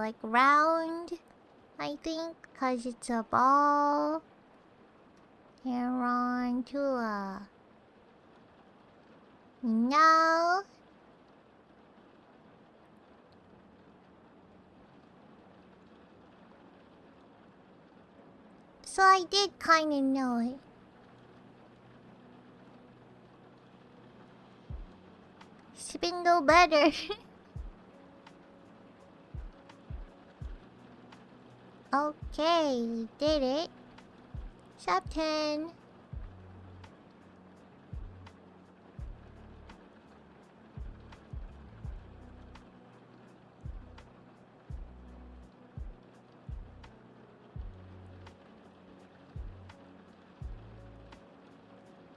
like round, I think, cause it's a ball. Tarantula. No. So I did kinda know it. Spindle better. Okay, did it. Sub 10.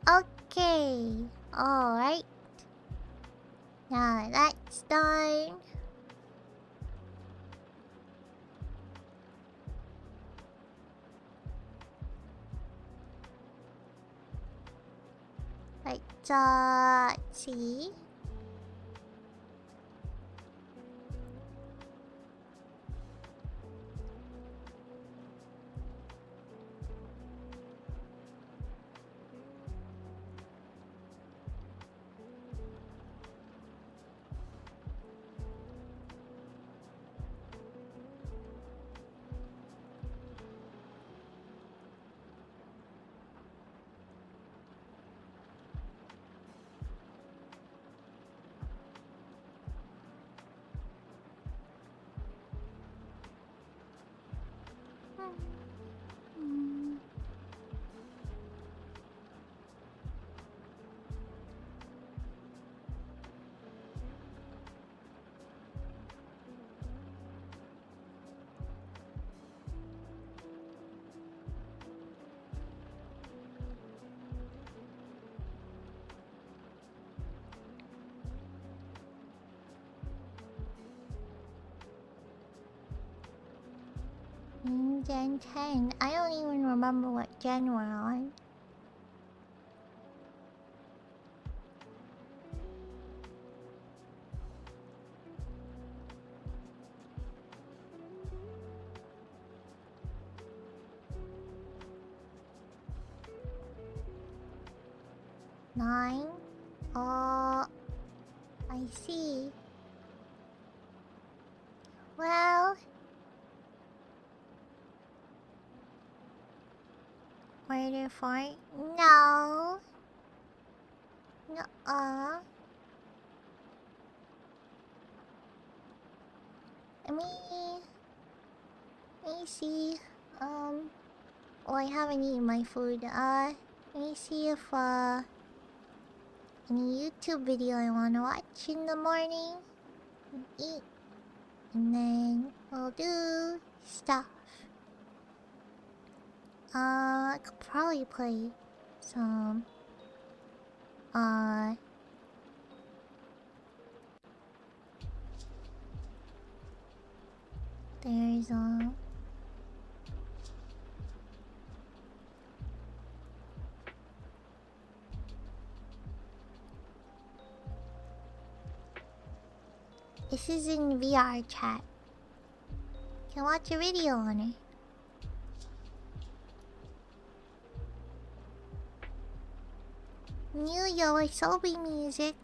Okay, alright. Now that's done. Let's see. Gen 10. I don't even remember what gen we're on. Nine? Oh, I see. Well, order for it? No. Nuh-uh. Let me see. Oh, I haven't eaten my food. Let me see if, any YouTube video I wanna watch in the morning. Eat. And then we'll do stuff. I could probably play some, there's, this is in VR chat. Can watch a video on it. New Yoasobi music.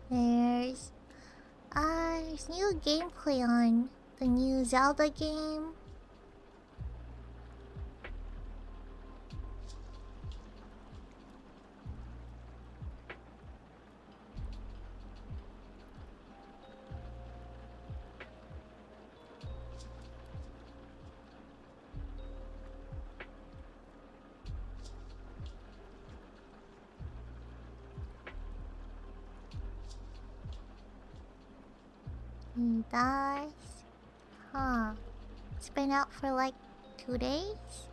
There's new gameplay on the new Zelda game. He does. Huh. It's been out for like 2 days?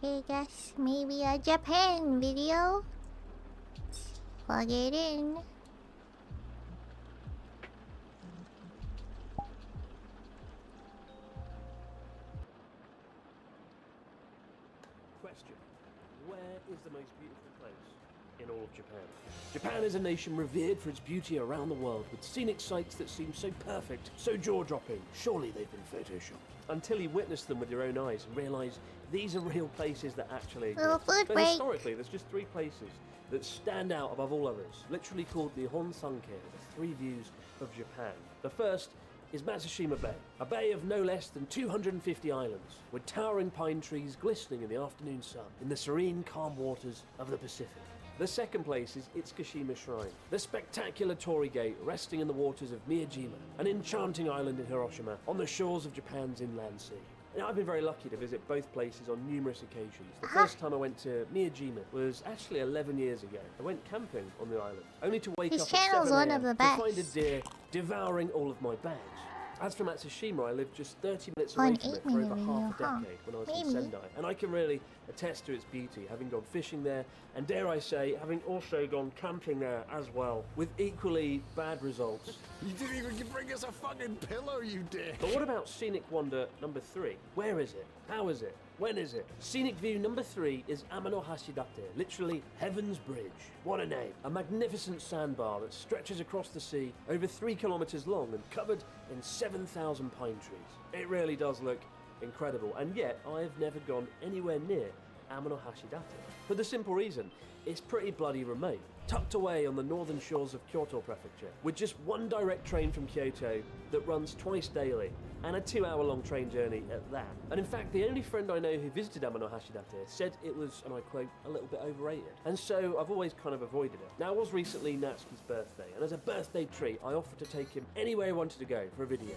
Okay, guess maybe a Japan video. Plug it in. Question: where is the most beautiful place in all of Japan? Japan is a nation revered for its beauty around the world, with scenic sights that seem so perfect, so jaw-dropping. Surely they've been photoshopped. Until you witness them with your own eyes and realise these are real places that actually exist. Little food But break. historically, there's just three places that stand out above all others, literally called the Honsanke, the three views of Japan. The first is Matsushima Bay, a bay of no less than 250 islands, with towering pine trees glistening in the afternoon sun in the serene, calm waters of the Pacific. The second place is Itsukushima Shrine, the spectacular torii gate resting in the waters of Miyajima, an enchanting island in Hiroshima on the shores of Japan's inland sea. Now, I've been very lucky to visit both places on numerous occasions. The first time I went to Miyajima was actually 11 years ago. I went camping on the island, only to wake His up channel's at 7 one a.m. of the to best. find a deer devouring all of my bags. As for Matsushima, I lived just 30 minutes On away from it for 8-minute over video, half a huh? decade when I was Maybe. in Sendai, and I can really attest to its beauty, having gone fishing there, and dare I say, having also gone camping there as well, with equally bad results. You didn't even bring us a fucking pillow, you dick! But what about scenic wonder number 3? Where is it? How is it? When is it? Scenic view number 3 is Amanohashidate, literally Heaven's Bridge. What a name. A magnificent sandbar that stretches across the sea over 3 kilometers long and covered in 7,000 pine trees. It really does look incredible, and yet I have never gone anywhere near Amanohashidate. For the simple reason, it's pretty bloody remote, tucked away on the northern shores of Kyoto Prefecture, with just one direct train from Kyoto that runs twice daily, and a 2-hour-long train journey at that. And in fact, the only friend I know who visited Amanohashidate said it was, and I quote, a little bit overrated. And so I've always kind of avoided it. Now, it was recently Natsuki's birthday, and as a birthday treat, I offered to take him anywhere he wanted to go for a video.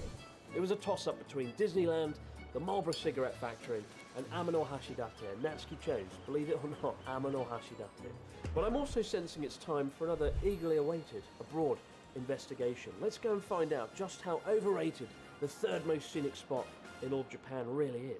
It was a toss-up between Disneyland, the Marlboro cigarette factory, and Amanohashidate, and Natsuki chose, believe it or not, Amanohashidate. But I'm also sensing it's time for another eagerly awaited, abroad investigation. Let's go and find out just how overrated the third most scenic spot in all of Japan really is.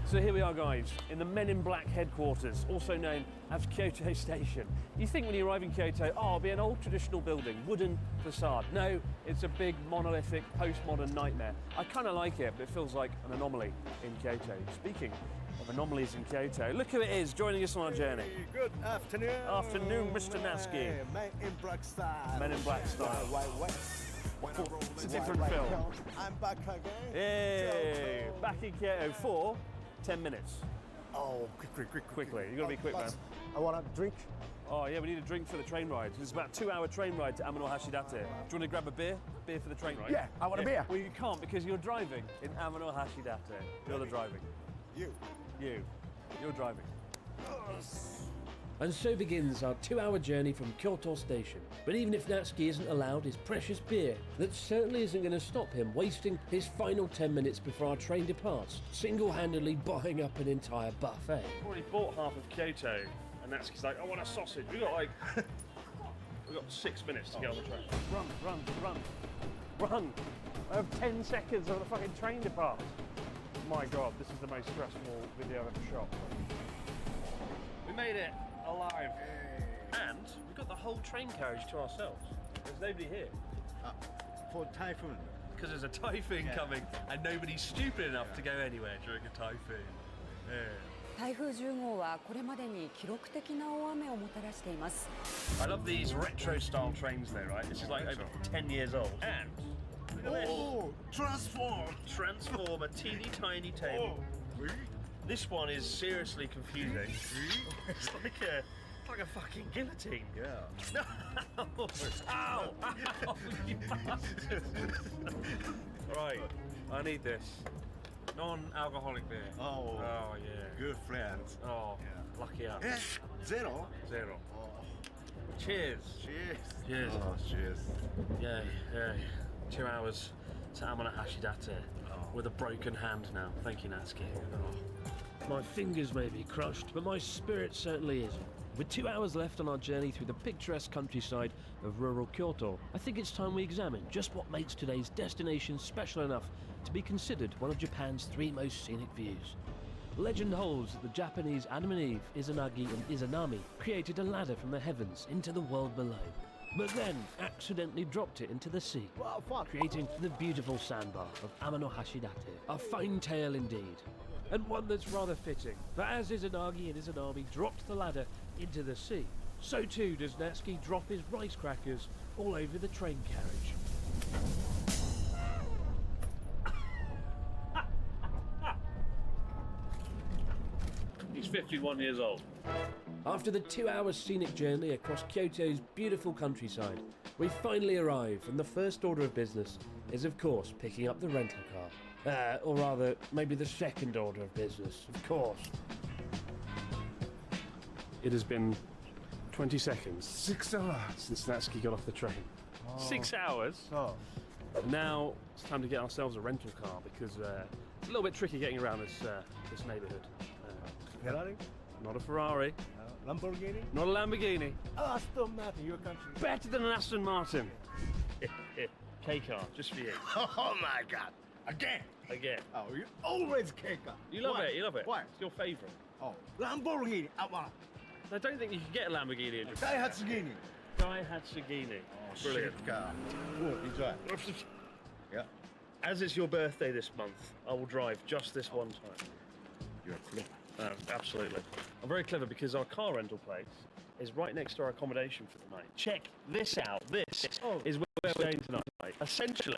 So here we are, guys, in the Men in Black headquarters, also known as Kyoto Station. You think when you arrive in Kyoto, oh, it'll be an old traditional building, wooden facade. No, it's a big monolithic postmodern nightmare. I kind of like it, but it feels like an anomaly in Kyoto. Speaking of anomalies in Kyoto, look who it is joining us on our journey. Good afternoon! Afternoon, Mr. Natsuki. Men in Black style. Men in Black style. It's a different film. I'm back again. Yay! Back in Kyoto for 10 minutes. Oh, Quickly, you gotta be quick, man. I want a drink. Oh yeah, we need a drink for the train ride. It's about a 2-hour train ride to Amanohashidate. Do you want to grab a beer? Beer for the train ride? Yeah, I want a beer. Well, you can't because you're driving in Amanohashidate. You're the driving. You're driving. And so begins our 2-hour journey from Kyoto Station. But even if Natsuki isn't allowed his precious beer, that certainly isn't going to stop him wasting his final 10 minutes before our train departs, single-handedly buying up an entire buffet. I've already bought half of Kyoto, and Natsuki's like, I want a sausage. We've got 6 minutes to get on the train. Run! I have 10 seconds on the fucking train departs. My God, this is the most stressful video I've ever shot. We made it alive. And we've got the whole train carriage to ourselves. There's nobody here. For typhoon. Because there's a typhoon coming and nobody's stupid enough to go anywhere during a typhoon. Yeah. 台風10号はこれまでに記録的な大雨をもたらしています。 I love these retro style trains though, right? This is like over 10 years old. And look at Oh, transform. this. Transform a teeny tiny table. This one is seriously confusing. It's like a fucking guillotine. Yeah. No! Ow! Ow! You bastard! Right, I need this. Non-alcoholic beer. Oh, yeah. good friends. Oh, Yeah. lucky us. Zero. Zero. Oh, Cheers. cheers. Cheers. Oh, cheers. Yay, yay. 2 hours to Amanohashidate with a broken hand now. Thank you, Natsuki. Oh. My fingers may be crushed, but my spirit certainly isn't. With 2 hours left on our journey through the picturesque countryside of rural Kyoto, I think it's time we examine just what makes today's destination special enough to be considered one of Japan's 3 most scenic views. Legend holds that the Japanese Adam and Eve, Izanagi and Izanami, created a ladder from the heavens into the world below, but then accidentally dropped it into the sea, creating the beautiful sandbar of Amanohashidate. A fine tale indeed, and one that's rather fitting, for as Izanagi and Izanami dropped the ladder into the sea, so too does Natsuki drop his rice crackers all over the train carriage. He's 51 years old. After the 2-hour scenic journey across Kyoto's beautiful countryside, we finally arrive, and the first order of business is, of course, picking up the rental car. Or rather, maybe the second order of business, of course. It has been 20 seconds. 6 hours. Since Natsuki got off the train. 6 hours? Oh. Now it's time to get ourselves a rental car because it's a little bit tricky getting around this neighbourhood. Ferrari? Not a Ferrari. Lamborghini? Not a Lamborghini. Oh, Aston Martin, your country. Better than an Aston Martin. K-car, just for you. Oh my God. Again. Again. Oh, you always K-car. You love Why? it, you love it. Why? It's your favourite. Oh, Lamborghini. I don't think you can get a Lamborghini in Japan. Daihatsu. Daihatsu. Brilliant. Shit car. Good, enjoy. Yeah. As it's your birthday this month, I will drive just this one time. You're clever. Absolutely. I'm very clever because our car rental place is right next to our accommodation for the night. Check this out. This is where we're staying tonight. Essentially,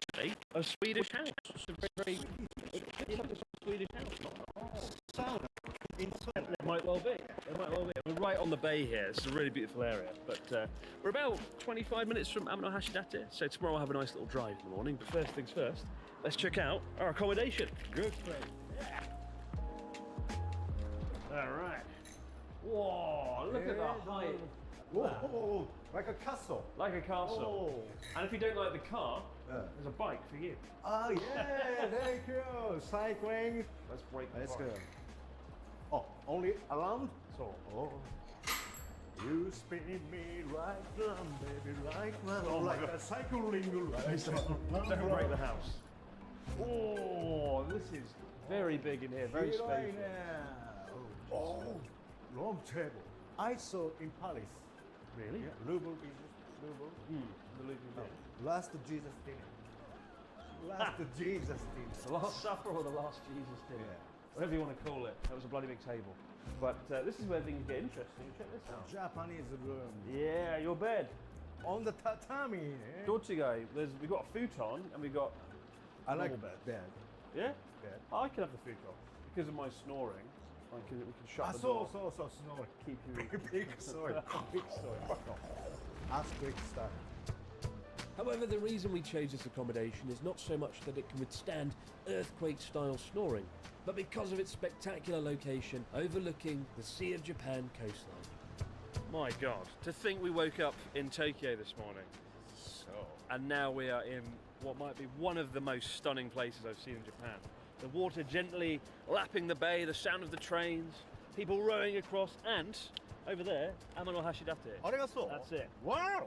a Swedish house. It's a very Swedish house. Sauna. It might well be. It might well be. We're right on the bay here. This is a really beautiful area. But we're about 25 minutes from Amanohashidate, so tomorrow I'll have a nice little drive in the morning. But first things first, let's check out our accommodation. Good place. Yeah. All right. Whoa, look at the height. Whoa, like a castle. Like a castle. Oh. And if you don't like the car, there's a bike for you. Oh yeah, thank you. Cycling. Let's break the Let's bike. go. Oh, only around? So, Oh. You spin me right round, baby, right round. Oh my like God. a cycling right. don't break the house. Oh, this is very big in here, very spacious. Oh, long table. I saw in Paris. Really? Yeah, Louvre business. Louvre. The Louvre No, Museum. Last Jesus dinner. Last Jesus dinner. The Last Supper or the Last Jesus dinner? Yeah. Whatever you want to call it. That was a bloody big table. But this is where things get interesting. Check this out. Japanese room. Yeah, your bed. On the tatami. Eh? Dortigai, we've got a futon and we've got I like normal bed. bed. Yeah? Bed. I can have the futon. Because of my snoring, we can shut Ah, the door. so snoring. Keep you... Big story. Big story. Ask quick stuff. However, the reason we chose this accommodation is not so much that it can withstand earthquake-style snoring, but because of its spectacular location overlooking the Sea of Japan coastline. My God, to think we woke up in Tokyo this morning, and now we are in what might be one of the most stunning places I've seen in Japan. The water gently lapping the bay, the sound of the trains, people rowing across, and over there, Amanohashidate. That's it. Wow.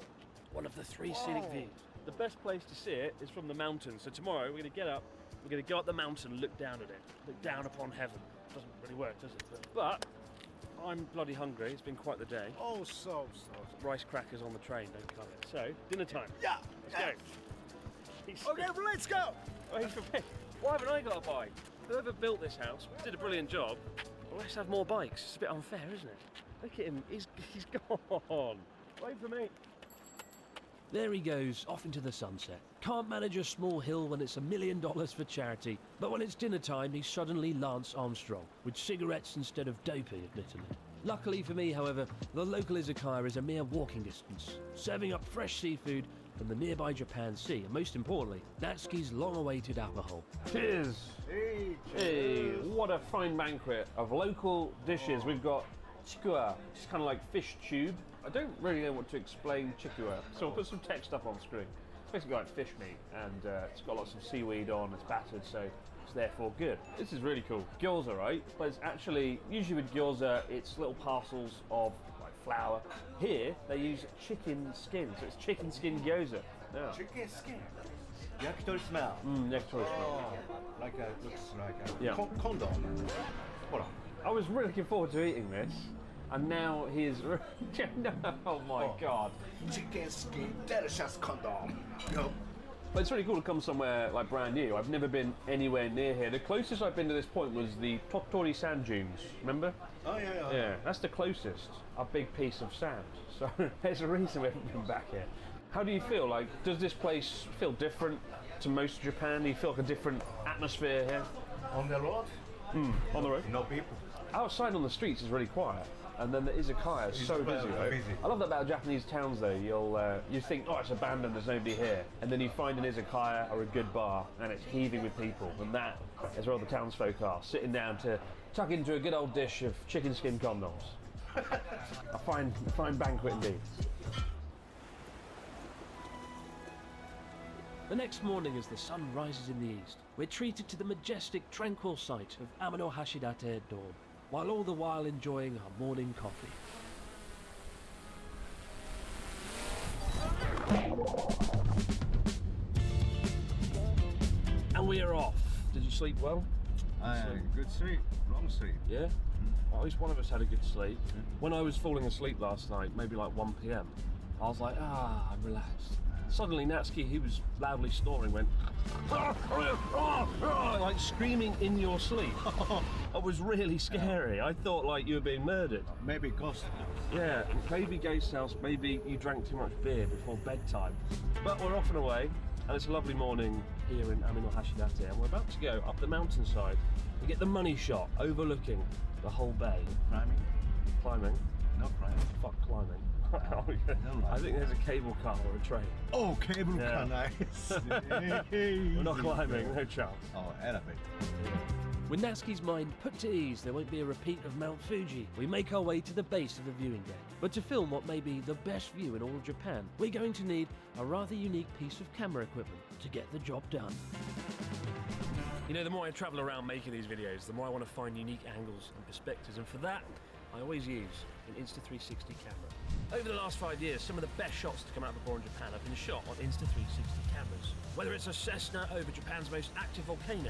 One of the 3 scenic views. The best place to see it is from the mountains. So tomorrow we're going to get up, we're going to go up the mountain, look down at it, look down upon heaven. Doesn't really work, does it? But I'm bloody hungry. It's been quite the day. Oh, so. Rice crackers on the train, don't cut it. So dinner time. Yeah. Let's go. Okay, let's go. Wait for me. Why haven't I got a bike? Whoever built this house did a brilliant job. But let's have more bikes. It's a bit unfair, isn't it? Look at him. He's gone. Wait for me. There he goes, off into the sunset. Can't manage a small hill when it's $1 million for charity, but when it's dinner time, he's suddenly Lance Armstrong, with cigarettes instead of dopey, admittedly. Luckily for me, however, the local izakaya is a mere walking distance, serving up fresh seafood from the nearby Japan Sea, and most importantly, Natsuki's long-awaited alcohol. Cheers! Hey, what a fine banquet of local dishes. We've got chikua, which is kind of like fish tube. I don't really know what to explain chikua, so we'll put some text up on screen. It's basically like fish meat, and it's got lots of seaweed on, it's battered, so it's therefore good. This is really cool. Gyoza, right? But it's actually, usually with gyoza, it's little parcels of like flour. Here, they use chicken skin, so it's chicken skin gyoza. Yeah. Chicken skin. Yakitori smell. Yakitori smell. Like a, looks like a Yeah. condom. Hold on. I was really looking forward to eating this, and now he is. Oh my god! Chicken skin, delicious condom. Yo. But it's really cool to come somewhere like brand new. I've never been anywhere near here. The closest I've been to this point was the Tottori sand dunes. Remember? Oh yeah. Yeah, that's the closest. A big piece of sand. So there's a reason we haven't been back here. How do you feel? Like, does this place feel different to most of Japan? Do you feel like a different atmosphere here? On the road? On the road? No people. Outside on the streets is really quiet, and then the izakaya is so busy, right? busy. I love that about Japanese towns though. You think, oh, it's abandoned, there's nobody here, and then you find an izakaya or a good bar, and it's heaving with people, and that is where all the townsfolk are, sitting down to tuck into a good old dish of chicken skin condoms. A fine banquet indeed. The next morning, as the sun rises in the east, we're treated to the majestic, tranquil sight of Amano Hashidate at dawn, while all the while enjoying our morning coffee. And we are off. Did you sleep well? Good sleep, long sleep. Yeah? Well, at least one of us had a good sleep. When I was falling asleep last night, maybe like 1 p.m, I was like, I'm relaxed. Suddenly Natsuki, he was loudly snoring, went like screaming in your sleep. It was really scary. I thought like you were being murdered. Maybe ghost. Yeah, maybe ghost house, maybe you drank too much beer before bedtime. But we're off and away, and it's a lovely morning here in Amino Hashidate, and we're about to go up the mountainside to get the money shot overlooking the whole bay. Climbing? Climbing? No climbing. Fuck climbing. I think there's a cable car or a train. Oh, cable Yeah. car, nice. We're not climbing, no chance. Oh, elevator. With Natsuki's mind put to ease, there won't be a repeat of Mount Fuji. We make our way to the base of the viewing deck. But to film what may be the best view in all of Japan, we're going to need a rather unique piece of camera equipment to get the job done. You know, the more I travel around making these videos, the more I want to find unique angles and perspectives, and for that, I always use an Insta360 camera. Over the last 5 years, some of the best shots to come out of abroad in Japan have been shot on Insta360 cameras. Whether it's a Cessna over Japan's most active volcano,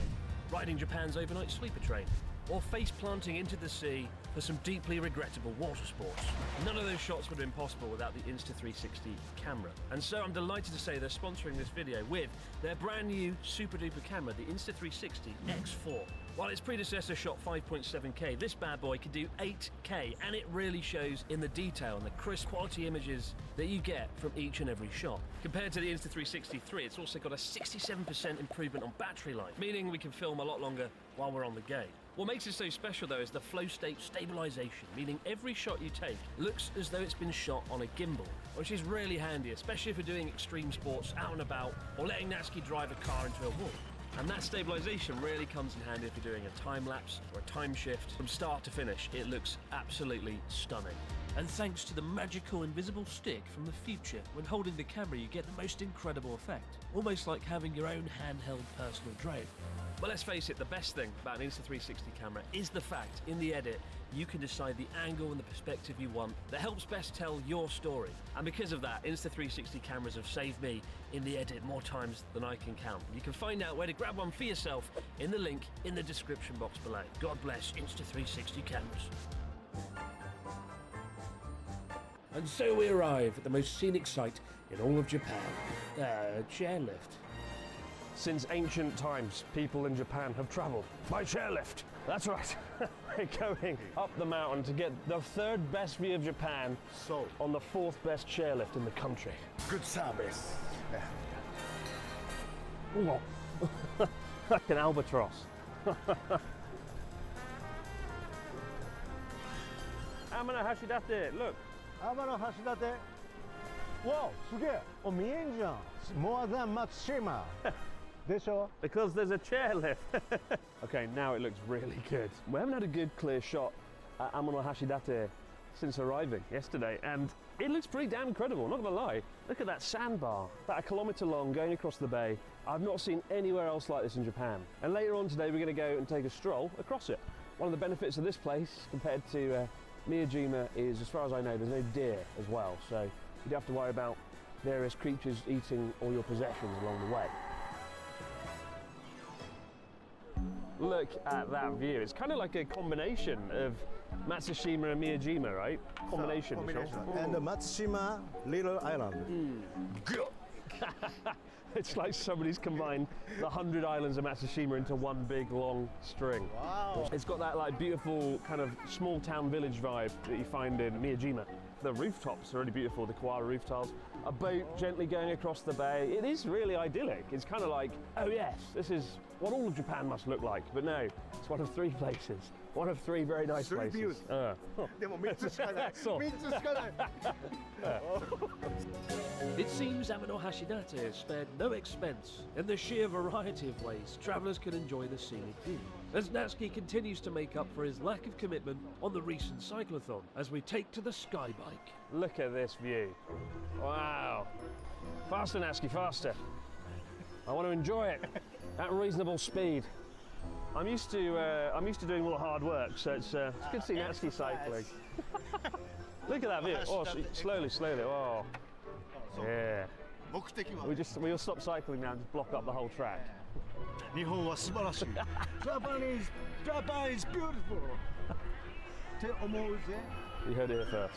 riding Japan's overnight sleeper train, or face planting into the sea for some deeply regrettable water sports. None of those shots would have been possible without the Insta360 camera. And so I'm delighted to say they're sponsoring this video with their brand new super duper camera, the Insta360 X4. While its predecessor shot 5.7K, this bad boy can do 8K, and it really shows in the detail and the crisp quality images that you get from each and every shot. Compared to the Insta360 III, it's also got a 67% improvement on battery life, meaning we can film a lot longer while we're on the go. What makes it so special though is the flow state stabilization, meaning every shot you take looks as though it's been shot on a gimbal, which is really handy, especially if you're doing extreme sports out and about or letting Natsuki drive a car into a wall. And that stabilization really comes in handy if you're doing a time lapse or a time shift. From start to finish, it looks absolutely stunning. And thanks to the magical invisible stick from the future, when holding the camera you get the most incredible effect, almost like having your own handheld personal drone. But let's face it, the best thing about an Insta360 camera is the fact, in the edit, you can decide the angle and the perspective you want that helps best tell your story. And because of that, Insta360 cameras have saved me in the edit more times than I can count. You can find out where to grab one for yourself in the link in the description box below. God bless Insta360 cameras. And so we arrive at the most scenic site in all of Japan, chairlift. Since ancient times, people in Japan have travelled by chairlift. That's right. We're going up the mountain to get the third best view of Japan on the fourth best chairlift in the country. Good service. Whoa. Like an albatross. Amano Hashidate, look. Amano Hashidate. Wow, すげえ。Oh, 見えんじゃん。More than Matsushima. Because there's a chairlift. Okay, now it looks really good. We haven't had a good clear shot at Amano Hashidate since arriving yesterday, and it looks pretty damn incredible, not gonna lie. Look at that sandbar, about 1 kilometre long, going across the bay. I've not seen anywhere else like this in Japan. And later on today, we're gonna go and take a stroll across it. One of the benefits of this place, compared to Miyajima is, as far as I know, there's no deer as well, so you don't have to worry about various creatures eating all your possessions along the way. Look at that view. It's kind of like a combination of Matsushima and Miyajima, right? Combination. And the Matsushima little island. It's like somebody's combined the 100 islands of Matsushima into one big long string. Wow. It's got that like beautiful kind of small town village vibe that you find in Miyajima. The rooftops are really beautiful, the Kawara roof tiles. A boat gently going across the bay. It is really idyllic. It's kind of like, oh yes, this is what all of Japan must look like. But no, it's one of three places. One of three very nice Three places. views. でも3つしかない。 そう。 3つしかない。 It seems Amano Hashidate has spared no expense in the sheer variety of ways travellers can enjoy the scenic view, as Natsuki continues to make up for his lack of commitment on the recent cyclothon as we take to the sky bike. Look at this view. Wow. Faster, Natsuki, faster. I want to enjoy it at reasonable speed. I'm used to doing all the hard work, so it's good to see Natsuki cycling. Look at that view. Oh, slowly, slowly. Oh, yeah. We'll stop cycling now and just block up the whole track. 日本は素晴らしい。Japan is beautiful. って思うぜ。 You heard it here first.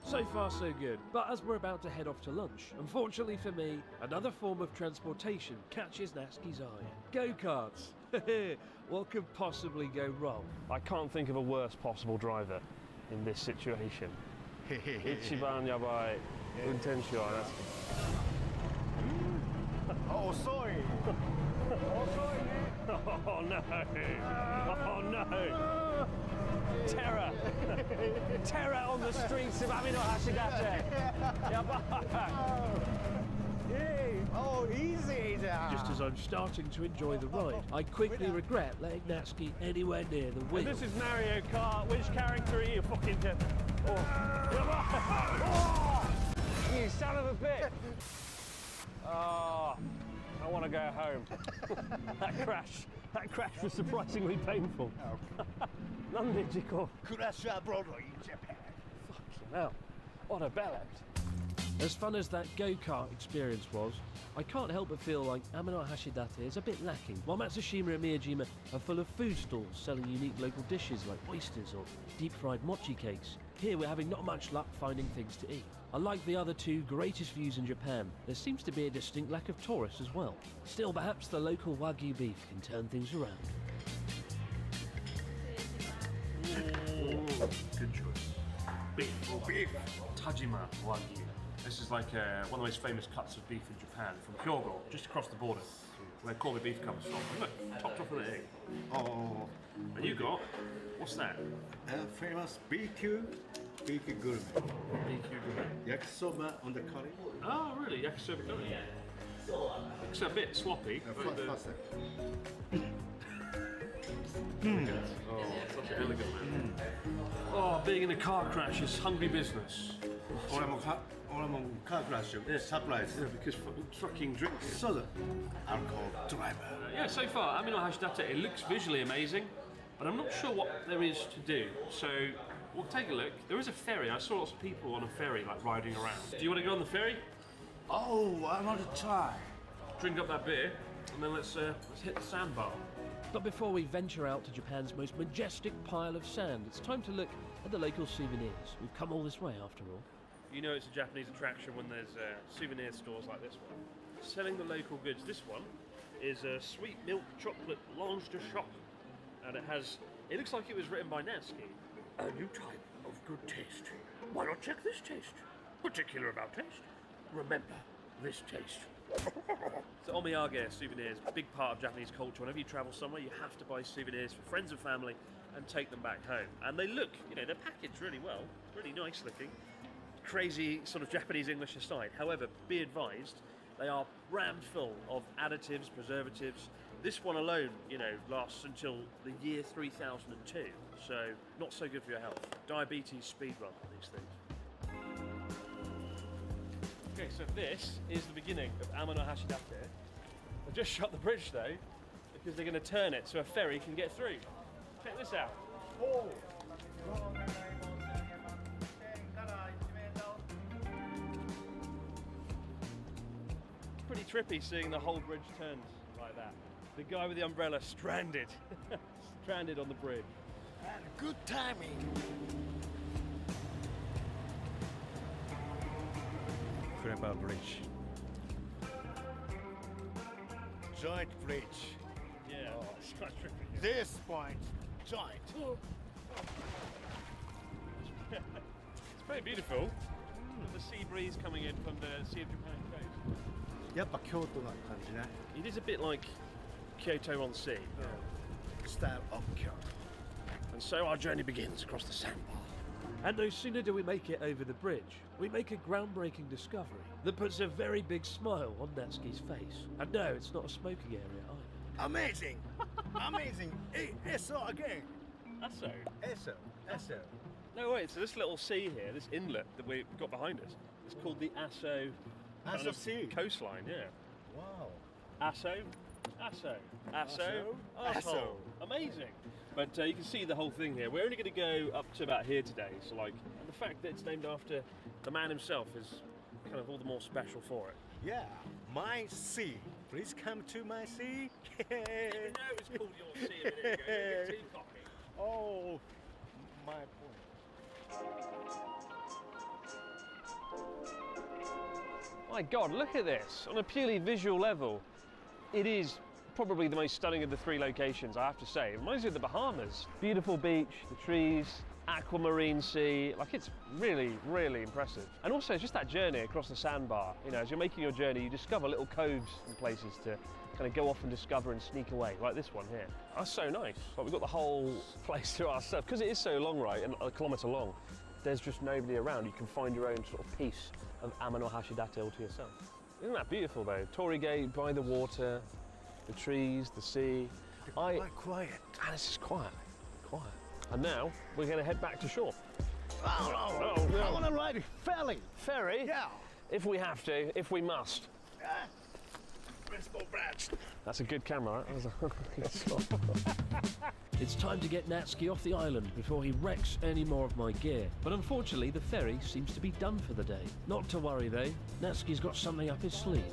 So far, so good. But as we're about to head off to lunch, unfortunately for me, another form of transportation catches Natsuki's eye. Go-karts. What could possibly go wrong? I can't think of a worse possible driver in this situation. Ichiban yabai untenshi wa Natsuki. Oh, sorry. Oh no! Oh no! Terror! Terror on the streets of Amino Hashidate! Oh, easy. Just as I'm starting to enjoy the ride, I quickly regret letting Natsuki anywhere near the wheel. This is Mario Kart. Which character are you fucking to? Oh. You son of a bitch! Oh, I want to go home. That crash was surprisingly painful. Nandijiko. Crash abroad in Japan. Fucking hell, what a bellout. As fun as that go-kart experience was, I can't help but feel like Amano Hashidate is a bit lacking, while Matsushima and Miyajima are full of food stalls selling unique local dishes like oysters or deep-fried mochi cakes. Here we're having not much luck finding things to eat. Unlike the other two greatest views in Japan, there seems to be a distinct lack of tourists as well. Still, perhaps the local Wagyu beef can turn things around. Good choice. Beef. Beef. Tajima Wagyu. This is like one of the most famous cuts of beef in Japan, from Kyogo, just across the border, where Kobe beef comes from. Look, topped off with an egg. Oh. And you got, what's that? Famous BQ gourmet. BQ gourmet. Yakisoba on the curry. Oh, really? Yakisoba curry? It's a bit sloppy. Faster. Oh, such an elegant man. Oh, being in a car crash is hungry business. 俺もカークラッシュ、サプライズ。 Yeah, because fucking drinking. そうだ。Alcohol driver. Yeah, so far, Amino Hashidate, it looks visually amazing, but I'm not sure what there is to do. So we'll take a look. There is a ferry. I saw lots of people on a ferry, like riding around. Do you want to go on the ferry? Oh, I want to try. Drink up that beer, and then let's hit the sandbar. But before we venture out to Japan's most majestic pile of sand, it's time to look at the local souvenirs. We've come all this way after all. You know it's a Japanese attraction when there's souvenir stores like this one. Selling the local goods. This one is a sweet milk chocolate lange de choc. And it looks like it was written by Natsuki. A new type of good taste. Why not check this taste? Particular about taste? Remember this taste. So omiyage souvenirs, big part of Japanese culture. Whenever you travel somewhere, you have to buy souvenirs for friends and family and take them back home. And they look, they're packaged really well, really nice looking. Crazy sort of Japanese English aside. However, be advised, they are rammed full of additives, preservatives. This one alone, lasts until the year 3002. So not so good for your health. Diabetes speed run on these things. Okay, so this is the beginning of Amano Hashidate. They just shut the bridge though, because they're going to turn it so a ferry can get through. Check this out. Oh. trippy seeing the whole bridge turned like that. The guy with the umbrella stranded. Stranded on the bridge. And good timing. Clever Bridge. Joint bridge. Yeah, Oh. it's quite trippy. This point, joint. It's pretty beautiful. With the sea breeze coming in from the Sea of Japan coast. やっぱ京都な感じね。 It is a bit like Kyoto on sea. Style of Kyoto. And so our journey begins across the sandbar. And no sooner do we make it over the bridge, we make a groundbreaking discovery that puts a very big smile on Natsuki's face. And no, it's not a smoking area either. Amazing! Amazing! Eso again! Asso. Eso. No, wait, so this little sea here, this inlet that we've got behind us, it's called the Asso kind Asso of Sea. coastline, yeah. Wow. Asso. Asso. Asshole. Amazing. But you can see the whole thing here. We're only going to go up to about here today, so like, and the fact that it's named after the man himself is kind of all the more special for it. Yeah, my sea. Please come to my sea. No, it's called your sea a minute ago. You get too cocky. Oh, my point. My God, look at this. On a purely visual level, it is probably the most stunning of the three locations, I have to say. It reminds me of the Bahamas. Beautiful beach, the trees, aquamarine sea. Like, it's really, really impressive. And also just that journey across the sandbar. You know, as you're making your journey, you discover little coves and places to kind of go off and discover and sneak away, like this one here. That's so nice. Like, we've got the whole place to ourselves. Because it is so long, right, and a kilometre long, there's just nobody around. You can find your own sort of piece of Amano Hashidate all to yourself. Isn't that beautiful, though? Torii Gate by the water, the trees, the sea. Quiet. And it's just quiet. And now we're going to head back to shore. Oh, no. I want to ride a ferry. Ferry? Yeah. If we have to, if we must. Rainbow Bridge. That's a good camera, right? That was a good shot. It's time to get Natsuki off the island before he wrecks any more of my gear. But unfortunately, the ferry seems to be done for the day. Not to worry though, Natsuki's got something up his sleeve.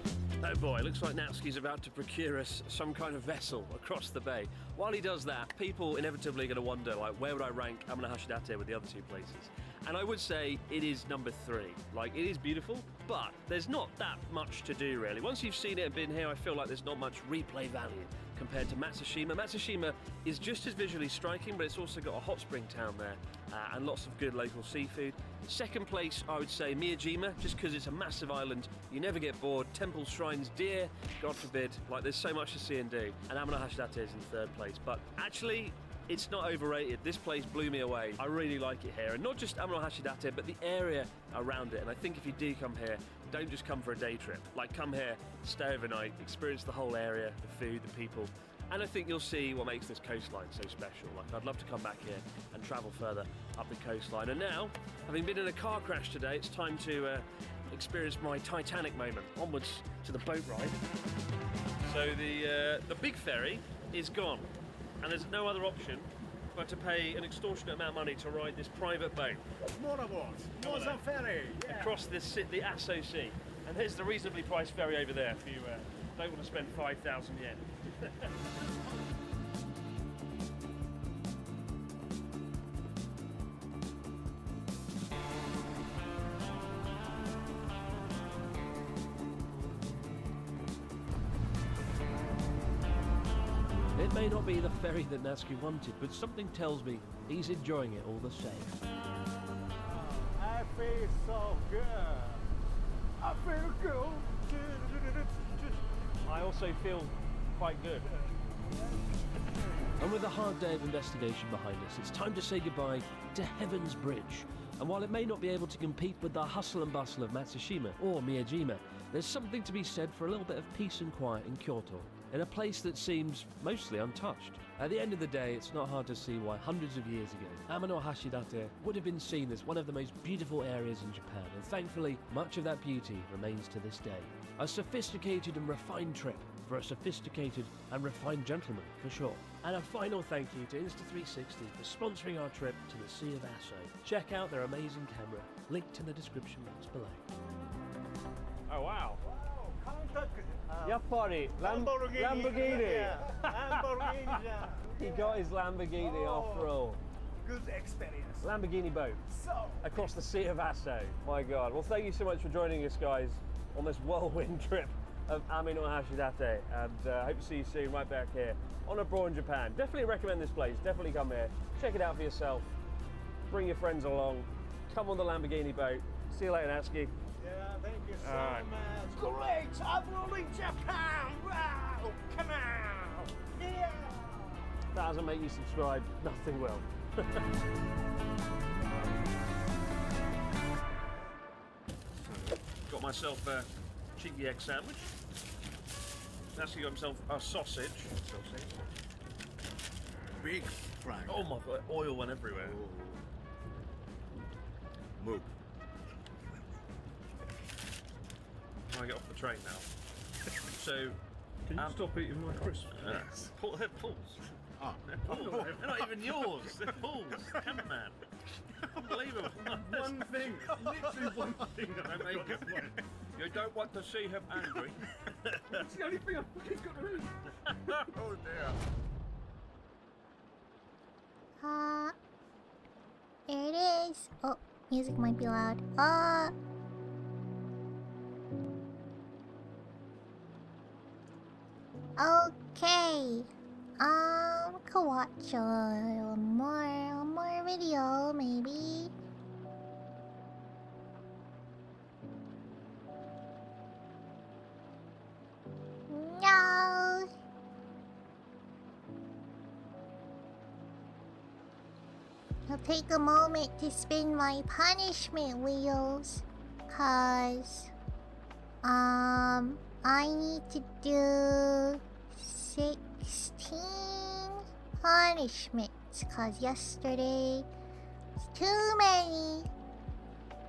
Oh boy, looks like Natsuki's about to procure us some kind of vessel across the bay. While he does that, people inevitably are going to wonder, like, where would I rank Amano Hashidate with the other two places? And I would say it is number 3. Like, it is beautiful, but there's not that much to do, really. Once you've seen it and been here, I feel like there's not much replay value compared to Matsushima. Matsushima is just as visually striking, but it's also got a hot spring town there and lots of good local seafood. Second place, I would say Miyajima, just because it's a massive island. You never get bored. Temples, shrines, deer, God forbid. Like, there's so much to see and do. And Amano Hashidate is in third place. But actually, it's not overrated. This place blew me away. I really like it here. And not just Amano Hashidate, but the area around it. And I think if you do come here, don't just come for a day trip. Like, come here, stay overnight, experience the whole area, the food, the people. And I think you'll see what makes this coastline so special. Like, I'd love to come back here and travel further up the coastline. And now, having been in a car crash today, it's time to experience my Titanic moment. Onwards to the boat ride. So the big ferry is gone. And there's no other option but to pay an extortionate amount of money to ride this private boat Motorboat. Northern ferry. Yeah. across the Asso Sea. And here's the reasonably priced ferry over there if you don't want to spend 5,000 yen. It may not be the ferry that Natsuki wanted, but something tells me he's enjoying it all the same. I feel so good. I feel good. I also feel quite good. And with a hard day of investigation behind us, it's time to say goodbye to Heaven's Bridge. And while it may not be able to compete with the hustle and bustle of Matsushima or Miyajima, there's something to be said for a little bit of peace and quiet in Kyoto, in a place that seems mostly untouched. At the end of the day, it's not hard to see why hundreds of years ago, Amano Hashidate would have been seen as one of the most beautiful areas in Japan, and thankfully, much of that beauty remains to this day. A sophisticated and refined trip for a sophisticated and refined gentleman, for sure. And a final thank you to Insta360 for sponsoring our trip to the Sea of Asso. Check out their amazing camera, linked in the description box below. Oh wow. Yappari, Lamborghini. He got his Lamborghini after all. Good experience. Lamborghini boat So, across the Sea of Asso. My God. Well, thank you so much for joining us, guys, on this whirlwind trip of Ame no Hashidate. And I hope to see you soon right back here on Abroad in Japan. Definitely recommend this place. Definitely come here. Check it out for yourself. Bring your friends along. Come on the Lamborghini boat. See you later, Natsuki. yeah, thank you so Alright. much. Great, abroad in Japan. Wow, come on. Yeah. If that doesn't make you subscribe, nothing will. Got myself a cheeky egg sandwich. Natsuki got himself a sausage. Big fry. Oh my God, oil went everywhere. Move. Trying to get off the train now. So, Can you stop eating my crisps? they're Paul's. Oh. They're Paul's. They're not even yours. They're Paul's. Cameraman. Unbelievable. One thing, literally one thing that I Make make it- You don't want to see him angry. It's the only thing I've fucking got to eat. Oh dear. There it is. Oh, music might be loud. Okay. Could watch a more video, maybe. No. I'll take a moment to spin my punishment wheels, cause I need to do 16 punishments, cause yesterday was too many.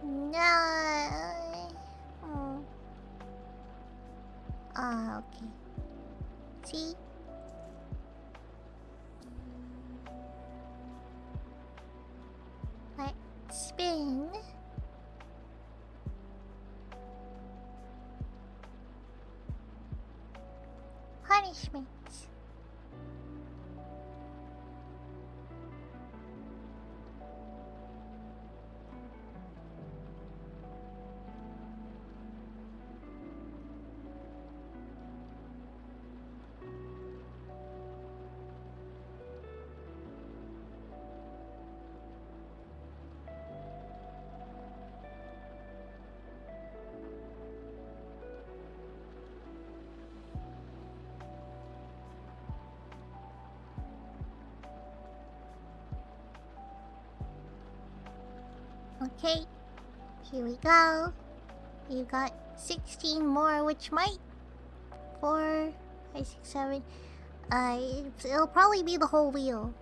No. Okay. See? Let's spin. Punishments. Okay, here we go. You got 16 more, which might 4, 5, 6, 7. It'll probably be the whole wheel.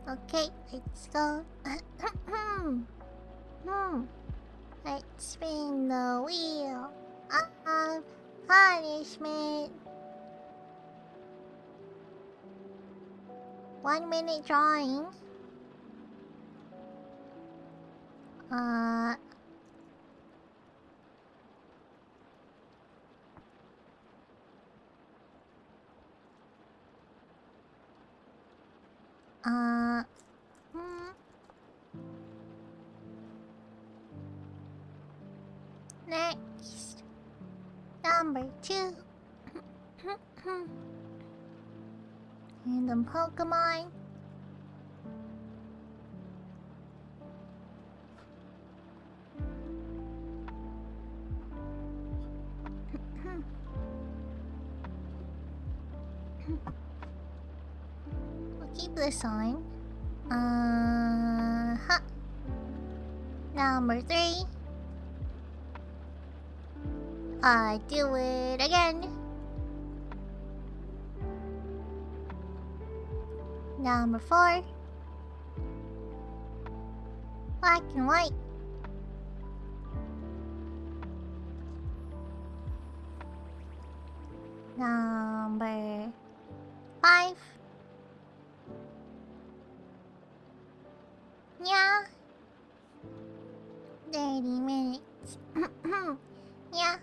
Okay, let's go. Let's spin the wheel of punishment. 1 minute drawing. Next, number 2. Random Pokemon. We'll keep this on. Number 3. Do it again. Number 4. Black and white. Number 5. Yeah. 30 minutes. Yeah.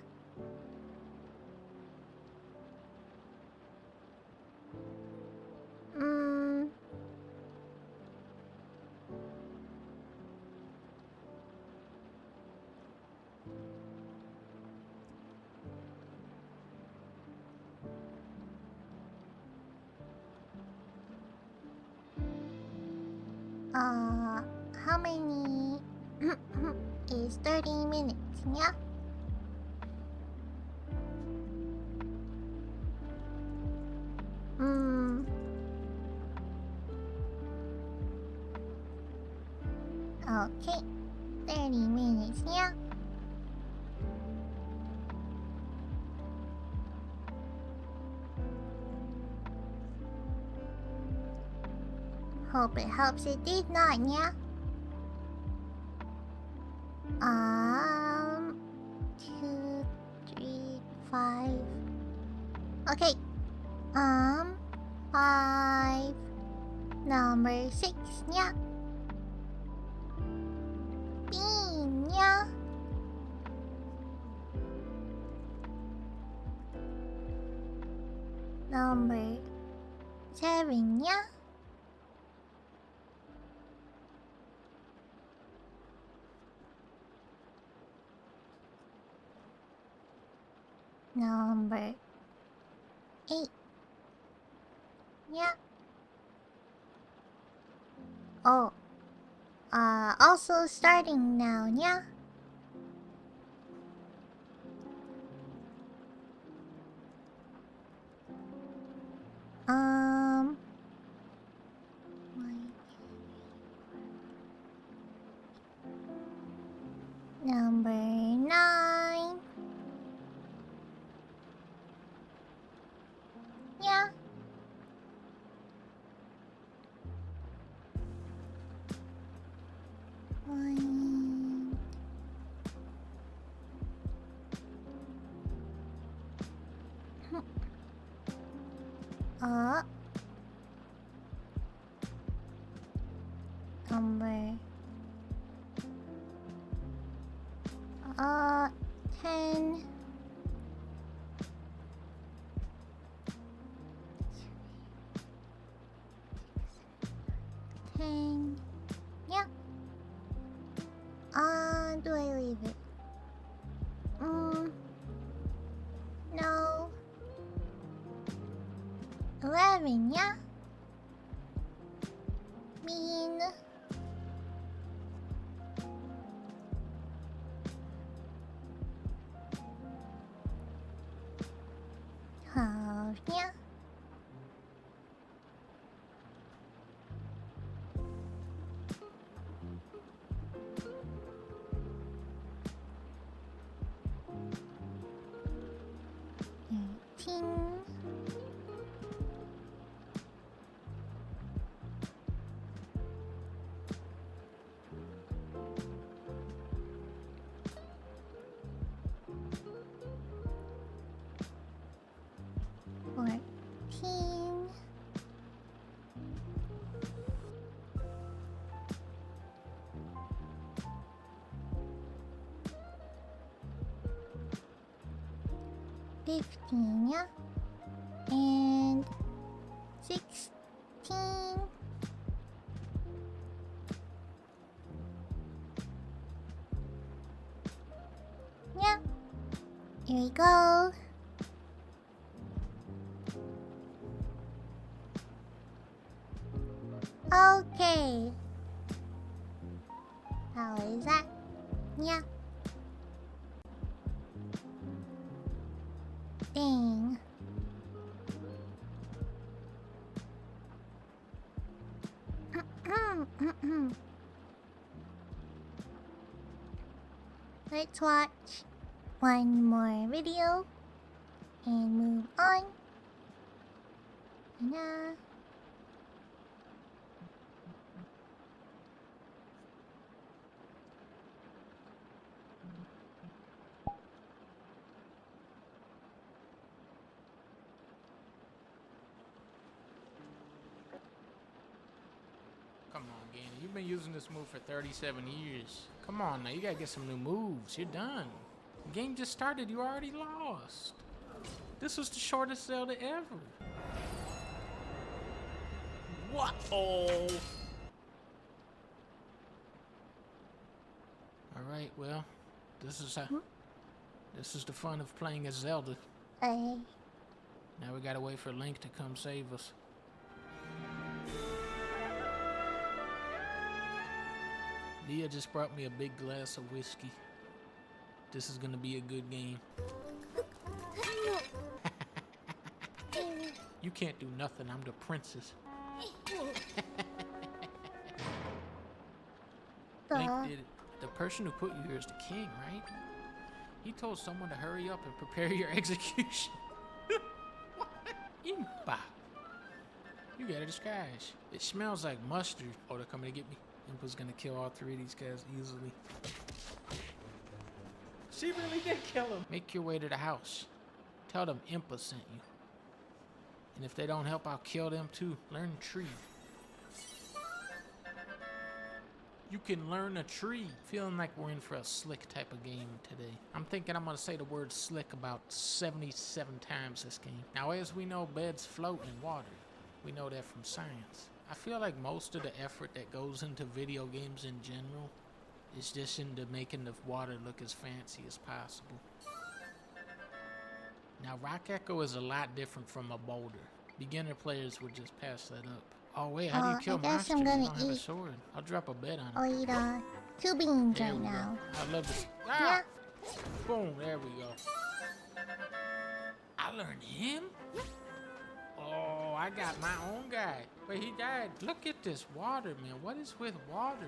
Mm. How many is 30 minutes, yeah? Mm. Okay. 30 minutes, yeah? Hope it helps. It did not, yeah? 2, 3, 5. Okay. 5. Number 6, yeah? Bean, yeah? Number 7, yeah? Number 8. Yeah. Oh. Also starting now, yeah? Um. Number 9. Yeah. One. Uh. Number 10. 10. Yeah. Do I leave it? No. 11, yeah? Mean. Half, yeah? Ting. Fourteen. 15, yeah? And 16. Yeah. Here we go. Okay. How is that? Yeah. Dang. Let's watch one more video and move on. Ta-da. Come on, Ganny. You've been using this move for 37 years. Come on now, you gotta get some new moves. You're done. The game just started, you already lost. This was the shortest Zelda ever. What? Oh. Alright, well, this is the fun of playing as Zelda. Okay. Now we gotta wait for Link to come save us. Leah just brought me a big glass of whiskey. This is gonna be a good game. You can't do nothing, I'm the princess. Link did it. The person who put you here is the king, right? He told someone to hurry up and prepare your execution. Impa. You got a disguise. It smells like mustard. Oh, they're coming to get me. Impa's gonna kill all three of these guys easily. She really did kill him. Make your way to the house. Tell them Impa sent you. And if they don't help, I'll kill them too. Learn tree. You can learn a tree. Feeling like we're in for a slick type of game today. I'm thinking I'm gonna say the word slick about 77 times this game. Now, as we know, beds float in water. We know that from science. I feel like most of the effort that goes into video games in general is just into making the water look as fancy as possible. Now, Rock Echo is a lot different from a boulder. Beginner players would just pass that up. Oh wait, how do you kill I guess monsters? I'm gonna You don't have a eat. sword. I'll drop a bet on it. I'll eat 2 beans There right we now. go. I love this. Yeah. Ah! Boom, there we go. I learned him? Oh, I got my own guy. But he died. Look at this water, man. What is with water?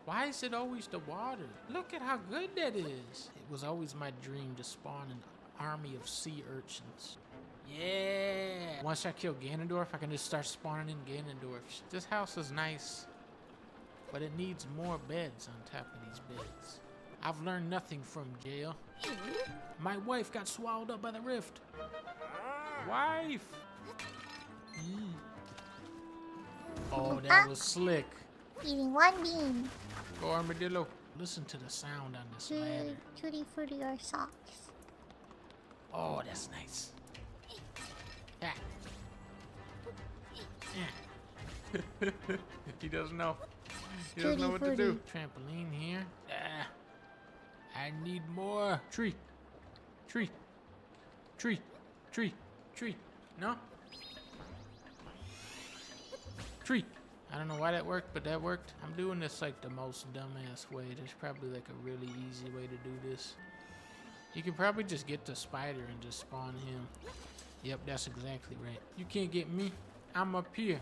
Why is it always the water? Look at how good that is. It was always my dream to spawn an army of sea urchins. Yeah. Once I kill Ganondorf, I can just start spawning in Ganondorfs. This house is nice, but it needs more beds on top of these beds. I've learned nothing from jail. My wife got swallowed up by the rift. Wife! Oh, that was slick. Eating 1 bean. Go armadillo. Listen to the sound on this ladder. Tutti frutti or socks. Oh, that's nice. Ah. Yeah. He doesn't know. He doesn't know what to do. Trampoline here. Ah. I need more. Tree. Tree. Tree. Tree. Tree. No? Tree. I don't know why that worked, but that worked. I'm doing this like the most dumbass way. There's probably like a really easy way to do this. You can probably just get the spider and just spawn him. Yep, that's exactly right. You can't get me. I'm up here.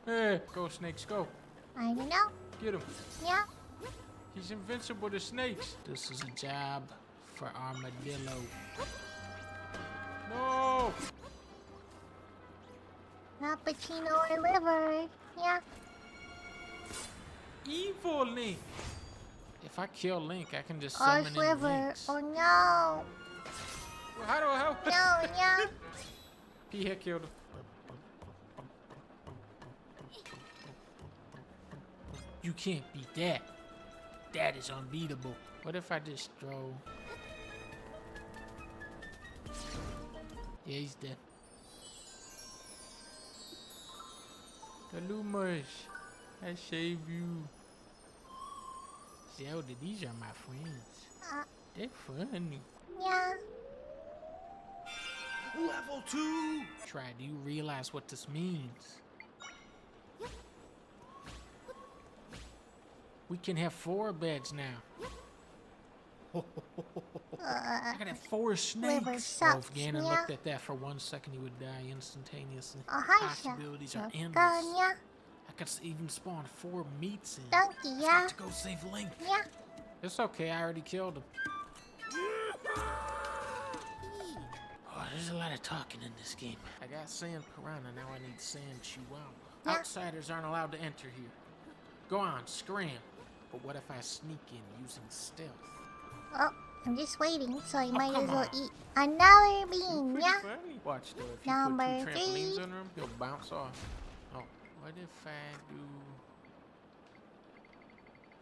Hey, go snakes, go. I don't know. Get him. Yeah. He's invincible to snakes. This is a job for Armadillo. No! Cappuccino or liver. Yeah. Evil Link! If I kill Link, I can just Or summon in liver. Links. Oh no. Well, how do I help? No, yeah. He had killed him. You can't beat that. That is unbeatable. What if I just throw... Yeah, he's dead. The Lumas, I save you. Zelda, these are my friends. They're funny. Yeah. Level 2! Try, do you realize what this means? We can have 4 beds now. I can have 4 snakes. Liver Oh, sucks, if Ganon yeah. looked at that for 1 second, he would die instantaneously. Oh, hi, Possibilities are chef. endless. Yeah. I could even spawn 4 meats in. Donkey, yeah. To go save Link. Yeah. It's okay, I already killed him. Oh, there's a lot of talking in this game. I got sand piranha, now I need sand chihuahua. Yeah. Outsiders aren't allowed to enter here. Go on, scram. But what if I sneak in using stealth? Oh, I'm just waiting, so I might come as well on. eat another bean. Pretty Yeah. funny. Watch though, if you Number put 2 trampolines 3. under him, he'll bounce off. Oh, what if I do...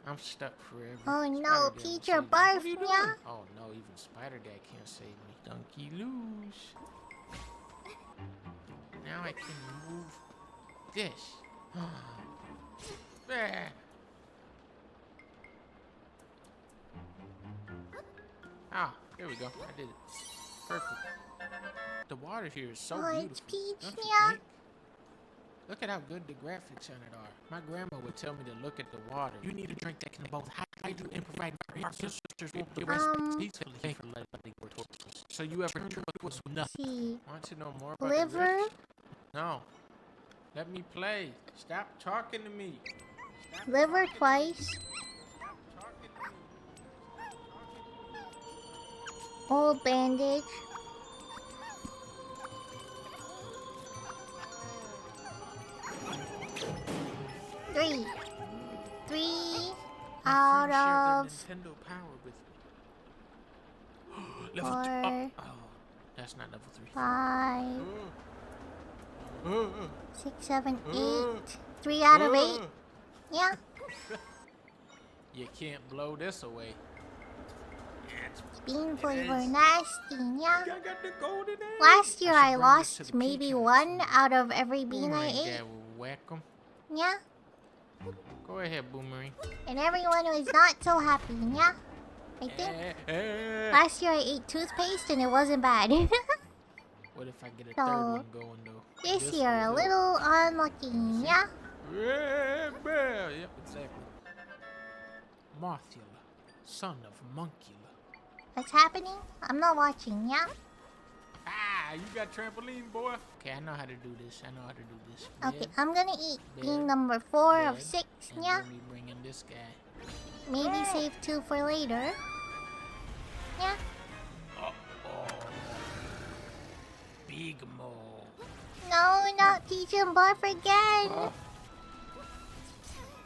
I'm stuck forever. Oh no, Spider Dad Peach, will you're save me. What are you barfing, doing? yeah? Oh no, even Spider Dad can't save me. Donkey loose. Now I can move this. Ah. Ah, there we go. I did it. Perfect. The water here is so Oh, beautiful. it's Peach, don't you yeah? think? Look at how good the graphics on it are. My grandma would tell me to look at the water. You need a drink that can both hydrate and provide our sisters will the rest peacefully for letting go torches. So you ever turn was nothing. See. Want to know more about the Liver? rich? No. Let me play. Stop talking to me. Liver twice. Stop talking to me. Old bandage. Three out of Nintendo power with me. 4, Oh, that's not level 3. 5, 6, 7, 8. 3 out of 8. Yeah. You can't blow this away. Bean flavor nasty. Yeah. I got the golden egg. Last year I should bring this to lost the maybe pecan 1 tree. out of every bean I Boomerang ate. Dad will whack 'em. Yeah. Go ahead, Boomerang. And everyone was not so happy. Yeah. I think last year I ate toothpaste and it wasn't bad. What if I get a So, third one going though? This year a will do. little unlucky. Yeah. Yep, exactly. Mothula, son of Monkula. What's happening? I'm not watching. Yeah. Ah, you got trampoline, boy. Okay, I know how to do this. I know how to do this. Okay, Bed, I'm gonna eat bed, bean number 4 of bed, 6. and Yeah. let me bring in this guy. Maybe save 2 for later. Yeah. Big Mo. No, not Peach and Barf again.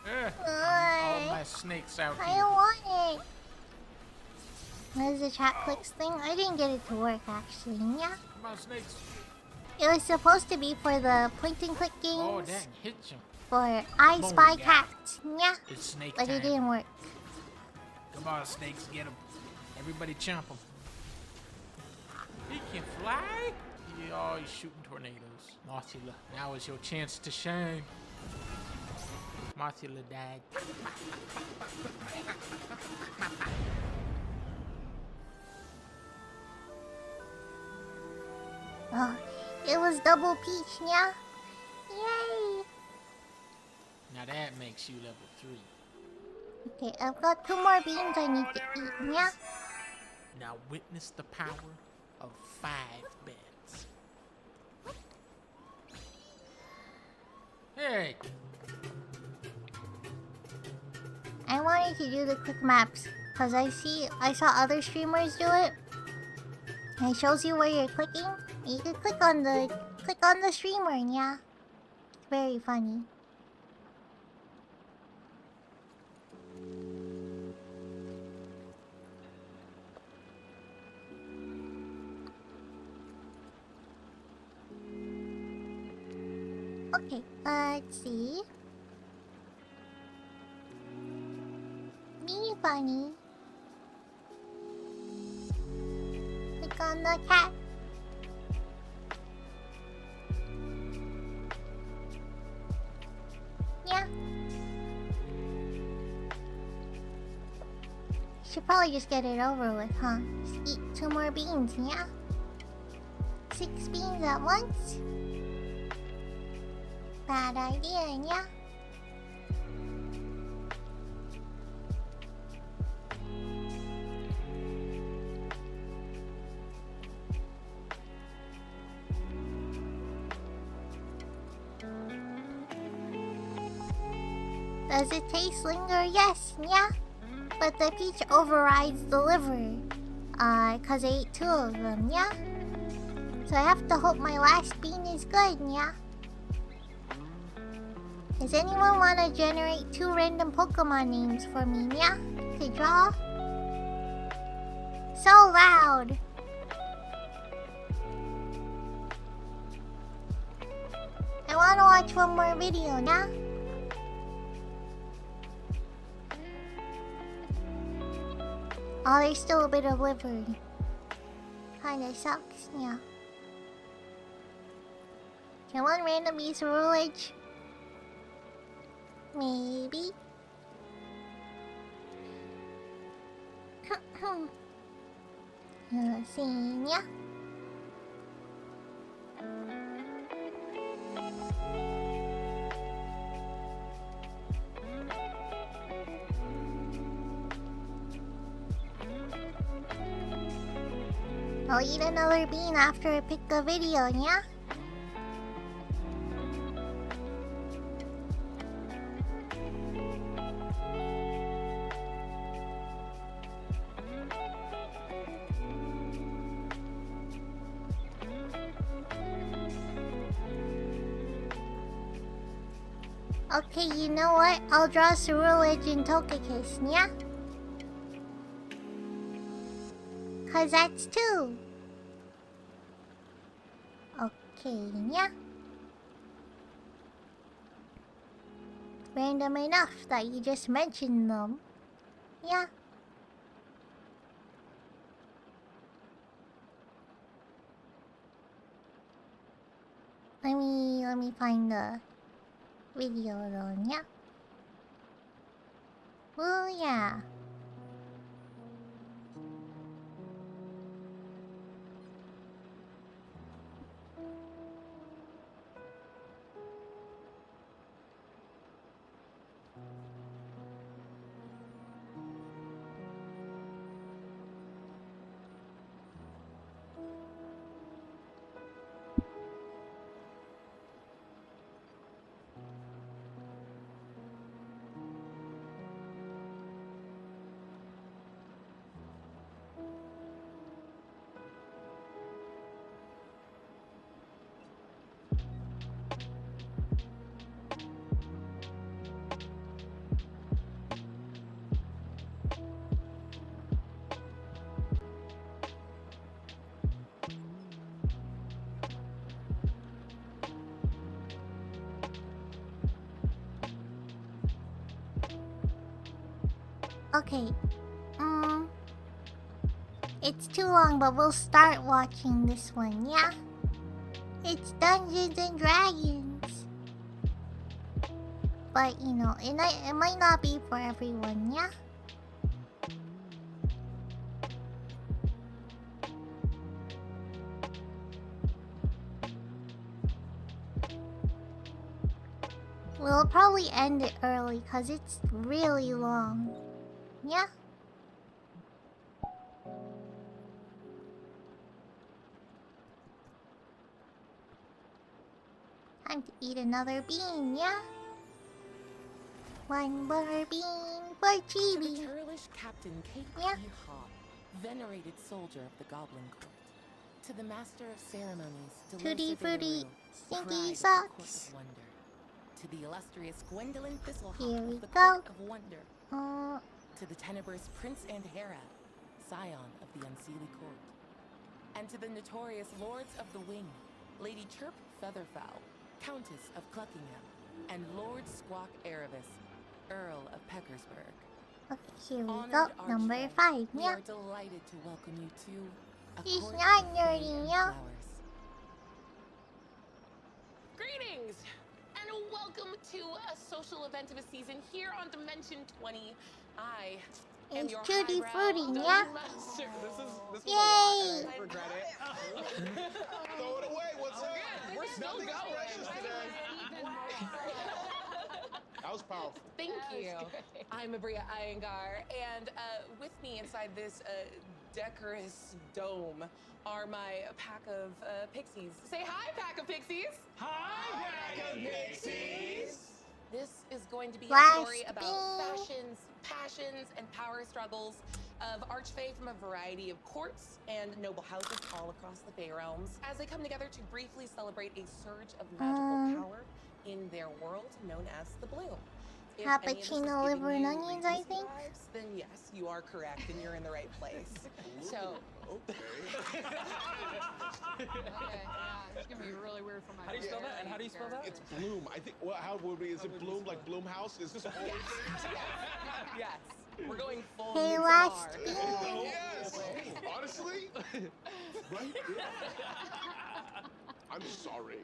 All my snakes out I here. don't want it. What is the chat clicks thing? I didn't get it to work actually. Yeah. Come on, snakes. It was supposed to be for the point and click games. Oh, that hit you. For I Spy yeah. Cat. Yeah. It's snake But time. it didn't work. Come on, snakes, get him. Everybody chomp him. He can fly? Oh, he's shooting tornadoes. Mothula, now is your chance to shine. Mothula died. Oh, it was double Peach. Yeah. Yay. Now that makes you level 3. Okay, I've got 2 more beans I need to eat. Yeah. Now witness the power of 5 beds. Hey! I wanted to do the quick maps because I saw other streamers do it. And it shows you where you're clicking. You can click on the streamer, and yeah, it's very funny. Okay, let's see. Be funny. Click on the cat. Yeah. Should probably just get it over with, huh? Just eat 2 more beans, yeah? 6 beans at once? Bad idea, yeah? Does it taste linger? Yes, yeah. But the peach overrides the liver. Cause I ate 2 of them, yeah? So I have to hope my last bean is good, yeah? Does anyone want to generate 2 random Pokemon names for me, yeah? To draw? So loud! I want to watch one more video, yeah? Oh, there's still a bit of liver. Kinda sucks, yeah. Can one random use rulage? Maybe. See ya. I'll eat another bean after I pick the video, yeah? Okay, you know what? I'll draw Cerulege and Togekiss, yeah? Cause that's 2. Okay, yeah. Random enough that you just mentioned them. Yeah. Let me find the video though, yeah. Oh yeah. Okay. It's too long, but we'll start watching this one, yeah? It's Dungeons and Dragons. But, you know, it might not be for everyone, yeah? We'll probably end it early, because it's really long. Yeah? Time to eat another bean, yeah? One more bean for To the Chibi. churlish Captain Kate Yeah. P. Haw, venerated soldier of the Goblin Court. To the Master of Ceremonies, Tutti frutti, pride stinky of the Court socks. of Wonder. To the illustrious Gwendolyn Thistlehawk Here we of the go. Court of Wonder. Uh, To the tenebrous Prince and Hera, scion of the Unseelie Court. And to the notorious Lords of the Wing, Lady Chirp Featherfowl, Countess of Cluckingham, and Lord Squawk Erebus, Earl of Peckersburg. okay, here we go. Honored Number Archfey, 5, we yeah? are delighted to welcome you to a He's court not of nerdy, fairy and yeah? flowers. Greetings, and welcome to a social event of a season here on Dimension 20. I am It's your Tutti highbrow frutti, dungeon yeah? master. This was Yay! a lot, and I regret it. Throw it away. What's up? We're still Nothing's going. precious today. That was powerful. Thank you. I'm Abria Iyengar, and with me inside this decorous dome are my pack of pixies. Say hi, pack of pixies! Hi, Pack of Pixies. This is going to be a Last story about bean. fashions, passions, and power struggles of Archfey from a variety of courts and noble houses all across the Fey realms as they come together to briefly celebrate a surge of magical power in their world known as the Bloom. If any of this is Cappuccino, giving liver, and you onions, I Regency think? vibes, then yes, you are correct and you're in the right place. So, Okay. Okay, yeah, it's gonna be really weird for my. How do you spell that? And how do you spell that? It's Bloom. I think. Well, how would we? Is it Bloom like Bloom House? Is this? yes. We're going full Hey, Midsommar. last bean. Oh, yes. Honestly? Right? I'm sorry.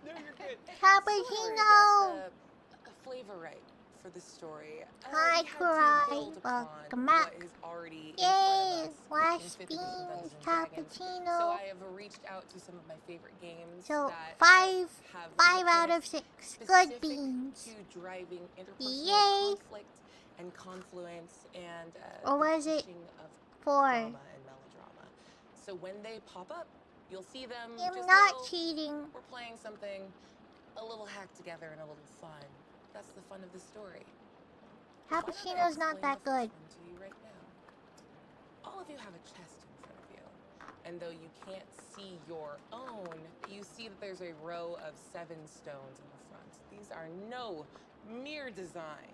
No, you're good. Cappuccino. Get the flavor right for the story. Hi, We had to Kurai. build upon Welcome back. what is already in Yay! front of us Last in 5th edition bean. Dungeons and Dragons. So Cappuccino. I have reached out to some of my favorite games So that five have out of mechanics 6. Good specific beans. to driving interpersonal Yay. conflict and confluence and Or was it pushing of 4? drama and melodrama. So when they pop up, you'll see them I'm just not little, cheating. we're playing something a little hacked together and a little fun. That's the fun of the story. Why don't I Cappuccino's not explain that the good. first one to you right now? All of you have a chest in front of you. And though you can't see your own, you see that there's a row of 7 stones in the front. These are no mere design.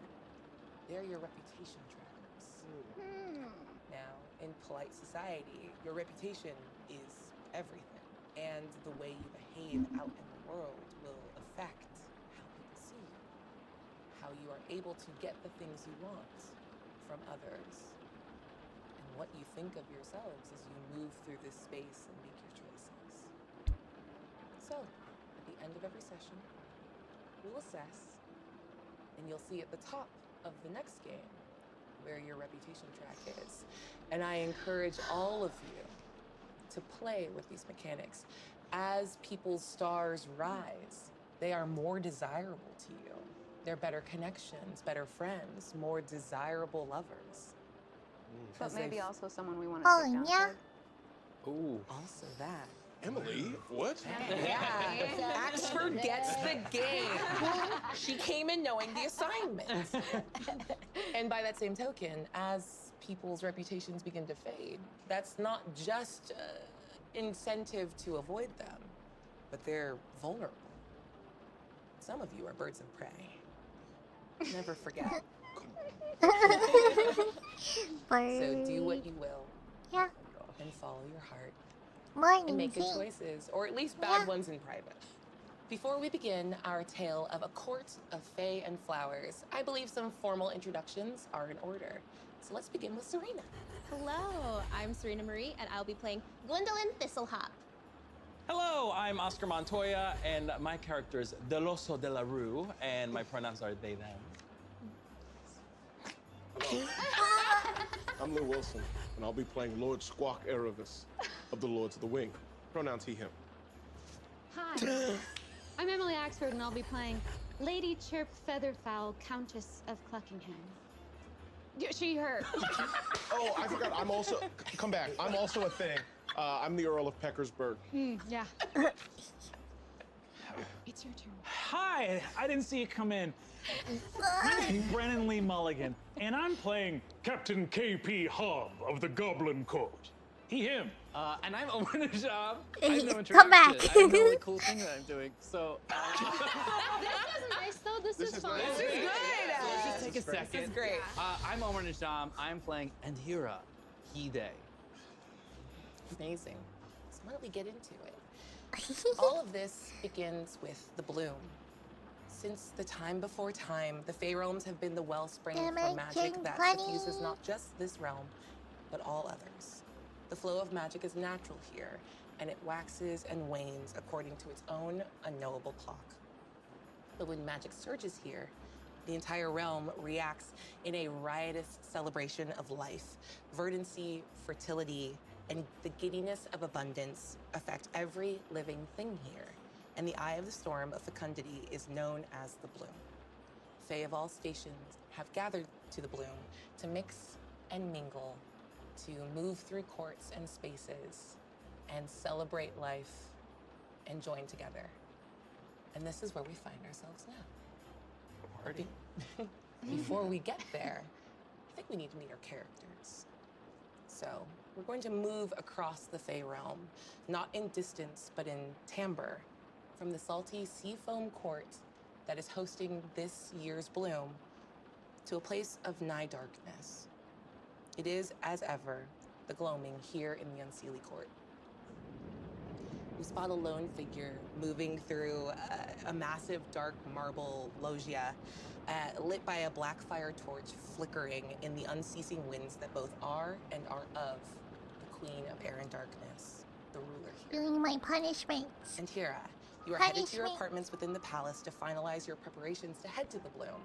They're your reputation trackers. Now, in polite society, your reputation is everything. And the way you behave out in the world will affect how people see you. How you are able to get the things you want from others. And what you think of yourselves as you move through this space and make your choices. So, at the end of every session, we'll assess, and you'll see at the top of the next game where your reputation track is. And I encourage all of you to play with these mechanics. As people's stars rise, they are more desirable to you. They're better connections, better friends, more desirable lovers. But As maybe they- also someone we want to Oh, take down. yeah. Ooh. Also that. Emily? What? Yeah, Axford gets the game. She came in knowing the assignment. And by that same token, as people's reputations begin to fade, that's not just incentive to avoid them, but they're vulnerable. Some of you are birds of prey. Never forget. So do what you will. Yeah. And follow your heart. Morning, And make good tea. choices, or at least bad Yeah. ones in private. Before we begin our tale of a court of fae and flowers, I believe some formal introductions are in order. So let's begin with Serena. Hello, I'm Serena Marie, and I'll be playing Gwendolyn Thistlehop. Hello, I'm Oscar Montoya, and my character is Deloso de la Rue, and my pronouns are they, them. I'm Lou Wilson, and I'll be playing Lord Squawk Erevis of the Lords of the Wing. Pronouns he, him. Hi, I'm Emily Axford, and I'll be playing Lady Chirp Featherfowl, Countess of Cluckingham. She, her. Oh, I forgot. I'm also... Come back. I'm also a thing. I'm the Earl of Peckersburg. Yeah. It's your turn. Hi, I didn't see you come in. My name's Brennan Lee Mulligan, and I'm playing Captain K.P. Hobb of the Goblin Court. He, him. And I'm Omar Najab. Hey, I have no come introduction. back. I have no really cool thing that I'm doing, so... This is nice, though. This is fun. This is good. Let's just take a second. This is great. I'm Omar Najab. I'm playing Andhira, He-Day. Amazing. So why don't we get into it? All of this begins with the bloom. Since the time before time, the Fey realms have been the wellspring Am for I magic getting that funny? suffuses not just this realm, but all others. The flow of magic is natural here, and it waxes and wanes according to its own unknowable clock. But when magic surges here, the entire realm reacts in a riotous celebration of life. Verdancy, fertility, and the giddiness of abundance affect every living thing here. And the eye of the storm of fecundity is known as the bloom. Fae of all stations have gathered to the bloom to mix and mingle, to move through courts and spaces, and celebrate life and join together. And this is where we find ourselves now. Party? Before we get there, I think we need to meet our characters. So we're going to move across the Fey realm, not in distance, but in timbre, from the salty seafoam court that is hosting this year's bloom to a place of nigh darkness. It is, as ever, the gloaming here in the Unseelie Court. We spot a lone figure moving through a massive dark marble loggia lit by a black fire torch flickering in the unceasing winds that both are and are of the Queen of Air and Darkness, the ruler here. Doing my punishments. And Hera, you are headed to your apartments within the palace to finalize your preparations to head to the Bloom.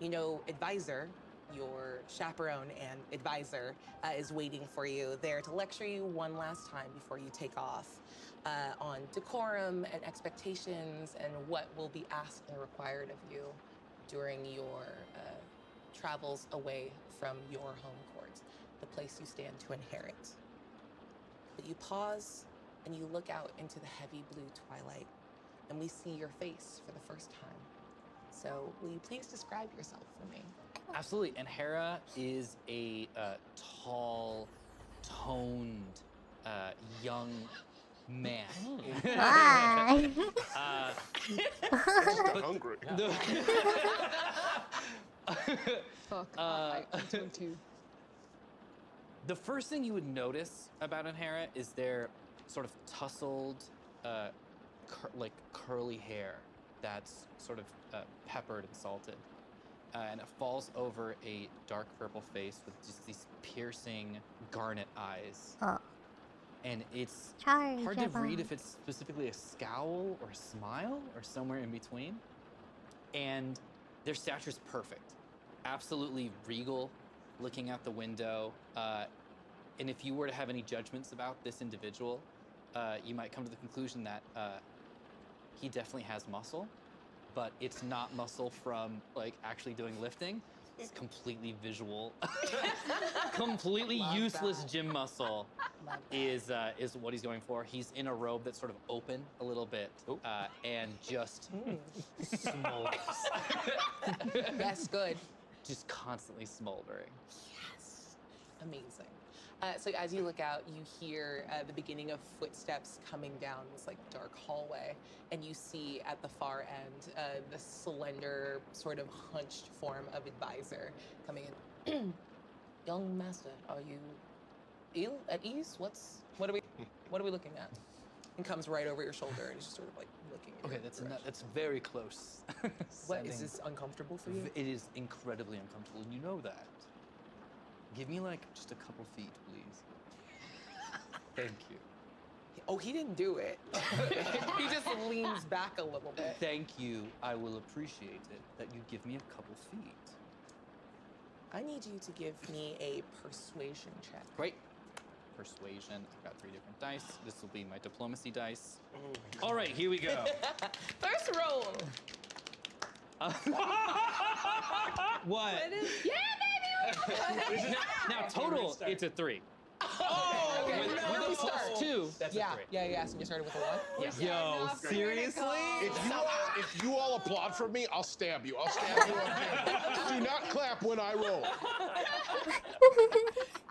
You know, Advisor, your chaperone and advisor, is waiting for you there to lecture you one last time before you take off on decorum and expectations and what will be asked and required of you during your travels away from your home court, the place you stand to inherit. But you pause and you look out into the heavy blue twilight, and we see your face for the first time. So will you please describe yourself for me? Absolutely. And Hera is a tall, toned, young man. Why? Hungry. The first thing you would notice about Hera is their sort of tousled, like curly hair that's sort of peppered and salted. And it falls over a dark purple face with just these piercing garnet eyes. Oh. And it's Charge hard to about- read if it's specifically a scowl or a smile or somewhere in between. And their stature's perfect. Absolutely regal, looking out the window. And if you were to have any judgments about this individual, you might come to the conclusion that he definitely has muscle, but it's not muscle from like actually doing lifting. It's completely visual, completely useless gym muscle is what he's going for. He's in a robe that's sort of open a little bit and just smolders. That's good. Just constantly smoldering. Yes. Amazing. So as you look out, you hear the beginning of footsteps coming down this like dark hallway, and you see at the far end the slender, sort of hunched form of Advisor coming in. Young master, are you ill at ease? What are we looking at? And comes right over your shoulder and is just sort of like looking at Okay, you. that's very close. What, is this uncomfortable for you? It is incredibly uncomfortable, and you know that. Give me like just a couple feet, please. Thank you. Oh, he didn't do it. He just leans back a little bit. Thank you. I will appreciate it that you give me a couple feet. I need you to give me a persuasion check. Great. Persuasion. I've got 3 different dice. This will be my diplomacy dice. All right, here we go. First roll. What? Yeah, baby! Now total, it's a 3. Oh, okay. With a plus 2, that's yeah, a 3. yeah. So you started with a 1? Yeah. Yo, seriously? If you all applaud for me, I'll stab you. I'll stab you on camera. Do not clap when I roll.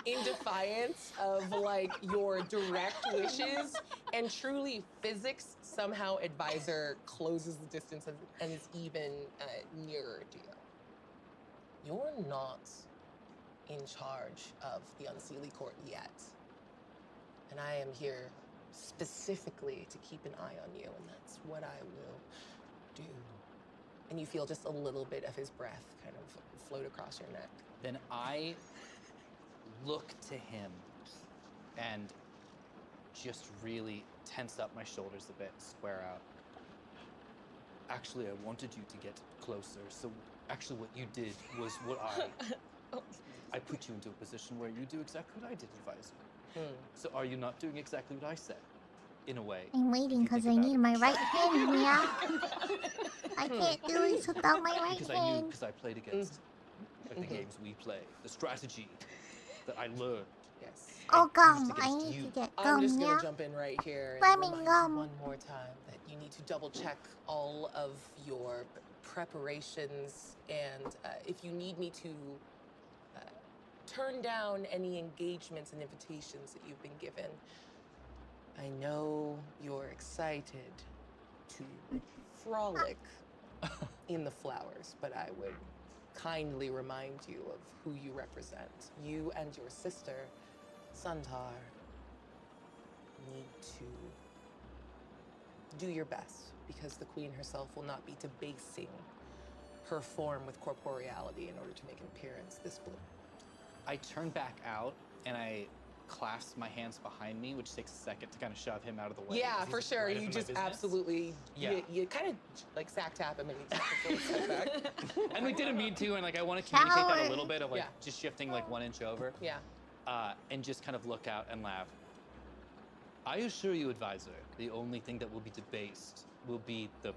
In defiance of like your direct wishes and truly physics, somehow Advisor closes the distance and is even nearer to you. You're not in charge of the Unseelie Court yet. And I am here specifically to keep an eye on you, and that's what I will do. And you feel just a little bit of his breath kind of float across your neck. Then I look to him and just really tense up my shoulders a bit, square out. Actually, I wanted you to get closer, so actually what you did was what I put you into a position where you do exactly what I did, Advisor. So are you not doing exactly what I said? In a way. I'm waiting because I need my right hand, yeah. I can't do this without my right hand. Because I played against the games we play, the strategy that I learned. Yes. Oh, gum. I need to get I'm gum, just yeah? gonna jump in right here and Lemon remind gum. you one more time that you need to double check all of your preparations, and if you need me to turn down any engagements and invitations that you've been given. I know you're excited to frolic in the flowers, but I would kindly remind you of who you represent. You and your sister, Santar, need to do your best, because the queen herself will not be debasing her form with corporeality in order to make an appearance this blue. I turn back out and I clasp my hands behind me, which takes a second to kind of shove him out of the way. Yeah, 'cause for he's sure. right up You in my just business. absolutely, Yeah. you kind of like sack tap him and he takes a little step back. And we didn't mean to, and like I want to communicate that a little bit of like Yeah. just shifting like 1 inch over. Yeah. And just kind of look out and laugh. I assure you, advisor, the only thing that will be debased will be the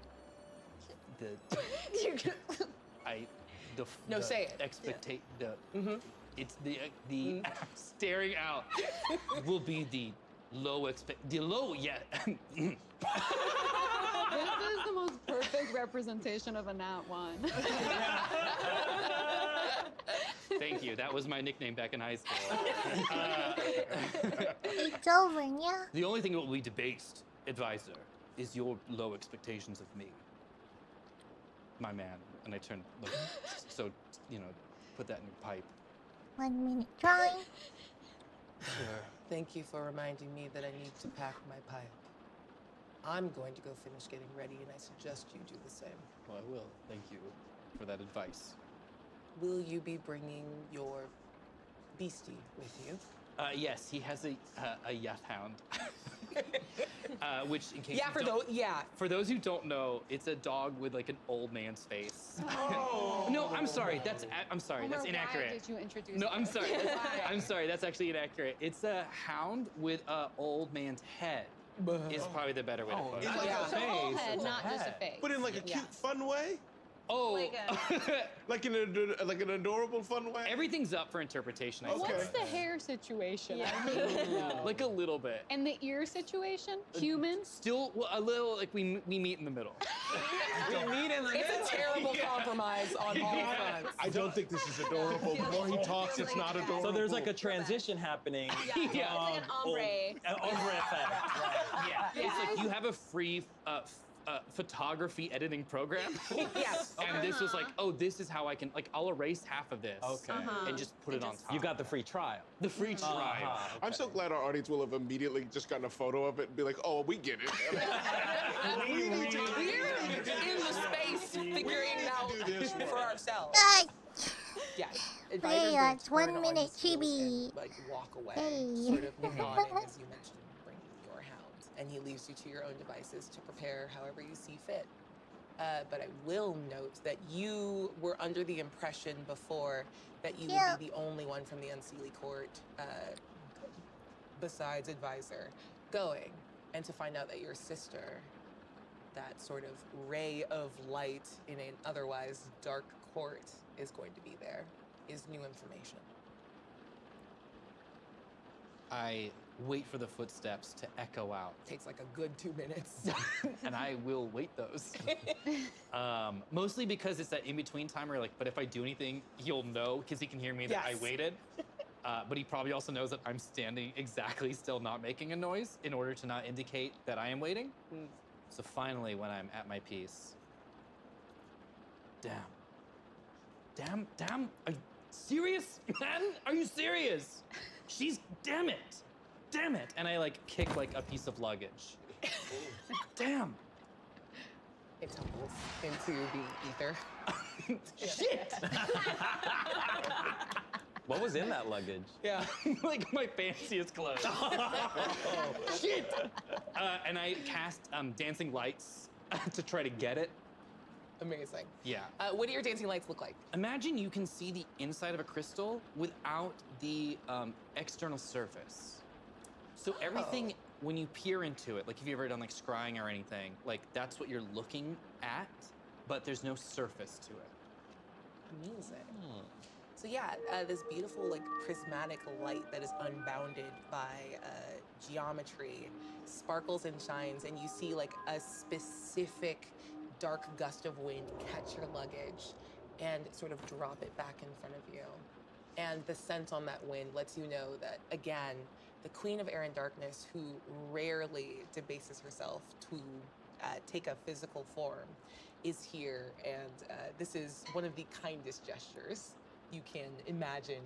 No, say it. Expectate the. It's the staring out will be the low yeah. This is the most perfect representation of a nat 1. Thank you. That was my nickname back in high school. It's over, yeah? The only thing that will be debased, advisor, is your low expectations of me, my man. And I turn, like, so, you know, put that in your pipe. 1 minute drawing. Sure. Thank you for reminding me that I need to pack my pipe. I'm going to go finish getting ready, and I suggest you do the same. Well, I will. Thank you for that advice. Will you be bringing your beastie with you? Yes, he has a yacht hound. Which, in case Yeah, you for don't- those, yeah. For those who don't know, it's a dog with like an old man's face. Oh. No, I'm sorry. I'm sorry. That's Homer, inaccurate. Why did you introduce No, I'm this? sorry. Why? I'm sorry. That's actually inaccurate. It's a hound with a old man's head. Is probably the better way to put it. Like a So a whole face. head, It's a not just a head. face. But in like a cute, fun way? Oh, Like in an adorable, fun way? Everything's up for interpretation. I What's suppose. the hair situation? Yeah. I need to know. Like a little bit. And the ear situation? Human? Still a little like we meet in the middle. It's a terrible compromise on all fronts. I don't think this is adorable. The more he talks, it's not adorable. So there's like a transition happening. Yeah. It's like an ombre. An ombre effect. Yeah. It's like you have a free photography editing program. Yes. And this was like, oh, this is how I can, like, I'll erase half of this. Okay. And just put it on top. You got the free trial. The free trial. I'm so glad our audience will have immediately just gotten a photo of it and be like, oh, we get it. We're in the space figuring it out for ourselves. Yeah. Hey, it's 1 minute chibi. Like walk away, Hey. sort of nodding as you mentioned, bringing your hound, and he leaves you to your own devices to prepare however you see fit. But I will note that you were under the impression before that you would be the only one from the Unseelie Court, besides advisor, going, and to find out that your sister, that sort of ray of light in an otherwise dark court, is going to be there, is new information. I wait for the footsteps to echo out. Takes like a good 2 minutes. And I will wait those. Mostly because it's that in-between time where like, but if I do anything, he'll know because he can hear me that I Yes. waited. But he probably also knows that I'm standing exactly still not making a noise in order to not indicate that I am waiting. So finally, when I'm at my piece, damn, are you serious, man? Are you serious? Damn it. And I like kick like a piece of luggage. Damn. It tumbles into the ether. Shit. What was in that luggage? Yeah. Like my fanciest clothes. Shit. And I cast dancing lights to try to get it. Amazing. Yeah. What do your dancing lights look like? Imagine you can see the inside of a crystal without the external surface. So everything, when you peer into it, like if you've ever done like scrying or anything, like that's what you're looking at, but there's no surface to it. Amazing. So yeah, this beautiful like prismatic light that is unbounded by geometry sparkles and shines, and you see like a specific dark gust of wind catch your luggage and sort of drop it back in front of you. And the scent on that wind lets you know that, again, the Queen of Air and Darkness, who rarely debases herself to take a physical form, is here. And this is one of the kindest gestures you can imagine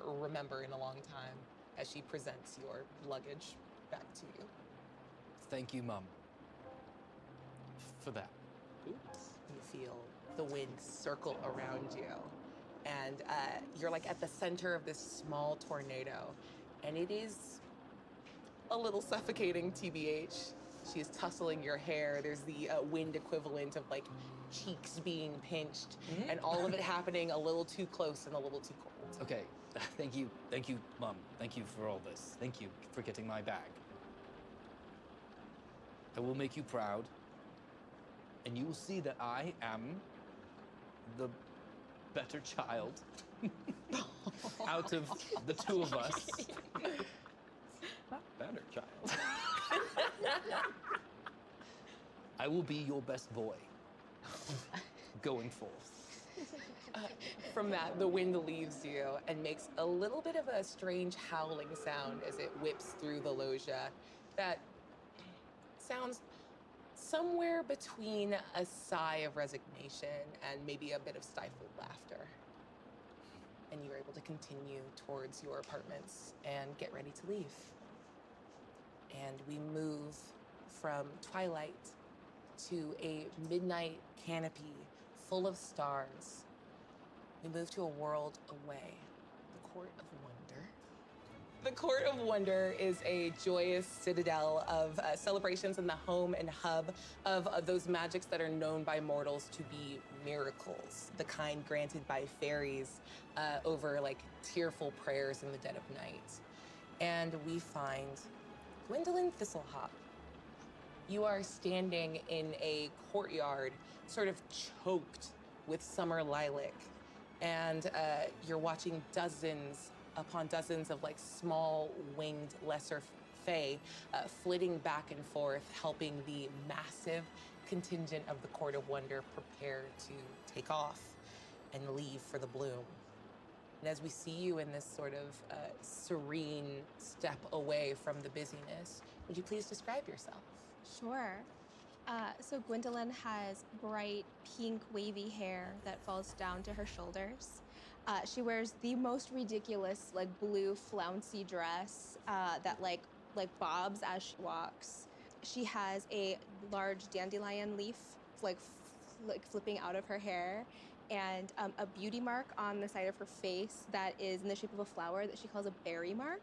or remember in a long time as she presents your luggage back to you. Thank you, Mum, for that. You feel the wind circle around you. And you're like at the center of this small tornado. And it is a little suffocating, TBH. She is tussling your hair. There's the wind equivalent of like cheeks being pinched, and all of it happening a little too close and a little too cold. Okay, thank you, Mom. Thank you for all this. Thank you for getting my bag. I will make you proud, and you will see that I am the better child out of the two of us. Not better child. I will be your best boy going forth. From that, the wind leaves you and makes a little bit of a strange howling sound as it whips through the loggia that sounds somewhere between a sigh of resignation and maybe a bit of stifled laughter. And you're able to continue towards your apartments and get ready to leave. And we move from twilight to a midnight canopy full of stars. We move to a world away, the Court of Wonder. The Court of Wonder is a joyous citadel of celebrations and the home and hub of those magics that are known by mortals to be miracles, the kind granted by fairies over like tearful prayers in the dead of night. And we find Gwendolyn Thistlehop. You are standing in a courtyard, sort of choked with summer lilac, and you're watching dozens upon dozens of like small winged lesser fae flitting back and forth, helping the massive contingent of the Court of Wonder prepare to take off and leave for the bloom. And as we see you in this sort of serene step away from the busyness, would you please describe yourself? Sure. So Gwendolyn has bright pink wavy hair that falls down to her shoulders. She wears the most ridiculous like blue flouncy dress that like bobs as she walks. She has a large dandelion leaf like flipping out of her hair, and a beauty mark on the side of her face that is in the shape of a flower that she calls a berry mark.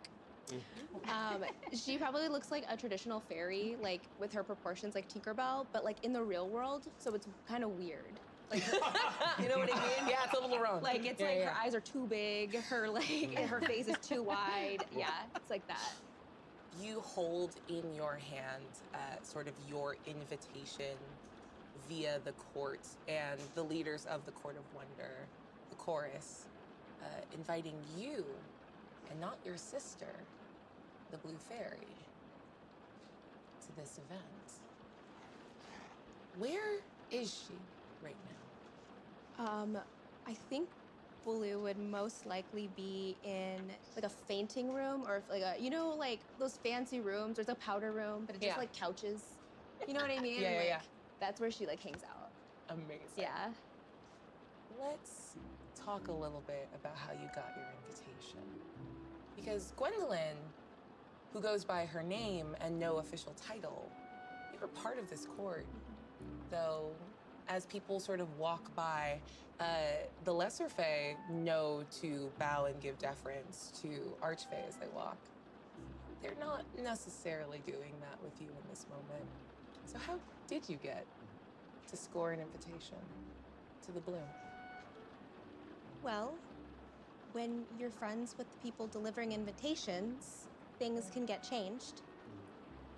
She probably looks like a traditional fairy, like with her proportions like Tinkerbell, but like in the real world, so it's kind of weird. Like, you know what I mean? Yeah, it's a little wrong. Like it's her eyes are too big, her her face is too wide. Yeah, it's like that. You hold in your hand sort of your invitation via the court and the leaders of the Court of Wonder, the chorus, inviting you, and not your sister, the Blue Fairy, to this event. Where is she right now? I think Blue would most likely be in like a fainting room, or like a, you know, like those fancy rooms. There's a powder room, but it's just like couches. You know what I mean? Yeah. That's where she like hangs out. Amazing. Yeah. Let's talk a little bit about how you got your invitation. Because Gwendolyn, who goes by her name and no official title, you were part of this court. Though, as people sort of walk by, the lesser fae know to bow and give deference to archfae as they walk. They're not necessarily doing that with you in this moment. So how did you get to score an invitation to the Bloom? Well, when you're friends with the people delivering invitations, things can get changed.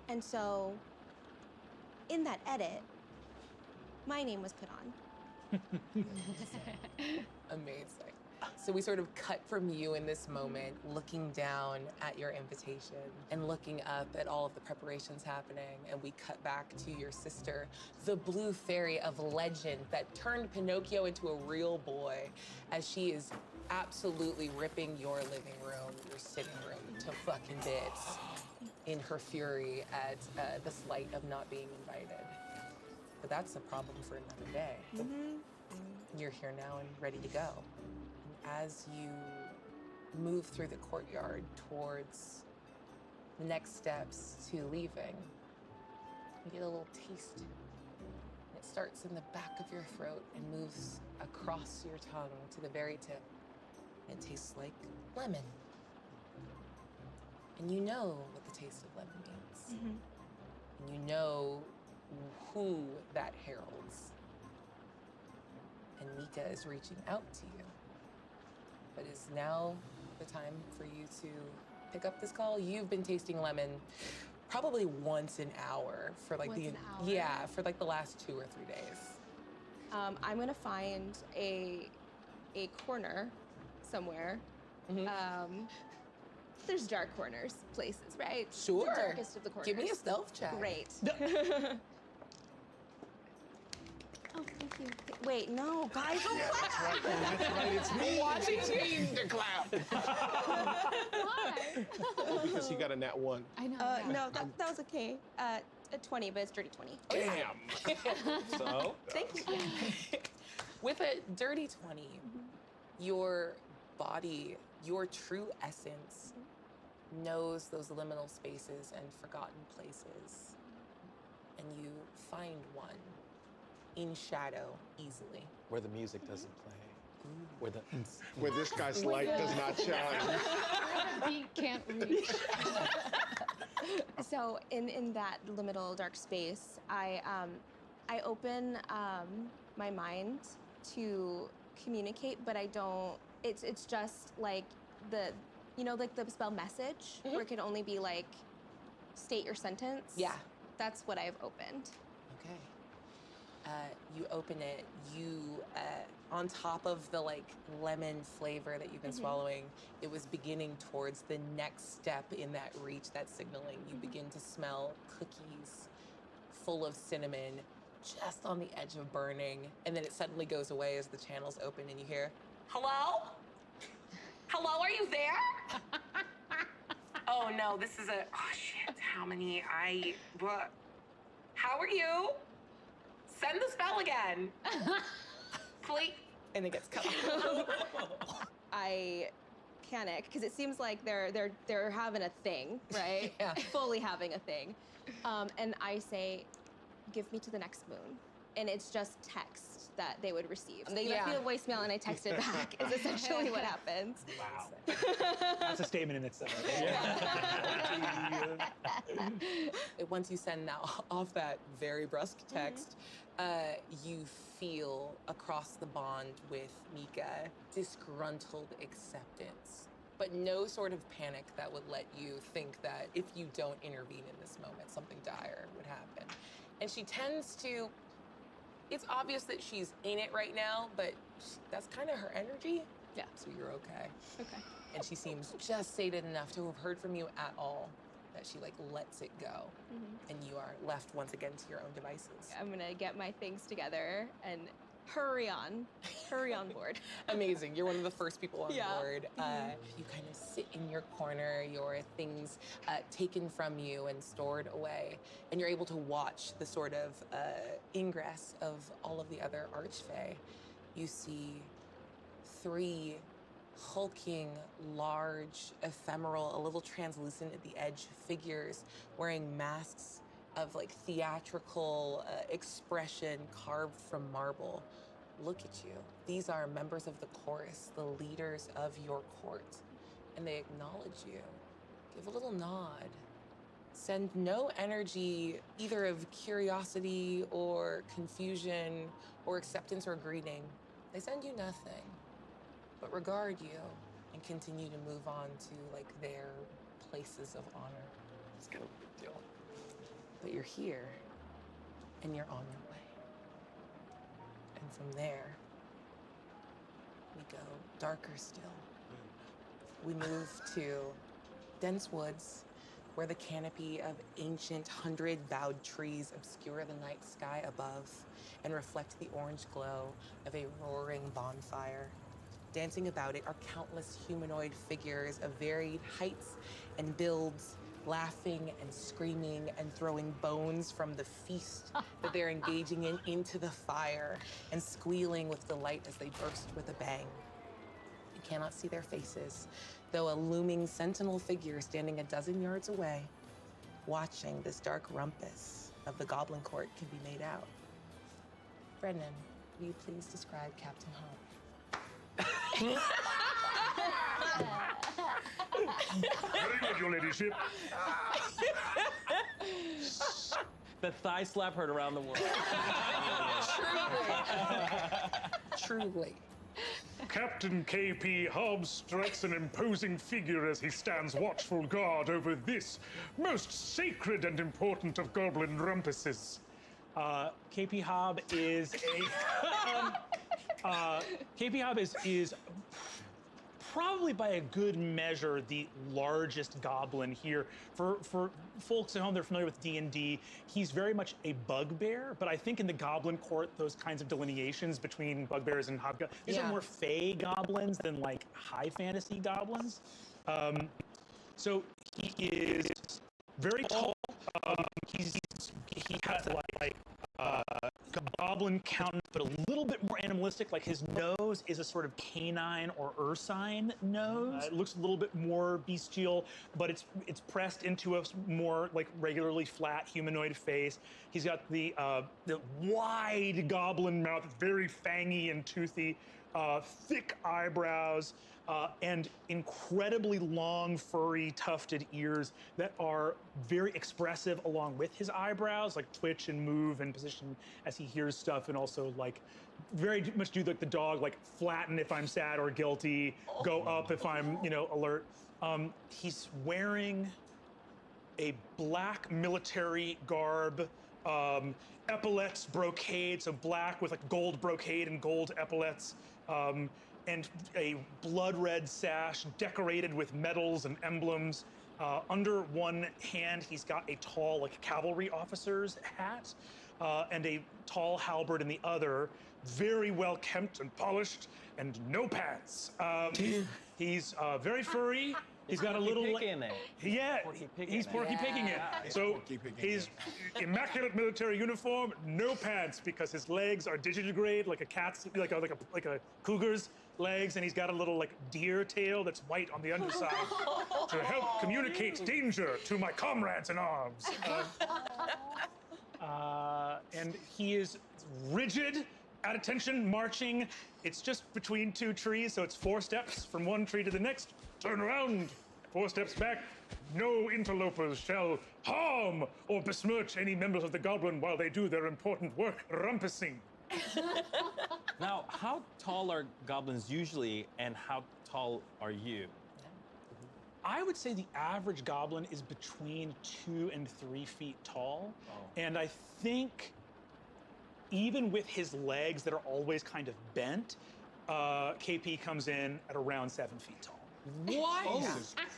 And so, in that edit, my name was put on. Amazing. So we sort of cut from you in this moment, looking down at your invitation and looking up at all of the preparations happening, and we cut back to your sister, the Blue Fairy of legend that turned Pinocchio into a real boy, as she is absolutely ripping your living room, your sitting room, to fucking bits in her fury at the slight of not being invited. But that's a problem for another day. You're here now and ready to go. As you move through the courtyard towards the next steps to leaving, you get a little taste, an starts in the back of your throat and moves across your tongue to the very tip. It tastes like lemon. And you know what the taste of lemon means. And you know who that heralds. And Mika is reaching out to you. But is now the time for you to pick up this call? You've been tasting lemon probably once an hour for like for like the last 2 or 3 days. I'm gonna find a corner somewhere. There's dark corners, places, right? Sure. The darkest of the corners. Give me a stealth check. Great. Oh, thank you. Wait, no, guys, don't clap. That's right. It's me. Watching me to clap. Why? Because he got a nat 1. I know. No, that was okay. A 20, but it's dirty 20. Damn. So? Thank you. With a dirty 20, your body, your true essence, knows those liminal spaces and forgotten places. And you find one in shadow easily. Where the music doesn't play. Where this guy's light does not shine. The beat can't reach. So in that liminal dark space, I open my mind to communicate, but I don't. It's just like like the spell message, where it can only be like state your sentence. Yeah. That's what I've opened. Okay. You open it, on top of the like lemon flavor that you've been swallowing, it was beginning towards the next step in that reach, that signaling. You begin to smell cookies full of cinnamon, just on the edge of burning. And then it suddenly goes away as the channels open and you hear, "Hello? Hello, are you there?" Oh no, this is oh shit, what? How are you? Send the spell again. Please. And it gets cut off. I panic because it seems like they're having a thing, right? Yeah. Fully having a thing. And I say, "Give me to the next moon." And it's just text that they would receive. They left me a voicemail and I texted back is essentially what happens. Wow. That's a statement in itself. Once you send off that very brusque text, you feel across the bond with Mika disgruntled acceptance, but no sort of panic that would let you think that if you don't intervene in this moment, something dire would happen. And she tends to, it's obvious that she's in it right now, but that's kind of her energy. Yeah. So you're okay. Okay. And she seems just sated enough to have heard from you at all that she like lets it go. And you are left once again to your own devices. I'm gonna get my things together and hurry on board. Amazing. You're one of the first people on board. Mhm. You kind of sit in your corner, your things taken from you and stored away, and you're able to watch the sort of ingress of all of the other archfey. You see 3 hulking, large, ephemeral, a little translucent at the edge figures wearing masks of like theatrical expression carved from marble. Look at you. These are members of the chorus, the leaders of your court, and they acknowledge you. Give a little nod. Send no energy either of curiosity or confusion or acceptance or greeting. They send you nothing, but regard you and continue to move on to like their places of honor. It's kind of a big deal. But you're here and you're on your way. And from there, we go darker still. We move to dense woods where the canopy of ancient 100-boughed trees obscure the night sky above and reflect the orange glow of a roaring bonfire. Dancing about it are countless humanoid figures of varied heights and builds, laughing and screaming and throwing bones from the feast that they're engaging in into the fire and squealing with delight as they burst with a bang. You cannot see their faces, though a looming sentinel figure standing a dozen yards away, watching this dark rumpus of the Goblin Court can be made out. Brendan, will you please describe Captain Hob? Very good, your ladyship. The thigh slap heard around the world. Truly. Captain K.P. Hobbs strikes an imposing figure as he stands watchful guard over this most sacred and important of goblin rumpuses. K.P. Hobb is K.P. Hobb is probably by a good measure the largest goblin here. For folks at home, they're familiar with D&D. He's very much a bugbear, but I think in the Goblin Court, those kinds of delineations between bugbears and hobgoblins, these are more fey goblins than like high fantasy goblins. So he is very tall. He has like a goblin countenance, but a little bit more animalistic. Like his nose is a sort of canine or ursine nose. It looks a little bit more bestial, but it's pressed into a more like regularly flat humanoid face. He's got the wide goblin mouth, very fangy and toothy, thick eyebrows, and incredibly long, furry, tufted ears that are very expressive along with his eyebrows, like twitch and move and position as he hears stuff, and also like very much do like the dog, like flatten if I'm sad or guilty, go up if I'm, alert. He's wearing a black military garb, epaulets, brocade, so black with like gold brocade and gold epaulets, and a blood red sash decorated with medals and emblems. Under one hand, he's got a tall, like cavalry officer's hat, and a tall halberd in the other. Very well kempt and polished, and no pants. He's very furry. He's got a little. Yeah, he's Porky Picking it. So he's immaculate military uniform, no pants because his legs are digitigrade like a cat's, like a cougar's legs, and he's got a little like deer tail that's white on the underside to help communicate danger to my comrades in arms. And he is rigid, at attention, marching. It's just between two trees, so it's 4 steps from one tree to the next. Turn around, 4 steps back. No interlopers shall harm or besmirch any members of the goblin while they do their important work, rumpusing. Now, how tall are goblins usually, and how tall are you? I would say the average goblin is between 2 and 3 feet tall. And I think even with his legs that are always kind of bent, KP comes in at around 7 feet tall. What?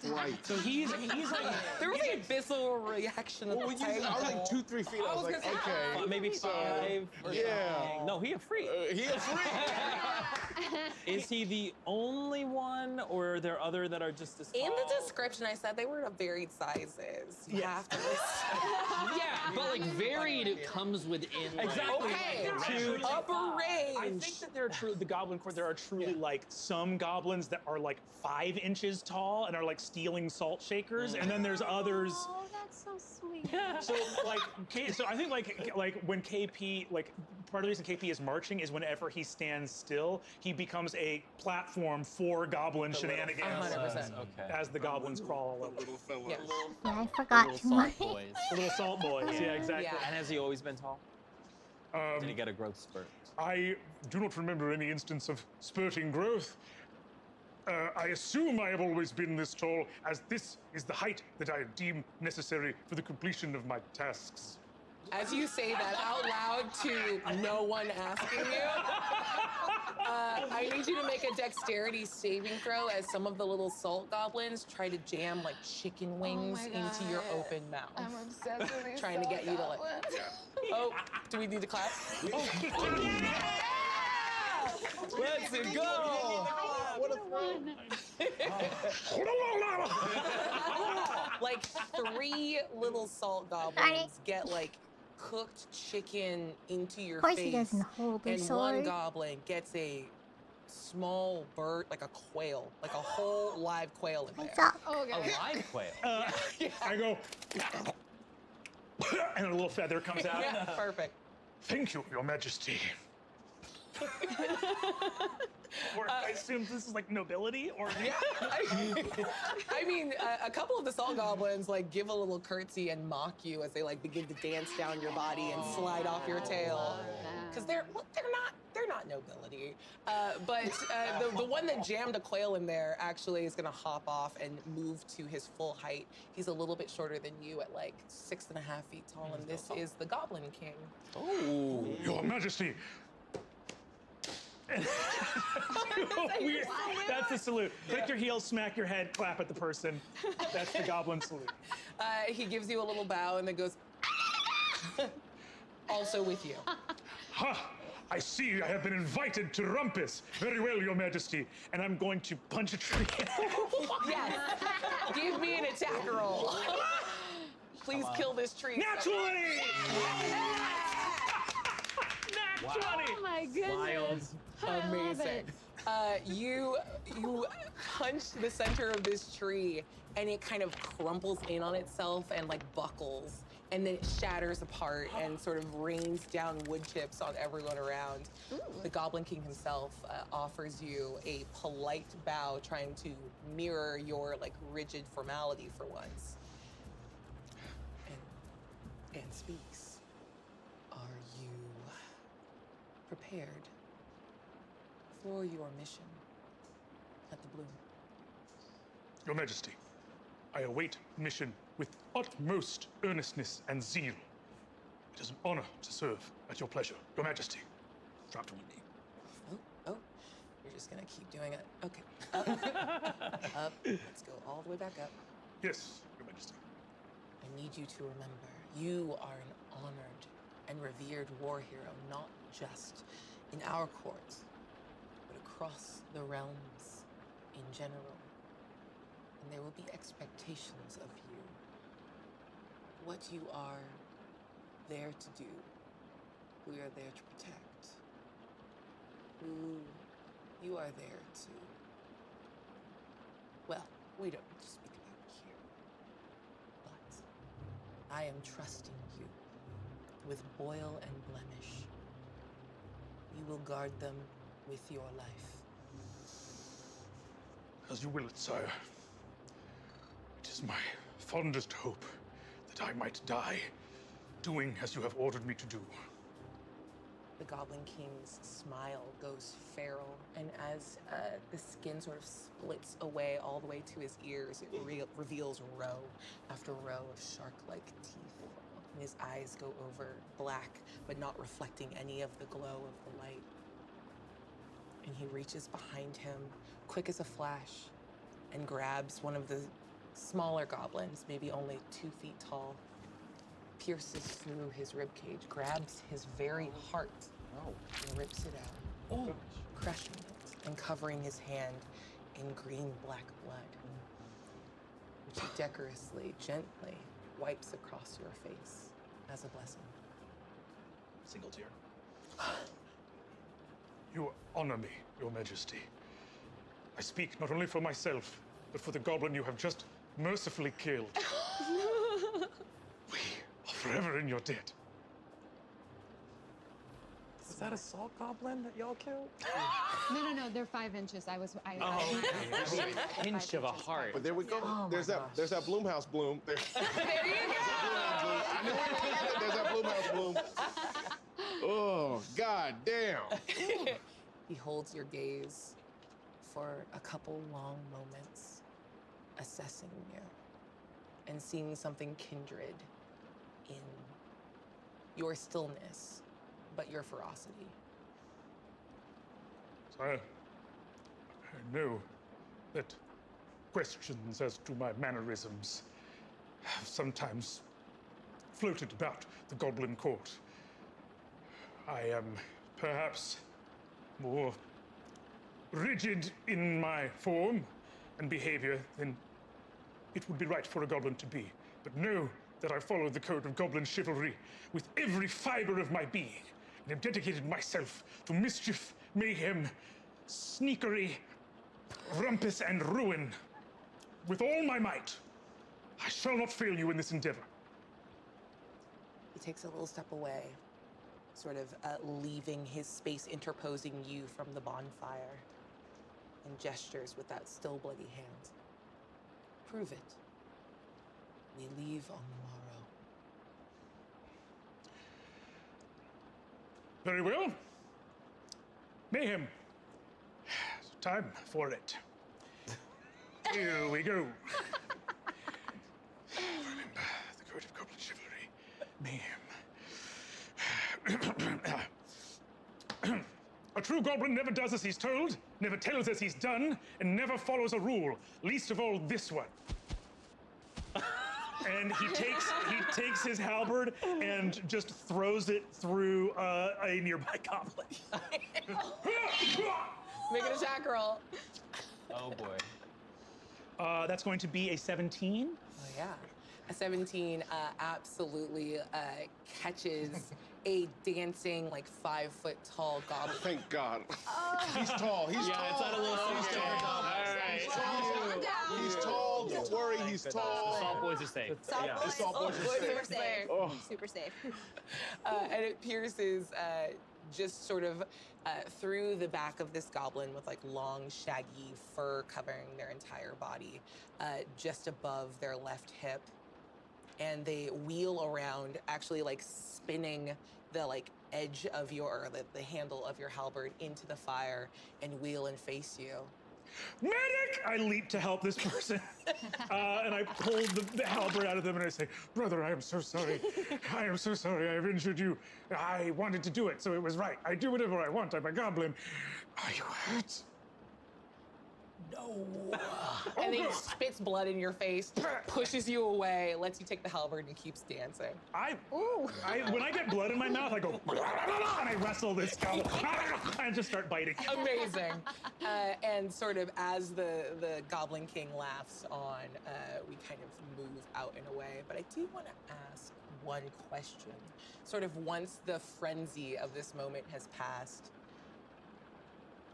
Right. So he's like There was a visceral reaction of the I was like 2-3 feet. I was like, okay. Maybe 5 or something. No, he a freak. He a freak. Is he the only one, or are there other that are just as tall? In the description, I said they were of varied sizes. You have to Yeah, but like varied it comes within. Exactly. Okay, To upper range. I think that there are truly the Goblin Court. There are truly like some goblins that are like 5 inches tall and are like stealing salt shakers, and then there's others. Oh, that's so sweet. So like, so I think like when KP, like part of the reason KP is marching is whenever he stands still, he becomes a platform for goblin shenanigans. 100%. Okay. As the goblins crawl all over. Little fella. Yes. Yeah, I forgot Little to salt mind. boys. The little salt boys. Yeah, exactly. Yeah. And has he always been tall? Did he get a growth spurt? I do not remember any instance of spurting growth. I assume I have always been this tall, as this is the height that I deem necessary for the completion of my tasks. As you say that out loud to no one asking you, I need you to make a dexterity saving throw as some of the little salt goblins try to jam like chicken wings into your open mouth. I'm obsessed with these Trying to get you to like. Oh, do we need to clap? Let's go! What a fun. Like 3 little salt goblins get like cooked chicken into your Of course face. he doesn't hold his And sword. one goblin gets a small bird, like a quail, like a whole live quail in What's there. up? Oh, A live quail. I go, and a little feather comes out. Yeah, perfect. Thank you, Your Majesty. Or I assume this is like nobility, or Yeah. I mean, a couple of the salt goblins like give a little curtsy and mock you as they like begin to dance down your body and slide off your tail. Because they're not nobility. But the one that jammed a quail in there actually is gonna hop off and move to his full height. He's a little bit shorter than you at like 6.5 feet tall, and this is the Goblin King. Oh, Your Majesty. Weird. That's the salute. Click your heels, smack your head, clap at the person. That's the goblin salute. He gives you a little bow and then goes, also with you. Ha! I see I have been invited to Rumpus. Very well, Your Majesty. And I'm going to punch a tree. Yes. Give me an attack roll. Please kill this tree. Nat 20! Nat 20! Oh my goodness. I love Amazing. it. You punch the center of this tree and it kind of crumples in on itself and like buckles, and then it shatters apart and sort of rains down wood chips on everyone around. Ooh. The Goblin King himself offers you a polite bow, trying to mirror your like rigid formality for once, and speaks. Are you prepared for your mission at the Bloom? Your Majesty, I await mission with utmost earnestness and zeal. It is an honor to serve at your pleasure. Your Majesty, drop to one knee. Oh, you're just gonna keep doing it. Okay. Up. Let's go all the way back up. Yes, Your Majesty. I need you to remember, you are an honored and revered war hero, not just in our court, but across the realms in general. And there will be expectations of you. What you are there to do, we are there to protect. Who you are there to, well, we don't need to speak about it here. But I am trusting you with boil and blemish. You will guard them with your life. As you will, sire. It is my fondest hope that I might die doing as you have ordered me to do. The Goblin King's smile goes feral, and as the skin sort of splits away all the way to his ears, it reveals row after row of shark-like teeth. And his eyes go over black, but not reflecting any of the glow of the light. And he reaches behind him, quick as a flash, and grabs one of the smaller goblins, maybe only 2 feet tall, pierces through his ribcage, grabs his very heart, and rips it out, crushing it and covering his hand in green-black blood, which he decorously, gently wipes across your face as a blessing. Single tear. You honor me, Your Majesty. I speak not only for myself, but for the goblin you have just mercifully killed. We are forever in your debt. Is that a salt goblin that y'all killed? No, they're 5 inches. I Oh, okay. An inch of a heart. But there we go. Oh there's that Bloomhouse bloom. There There you go! I knew where it was. There's that Bloomhouse bloom. Oh, god damn. He holds your gaze for a couple long moments, assessing you and seeing something kindred in your stillness, but your ferocity. Sire, I know that questions as to my mannerisms have sometimes floated about the Goblin Court. I am perhaps more rigid in my form and behavior than it would be right for a goblin to be. But know that I follow the code of goblin chivalry with every fiber of my being, and have dedicated myself to mischief, mayhem, sneakery, rumpus, and ruin. With all my might, I shall not fail you in this endeavor. He takes a little step away sort of leaving his space, interposing you from the bonfire, and gestures with that still bloody hand. Prove it. We leave on the morrow. Very well. Mayhem. Time for it. Here we go. Remember the code of goblin chivalry. Mayhem. A true goblin never does as he's told, never tells as he's done, and never follows a rule, least of all this one. And he takes his halberd and just throws it through a nearby goblin. Make an attack roll. Oh boy. That's going to be a 17. Oh yeah. A 17 absolutely catches a dancing, like 5-foot-tall goblin. Thank God. He's tall. He's tall. It's not a little He's tall. He's tall. Don't worry. He's tall. Salt boys are safe. The salt boys are Super safe. safe. Oh. Super safe. And it pierces just sort of through the back of this goblin with like long, shaggy fur covering their entire body, just above their left hip. And they wheel around, actually like spinning the like edge of your, the handle of your halberd into the fire and wheel and face you. Medic! I leap to help this person. And I pull the halberd out of them and I say, brother, I am so sorry. I am so sorry. I have injured you. I wanted to do it, so it was right. I do whatever I want. I'm a goblin. Are you hurt? No. And then he spits blood in your face, pushes you away, lets you take the halberd, and keeps dancing. When I get blood in my mouth, I go, and I wrestle this goblin, and just start biting. Amazing. And sort of as the Goblin King laughs on, we kind of move out and away. But I do want to ask one question. Sort of once the frenzy of this moment has passed,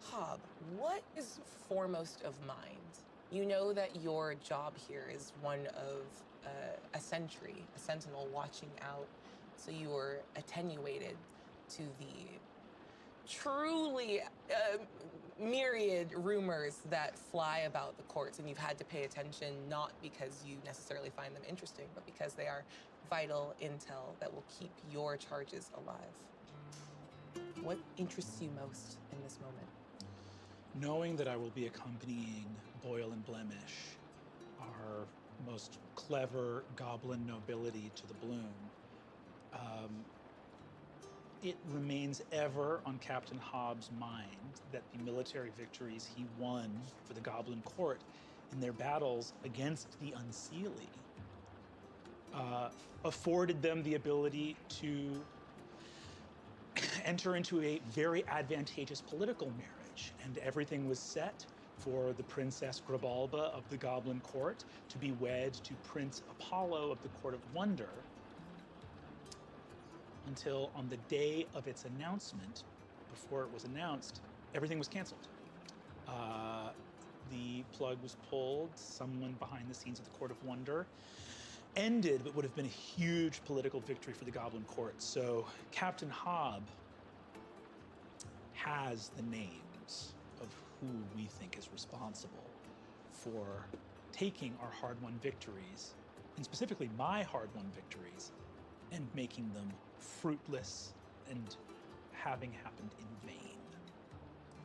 Hob, what is foremost of mind? You know that your job here is one of a sentry, a sentinel watching out, so you are attenuated to the truly myriad rumors that fly about the courts, and you've had to pay attention not because you necessarily find them interesting, but because they are vital intel that will keep your charges alive. What interests you most in this moment? Knowing that I will be accompanying Boyle and Blemish, our most clever goblin nobility to the Bloom, it remains ever on Captain Hobbs' mind that the military victories he won for the Goblin Court in their battles against the Unseelie afforded them the ability to enter into a very advantageous political marriage, and everything was set for the Princess Grabalba of the Goblin Court to be wed to Prince Apollo of the Court of Wonder, until on the day of its announcement, before it was announced, everything was canceled. The plug was pulled. Someone behind the scenes at the Court of Wonder ended what would have been a huge political victory for the Goblin Court. So Captain Hobb has the names of who we think is responsible for taking our hard-won victories, and specifically my hard-won victories, and making them fruitless and having happened in vain.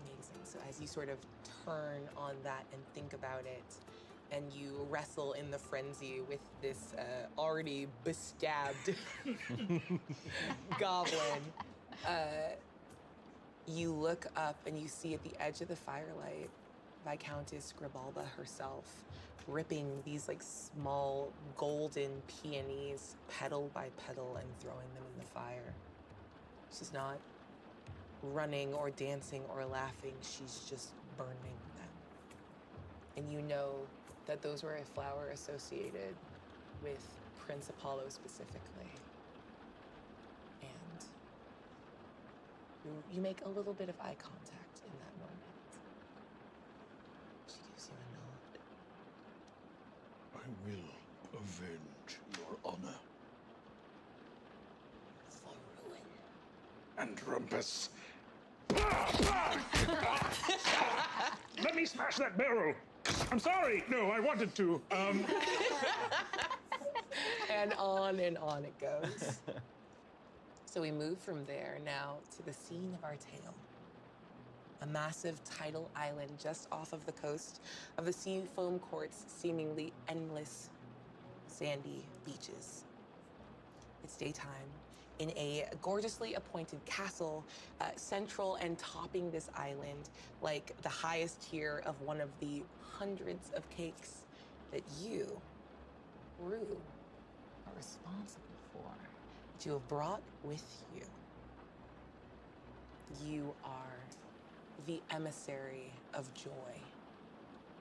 Amazing. So as you sort of turn on that and think about it, and you wrestle in the frenzy with this already bestabbed goblin, you look up and you see at the edge of the firelight Viscountess Grabalba herself ripping these like small golden peonies petal by petal and throwing them in the fire. She's not running or dancing or laughing, she's just burning them. And you know that those were a flower associated with Prince Apollo specifically. And you make a little bit of eye contact in that moment. She gives you a nod. I will avenge your honor. For ruin. and rumpus. Let me smash that barrel. I'm sorry. No, I wanted to. And on it goes. So we move from there now to the scene of our tale. A massive tidal island just off of the coast of the sea foam court's seemingly endless sandy beaches. It's daytime in a gorgeously appointed castle, central and topping this island like the highest tier of one of the hundreds of cakes that you, Rue, are responsible for, that you have brought with you. You are the emissary of joy,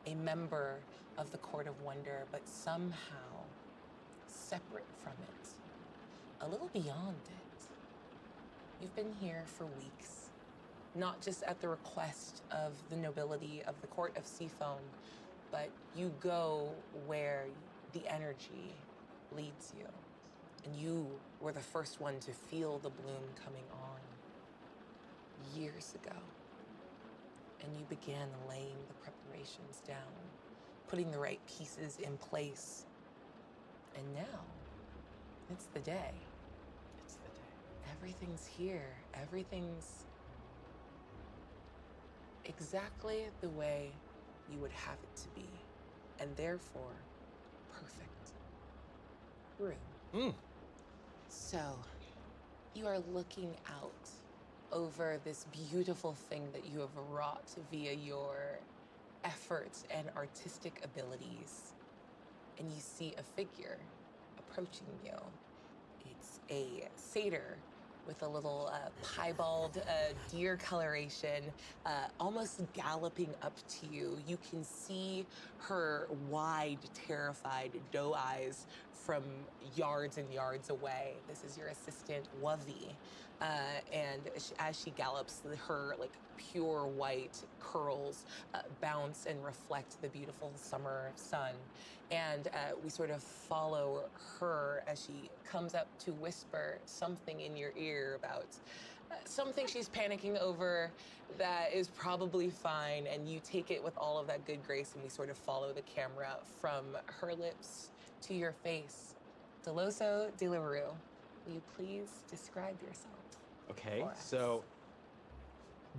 a member of the Court of Wonder, but somehow separate from it, a little beyond it. You've been here for weeks, not just at the request of the nobility of the Court of Seafoam, but you go where the energy leads you. And you were the first one to feel the bloom coming on years ago. And you began laying the preparations down, putting the right pieces in place. And now, it's the day. It's the day. Everything's here. Everything's exactly the way you would have it to be, and therefore, perfect. Rue. So, you are looking out over this beautiful thing that you have wrought via your efforts and artistic abilities, and you see a figure approaching you. It's a satyr with a little piebald deer coloration, almost galloping up to you. You can see her wide, terrified doe eyes from yards and yards away. This is your assistant, Wovey. And as she gallops, her like pure white curls bounce and reflect the beautiful summer sun. And we sort of follow her as she comes up to whisper something in your ear about something she's panicking over that is probably fine. And you take it with all of that good grace, and we sort of follow the camera from her lips to your face. Deloso de la Rue, will you please describe yourself? Okay, so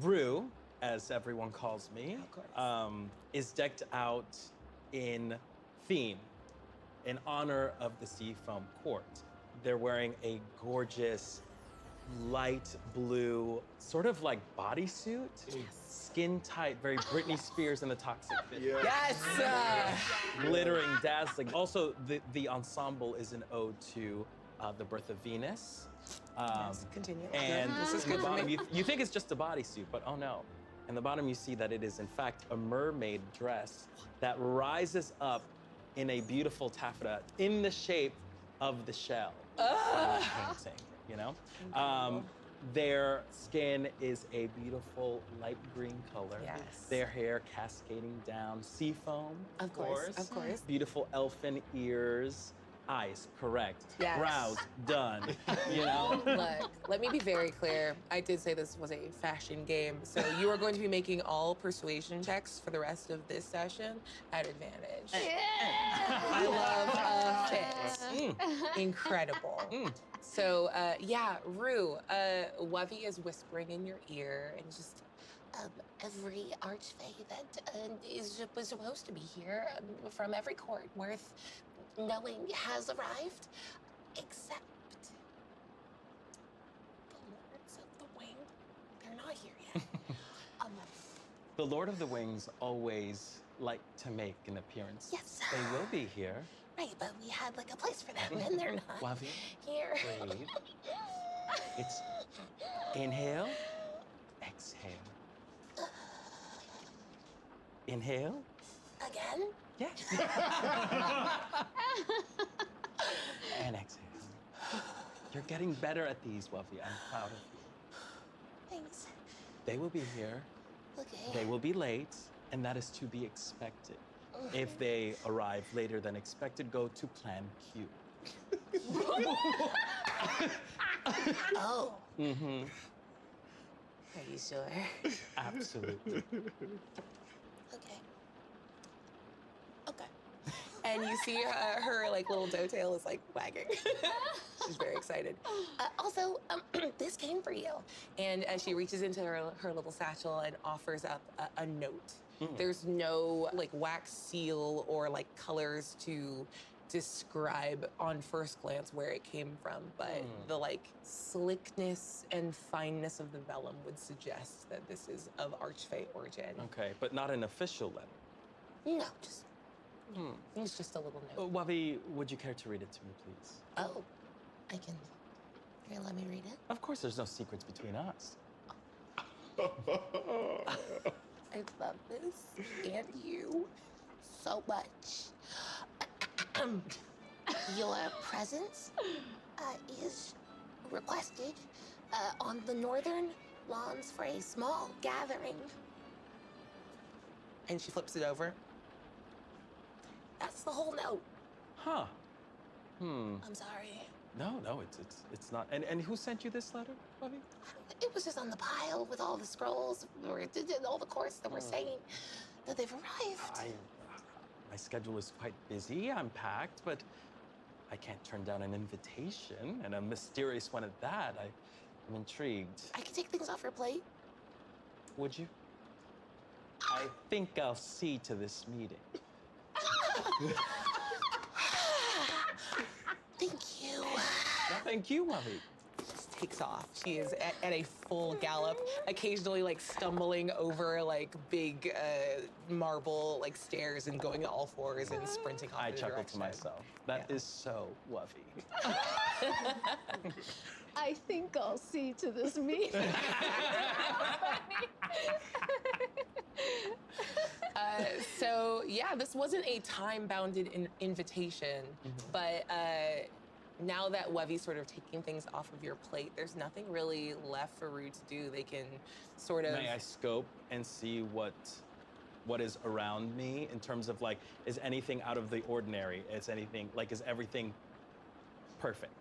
Rue, as everyone calls me, is decked out in theme in honor of the Seafoam Court. They're wearing a gorgeous light blue, sort of like bodysuit, skin tight, very Britney Spears in the Toxic Fit. Yes! Glittering, dazzling. Also, the ensemble is an ode to the birth of Venus. Yes, continue. And This is in the good for bottom, me. you think it's just a bodysuit, but oh no. In the bottom, you see that it is in fact a mermaid dress that rises up in a beautiful taffeta in the shape of the shell from the painting, you know? Their skin is a beautiful light green color. Yes. Their hair cascading down, seafoam, Of course, of course. Beautiful elfin ears. Eyes, correct. Yes. Brows, done. You know? Look, let me be very clear. I did say this was a fashion game, so you are going to be making all persuasion checks for the rest of this session at advantage. I love fit. Incredible. So, yeah, Rue, Wovey is whispering in your ear and just every archfey that is supposed to be here from every court worth knowing has arrived, except the Lords of the Wing. They're not here yet. The Lord of the Wings always like to make an appearance. Yes. They will be here. Right, but we had like a place for them, and they're not Wovey, here. breathe. It's inhale, exhale. Inhale. Again? Yes. And exhale. You're getting better at these, Wovey. I'm proud of you. Thanks. They will be here. Okay. They will be late, and that is to be expected. If they arrive later than expected, go to Plan Q. Oh. Mm-hmm. Are you sure? Absolutely. Okay. Okay. And you see her like little doe tail is like wagging. She's very excited. Also, this came for you. And as she reaches into her little satchel and offers up a note. There's no like wax seal or like colors to describe on first glance where it came from, but the like slickness and fineness of the vellum would suggest that this is of Archfey origin. Okay, but not an official letter. No, just it's just a little note. Wavi, would you care to read it to me, please? Oh, I can. Here, let me read it. Of course, there's no secrets between us. I love this and you so much. Your presence is requested on the northern lawns for a small gathering. And she flips it over. That's the whole note. Huh. I'm sorry. No, it's not. And who sent you this letter, Wavi? It was just on the pile with all the scrolls, or all the course that were saying that they've arrived. My schedule is quite busy. I'm packed, but I can't turn down an invitation, and a mysterious one at that. I'm intrigued. I can take things off your plate. Would you? I think I'll see to this meeting. Thank you. No, thank you, Wavi. Just takes off. She is at a full gallop, occasionally like stumbling over like big marble like stairs and going to all fours and sprinting off. I in a chuckled to direction. myself. That is so Wavi. I think I'll see to this meeting. So yeah, this wasn't a time-bounded invitation, but now that Wevy's sort of taking things off of your plate, there's nothing really left for Rue to do. They can sort of. May I scope and see what is around me in terms of like, is anything out of the ordinary? Is everything perfect?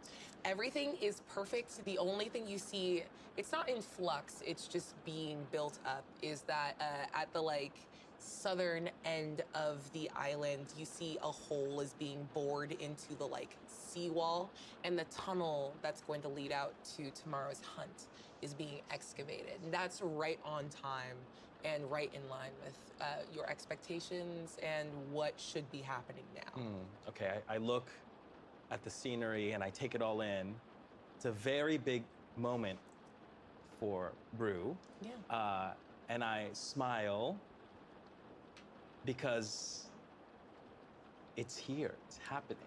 Everything is perfect. The only thing you see, it's not in flux, it's just being built up, is that at the like southern end of the island, you see a hole is being bored into the like seawall, and the tunnel that's going to lead out to tomorrow's hunt is being excavated. And that's right on time and right in line with your expectations and what should be happening now. Okay, I look at the scenery and I take it all in. It's a very big moment for Brew. Yeah. And I smile because it's here, it's happening.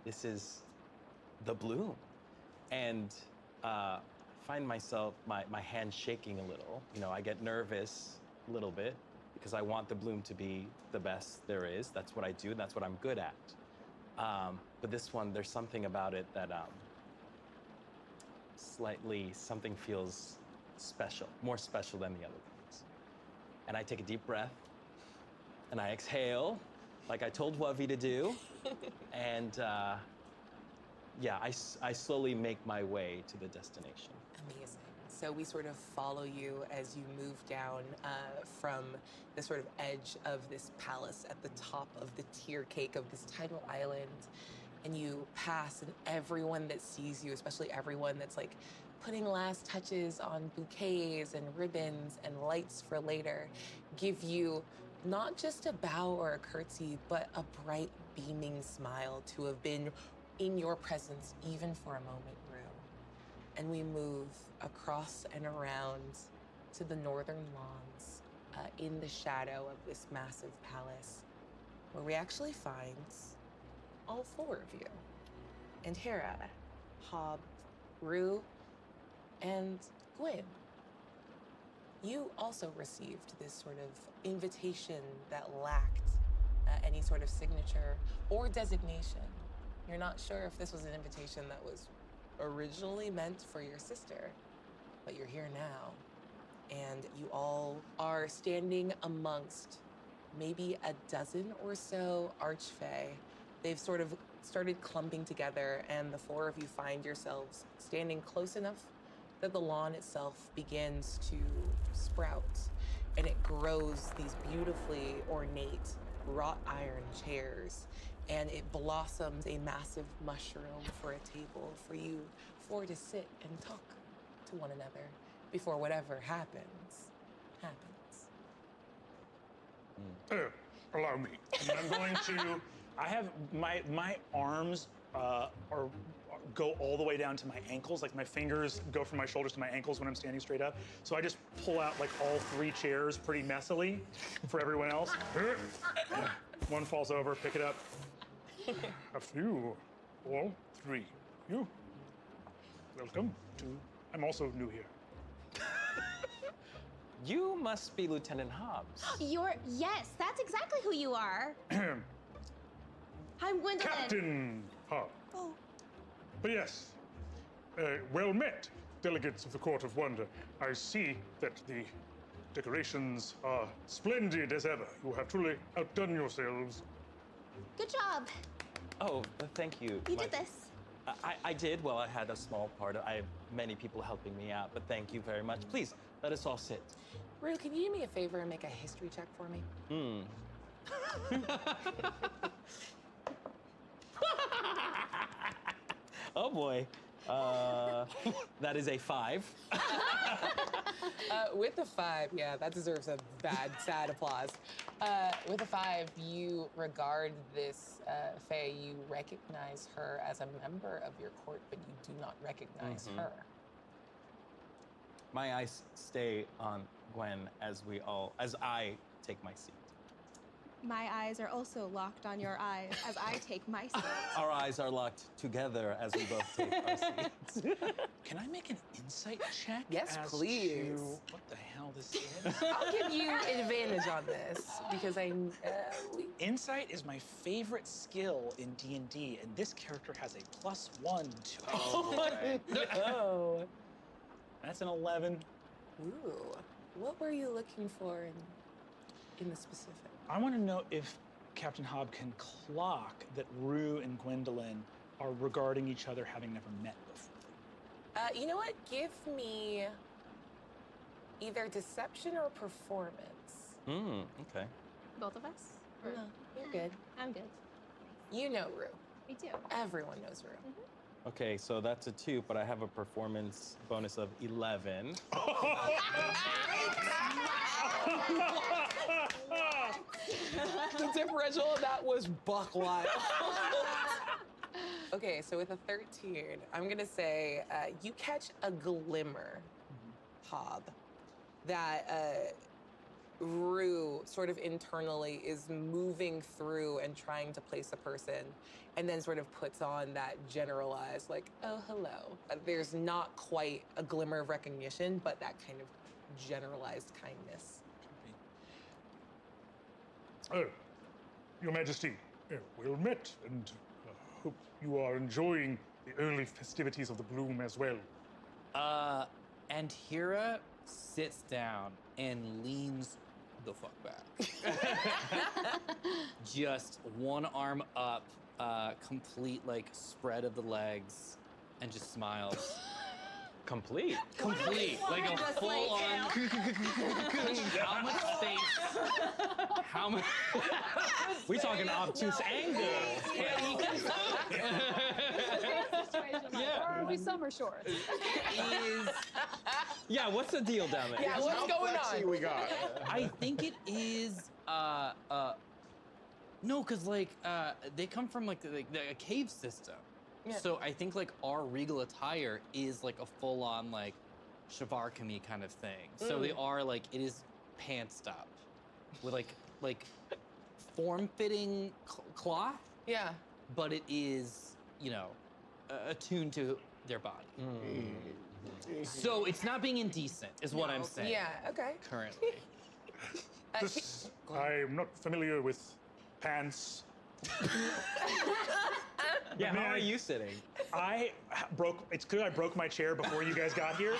This is the bloom. And find myself, my hand shaking a little. You know, I get nervous a little bit because I want the bloom to be the best there is. That's what I do, and that's what I'm good at. But this one, there's something about it that something feels special, more special than the other ones. And I take a deep breath, and I exhale, like I told Wavi to do. And yeah, I slowly make my way to the destination. Amazing. So we sort of follow you as you move down from the sort of edge of this palace at the top of the tier cake of this tidal island. And you pass, and everyone that sees you, especially everyone that's like putting last touches on bouquets and ribbons and lights for later, give you not just a bow or a curtsy, but a bright, beaming smile to have been in your presence even for a moment, Rue. And we move across and around to the northern lawns in the shadow of this massive palace, where we actually find all four of you. And Hera, Hob, Rue, and Gwyn. You also received this sort of invitation that lacked any sort of signature or designation. You're not sure if this was an invitation that was originally meant for your sister, but you're here now. And you all are standing amongst maybe a dozen or so Archfey. They've sort of started clumping together, and the four of you find yourselves standing close enough that the lawn itself begins to sprout, and it grows these beautifully ornate wrought iron chairs, and it blossoms a massive mushroom for a table for you four to sit and talk to one another before whatever happens. Allow me. And I'm going to. I have my arms go all the way down to my ankles. Like my fingers go from my shoulders to my ankles when I'm standing straight up. So I just pull out like all 3 chairs pretty messily for everyone else. One falls over, pick it up. After you, all 3. You. Welcome to. I'm also new here. You must be Lieutenant Hobbs. Yes, that's exactly who you are. I'm Gwendolyn. Captain Hobbs. Oh. But yes, well met, delegates of the Court of Wonder. I see that the decorations are splendid as ever. You have truly outdone yourselves. Good job. Oh, thank you. You did this. I did. Well, I had a small part. I have many people helping me out, but thank you very much. Please, let us all sit. Rue, can you do me a favor and make a history check for me? Oh boy. That is a 5. With the 5, yeah, that deserves a bad, sad applause. With a 5, you regard this Fae, you recognize her as a member of your court, but you do not recognize her. My eyes stay on Gwen as I take my seat. My eyes are also locked on your eyes as I take my seat. Our eyes are locked together as we both take our seats. Can I make an insight check? Yes, as please. to what the hell this is? I'll give you advantage on this because Insight is my favorite skill in D&D, and this character has a +1 to it. Oh, no. That's an 11. Ooh, what were you looking for in the specific? I want to know if Captain Hobb can clock that Rue and Gwendolyn are regarding each other having never met before. You know what? Give me either deception or performance. Okay. Both of us? No, you're good. I'm good. You know Rue. Me too. Everyone knows Rue. Okay, so that's a 2, but I have a performance bonus of 11. The differential of that was buck wild. Okay, so with a 13, I'm gonna say you catch a glimmer, Hob, that Rue sort of internally is moving through and trying to place a person, and then sort of puts on that generalized, like, oh, hello. There's not quite a glimmer of recognition, but that kind of generalized kindness. Oh, Your Majesty, well met, and hope you are enjoying the early festivities of the bloom as well. And Hira sits down and leans the fuck back. Just one arm up, complete like spread of the legs, and just smiles. Complete? Complete. Like a full on. How much space? How much? We talking obtuse anger. Yeah. Or are we summer shorts? Yeah, what's the deal down there? Yeah, what's going on? We got. I think it is. No, because like they come from like a cave system. Yeah. So I think like our regal attire is like a full-on like Shavarkami kind of thing. So they are like, it is pantsed up with like form-fitting cloth. Yeah. But it is, you know, attuned to their body. So it's not being indecent, is what I'm saying. Yeah, okay. Currently. I'm not familiar with pants. Yeah, how are you sitting? It's clear I broke my chair before you guys got here.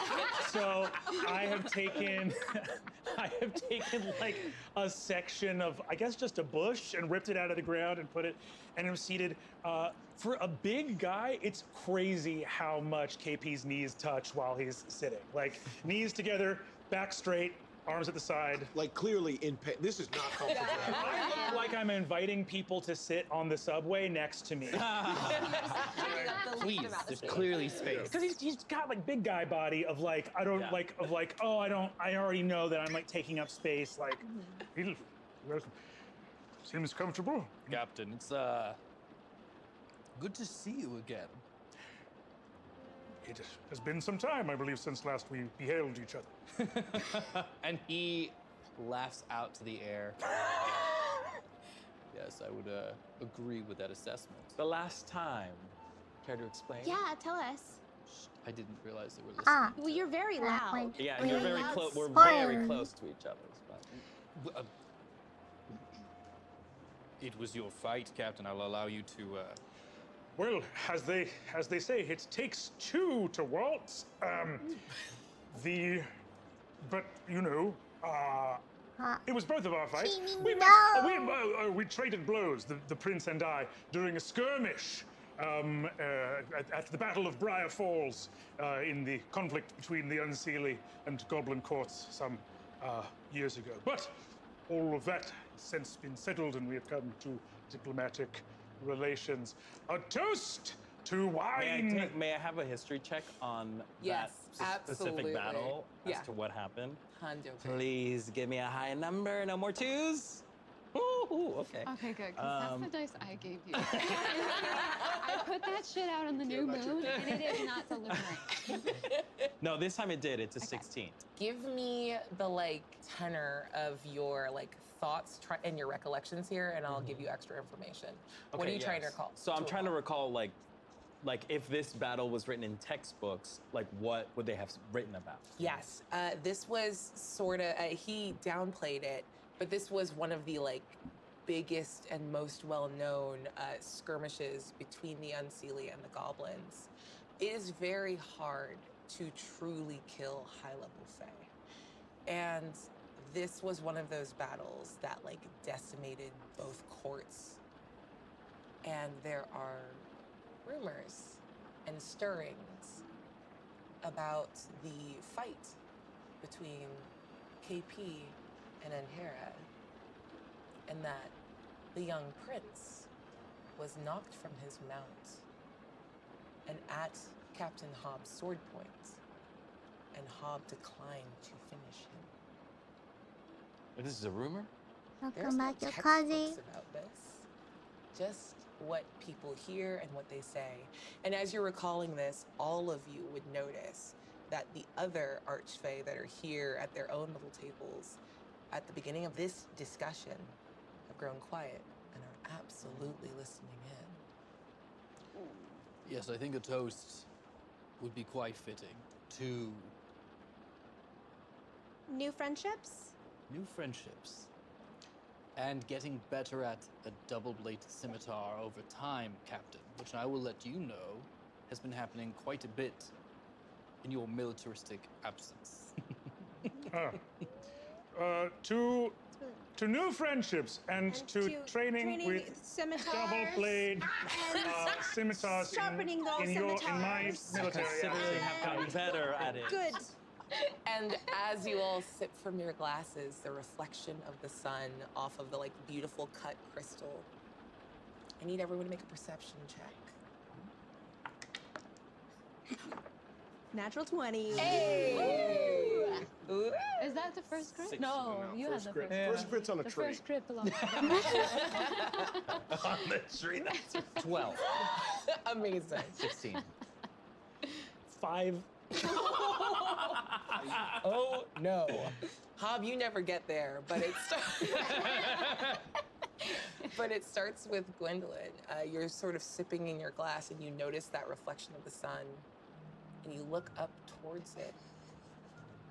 So I have taken like a section of, I guess, just a bush and ripped it out of the ground and put it, and I'm seated. For a big guy, it's crazy how much KP's knees touch while he's sitting. Like knees together, back straight, arms at the side. Like clearly in pain. This is not comfortable. I look like I'm inviting people to sit on the subway next to me. Please, there's clearly space. Because he's got like big guy body of like, I don't like, of like, oh, I already know that I'm like taking up space. Like, Seems comfortable. Captain, it's good to see you again. It has been some time, I believe, since last we beheld each other. And he laughs out to the air. Yes, I would agree with that assessment. The last time. Care to explain? Yeah, tell us. I didn't realize they were listening. Well, you're very loud. Yeah, you're very close. We're very close to each other. It was your fight, Captain. I'll allow you to. Well, as they say, it takes two to waltz. But you know, it was both of our fights. We traded blows, the prince and I, during a skirmish at the Battle of Briar Falls in the conflict between the Unseelie and Goblin courts some years ago. But all of that has since been settled, and we have come to diplomatic relations. A toast to wine! May I have a history check on Yes, that specific absolutely. battle as Yeah. to what happened? 100%. Please give me a high number. No more twos. Ooh, okay. Okay, good, because that's the dice I gave you. I put that shit out on the new moon, and it is not delivering. No, this time it did. It's a 16. Give me the like tenor of your like thoughts and your recollections here, and I'll give you extra information. What are you trying to recall? So I'm trying to recall like if this battle was written in textbooks, like what would they have written about? Yes, this was sort of he downplayed it, but this was one of the like biggest and most well-known skirmishes between the Unseelie and the Goblins. It is very hard to truly kill high-level Fae, and this was one of those battles that like decimated both courts. And there are rumors and stirrings about the fight between KP and Anhera, and that the young prince was knocked from his mount and at Captain Hobb's sword point, and Hobb declined to finish him. This is a rumor? There's no textbooks about this. Just what people hear and what they say. And as you're recalling this, all of you would notice that the other archfey that are here at their own little tables at the beginning of this discussion have grown quiet and are absolutely listening in. Yes, I think a toast would be quite fitting. To New friendships? new friendships. And getting better at a double-bladed scimitar over time, Captain, which I will let you know has been happening quite a bit in your militaristic absence. To new friendships and to training with scimitars double blade scimitars sharpening those in my scimitars. military. Considerably have gotten better at it. Good. And as you all sip from your glasses, the reflection of the sun off of the like beautiful cut crystal, I need everyone to make a perception check. Natural 20. Hey! Ooh. Is that the first crit? Six. No, you have First the crit. first. First crit's on a The tree. first crit belongs to On the tree, that's 12. Amazing. 16. 5. Oh no. Hob, you never get there, but it starts with Gwendolyn. You're sort of sipping in your glass and you notice that reflection of the sun, and you look up towards it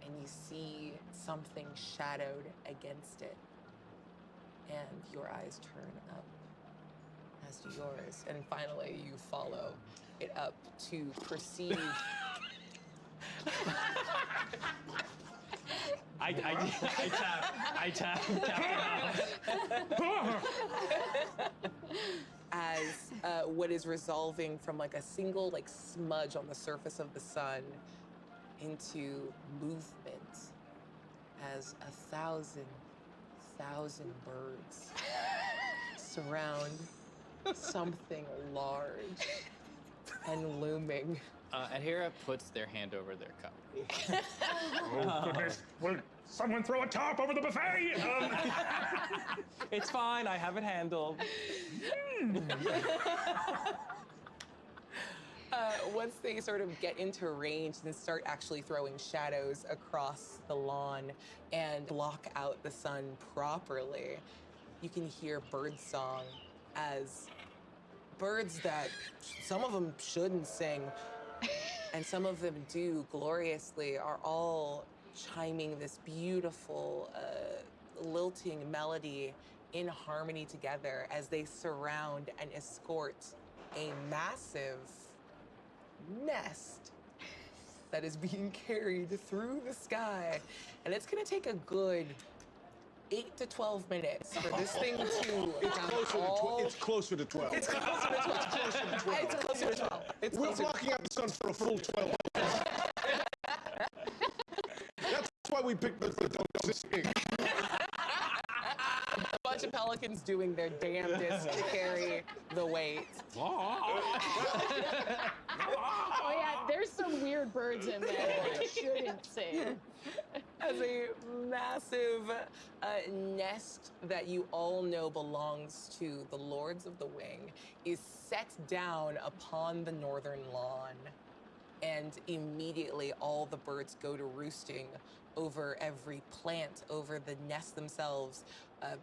and you see something shadowed against it, and your eyes turn up as to yours, and finally you follow it up to perceive. I tap Captain As what is resolving from like a single like smudge on the surface of the sun into movement as 1,000 birds surround something large and looming. And Hera puts their hand over their cup. Oh, goodness. Will someone throw a tarp over the buffet? It's fine, I have it handled. Once they sort of get into range and start actually throwing shadows across the lawn and block out the sun properly, you can hear birdsong as birds that some of them shouldn't sing and some of them do gloriously are all chiming this beautiful lilting melody in harmony together as they surround and escort a massive nest that is being carried through the sky. And it's gonna take a good 8 to 12 minutes for this thing to It's closer to 12. It's closer to 12. It's closer to 12. It's We're closer to 12. blocking out the sun for a full 12 hours. That's why we picked the thing. A bunch of pelicans doing their damnedest to carry the weight. Oh yeah, there's some weird birds in there that I shouldn't sing. As a massive nest that you all know belongs to the Lords of the Wing is set down upon the northern lawn. And immediately all the birds go to roosting over every plant, over the nest themselves.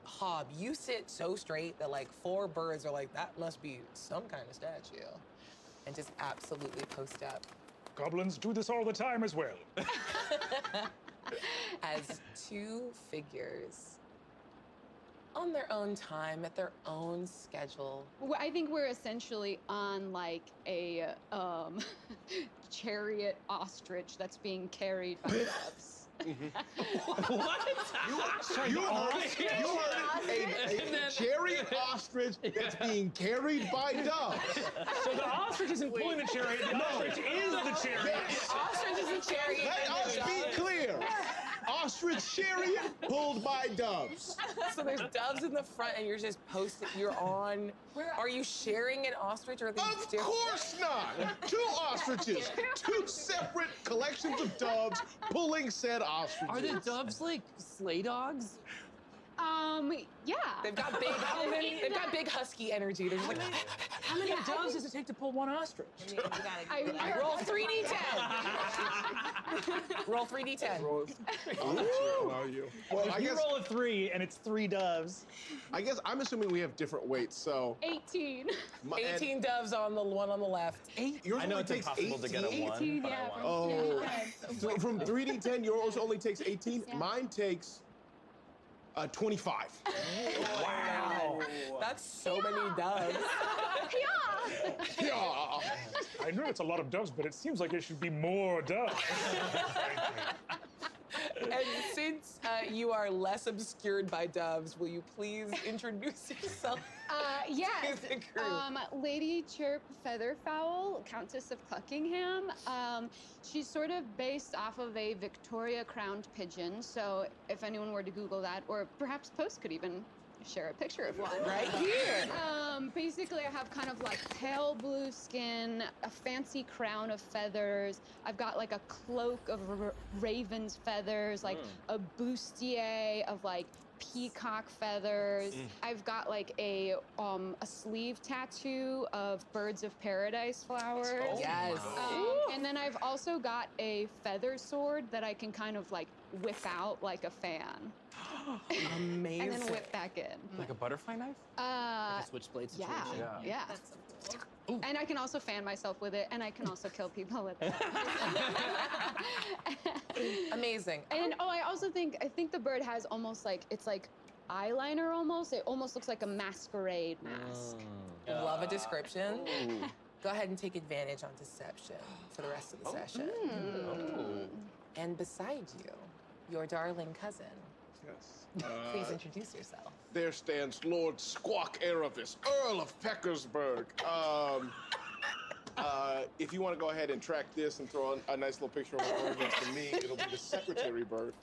Hob, you sit so straight that like 4 birds are like, that must be some kind of statue. And just absolutely post up. Goblins do this all the time as well. As 2 figures on their own time, at their own schedule. Well, I think we're essentially on like a chariot ostrich that's being carried by doves. What? You heard a chariot ostrich that's being carried by doves. So the ostrich isn't pulling the chariot, the ostrich is the chariot. Yes. Ostrich is a chariot. Let us be clear. Ostrich chariot pulled by doves. So there's doves in the front and you're just posting, you're on. Are you sharing an ostrich or are they Of course not. 2 ostriches, 2 separate collections of doves pulling said ostriches. Are the doves like sleigh dogs? Yeah. They've got big husky energy. They're just like, How many doves does it take to pull one ostrich? roll 3d10. Roll 3d10. Allow you. Well, If you roll a 3 and it's 3 doves. I guess I'm assuming we have different weights, so 18. 18 doves on the one on the left. yours I know only it's takes impossible to get a 1, 18, but yeah, I want. Oh, so from 3d10, yours only takes 18. Yeah. Mine takes 25. Wow. That's so many doves. Yeah. I know it's a lot of doves, but it seems like it should be more doves. And since you are less obscured by doves, will you please introduce yourself? Yes. To the crew. Lady Chirp Featherfowl, Countess of Cluckingham. She's sort of based off of a Victoria crowned pigeon. So if anyone were to Google that, or perhaps Post could even share a picture of one. Right here. Basically, I have kind of like pale blue skin, a fancy crown of feathers. I've got like a cloak of raven's feathers, like a bustier of like peacock feathers. I've got like a sleeve tattoo of birds of paradise flowers. Oh, yes. And then I've also got a feather sword that I can kind of like whip out like a fan. Amazing. And then whip back in. Like a butterfly knife? Like a switchblade Yeah, situation? yeah. That's so cool. And I can also fan myself with it, and I can also kill people with it. Amazing. And I also think the bird has almost like, it's like eyeliner almost. It almost looks like a masquerade mask. Love a description. Ooh. Go ahead and take advantage on deception for the rest of the session. And beside you, your darling cousin. Yes. Please introduce yourself. There stands Lord Squawk Erebus, Earl of Peckersburg. If you want to go ahead and track this and throw a nice little picture of a bird next to me, it'll be the secretary bird.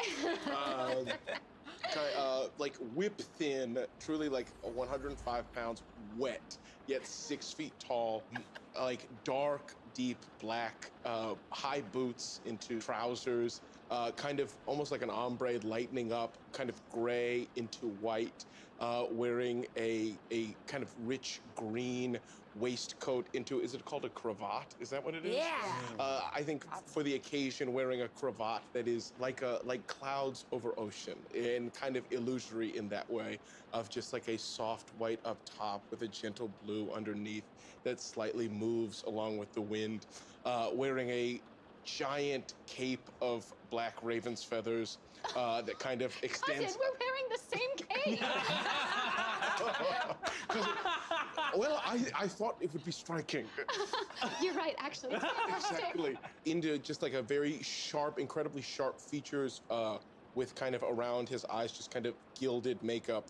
Like whip thin, truly like 105 pounds, wet, yet 6 feet tall, like dark, deep black, high boots into trousers, kind of almost like an ombre lightening up, kind of gray into white, wearing a kind of rich green waistcoat into, is it called a cravat? Is that what it is? Yeah. I think for the occasion, wearing a cravat that is like clouds over ocean, and kind of illusory in that way, of just like a soft white up top with a gentle blue underneath that slightly moves along with the wind, wearing a giant cape of black raven's feathers that kind of extends. Cousin, we're wearing the same cape. Well, I thought it would be striking. You're right, actually. It's fantastic. Exactly. Into just like a very sharp, incredibly sharp features with kind of around his eyes, just kind of gilded makeup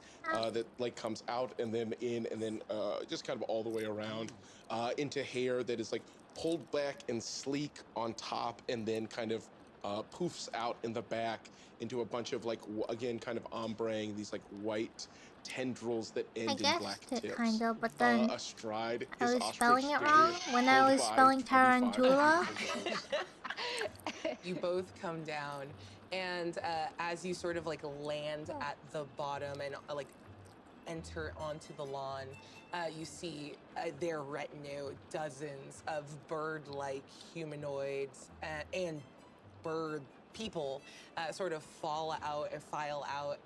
that like comes out and then in and then just kind of all the way around into hair that is like pulled back and sleek on top and then kind of poofs out in the back into a bunch of like, again, kind of ombreing these like white tendrils that end in black tips. Kind of, but then astride I his was ostrich spelling it tail, wrong when I pulled was by spelling 25 tarantula. You both come down, and as you sort of like land at the bottom and like enter onto the lawn, you see their retinue, dozens of bird-like humanoids and bird people sort of file out,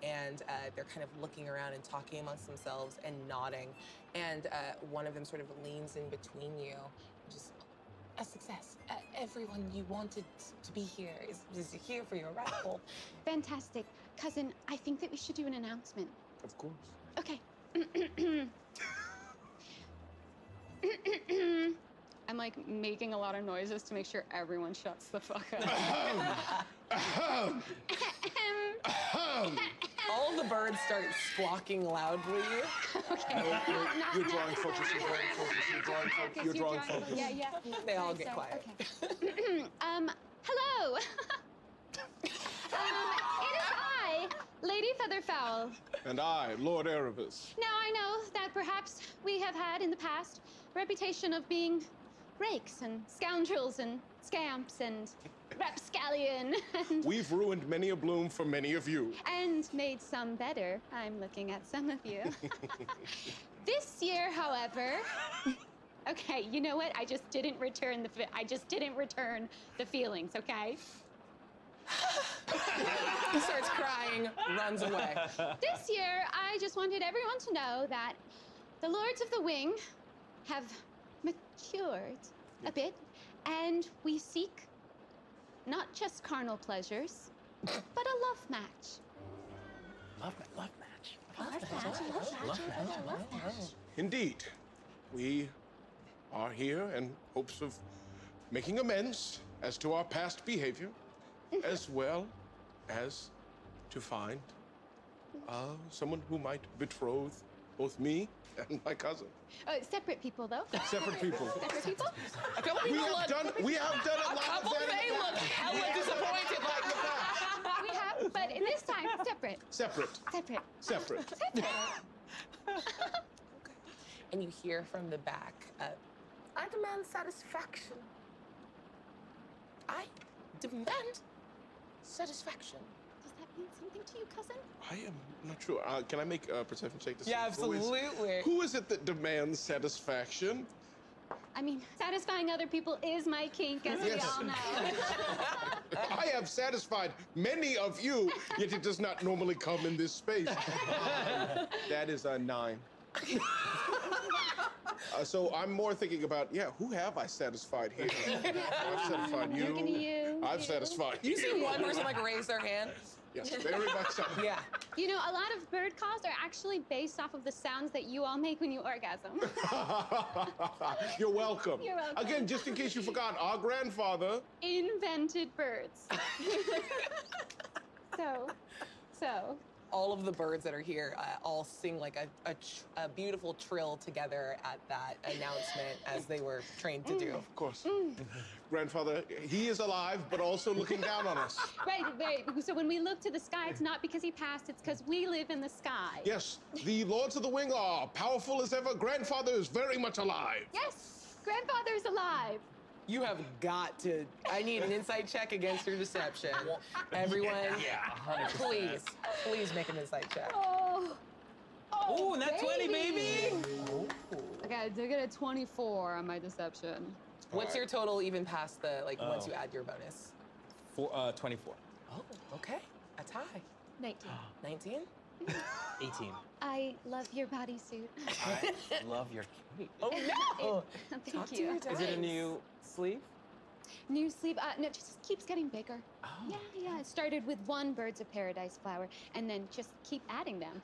and they're kind of looking around and talking amongst themselves and nodding. And one of them sort of leans in between you, just a success. Everyone you wanted to be here is here for your arrival. Fantastic. Cousin, I think that we should do an announcement. Of course. Okay. I'm like making a lot of noises to make sure everyone shuts the fuck up. All the birds start squawking loudly. Okay. You're drawing focus, you're drawing focus, you're drawing focus, you're drawing focus. Yeah. They all Sorry, get quiet. Okay. Hello. It is I, Lady Featherfowl. And I, Lord Erebus. Now I know that perhaps we have had in the past a reputation of being rakes and scoundrels and scamps and rapscallion and... We've ruined many a bloom for many of you. And made some better. I'm looking at some of you. This year, however... Okay, you know what? I just didn't return the feelings, okay? He starts crying, runs away. This year, I just wanted everyone to know that the Lords of the Wing have matured a bit, and we seek not just carnal pleasures, but a love match. Love match. Indeed. We are here in hopes of making amends as to our past behavior, as well as to find someone who might betroth both me and my cousin. Separate people, though. Separate people. Separate people? A couple people We have done a lot couple of that. they look hella disappointed like We have, but in this time, separate. Separate. Separate. Separate. Separate. And you hear from the back, I demand satisfaction. I demand satisfaction. Does that mean something to you, cousin? I am not sure. Can I make a perception check to see Yeah, who absolutely. who is it that demands satisfaction? I mean, satisfying other people is my kink, as we Yes. all know. I have satisfied many of you, yet it does not normally come in this space. That is a 9. So I'm more thinking about, who have I satisfied here? I've satisfied you. Looking at you. I've satisfied You you. see one person like raise their hand. Yes, very much so. Yeah. You know, a lot of bird calls are actually based off of the sounds that you all make when you orgasm. You're welcome. You're welcome. Again, just in case you forgot, our grandfather Invented birds. So. All of the birds that are here all sing like a beautiful trill together at that announcement as they were trained to do. Of course. Grandfather, he is alive, but also looking down on us. Right. So when we look to the sky, it's not because he passed, it's because we live in the sky. Yes, the Lords of the Wing are powerful as ever. Grandfather is very much alive. Yes, grandfather's alive. You have got to. I need an insight check against your deception. Everyone, Yeah, 100%. please make an insight check. Ooh, and that 20, baby! Okay, I did get a 24 on my deception. What's your total even past the, once you add your bonus? 24. Oh, okay. A tie. 19. 19? 18. I love your bodysuit. I love your cape. Oh, no! Thank Talk to you. your Is it a dice. new sleeve? New sleeve, no, it just keeps getting bigger. Oh. Yeah, it started with one Birds of Paradise flower, and then just keep adding them.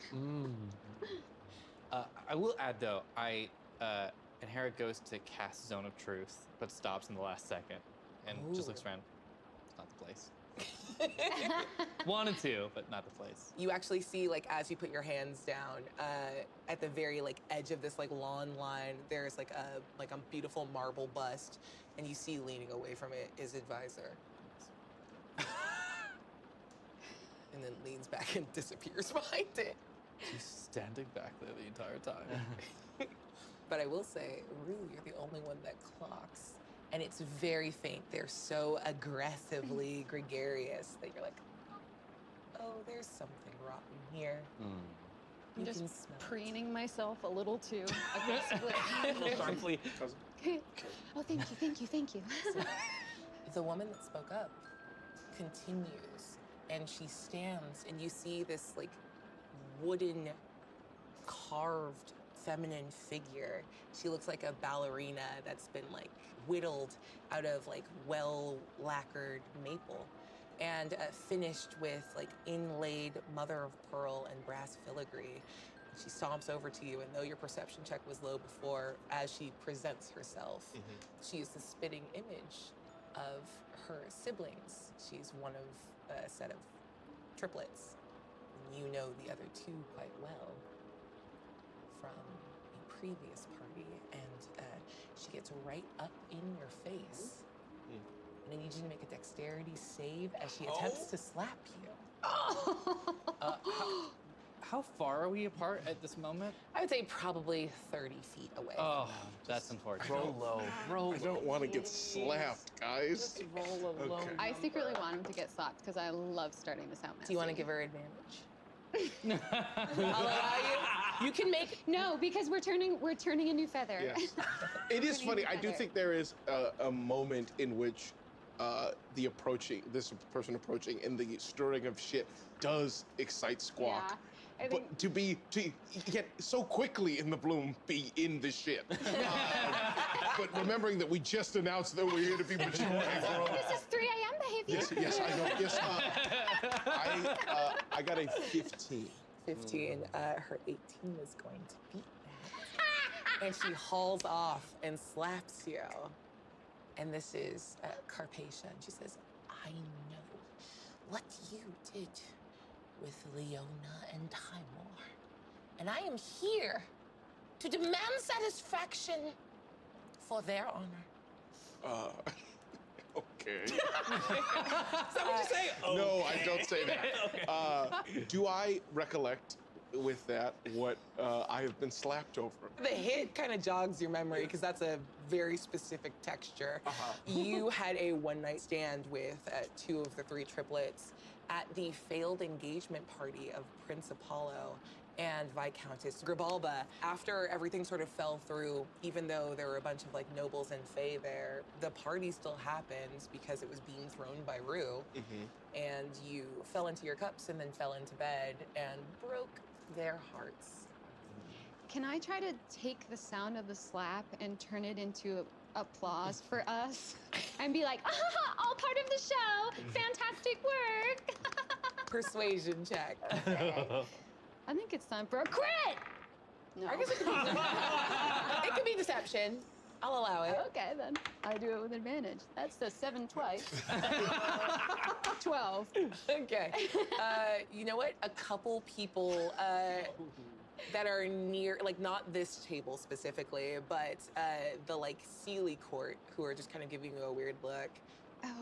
I will add though, and Hera goes to cast Zone of Truth, but stops in the last second and just looks around. It's not the place. Wanted to, but not the place. You actually see, as you put your hands down, at the very edge of this lawn line, there's a beautiful marble bust, and you see leaning away from it is Advisor. And then leans back and disappears behind it. She's standing back there the entire time. But I will say, Rue, you're the only one that clocks. And it's very faint. They're so aggressively gregarious that you're like, oh, there's something rotten here. I'm just can smell it. preening myself a little too aggressively. Sharply. Oh, thank you. The woman that spoke up continues, and she stands, and you see this wooden carved feminine figure. She looks like a ballerina that's been whittled out of well lacquered maple and finished with inlaid mother of pearl and brass filigree. She stomps over to you, and though your perception check was low before, as she presents herself, she is the spitting image of her siblings. She's one of a set of triplets. You know the other two quite well from a previous party, and she gets right up in your face. And I need you to make a dexterity save as she attempts to slap you. How far are we apart at this moment? I would say probably 30 feet away. Oh, that's unfortunate. Roll low. Roll I don't want to get slapped, guys. Just roll alone. Okay. I secretly want him to get slapped because I love starting this out messy. Do you want to give her advantage? I'll allow you. You can make. No, because we're turning a new feather. Yes. It is funny. I do think there is a moment in which this person approaching and the stirring of shit does excite Squawk. Yeah. I But to get so quickly in the bloom, be in the shit. But remembering that we just announced that we're here to be mature and grown. This is 3 a.m. behavior. Yes, I know. Yes, I got a 15. 15. Her 18 is going to beat that. And she hauls off and slaps you. And this is Carpathia. And she says, I know what you did with Leona and Timor. And I am here to demand satisfaction for their honor. Okay. Is that what you say? No, I don't say that. Okay. Do I recollect with that what I have been slapped over? The hit kind of jogs your memory because that's a very specific texture. You had a one-night stand with two of the three triplets at the failed engagement party of Prince Apollo and Viscountess Gribalba. After everything sort of fell through, even though there were a bunch of nobles and fae there, the party still happened because it was being thrown by Rue. And you fell into your cups and then fell into bed and broke their hearts. Can I try to take the sound of the slap and turn it into applause for us? And be like, all part of the show, fantastic work. persuasion check. I think it's time for a crit! No. I guess it could be deception. I'll allow it. Okay, then. I do it with advantage. That's the 7 twice. 12. Okay. You know what? A couple people that are near, like not this table specifically, but the like Sealy court, who are just kind of giving you a weird look,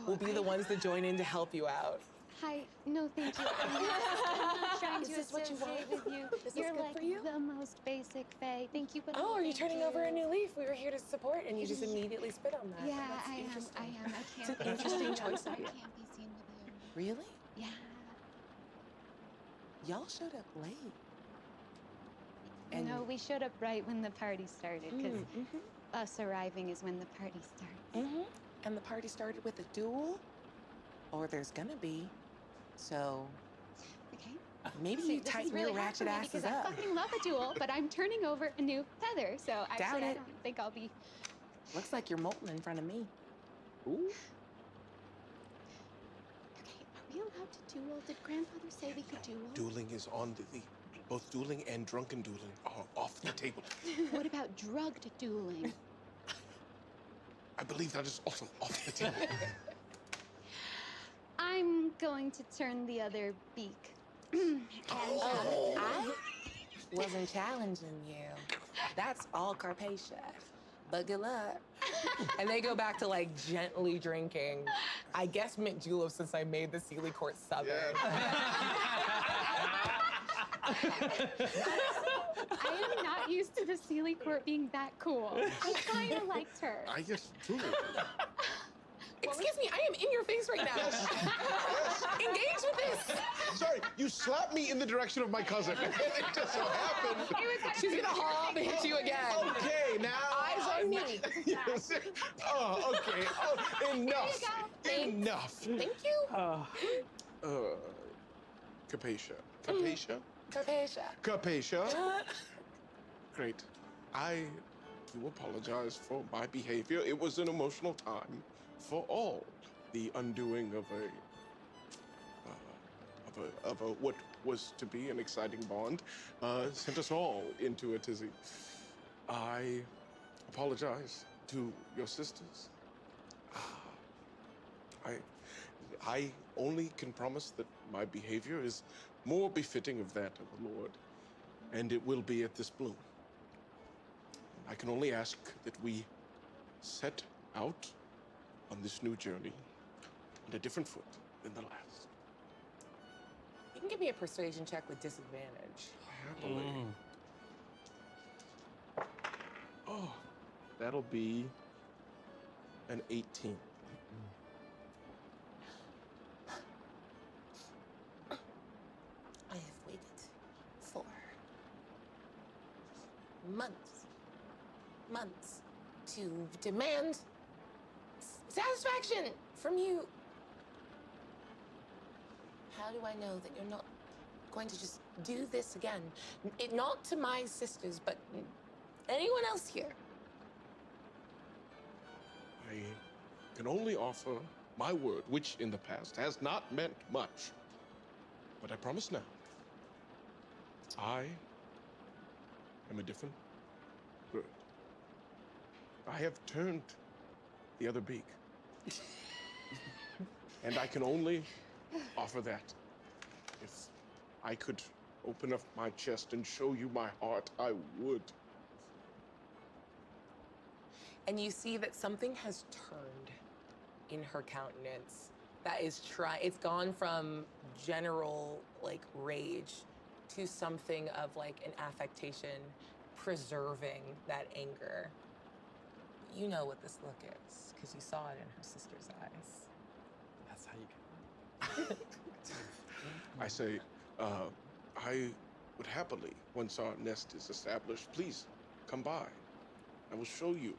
will be the ones that join in to help you out. Hi. No, thank you. I'm not trying Is to this what you associate want? with you. Is this You're good like for you? the most basic fae. Thank you, but Oh, no, are you thank turning over a new leaf? We were here to support, and you just immediately spit on that. Yeah, That's I am. interesting. I am. I can't. It's an interesting choice I of you. can't be seen with you. Really? Yeah. Y'all showed up late. No, we showed up right when the party started, because us arriving is when the party starts. And the party started with a duel, or there's gonna be. So, Okay. maybe See, you this is tighten really your hard for ratchet me asses because I up. fucking love a duel, but I'm turning over a new feather, so actually I it. don't think I'll be. Looks like you're molten in front of me. Ooh. Okay, are we allowed to duel? Did grandfather say we could duel? Dueling is on the both dueling and drunken dueling are off the table. What about drugged dueling? I believe that is also off the table. I'm going to turn the other beak. I wasn't challenging you. That's all Carpathia. But good luck. And they go back to like gently drinking. I guess mint julep since I made the Sealy Court Southern. I am not used to the Sealy Court being that cool. I kind of liked her. I just do. Excuse me, I am in your face right now. Engage with this. Sorry, you slapped me in the direction of my cousin. It just so happened. She's gonna haul and hit you again. Okay, now. Eyes on me. Yes. Oh, okay. Oh, enough. Enough. Thank you. Carpathia. Carpathia? Carpathia. Carpathia. Great. I do apologize for my behavior. It was an emotional time for all. The undoing of a what was to be an exciting bond sent us all into a tizzy. I apologize to your sisters. I only can promise that my behavior is more befitting of that of the Lord, and it will be at this bloom. I can only ask that we set out on this new journey on a different foot than the last. You can give me a persuasion check with disadvantage. Happily. Oh, that'll be an 18. I have waited for months to demand satisfaction from you. How do I know that you're not going to just do this again? Not to my sisters, but anyone else here. I can only offer my word, which in the past has not meant much. But I promise now, I am a different bird. I have turned the other beak. And I can only offer that. If I could open up my chest and show you my heart, I would. And you see that something has turned in her countenance. That is it's gone from general like rage to something of like an affectation preserving that anger. You know what this look is because you saw it in her sister's eyes. That's how you I say, I would happily, once our nest is established, please come by. I will show you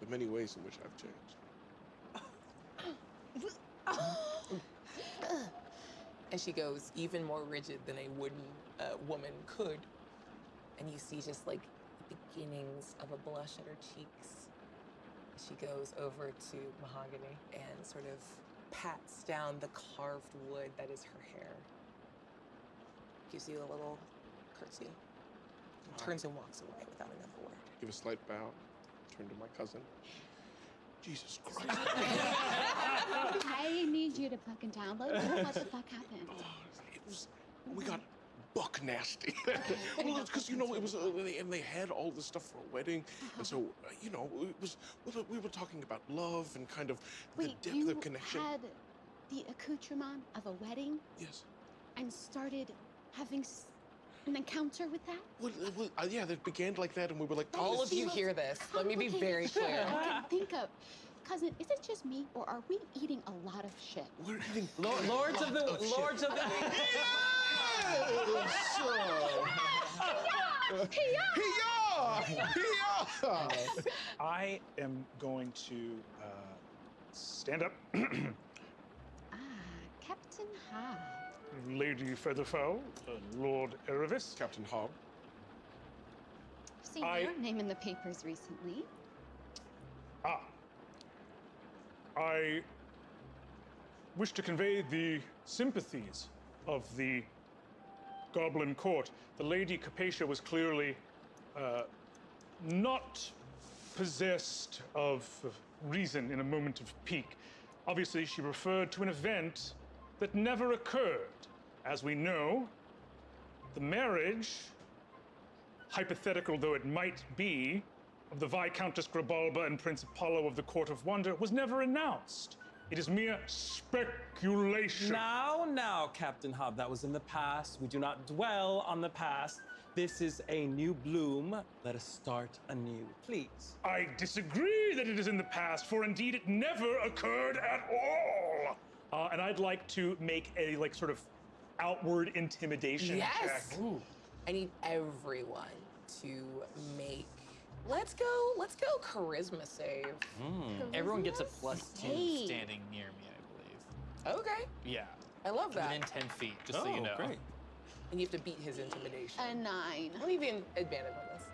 the many ways in which I've changed. And she goes even more rigid than a wooden woman could. And you see just like the beginnings of a blush at her cheeks. She goes over to Mahogany and sort of pats down the carved wood that is her hair. gives you a little curtsy, turns and walks away without another word. Give a slight bow. Turn to my cousin. Jesus Christ. I need you to fucking download what the fuck happened. We got buck nasty. Well, it's because, you know, it was, and they had all this stuff for a wedding. And so, you know, we were talking about love and kind of the depth of connection. Had the accoutrement of a wedding? Yes. And started having an encounter with that? Well, yeah, it began like that, and we were like, all of you hear this. Let me be very clear. I can think of. Cousin, is it just me, or are we eating a lot of shit? We're eating Lords of the I am going to stand up. Captain Hobb. Lady Featherfowl, Lord Erevis. Captain Hobb. I've seen your name in the papers recently. I wish to convey the sympathies of the Goblin Court. The Lady Capacia was clearly not possessed of reason in a moment of pique. Obviously, she referred to an event that never occurred. As we know, the marriage, hypothetical though it might be, of the Viscountess Grabalba and Prince Apollo of the Court of Wonder was never announced. It is mere speculation. Now, Captain Hobb, that was in the past. We do not dwell on the past. This is a new bloom. Let us start anew, please. I disagree that it is in the past, for indeed it never occurred at all. And I'd like to make a sort of outward intimidation check. Ooh. I need everyone to make. Let's go charisma save. Everyone gets a +2 standing near me, I believe. Okay. Yeah. I love that. Within 10 feet, just so you know. Great. And you have to beat his intimidation. A 9. I'll give you an advantage on this.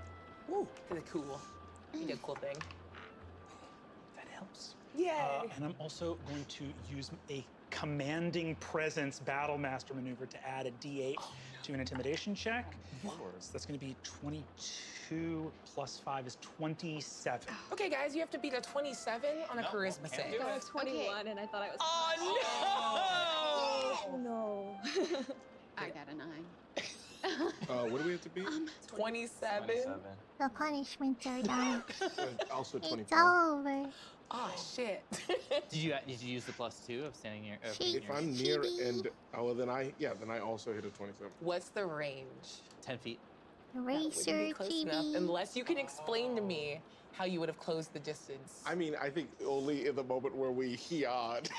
Woo. Because it's cool. You do a cool thing. That helps. Yay. And I'm also going to use a commanding presence battle master maneuver to add a d8 to an intimidation check. So that's going to be 22 plus 5 is 27. Okay, guys, you have to beat a 27 on a charisma save. I got a 21 and I thought I was. Oh no! I got a 9. What do we have to beat? 27. The punishments are done. Also 24. It's over. Oh shit! Did you use the +2 of standing near? If I'm near and then I also hit a 27. What's the range? 10 feet. Racer enough, unless you can explain to me how you would have closed the distance. I mean, I think only in the moment where we hiyad.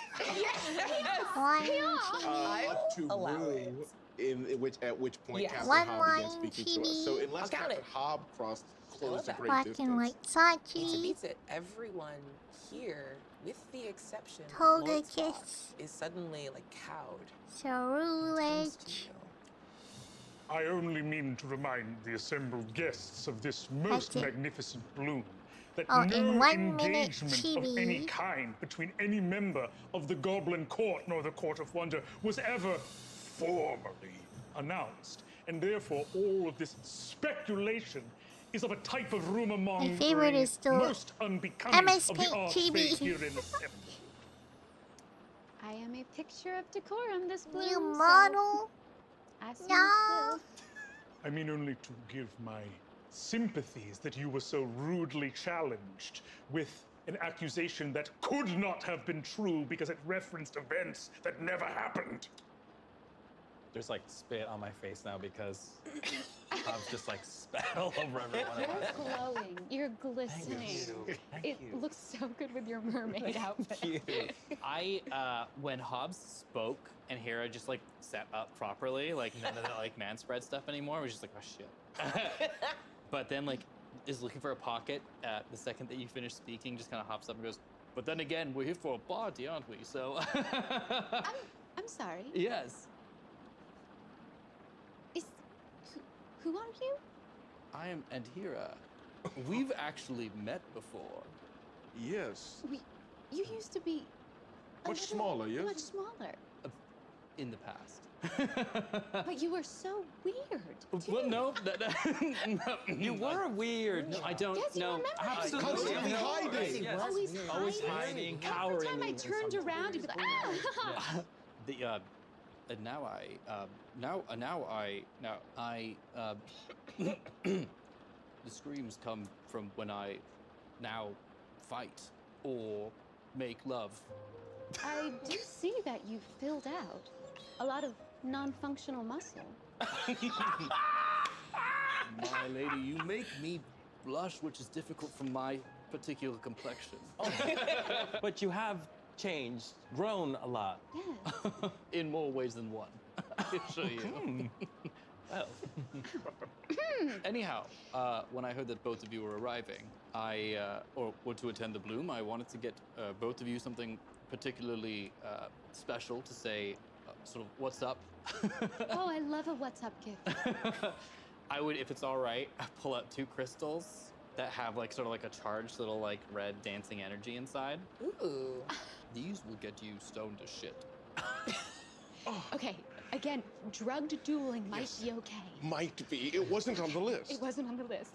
Up to Rue, at which point Captain Hobb began speaking to us. So unless Captain Hobb closed a great Black distance. and white Sachi. Beats it. Everyone here, with the exception of Toga Lord Spock, kiss. is suddenly like cowed. Cerulege. I only mean to remind the assembled guests of this most magnificent bloom that in no 1 minute, engagement of chibi. any kind between any member of the Goblin Court nor the Court of Wonder was ever formally announced. And therefore, all of this speculation is of a type of rumor mongering My favorite is still most unbecoming MS of the Paint Archfey chibi. here in the temple. I am a picture of decorum, this bloom. You model? No. I mean only to give my sympathies that you were so rudely challenged with an accusation that could not have been true because it referenced events that never happened. There's like spit on my face now because Hobbs just like spat all over everyone. You're glowing. You're glistening. It looks so good with your mermaid outfit. I when Hobbs spoke and Hera just like sat up properly, like none of that like man spread stuff anymore. It was just like, oh shit. But then like is looking for a pocket the second that you finish speaking, just kind of hops up and goes, but then again, we're here for a party, aren't we? So I'm sorry. yes. Who are you? I am Hera. We've actually met before. Yes. You used to be Much smaller, yes? Much smaller. In the past. But you were so weird. Well, no, you were weird. No, I don't Yes, you know. remember. Absolutely. Constantly hiding. Yes. Always hiding. hiding, Every cowering. time I in turned some around, you'd be like, ah! And now the screams come from when I now fight or make love. I do see that you've filled out a lot of non-functional muscle. My lady, you make me blush, which is difficult for my particular complexion. But you have changed, grown a lot. Yeah. In more ways than one, I assure you. Well. Anyhow, when I heard that both of you were arriving, or were to attend the Bloom, I wanted to get both of you something particularly special to say, sort of, what's up? Oh, I love a what's up gift. I would, if it's all right, pull out 2 crystals that have like sort of like a charged little like red dancing energy inside. Ooh. These will get you stoned as shit. Okay, again, drugged dueling might be okay. Might be. It wasn't on the list. It wasn't on the list.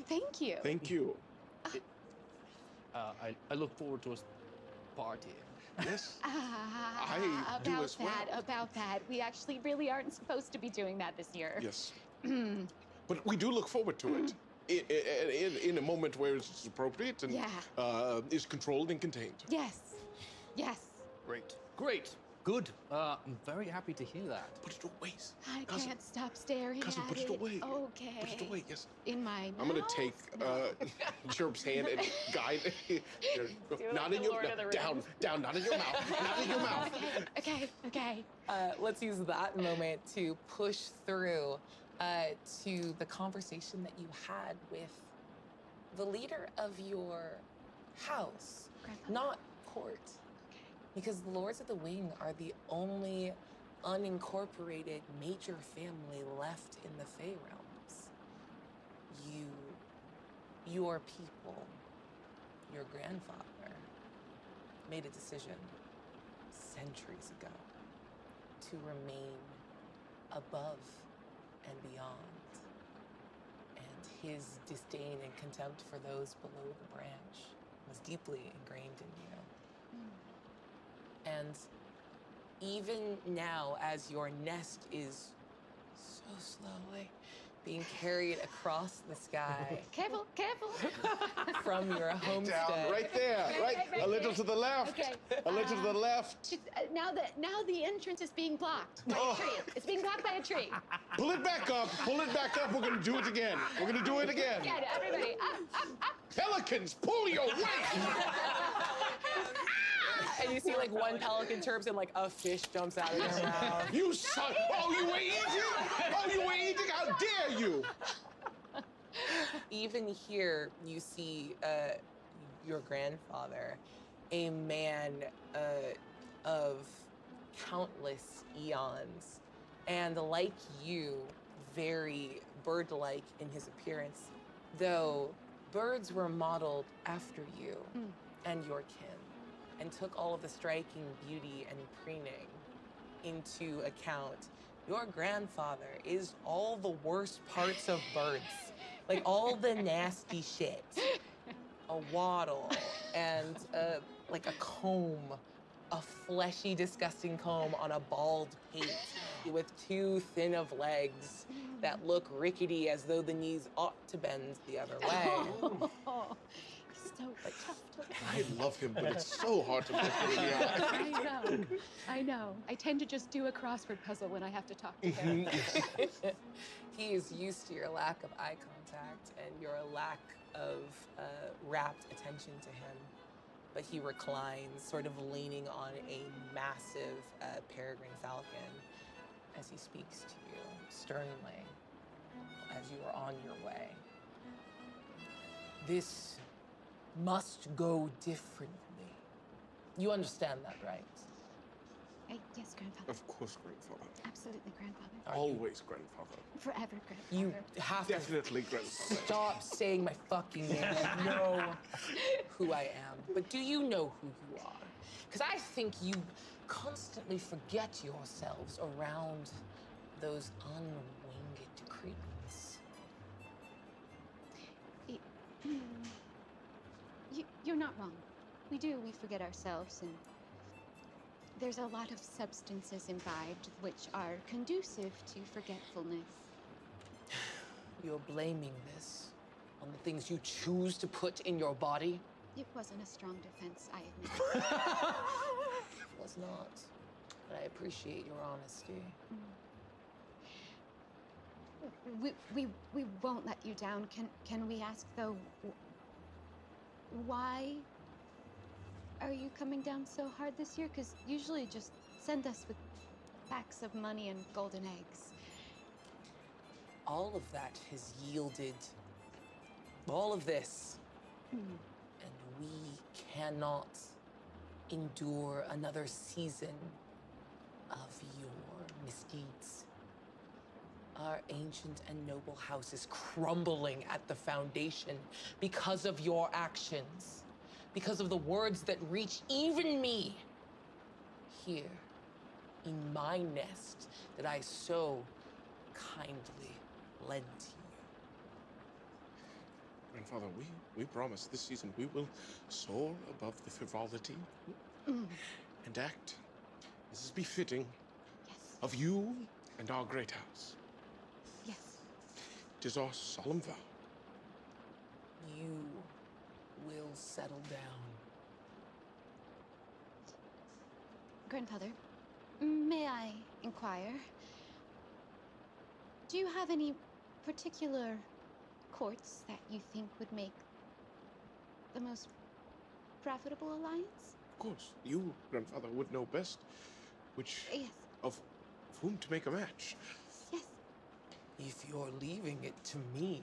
Thank you. Thank you. I look forward to us partying. Yes. I do as well. About that. We actually really aren't supposed to be doing that this year. Yes. But we do look forward to it. In a moment where it's appropriate and is controlled and contained. Yes. Yes. Great. Good. I'm very happy to hear that. Put it away. I can't stop staring Cousin, at put it away. Okay. Put it away, yes. In my I'm gonna mouth? take Chirp's hand and guide. Not in your down, not in your mouth, not in your mouth. Okay. Let's use that moment to push through to the conversation that you had with the leader of your house, not court. Because the Lords of the Wing are the only unincorporated major family left in the Fey realms. Your people, your grandfather, made a decision centuries ago to remain above and beyond. And his disdain and contempt for those below the branch was deeply ingrained in you. And even now, as your nest is so slowly being carried across the sky Careful. from your homestead. Down, right there, right. A little to the left. Okay. A little to the left. Now the entrance is being blocked by a tree. It's being blocked by a tree. Pull it back up. Pull it back up. We're gonna do it again. We're gonna do it again. Again, everybody, up. Pelicans, pull your weight. And you see like one pelican chirps and like a fish jumps out of their mouth. You son! Oh, you were eating! Oh, you were eating! How dare you! Even here, you see your grandfather, a man of countless eons, and like you, very bird-like in his appearance, though birds were modeled after you and your kin, and took all of the striking beauty and preening into account. Your grandfather is all the worst parts of birds. Like all the nasty shit. A waddle and like a comb, a fleshy, disgusting comb on a bald pate with too thin of legs that look rickety as though the knees ought to bend the other way. So tough to I love him, but it's so hard to look him in the eye. I know. I tend to just do a crossword puzzle when I have to talk to him. He is used to your lack of eye contact and your lack of rapt attention to him. But he reclines, sort of leaning on a massive peregrine falcon as he speaks to you sternly as you are on your way. This must go differently. You understand that, right? Yes, grandfather. Of course, grandfather. Absolutely, grandfather. Always grandfather. Forever, grandfather. You have to Definitely grandfather. stop saying my fucking name. You know who I am. But do you know who you are? Because I think you constantly forget yourselves around those unwinged cretins. You're not wrong. We do, we forget ourselves, and there's a lot of substances imbibed which are conducive to forgetfulness. You're blaming this on the things you choose to put in your body? It wasn't a strong defense, I admit. It was not, but I appreciate your honesty. We won't let you down. Can we ask, though, why are you coming down so hard this year? Because usually just send us with packs of money and golden eggs. All of that has yielded all of this. And we cannot endure another season of your misdeeds. Our ancient and noble house is crumbling at the foundation because of your actions, because of the words that reach even me here in my nest that I so kindly lent to you. Grandfather, we promise this season we will soar above the frivolity and act as is befitting of you and our great house. Yes. 'Tis our solemn vow. You will settle down. Grandfather, may I inquire? Do you have any particular courts that you think would make the most profitable alliance? Of course, you, Grandfather, would know best which of whom to make a match. Yes. If you're leaving it to me,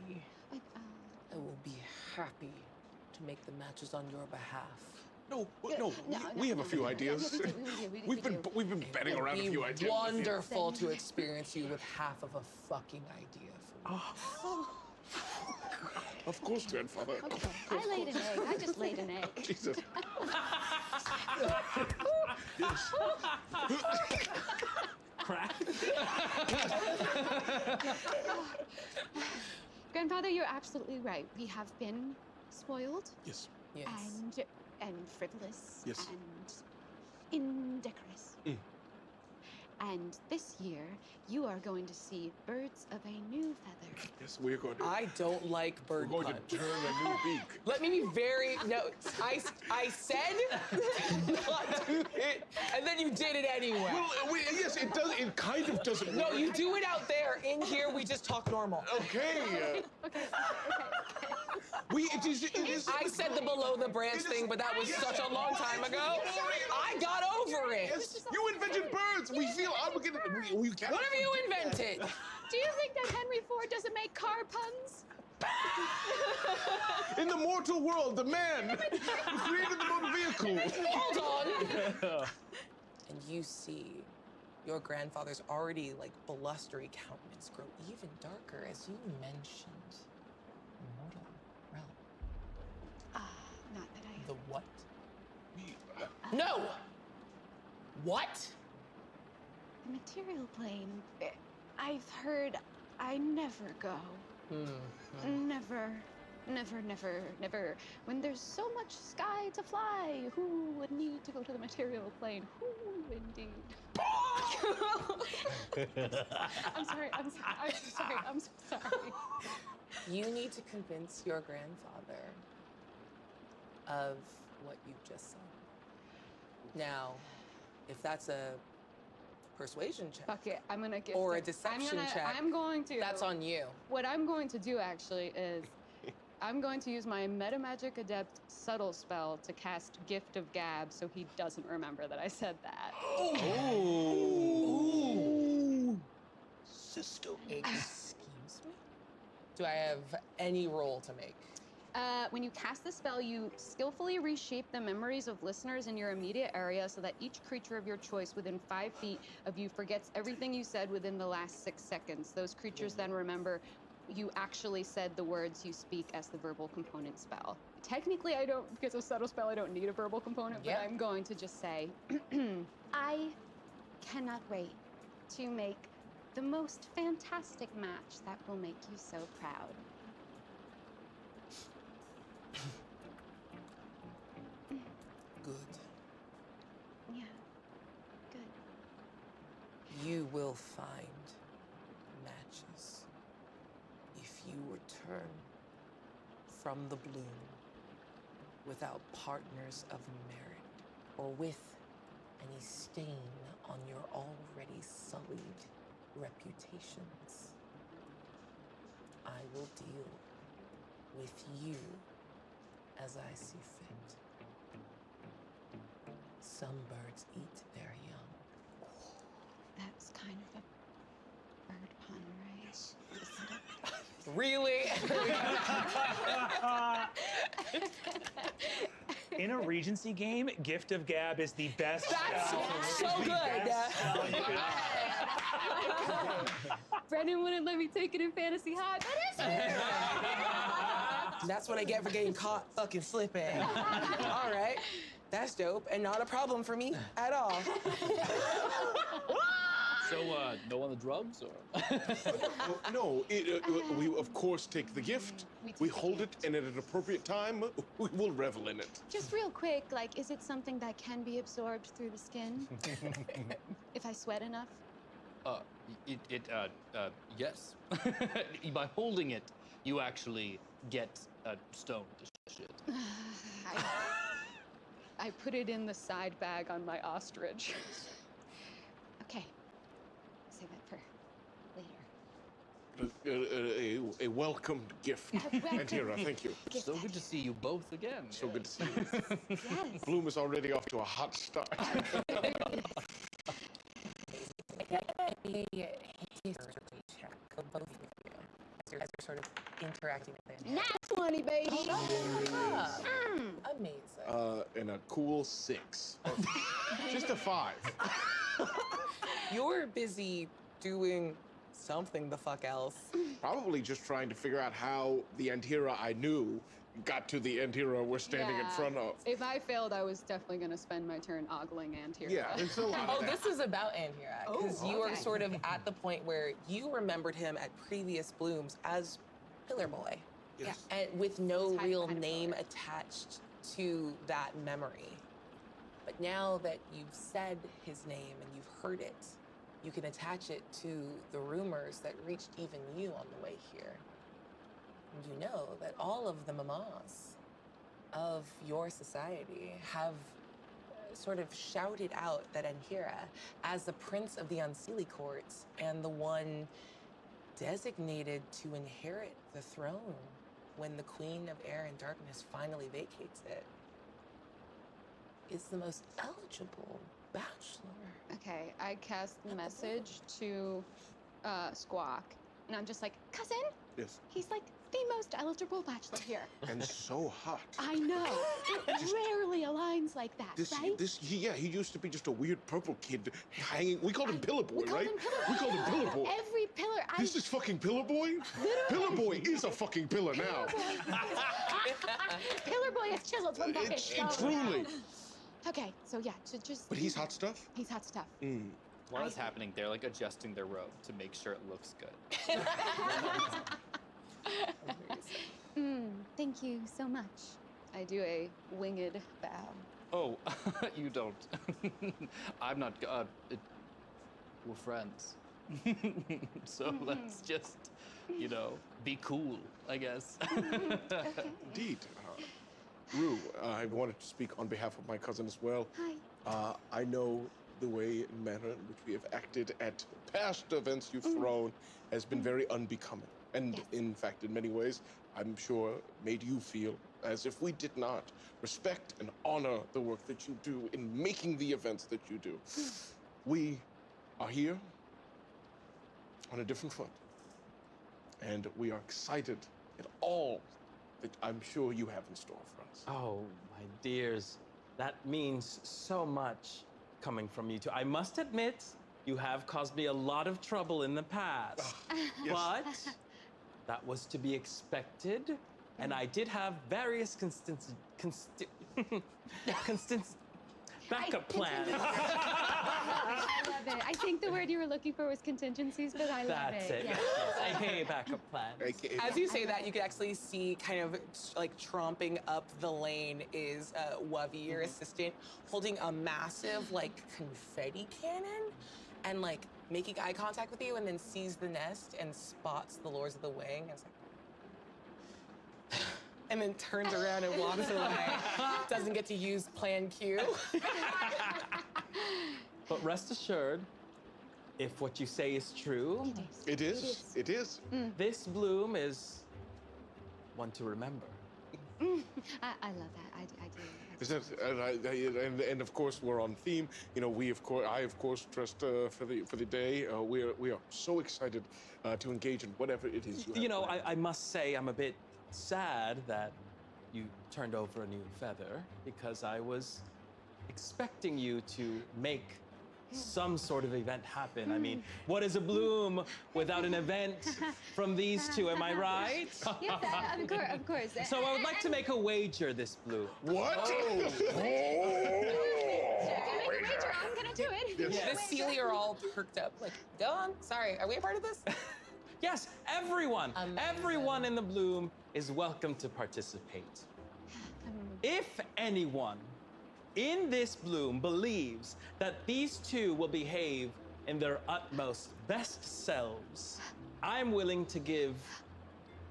I will be happy to make the matches on your behalf. No, we have a few ideas. We've been betting around a few ideas. Wonderful to experience you with half of a fucking idea for me. Of course, Grandfather. Okay, I laid an egg. I just laid an egg. Jesus. Crack. Grandfather, you're absolutely right. We have been spoiled. Yes. And frivolous. Yes. And indecorous. And this year, you are going to see birds of a new feather. Yes, we're going to. I don't like bird We're going puns. to turn a new beak. Let me be very I said not do it, and then you did it anyway. Well, yes, it does. It kind of doesn't work. No, you do it out there. In here, we just talk normal. Okay. It is. I said the below the branch thing, but that was such a long time ago. I got over it. Yes, you invented birds. We feel obligated. We can't. What have you invented? Do you think that Henry Ford doesn't make car puns? In the mortal world, the man who created the motor vehicle. Hold on. And you see your grandfather's already blustery countenance grow even darker as you mentioned mortal realm. Not that I... The what? No! What? The material plane. I've heard I never go. Never. When there's so much sky to fly, who would need to go to the material plane? Who indeed? I'm so sorry. You need to convince your grandfather of what you've just said. Now, if that's a persuasion check. Fuck it, I'm gonna give or a it. deception check. I'm going to. That's on you. What I'm going to do actually is I'm going to use my Metamagic Adept subtle spell to cast Gift of Gab so he doesn't remember that I said that. Ooh. Sister. Excuse me? Do I have any roll to make? When you cast the spell, you skillfully reshape the memories of listeners in your immediate area so that each creature of your choice within 5 feet of you forgets everything you said within the last 6 seconds. Those creatures then remember you actually said the words you speak as the verbal component spell. technically I don't, because of subtle spell, I don't need a verbal component, but I'm going to just say, I cannot wait to make the most fantastic match that will make you so proud. Good. Yeah, good. You will find matches if you return from the bloom without partners of merit or with any stain on your already sullied reputations. I will deal with you as I see fit. Some birds eat their young. That's kind of a bird pun, right? Isn't it? Really? In a Regency game, Gift of Gab is the best That's spell. so It's the good. best spell you could- Brendan wouldn't let me take it in Fantasy High. That is That's what I get for getting caught fucking slipping. All right. That's dope and not a problem for me at all. So, no on the drugs, or? No, we of course take the gift. We hold it, and at an appropriate time, we will revel in it. Just real quick, like, is it something that can be absorbed through the skin? If I sweat enough? Yes. By holding it, you actually get stoned to shit. I put it in the side bag on my ostrich. Okay. Save that for later. A welcomed gift. Antira, thank you. So good to see you both again. So good to see you. Yes. Bloom is already off to a hot start. History check for both of you as you're sort of interacting with them. Nat 20, baby! Amazing. And a cool 6. Just a 5. You're busy doing something the fuck else. Probably just trying to figure out how the Antira I knew got to the Antira we're standing in front of. If I failed, I was definitely going to spend my turn ogling Antira. Yeah, there's a lot of that. This is about Anhira, because you are sort of at the point where you remembered him at previous blooms as Pillar Boy. Yes. And with no real name attached to that memory. But now that you've said his name and you've heard it, you can attach it to the rumors that reached even you on the way here. And you know that all of the mamas of your society have sort of shouted out that Anhira, as the prince of the Unseelie court and the one designated to inherit the throne when the Queen of Air and Darkness finally vacates it, is the most eligible bachelor. Okay, I cast the message to Squawk, and I'm just like, cousin? Yes. He's like the most eligible bachelor here. And so hot. I know. It rarely aligns like that, right? He used to be just a weird purple kid hanging. We called him Pillar Boy, right? We called him Pillar Boy. Every pillar. This is fucking Pillar Boy? Pillar Boy is a fucking pillar now. Pillar Boy has chiseled from fucking stone. Truly. Okay, so yeah, just. But he's hot stuff? He's hot stuff. While that's happening, they're like adjusting their robe to make sure it looks good. Thank you so much. I do a winged bow. Oh, you don't. I'm not. We're friends. So let's just, be cool, I guess. Indeed. Rue, I wanted to speak on behalf of my cousin as well. Hi. I know the way and manner in which we have acted at past events you've thrown has been very unbecoming. And in fact, in many ways, I'm sure made you feel as if we did not respect and honor the work that you do in making the events that you do. We are here on a different foot. And we are excited at all that I'm sure you have in store for us. Oh, my dears, that means so much coming from you two. I must admit, you have caused me a lot of trouble in the past. Yes. But that was to be expected. And I did have various backup plans. I love it. I think the word you were looking for was contingencies, but I love That's it. Yeah. AKA backup plan. As you say that, you can actually see kind of like tromping up the lane is Wovey, your assistant, holding a massive like confetti cannon and like making eye contact with you, and then sees the nest and spots the Lords of the Wing. And, it's like, and then turns around and walks away. Doesn't get to use Plan Q. But rest assured, if what you say is true, it is. It is. This bloom is one to remember. I love that. I do. Is that, and of course we're on theme. You know, I of course dressed for the day. We are so excited to engage in whatever it is you have. You know, I must say I'm a bit sad that you turned over a new feather, because I was expecting you to make some sort of event happen. I mean, what is a bloom without an event from these two, am I right? Yes, of course. So I would like to make a wager this bloom. What? I'm gonna do it. The Sealy are all perked up. Like, go on. Sorry, are we a part of this? Yes, everyone in the bloom is welcome to participate. If anyone in this bloom believes that these two will behave in their utmost best selves, I'm willing to give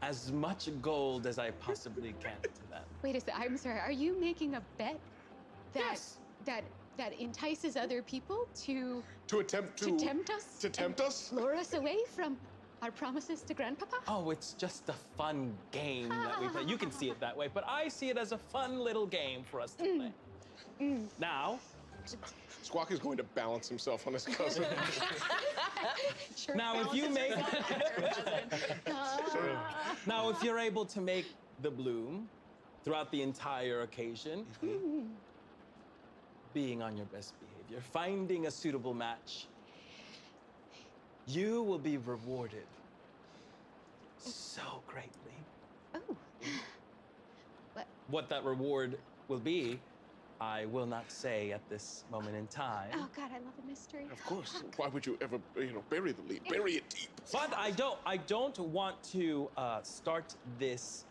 as much gold as I possibly can to them. Wait a second. I'm sorry. Are you making a bet that that entices other people to attempt us? To tempt us? Lure us away from our promises to Grandpapa? Oh, it's just a fun game that we play. You can see it that way, but I see it as a fun little game for us to play. Now, Squawk is going to balance himself on his cousin. now if you make now if you're able to make the bloom throughout the entire occasion, being on your best behavior, finding a suitable match, you will be rewarded so greatly. Oh. What that reward will be, I will not say at this moment in time. Oh God, I love a mystery. Of course. Why would you ever, bury the lead? Bury it deep. But I don't want to start this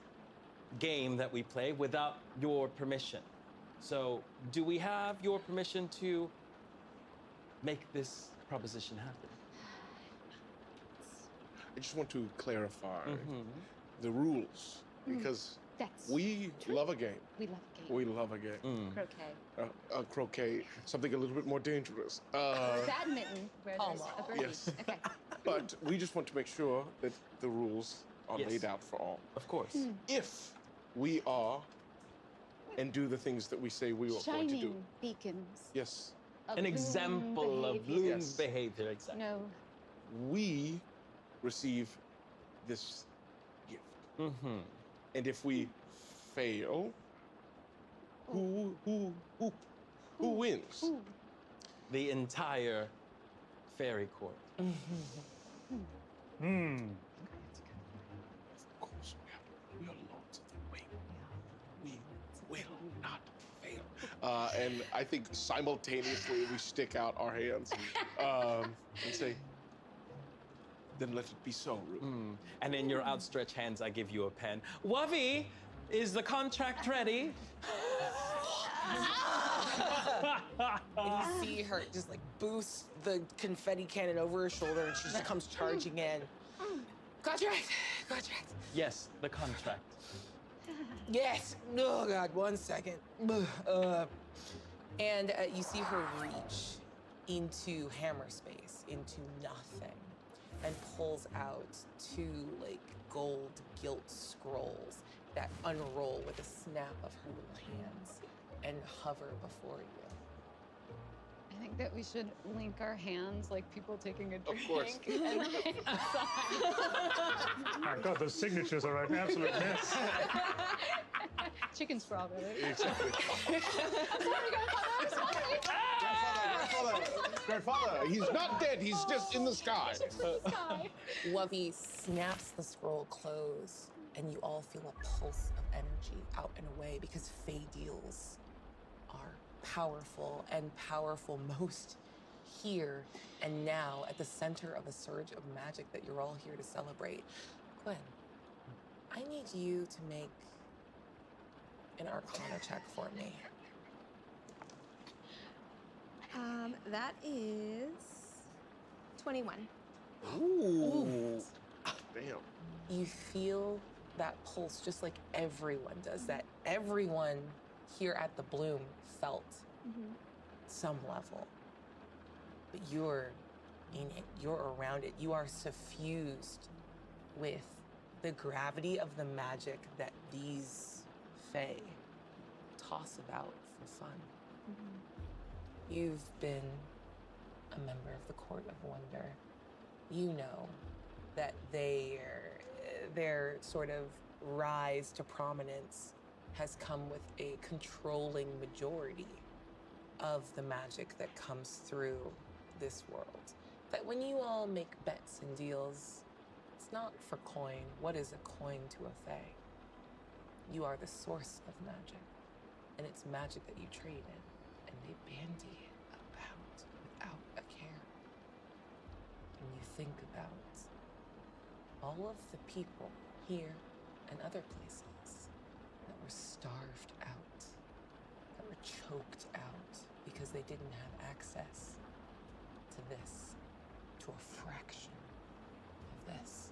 game that we play without your permission. So, do we have your permission to make this proposition happen? I just want to clarify the rules, because we love a game. We love a game. We love a game. Croquet. Croquet, something a little bit more dangerous. Badminton, where there's a birdie. Yes. Okay. But we just want to make sure that the rules are laid out for all. Of course. If we are and do the things that we say we are going to do. Shining beacons. Yes. An example of bloom's behavior, exactly. No. We receive this gift. And if we fail, who wins? The entire fairy court. Of course, we are lords of the wing. We will not fail. And I think simultaneously we stick out our hands and say, then let it be so, Rue. And in your outstretched hands, I give you a pen. Wovey, is the contract ready? And you see her just like boost the confetti cannon over her shoulder, and she just comes charging in. Contract. Yes, the contract. Yes. Oh God, 1 second. And you see her reach into hammer space, into nothing, and pulls out 2 like gold gilt scrolls that unroll with a snap of her little hands and hover before you. I think that we should link our hands like people taking a drink. Of course. And then My God, those signatures are an absolute mess. Chicken sprawl, really. Exactly. Grandfather, he's not dead. He's just in the sky. Wovey snaps the scroll closed, and you all feel a pulse of energy out and away because Fey deals are powerful and powerful most here and now at the center of a surge of magic that you're all here to celebrate. Gwen, I need you to make an Arcana check for me. That is 21. Ooh. Damn. You feel that pulse just like everyone does, that everyone here at the Bloom felt some level. But you're in it, you're around it, you are suffused with the gravity of the magic that these Fae toss about for fun. You've been a member of the Court of Wonder. You know that their sort of rise to prominence has come with a controlling majority of the magic that comes through this world. That when you all make bets and deals, it's not for coin. What is a coin to a Fae? You are the source of magic, and it's magic that you trade in, and they bandy about without a care. And you think about all of the people here and other places that were starved out, that were choked out because they didn't have access to this, to a fraction of this.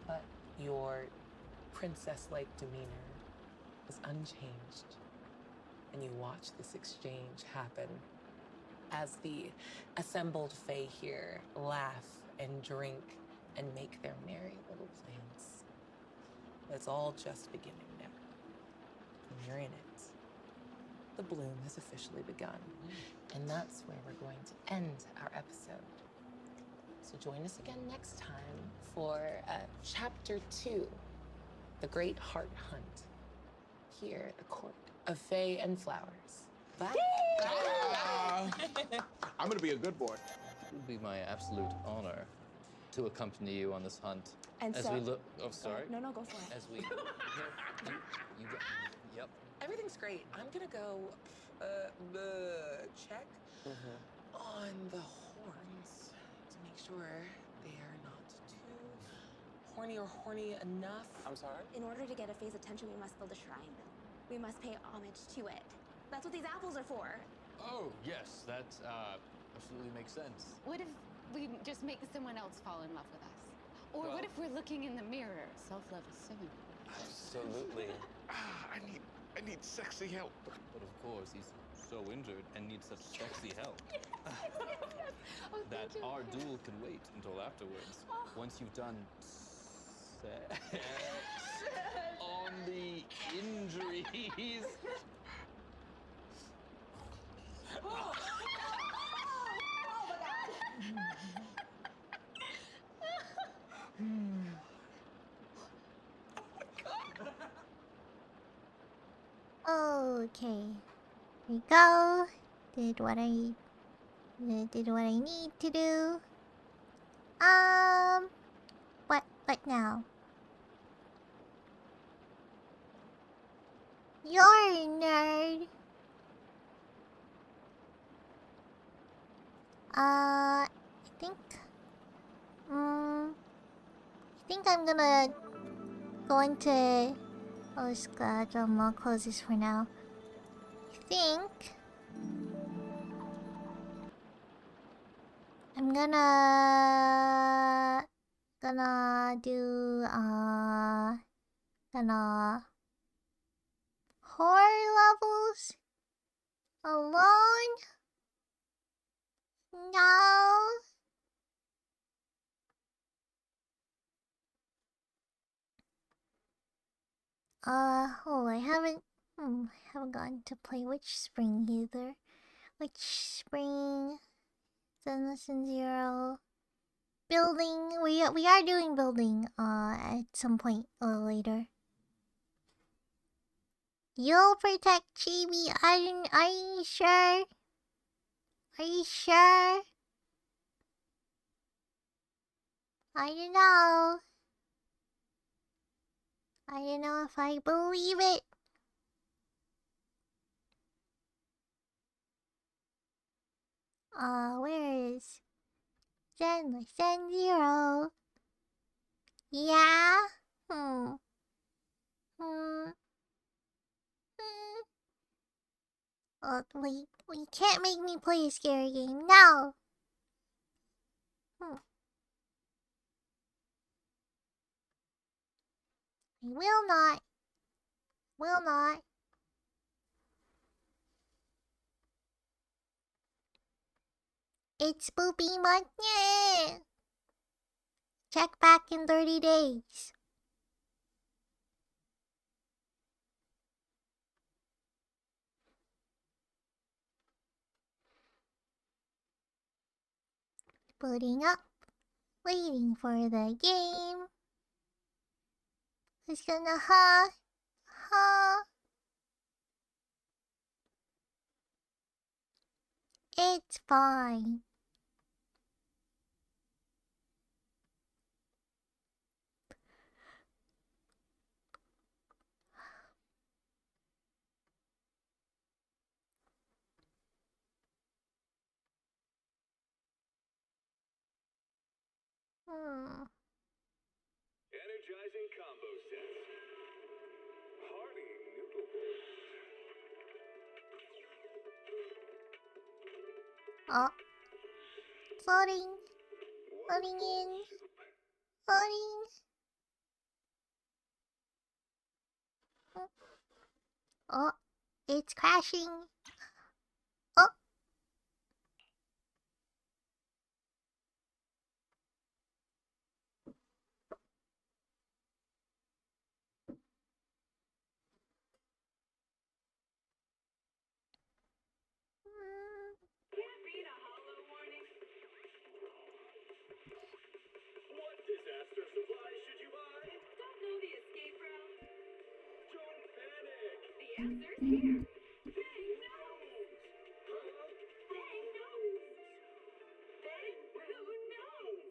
But your princess-like demeanor is unchanged, and you watch this exchange happen as the assembled Fae here laugh and drink and make their merry little plans. But it's all just beginning now. And you're in it. The bloom has officially begun, and that's where we're going to end our episode. So join us again next time for Chapter 2, The Great Heart Hunt, here at the Court of Fae and Flowers. Bye. I'm gonna be a good boy. It would be my absolute honor to accompany you on this hunt. And as so- we look. Oh, sorry. No, go for it. As we. No, you go. Yep. Everything's great. I'm gonna go check on the horns to make sure they are not too horny or horny enough. I'm sorry? In order to get a Fae's attention, we must build a shrine. We must pay homage to it. That's what these apples are for. Oh, yes, that absolutely makes sense. What if we just make someone else fall in love with us? Or Well- what if we're looking in the mirror? Self-love is so important. Absolutely. I need sexy help. But of course, he's so injured and needs such sexy help Oh, that thank you. our duel can wait until afterwards. Once you've done sex on the injuries. Okay. Here we go. Did what I need to do. What now? You're a nerd. I think I'm gonna go into. Oh, I'll close this for now. I think I'm gonna do horror levels alone. No. I haven't gotten to play Witch Spring either. Witch Spring, Zenless Zero, building. We are doing building. At some point a little later. You'll protect Chibi. Are you sure? Are you sure? I don't know. I don't know if I believe it. Where is Gen 0? Yeah? Hmm. Hmm. We can't make me play a scary game. No! I will not. Will not. It's spoopy month. Yeah. Check back in 30 days. Booting up. Waiting for the game. Who's gonna It's fine. Energizing combo set. Hearty noodle bowls. Oh. Floating. Floating in. Floating. Oh. It's crashing. Oh. Can't beat a hollow warning. What disaster supplies should you buy? Don't know the escape route. Don't panic. The answer's here. Bang knows. Bang knows. Bang who knows.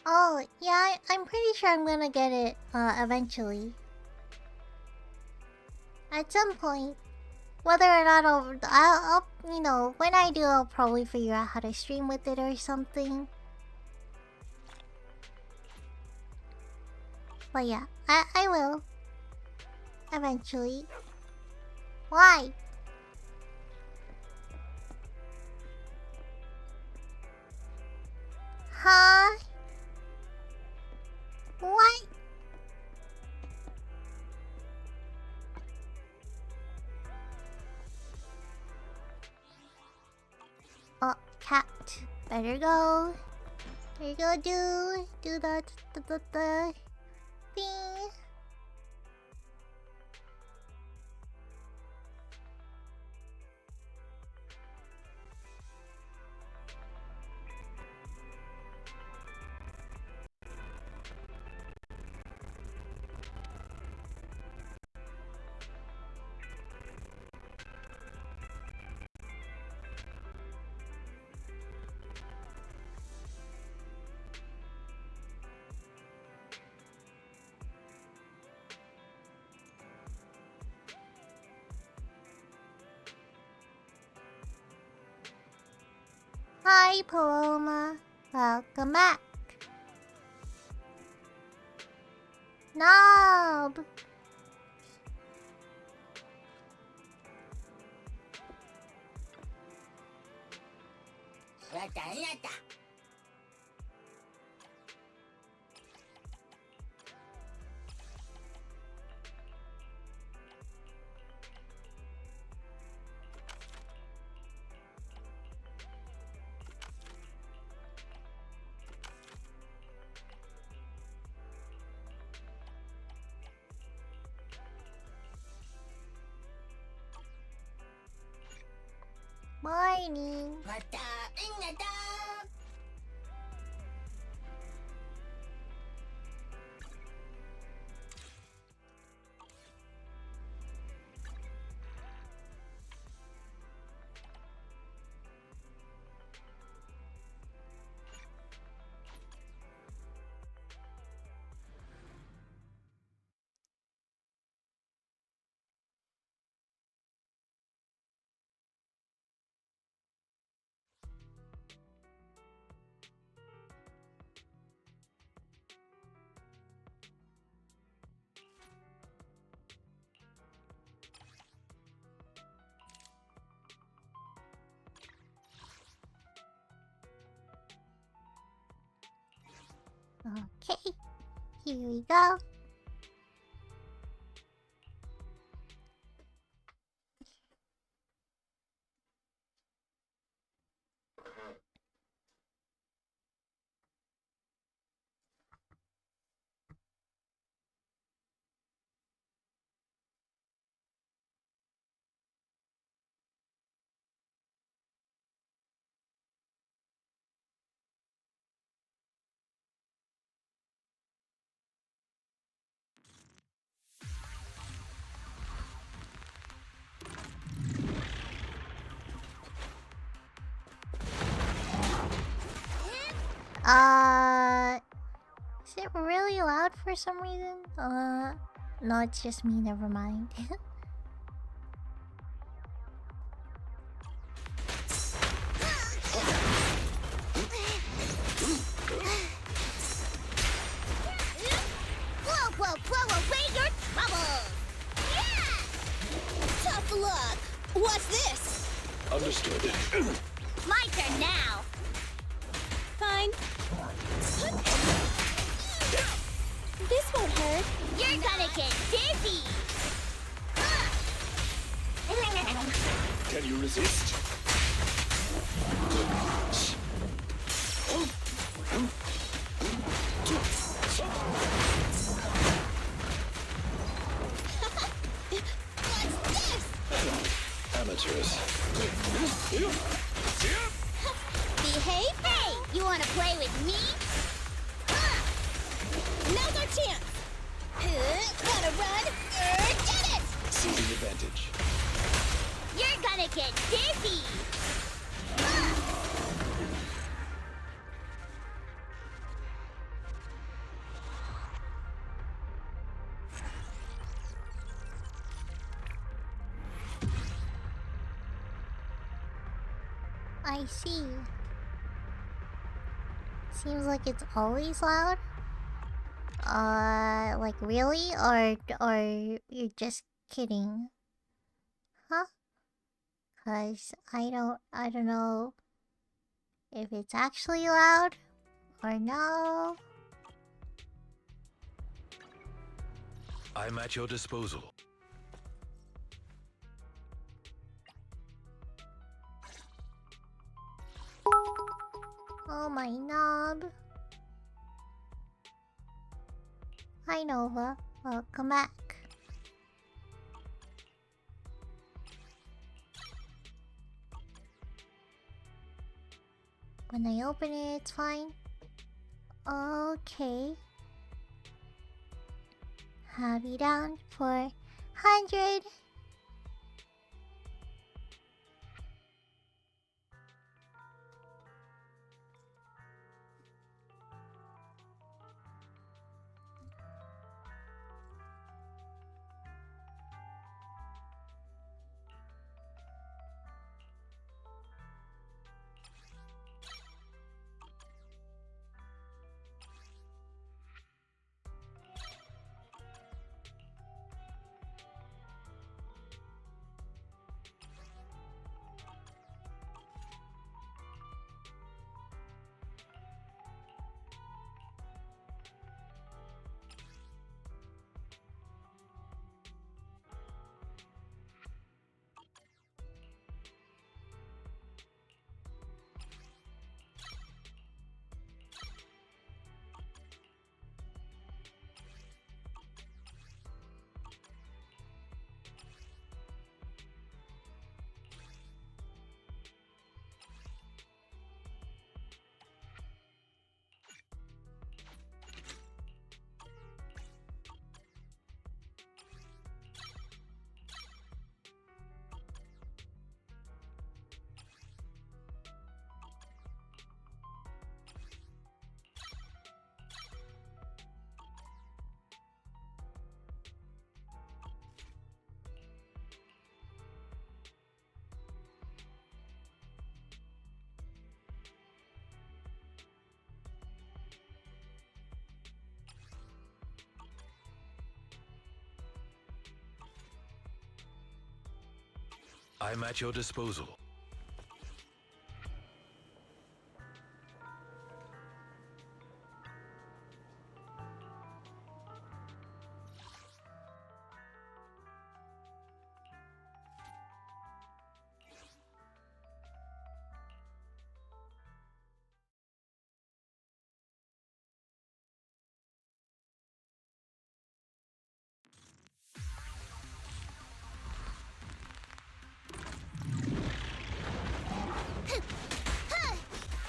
Oh, yeah, I'm pretty sure I'm gonna get it eventually. At some point. Whether or not I'll, you know, when I do, I'll probably figure out how to stream with it or something. But yeah, I will. Eventually. Why? Huh? What? Oh, cat. Better go. Better go do the thing. Hi, Paloma. Welcome back. Knob. Morning. Okay, here we go. Is it really loud for some reason? No, it's just me, never mind. Blow away your troubles! Yeah! Tough luck! What's this? Understood. My turn now! Fine. This won't hurt. You're gonna get dizzy! Can you resist? Amateurs. Behave? Hey! You wanna play with me? Now's our chance! Wanna run? Get it! Seizing advantage. You're gonna get dizzy! I see. Seems like it's always loud. Like really? Or you're just kidding? Huh? 'Cause I don't know if it's actually loud or no. I'm at your disposal. Oh my knob. Hi Nova, welcome back. When I open it, it's fine. Okay. Have you down for 100. I'm at your disposal.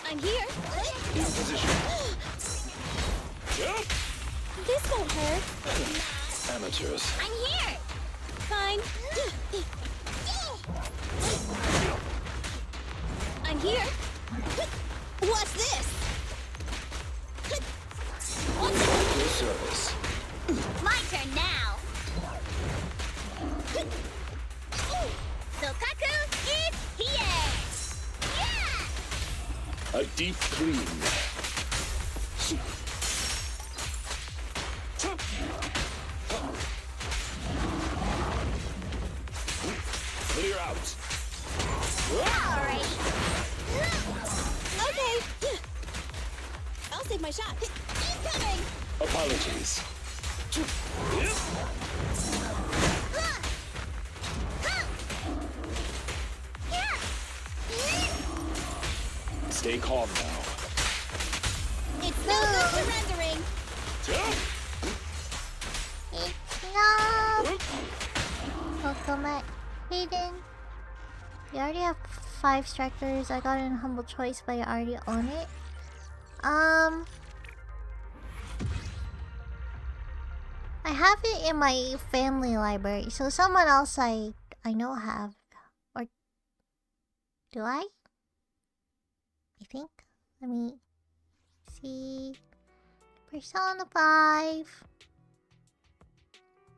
I'm here. In position. Jump! This won't hurt. Amateurs. I'm here. Fine. I'm here. What's this? At your service. My turn now. Sokaku is here. Yeah! A deep clean. Clear out. Alright. Okay. I'll save my shot. Incoming. Apologies. Stay calm now. It's no good surrendering. No. Welcome back, Hayden. You already have 5 strikers. I got it in Humble Choice, but I already own it. I have it in my family library, so someone else I know have. Or do I? I think. Let me see. Persona 5.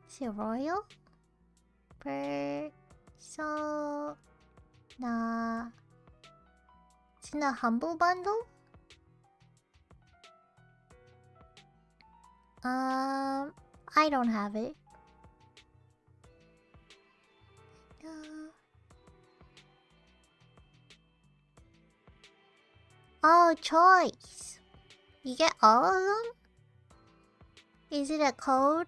Is it Royal? Persona in a humble bundle? I don't have it. Oh, choice. You get all of them? Is it a code?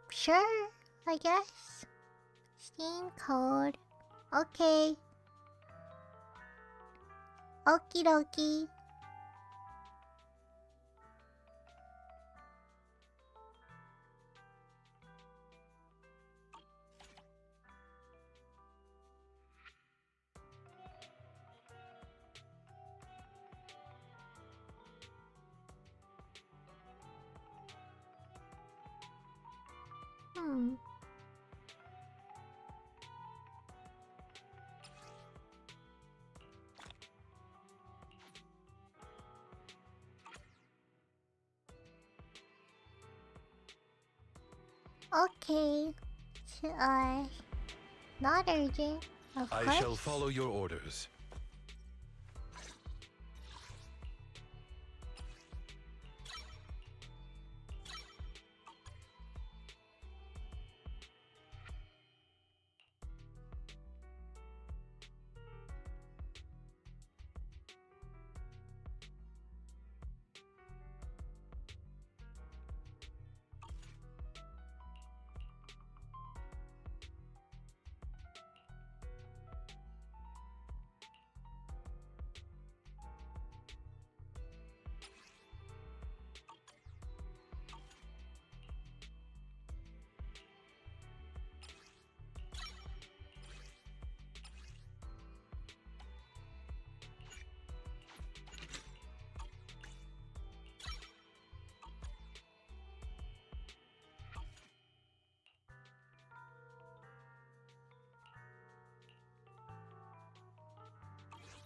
Sure, I guess. Steam code. Okay. Okie dokie. Hmm. Okay. Not urgent, of course. I shall follow your orders.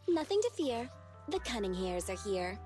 Nothing to fear. The cunning hairs are here.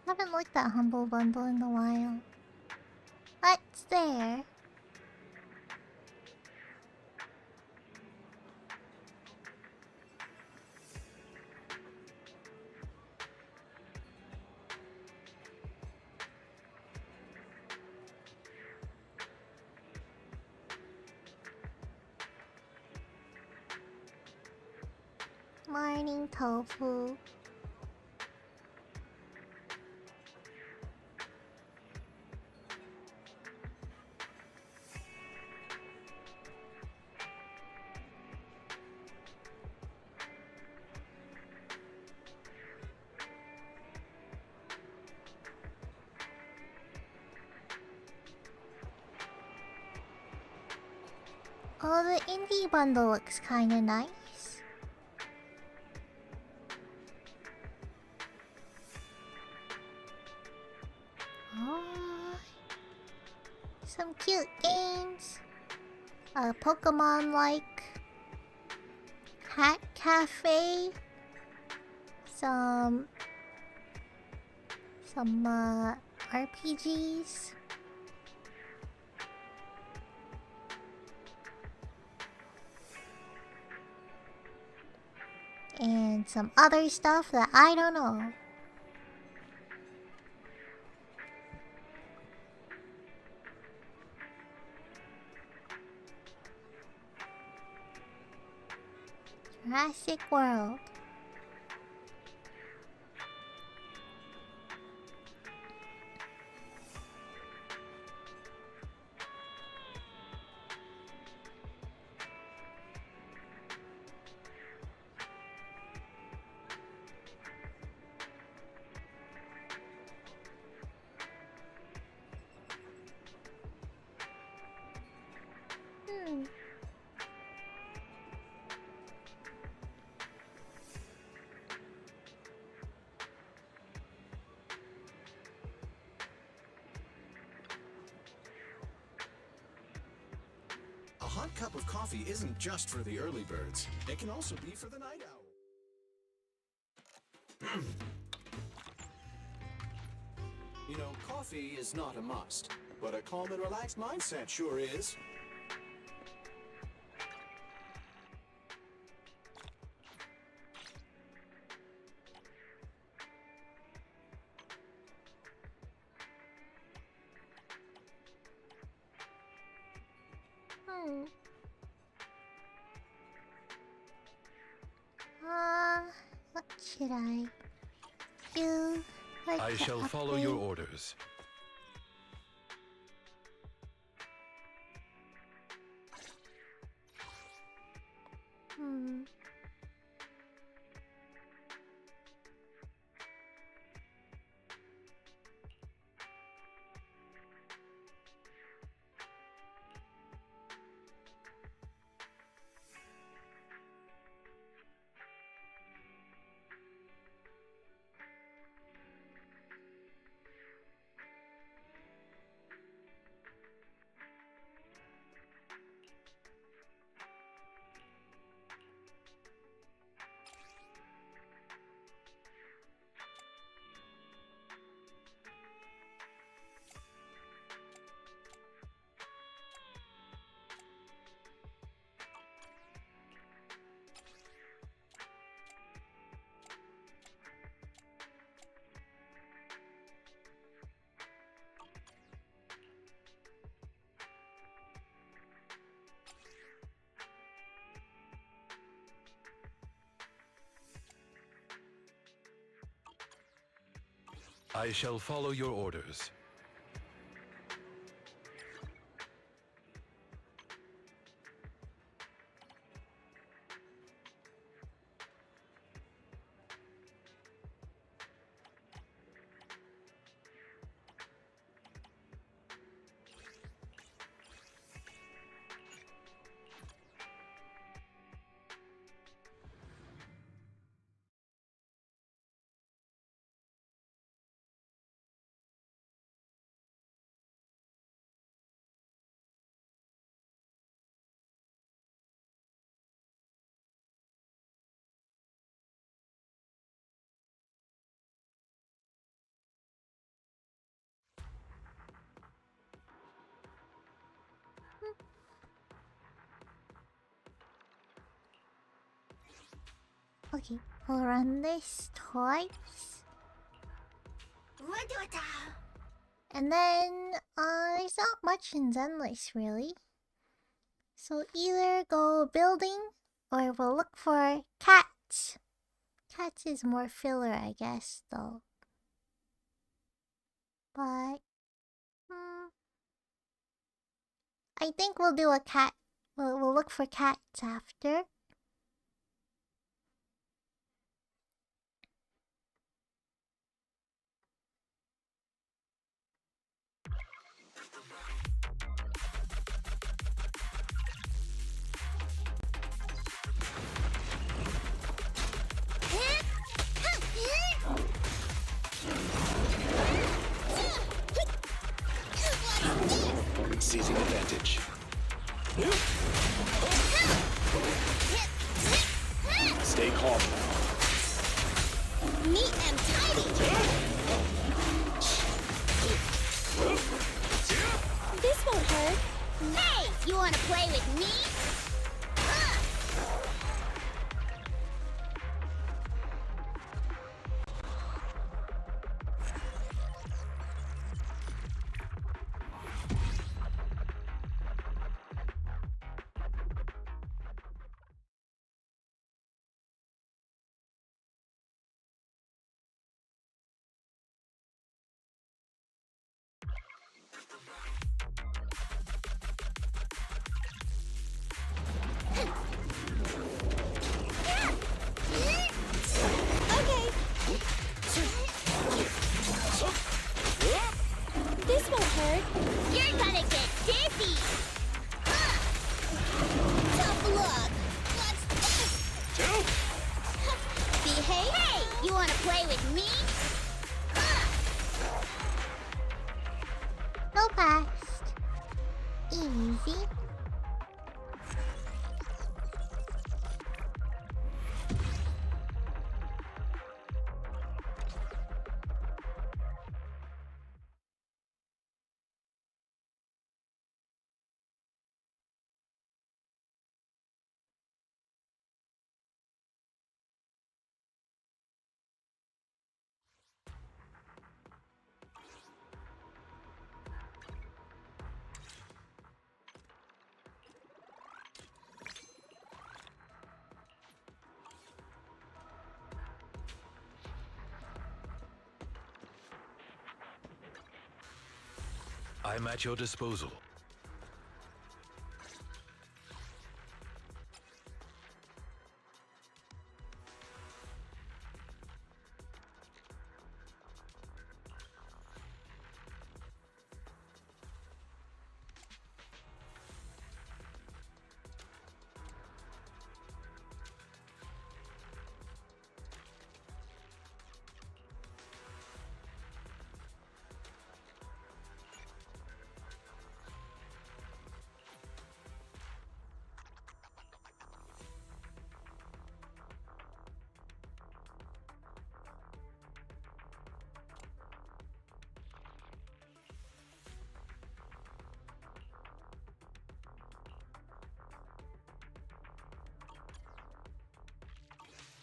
Haven't looked at Humble Bundle in a while. What's there? Morning tofu. Oh, the indie bundle looks kinda nice. Oh, some cute games. A Pokemon-like Hat Cafe. Some RPGs. And some other stuff that I don't know. Jurassic World. Hmm. A hot cup of coffee isn't just for the early birds. It can also be for the night owl. You know, coffee is not a must, but a calm and relaxed mindset sure is. Hmm. What should I do? Like I to shall follow your upgrade? orders. Hmm. I shall follow your orders. Okay, we'll run this twice. And then, there's not much in Zenless, really. So either go building, or we'll look for cats. Cats is more filler, I guess, though. But, I think we'll do a cat. We'll look for cats after. Seizing advantage. Stay calm now. Neat and tidy. This won't hurt. Hey, you wanna play with me? You wanna play with me? Go past. Easy. I'm at your disposal.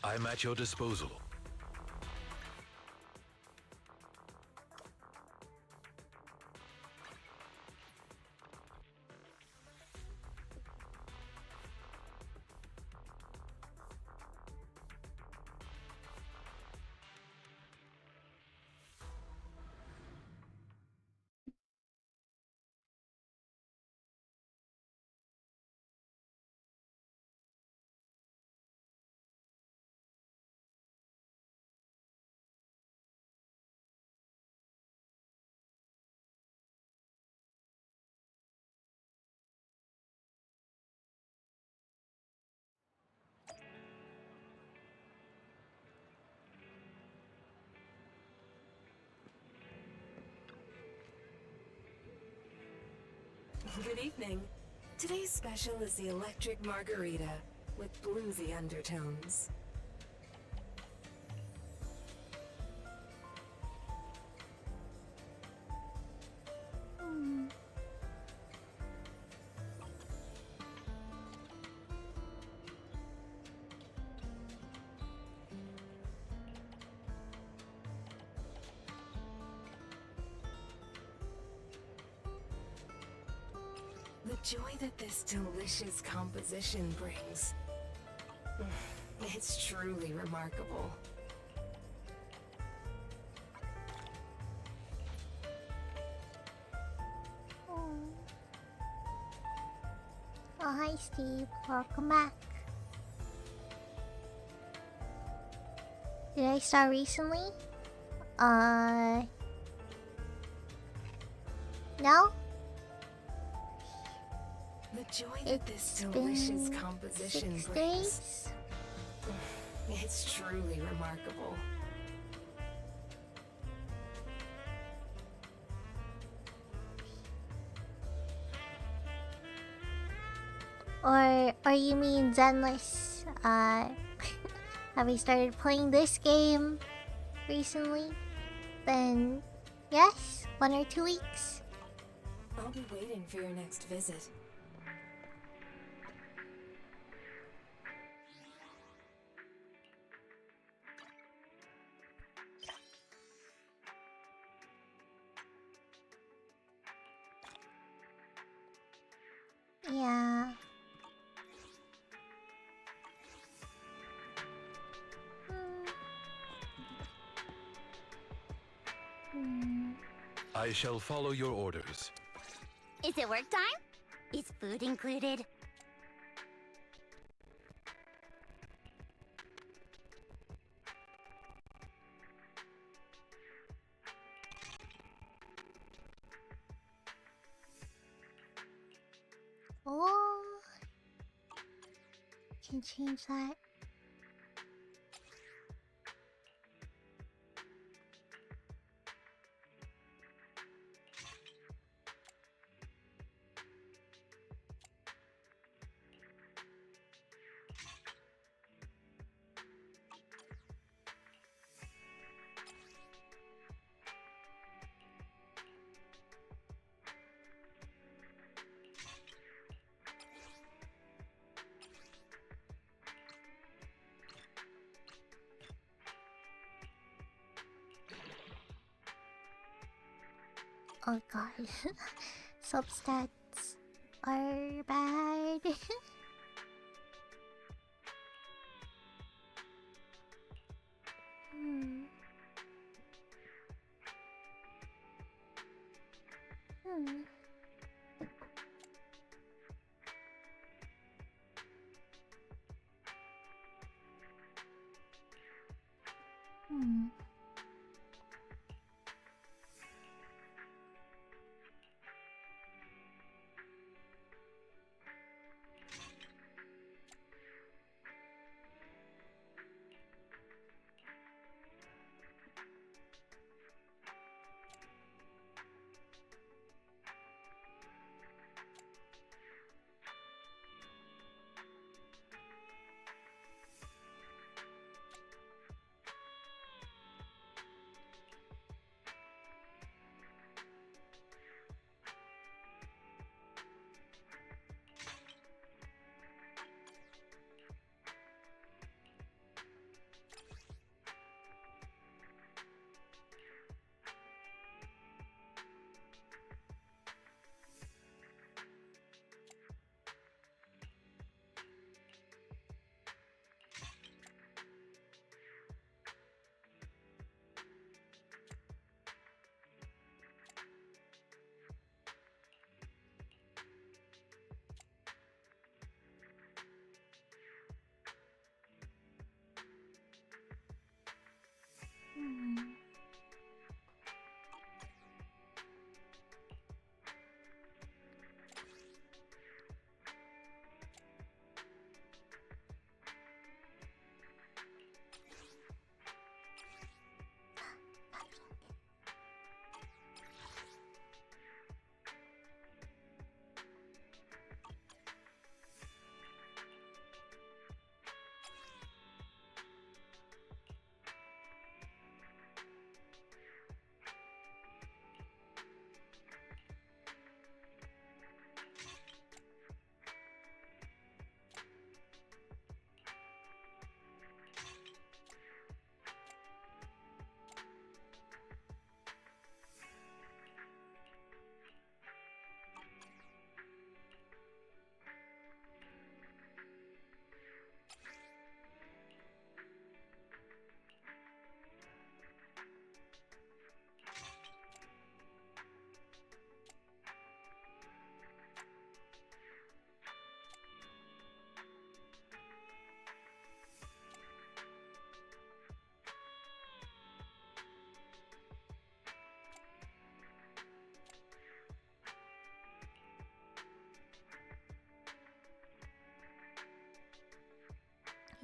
I'm at your disposal. Good evening. Today's special is the electric margarita with bluesy undertones. The joy that this delicious composition brings. It's truly remarkable. Oh, hi Steve. Welcome back. Did I start recently? No? The joy that this delicious composition 6 brings. days? It's truly remarkable. Or you mean Zenless? Have you started playing this game recently? Then yes, 1 or 2 weeks. I'll be waiting for your next visit. Yeah. I shall follow your orders. Is it work time? Is food included? Oh, can change that. Oh god. Substats are bad. Hmm. Hmm. Hmm. Hmm.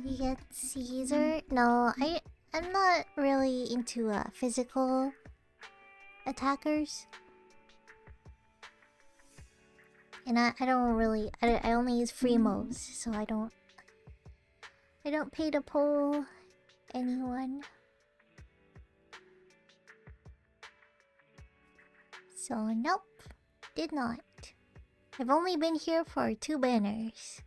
You get Caesar? No, I'm not really into physical attackers. And I don't really I only use free moves, so I don't pay to pull anyone. So nope, did not. I've only been here for 2 banners.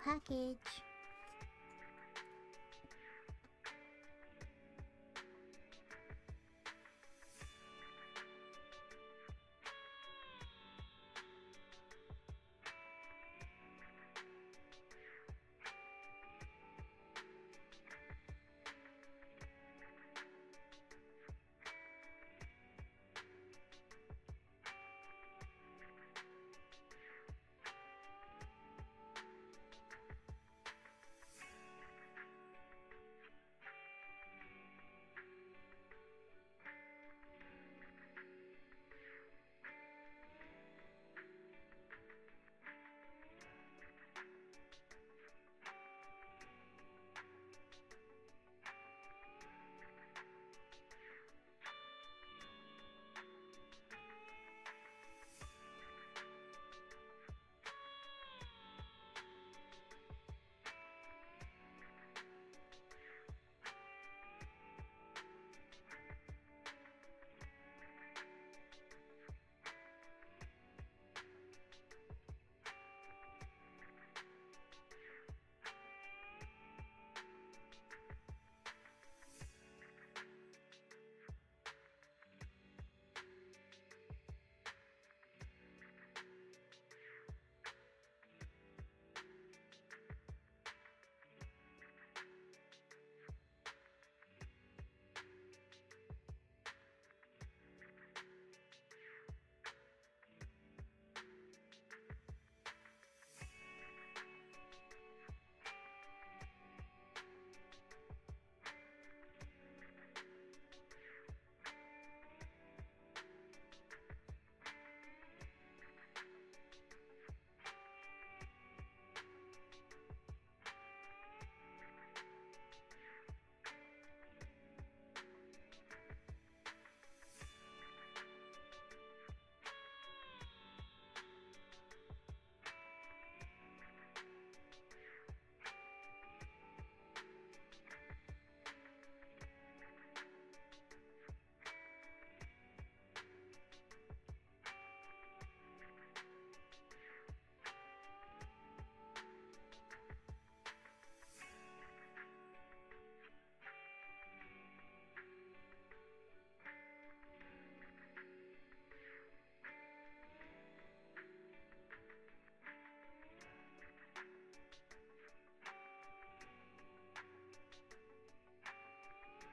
package.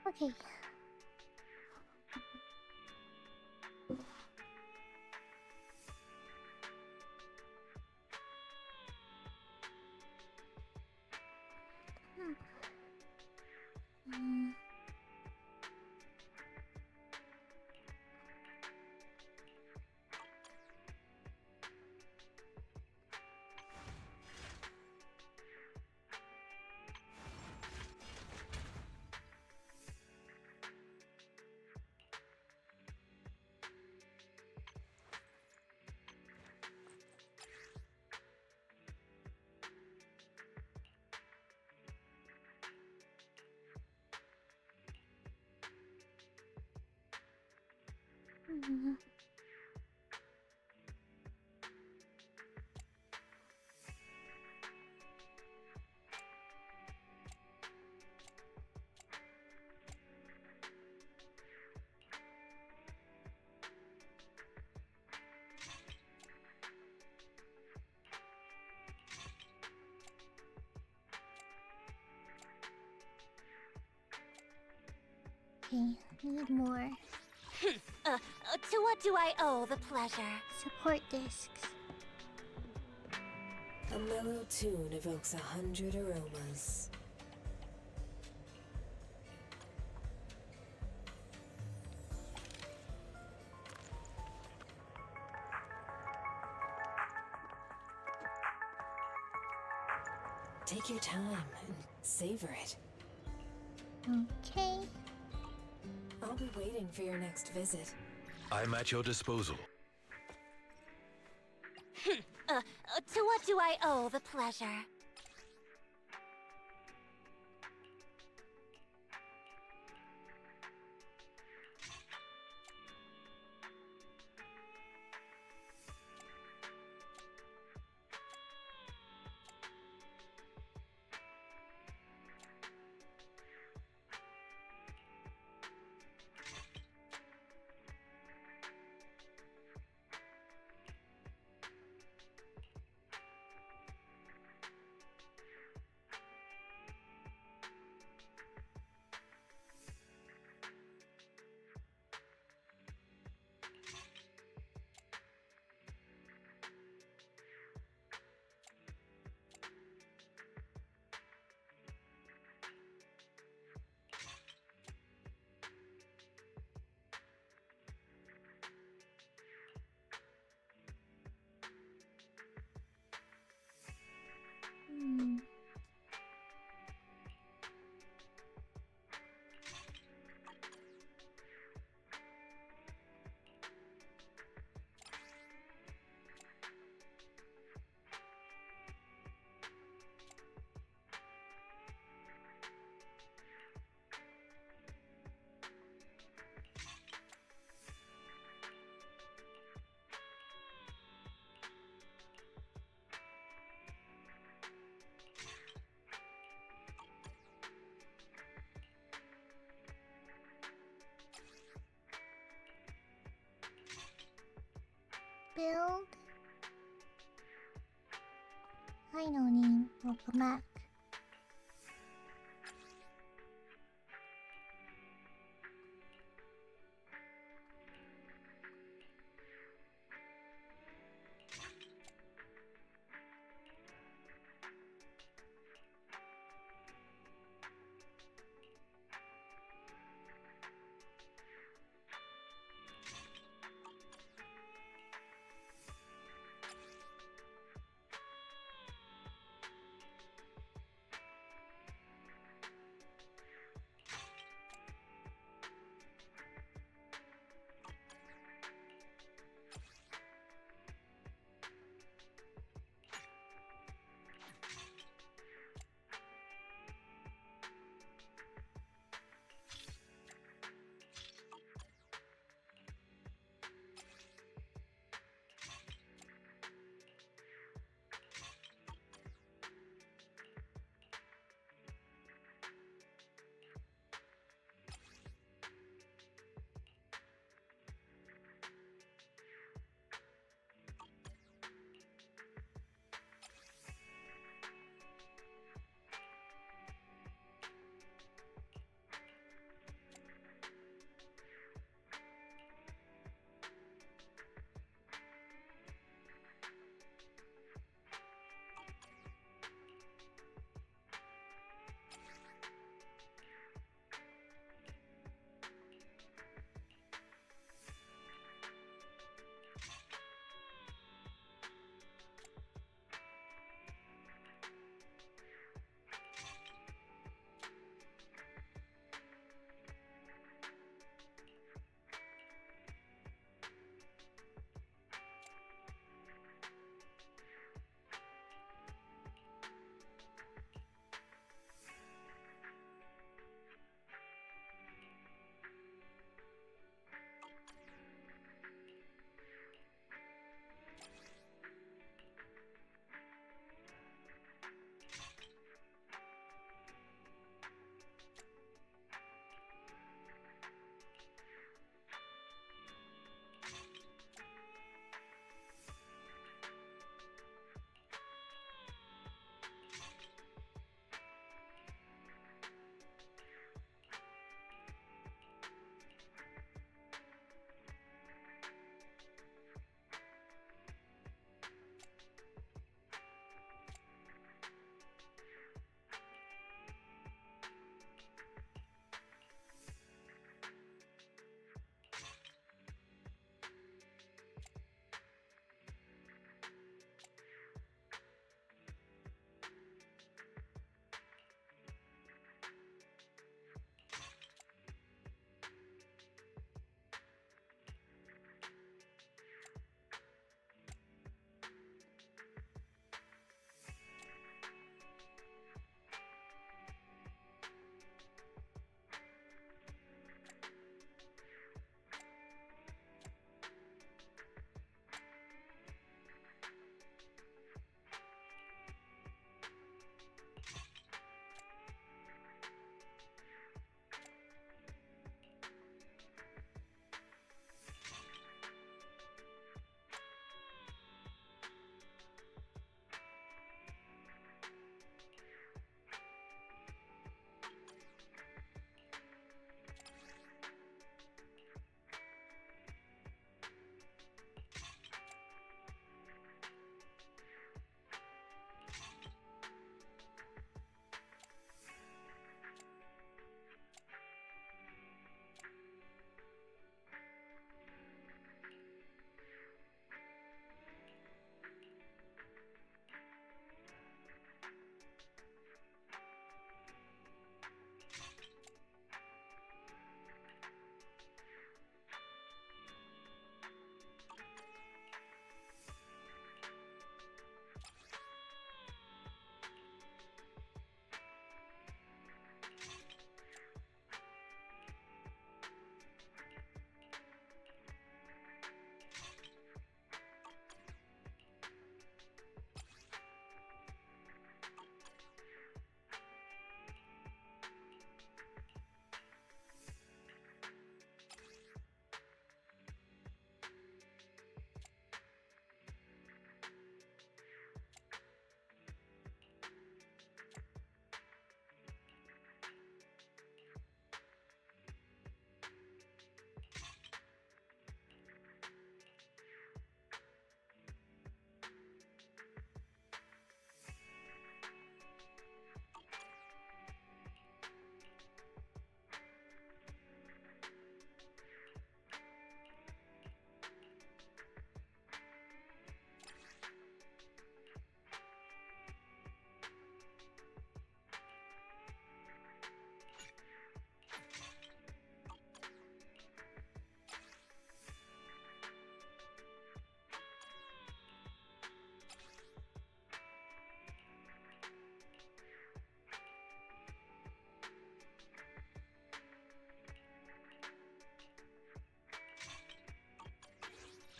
Okay. Okay, need more. To what do I owe the pleasure? Support discs. A mellow tune evokes 100 aromas. Take your time and savor it. Okay. I'll be waiting for your next visit. I'm at your disposal. To what do I owe the pleasure? build. Hi, no name. Welcome back.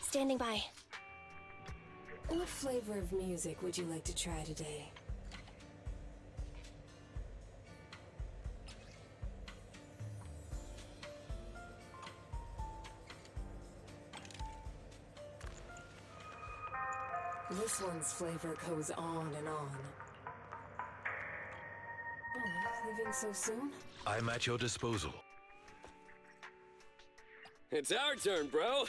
Standing by. What flavor of music would you like to try today? This one's flavor goes on and on. Oh, leaving so soon? I'm at your disposal. It's our turn, bro.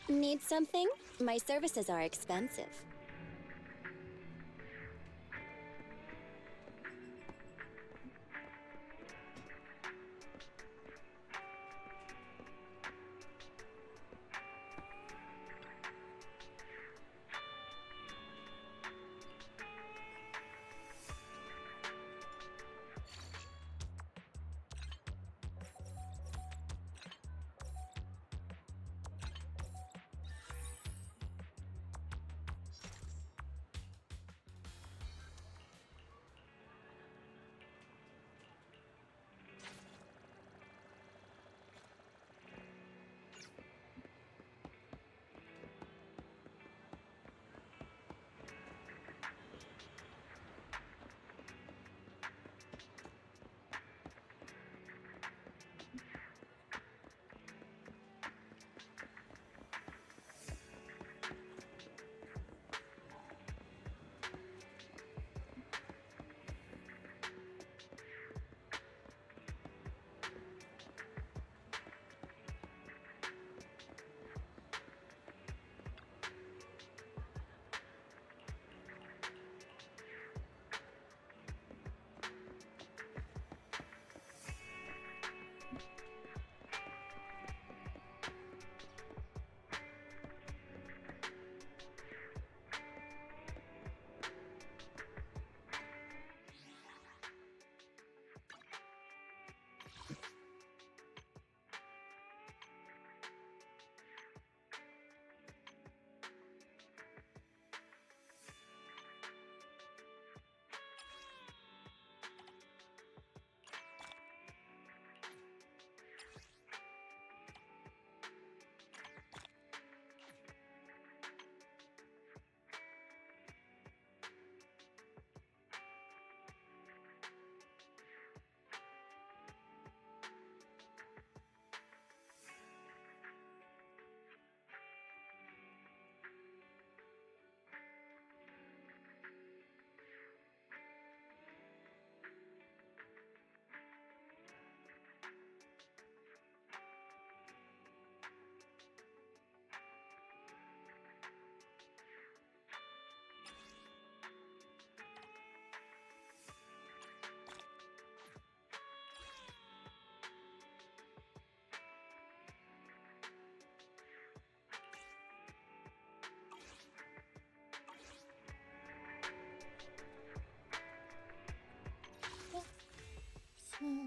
Need something? My services are expensive.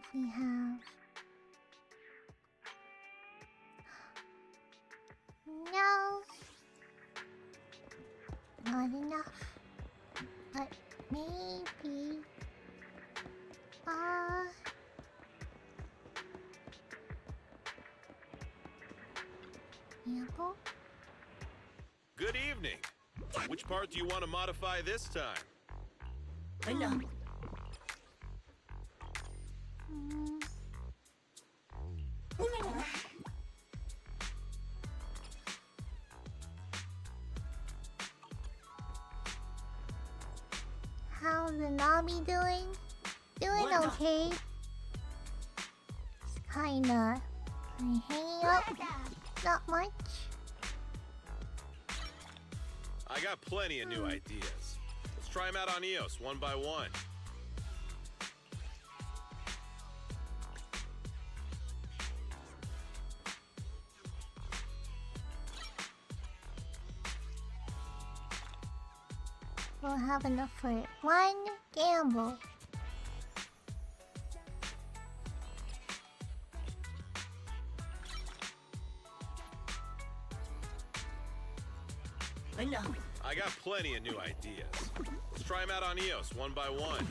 if we have. No. Not enough. But maybe. Apple? Good evening. Which part do you want to modify this time? I know. How's the Nobby doing? Doing okay. It's kinda hanging up. Not much. I got plenty of new ideas. Let's try them out on EOS one by one. We'll have enough for one gamble. I got plenty of new ideas. Let's try them out on EOS one by one.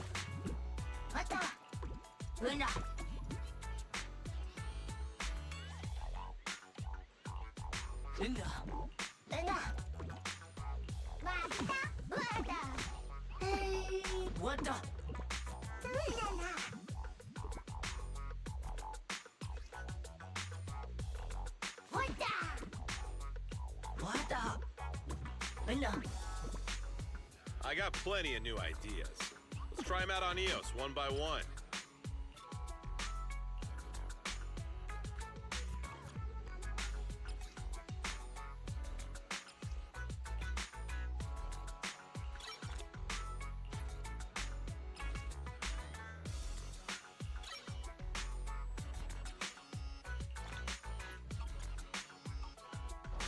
I got plenty of new ideas. Let's try them out on EOS one by one.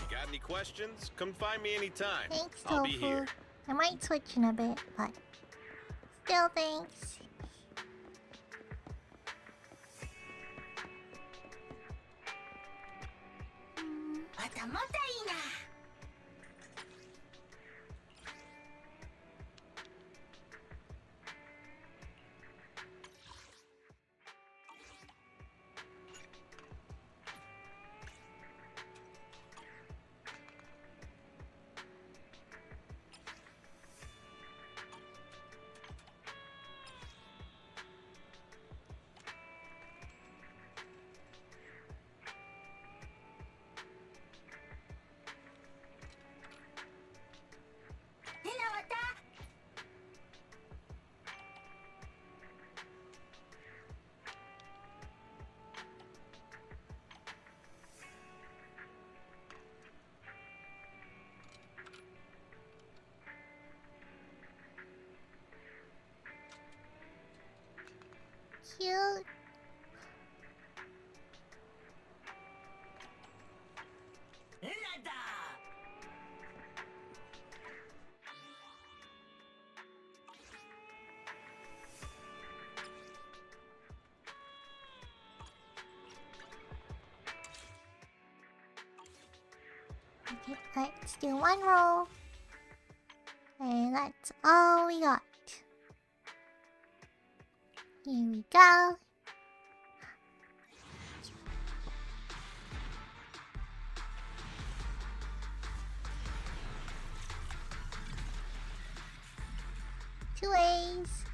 Got any questions? Come find me anytime. Thanks, I'll be Tofu. here. I might switch in a bit, but still thanks. Cute. Okay, let's do one roll. And that's all we got. Here we go. Two A's.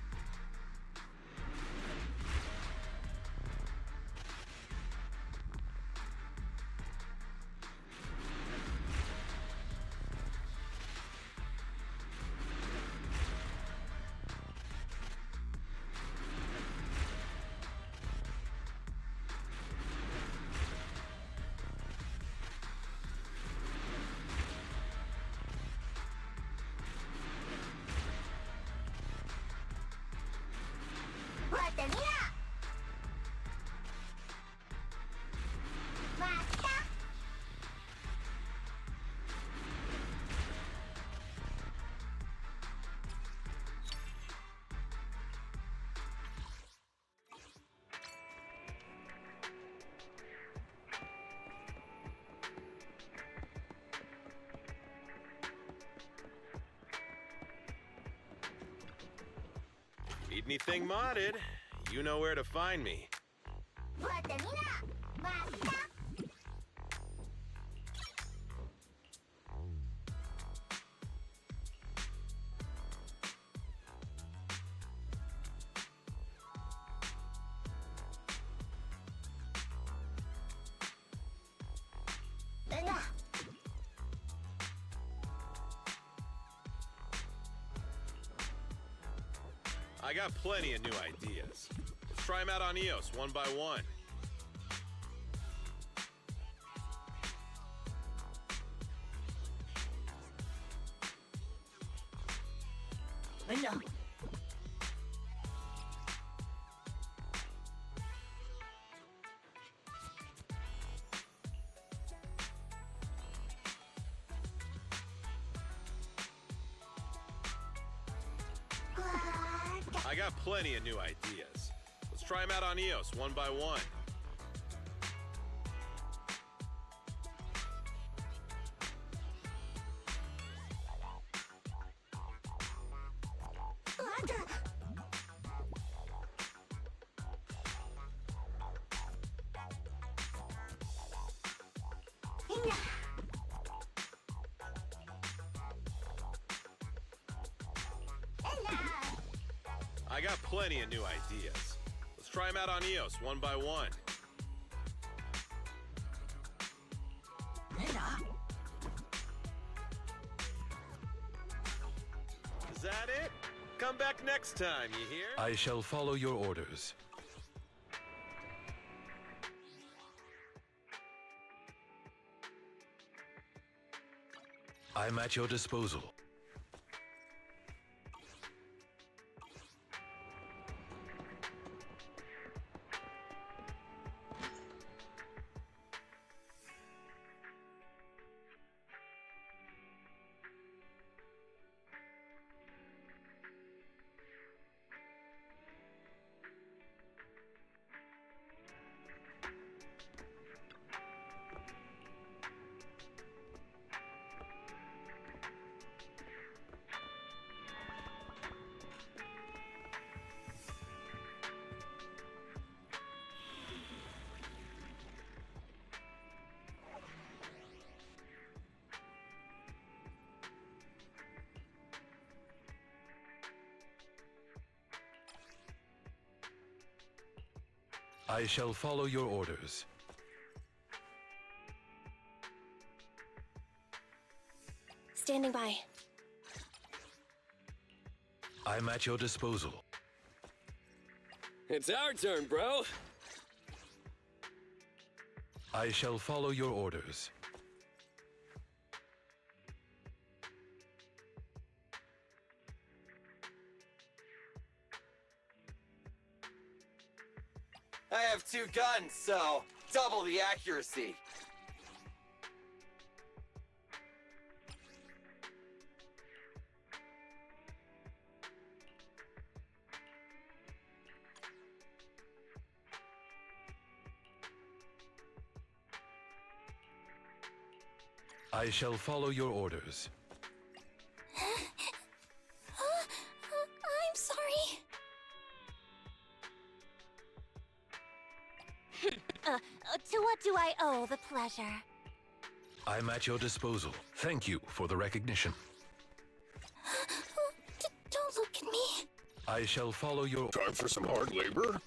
Need anything modded? You know where to find me. I got plenty of new ideas. Let's try them out on EOS one by one. I got plenty of new ideas. Let's try them out on EOS one by one. I got plenty of new ideas. Let's try them out on EOS one by one. Is that it? Come back next time, you hear? I shall follow your orders. I'm at your disposal. I shall follow your orders. Standing by. I'm at your disposal. It's our turn, bro. I shall follow your orders. I have 2 guns, so double the accuracy. I shall follow your orders. I'm sorry. To what do I owe the pleasure? I'm at your disposal. Thank you for the recognition. Don't look at me. I shall follow your... Time for some hard labor?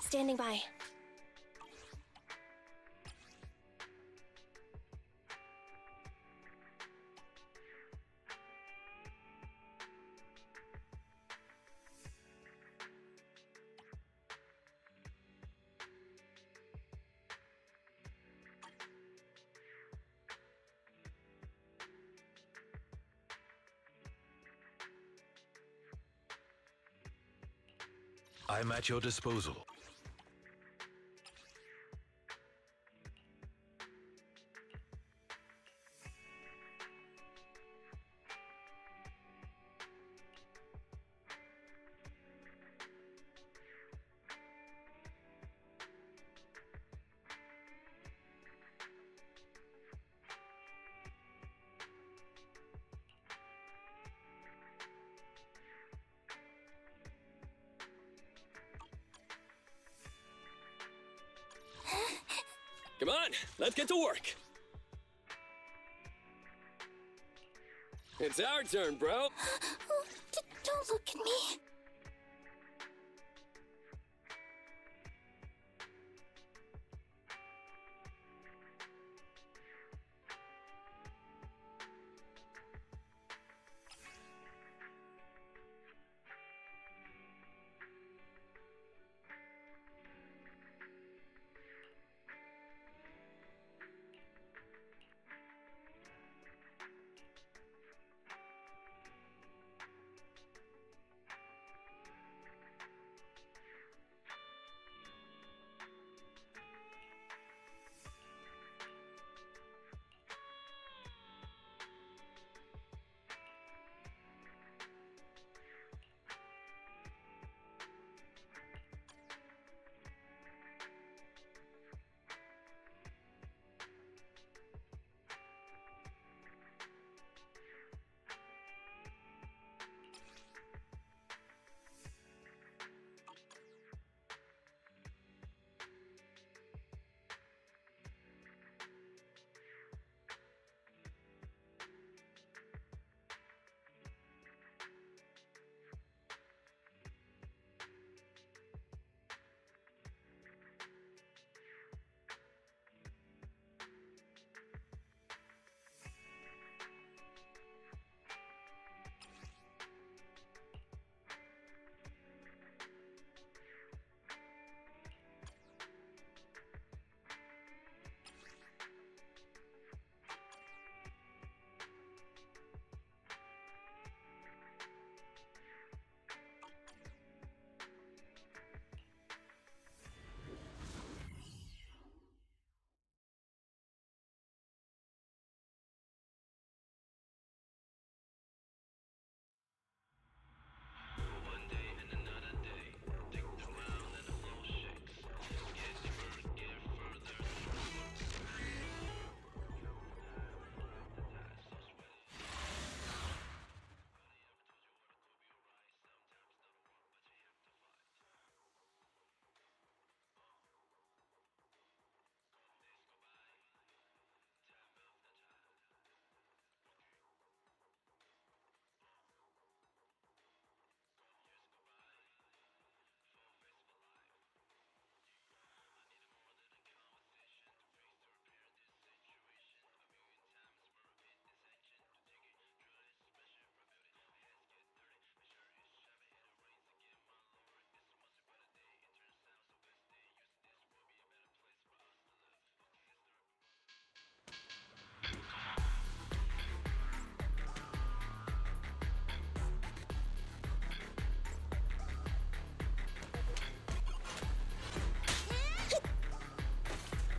Standing by. I'm at your disposal. Come on, let's get to work. It's our turn, bro. Don't look at me.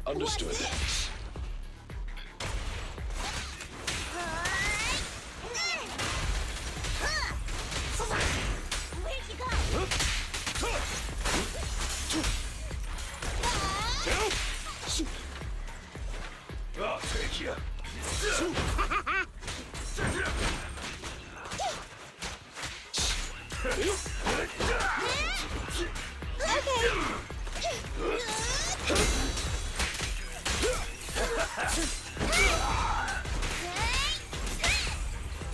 Understood. Where'd you go? I'll take you.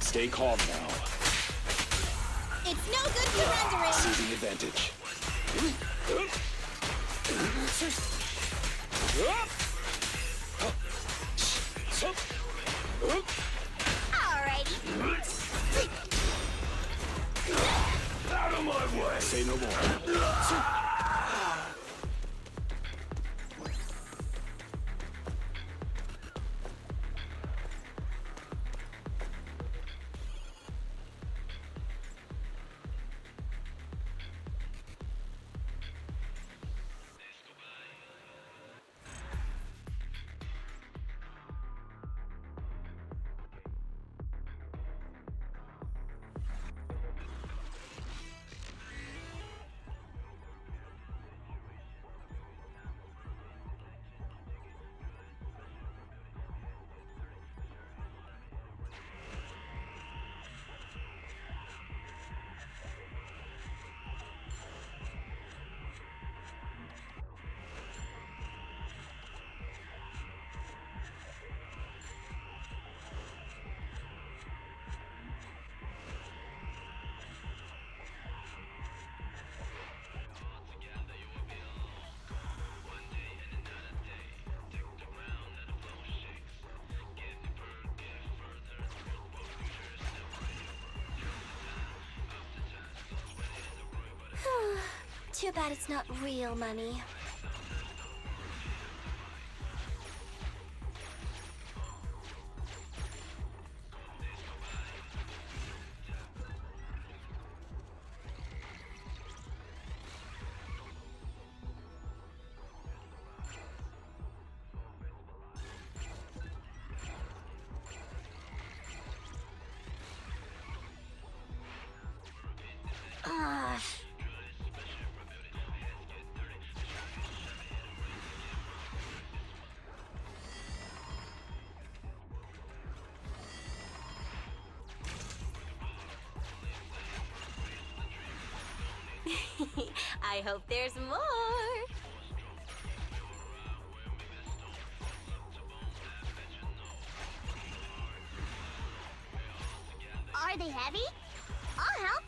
Stay calm now. It's no good surrendering. Seizing advantage. Alrighty. Out of my way. Say no more. Too bad it's not real money. I hope there's more. Are they heavy? I'll help.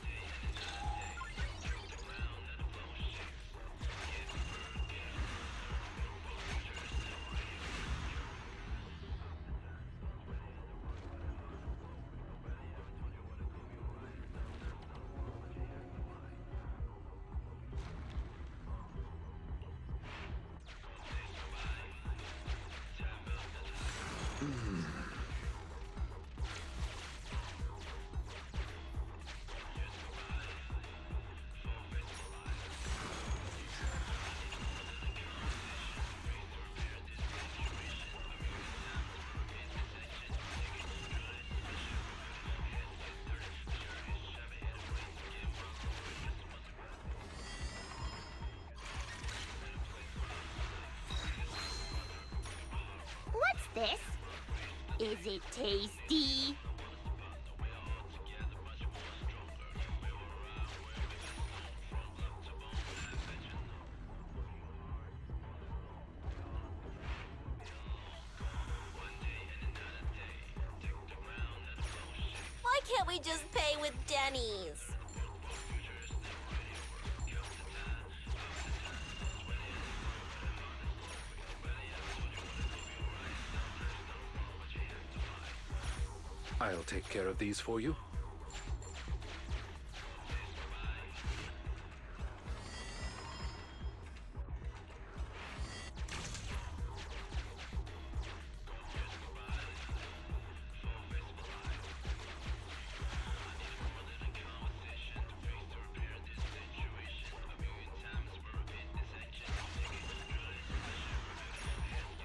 What's this? Is it tasty? Why can't we just pay with Denny's? I'll take care of these for you.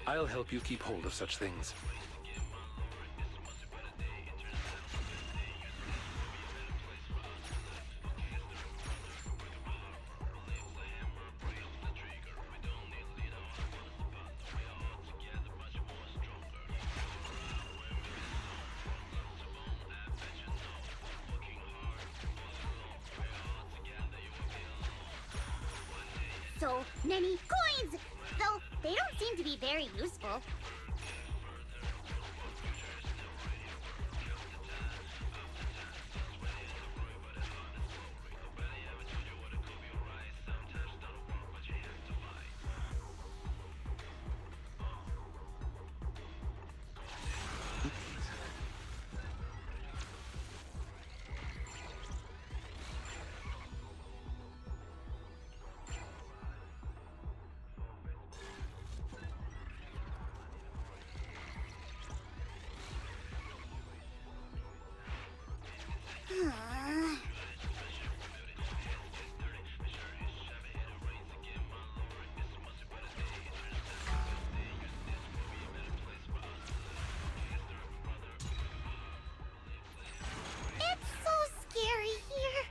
I'll help you keep hold of such things. So many coins! Though they don't seem to be very useful. It's so scary here.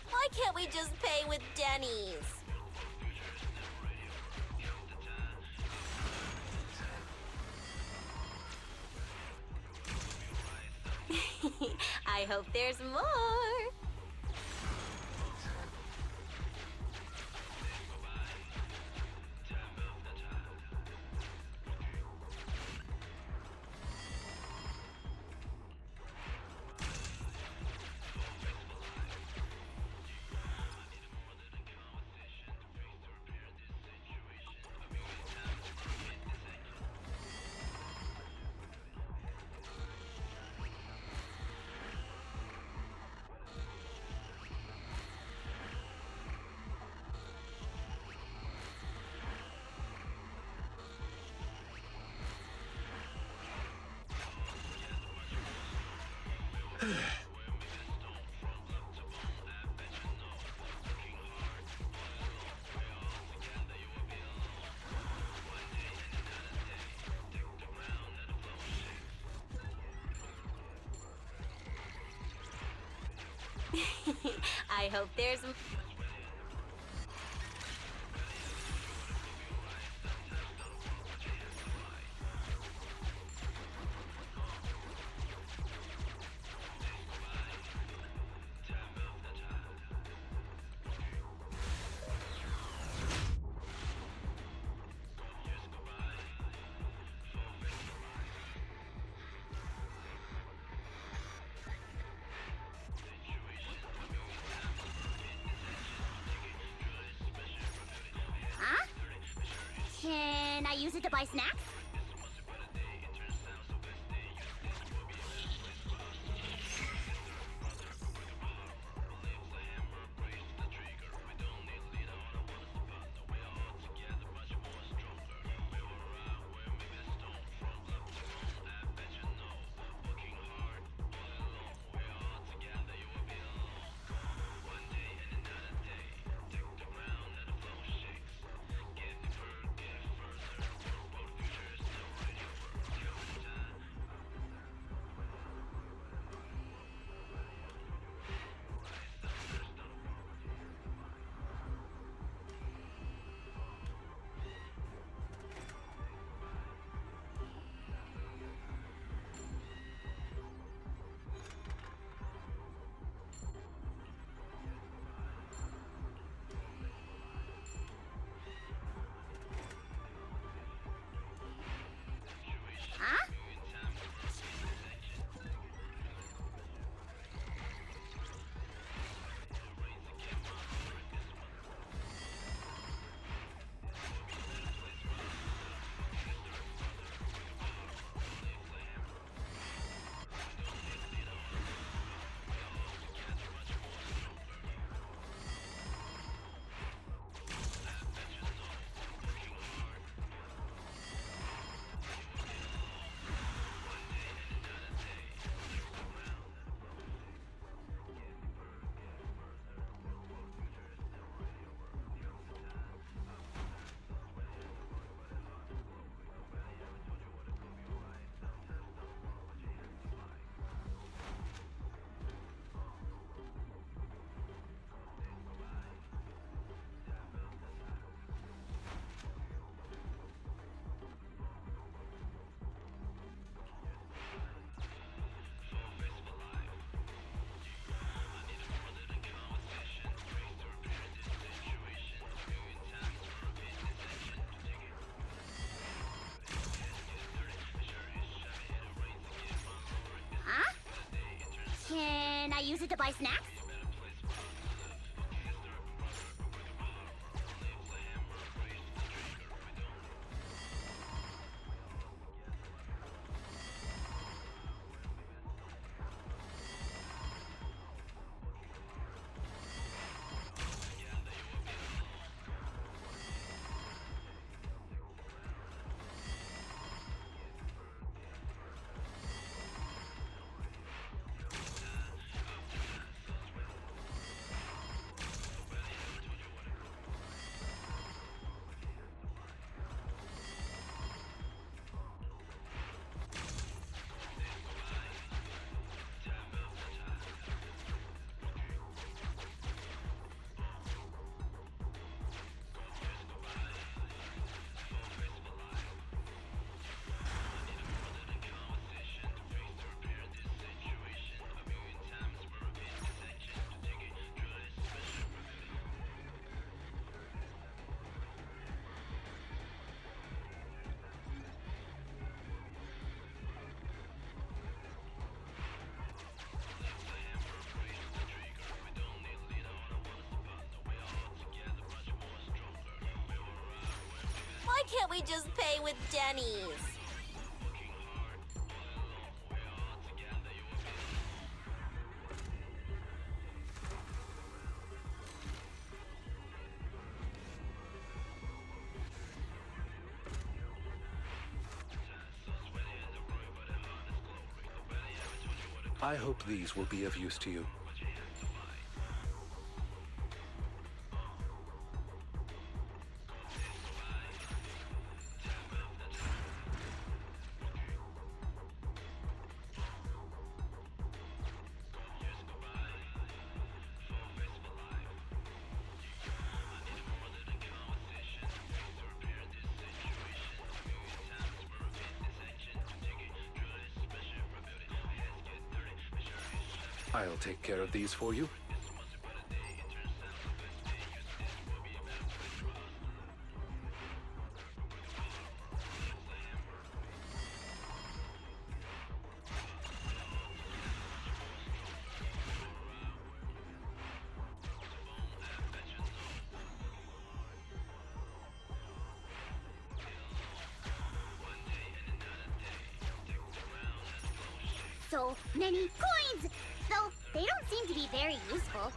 Why can't we just pay with Denny's? I hope there's more. I hope there's. Huh? Can I use it to buy snacks? Huh? Huh? Can I use it to buy snacks? Why can't we just pay with Denny's? I hope these will be of use to you. I'll take care of these for you. So many coins! Though they don't seem to be very useful.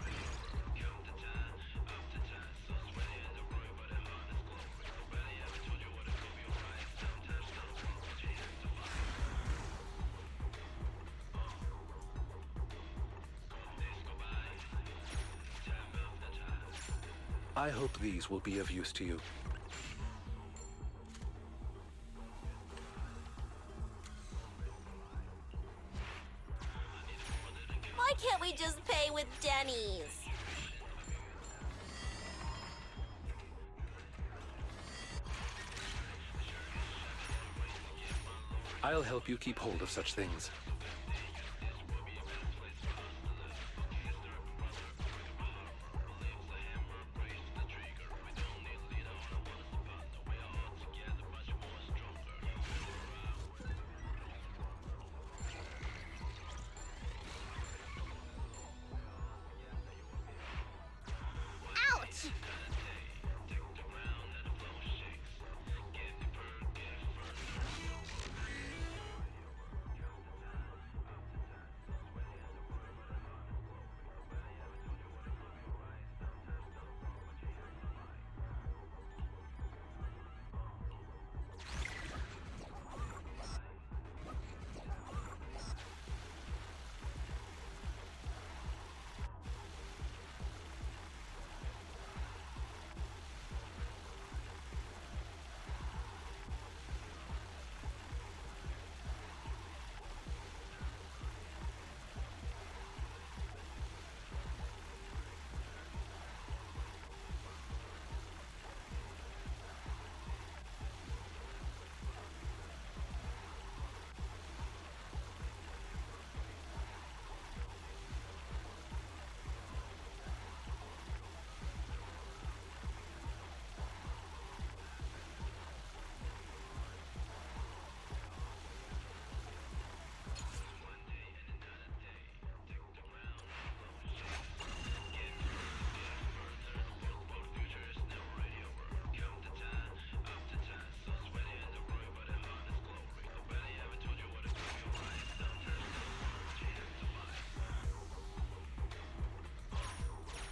I hope these will be of use to you. Why can't we just pay with Denny's? I'll help you keep hold of such things. Ouch!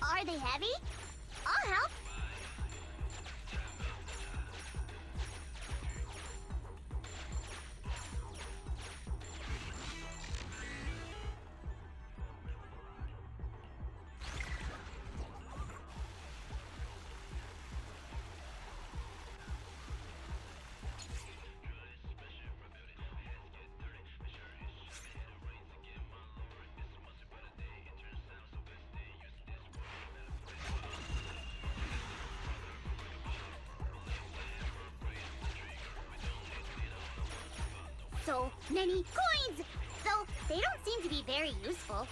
Are they heavy? I'll help. So many coins! Though they don't seem to be very useful.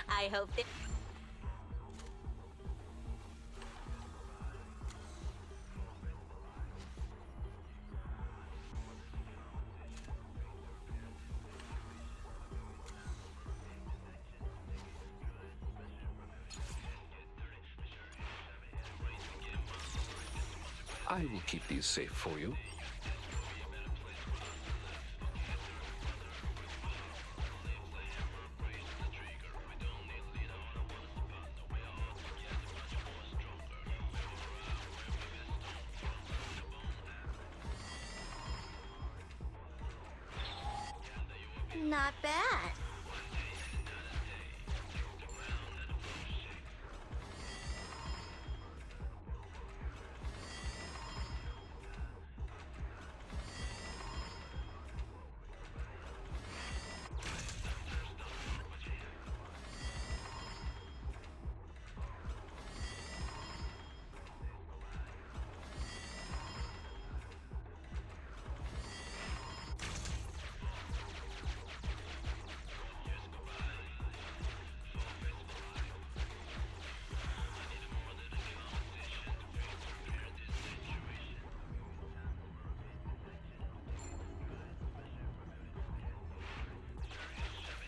I hope that... I will keep these safe for you. Not bad.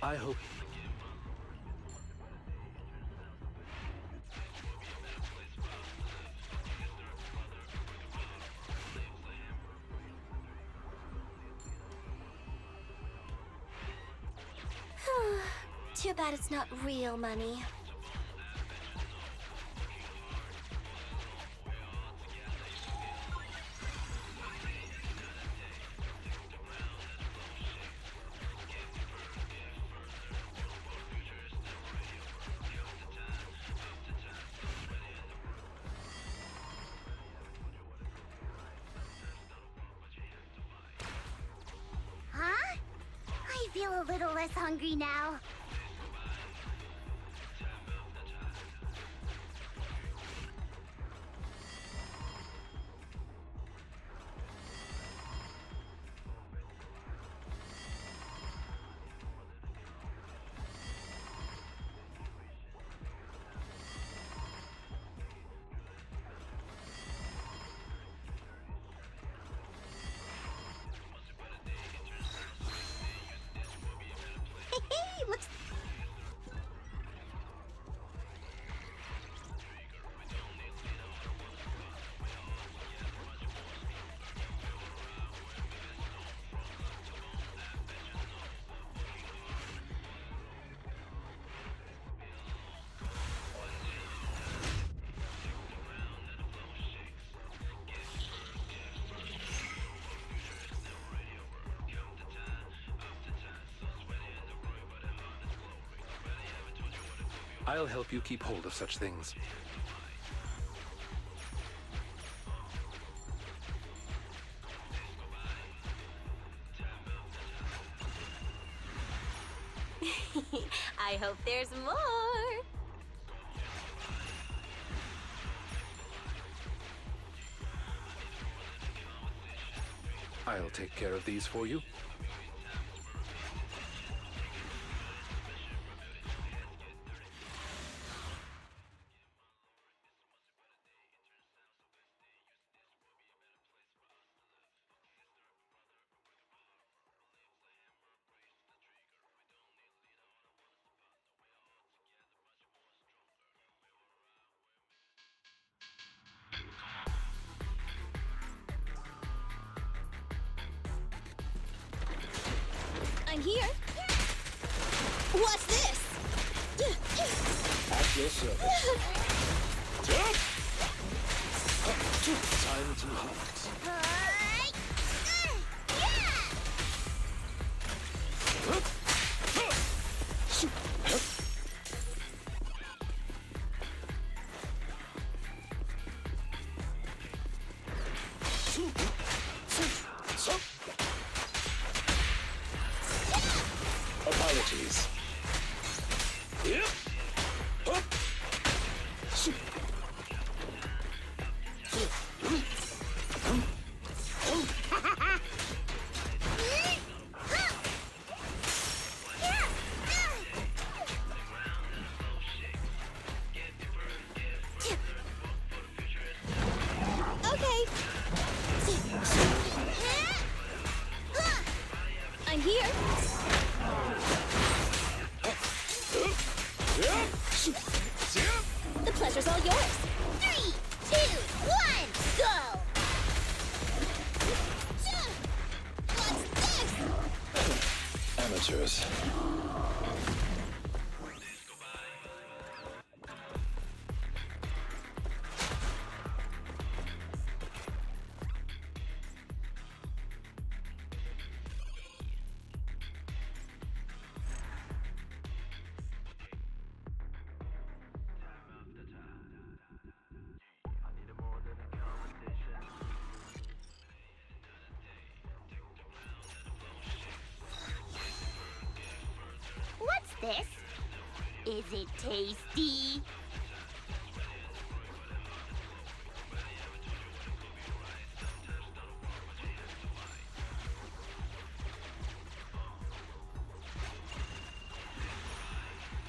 I hope. Too bad it's not real money. Huh? I feel a little less hungry now. Looks. I'll help you keep hold of such things. I hope there's more. I'll take care of these for you. I'm here. What's this? At your service. Time to hunt. Apologies. amateurs. What's this? Is it tasty?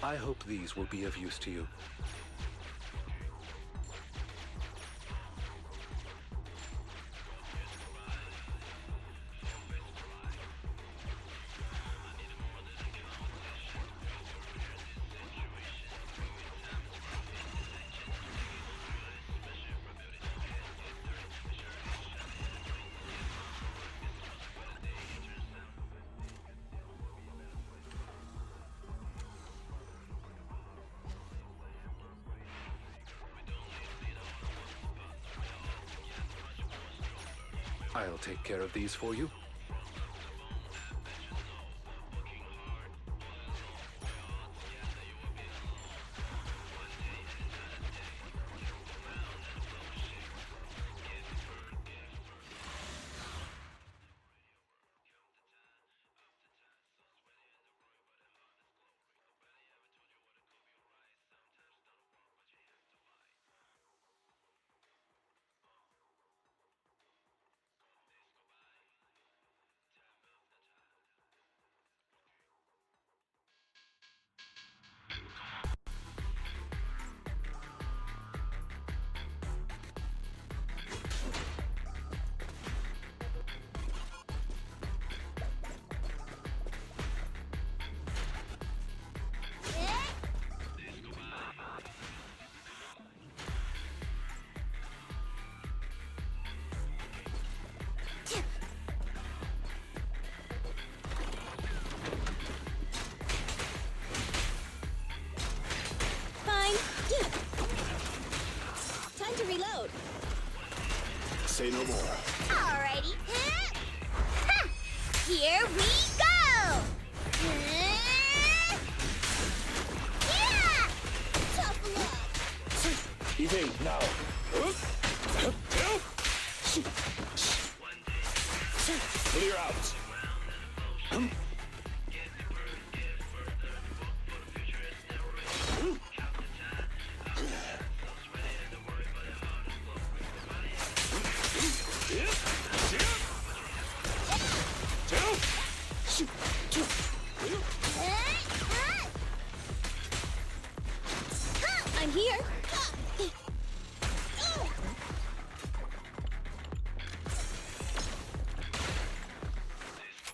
I hope these will be of use to you. I'll take care of these for you. Fine. Time to reload. Say no more. Alrighty. Ha! Here we go! Yeah! Tough luck! Evade now. Clear out. I'm here.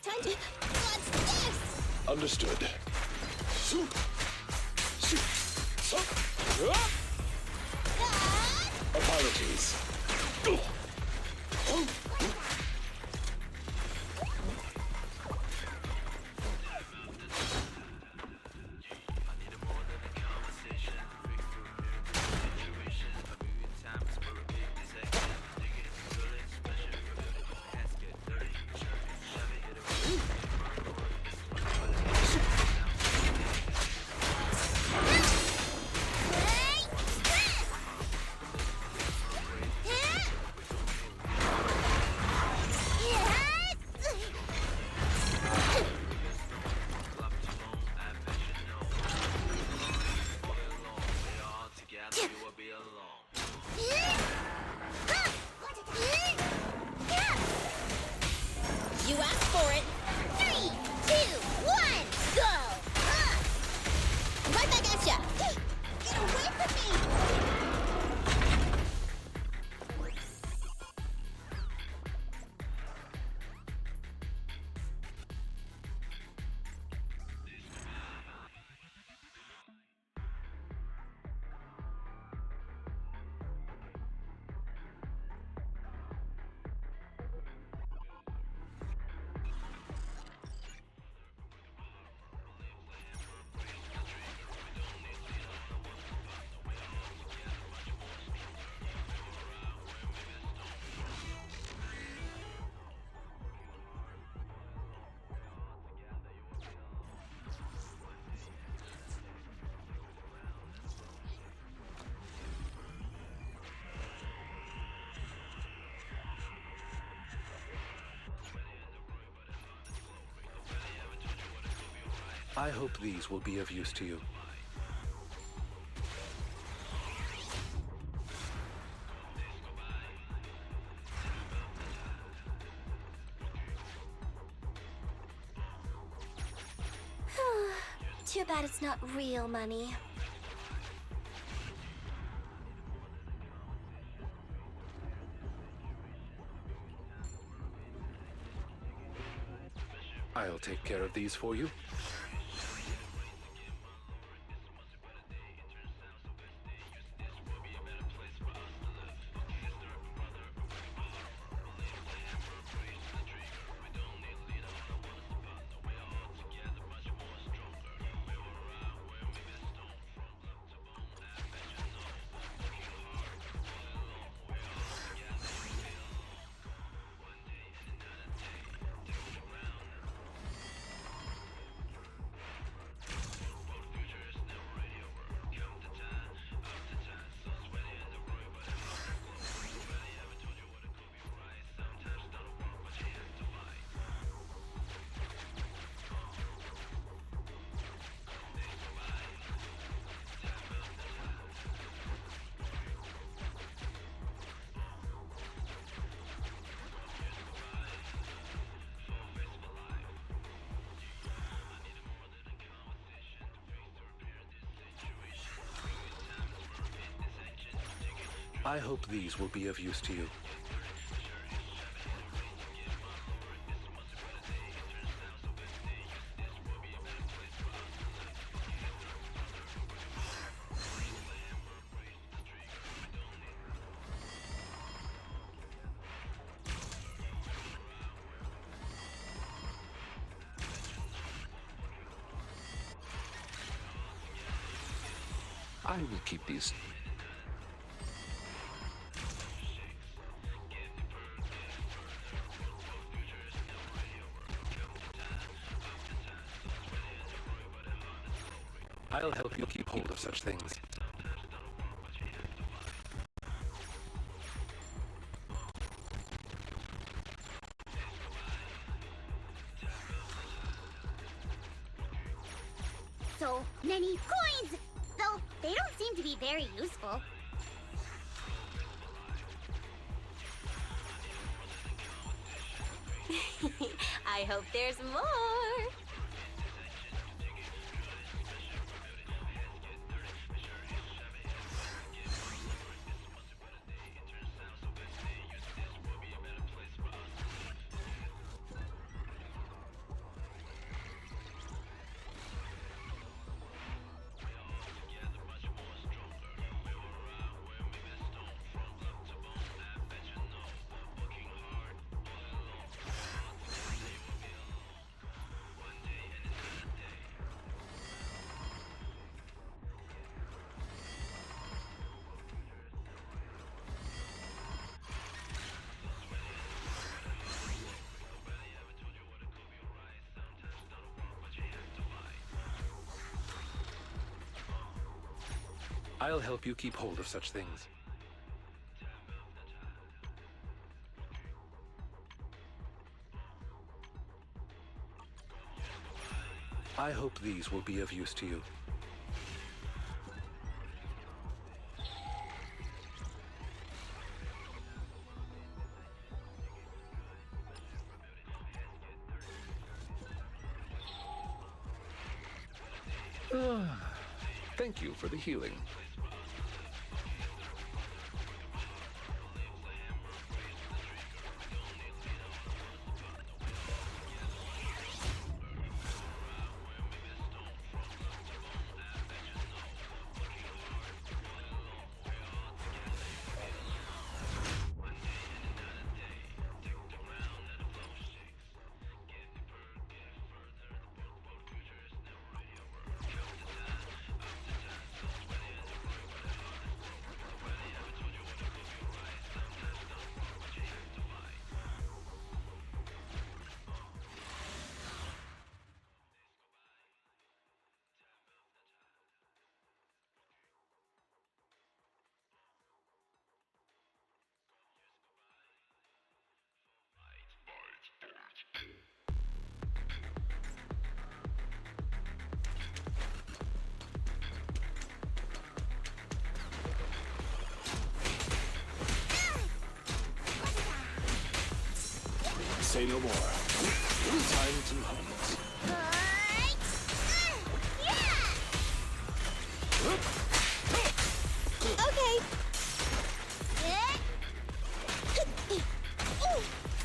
Time to. What's this? Understood. Apologies. I hope these will be of use to you. Too bad it's not real money. I'll take care of these for you. I hope these will be of use to you. I will keep these. I'll help you keep hold of such things. So many coins! Though they don't seem to be very useful. I hope there's more. I'll help you keep hold of such things. I hope these will be of use to you. Thank you for the healing. Say no more. Time to hunt. Okay.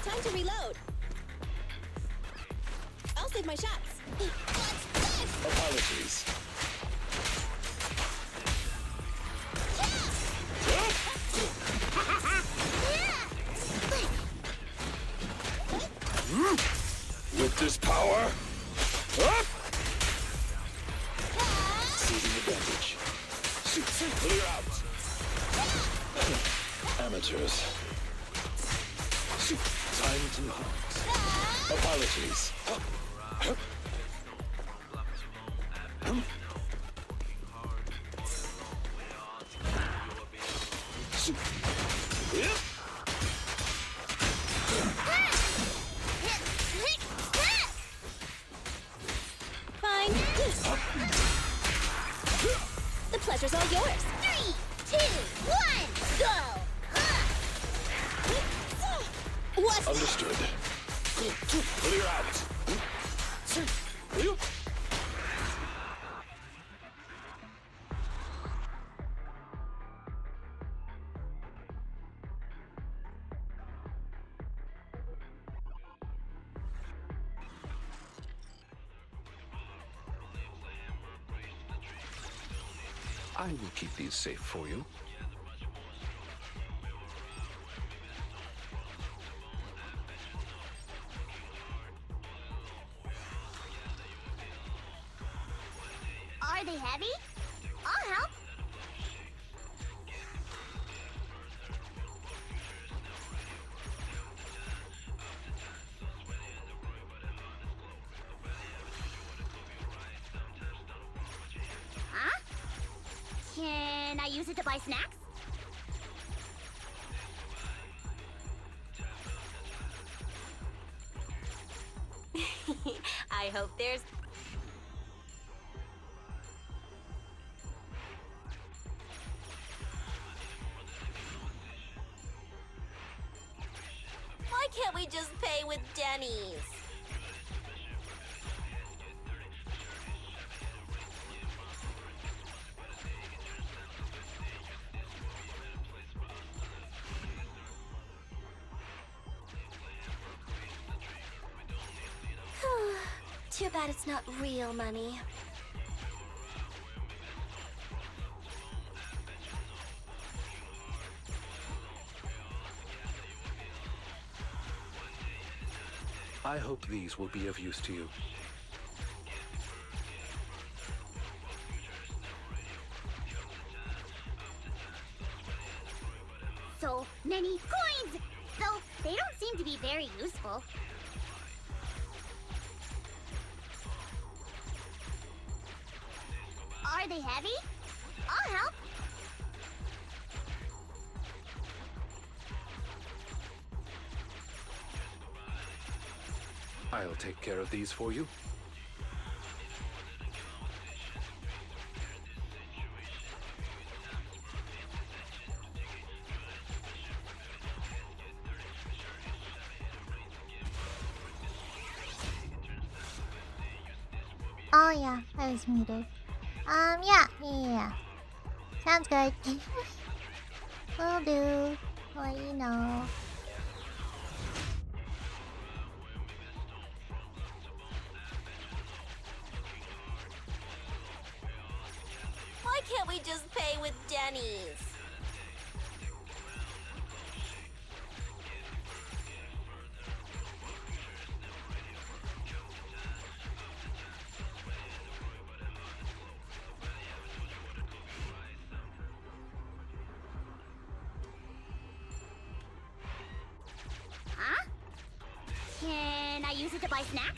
Time to reload. I'll save my shots. Apologies. With this power, up! Seizing advantage. Clear out. Amateurs. Time to hunt. Apologies. Fine. The pleasure's all yours. 3, 2, 1, go! What? Understood. Clear out. I will keep these safe for you. Are they heavy? I'll help. Huh? Can I use it to buy snacks? I hope there's... Why can't we just pay with Denny's? Too bad it's not real money. I hope these will be of use to you. So many coins! Though they don't seem to be very useful. Are they heavy? I'll help. I'll take care of these for you. Oh yeah, I was muted. Yeah. Sounds good. Will do. Let you know. Why can't we just pay with Denny's? Huh? Can I use it to buy snacks?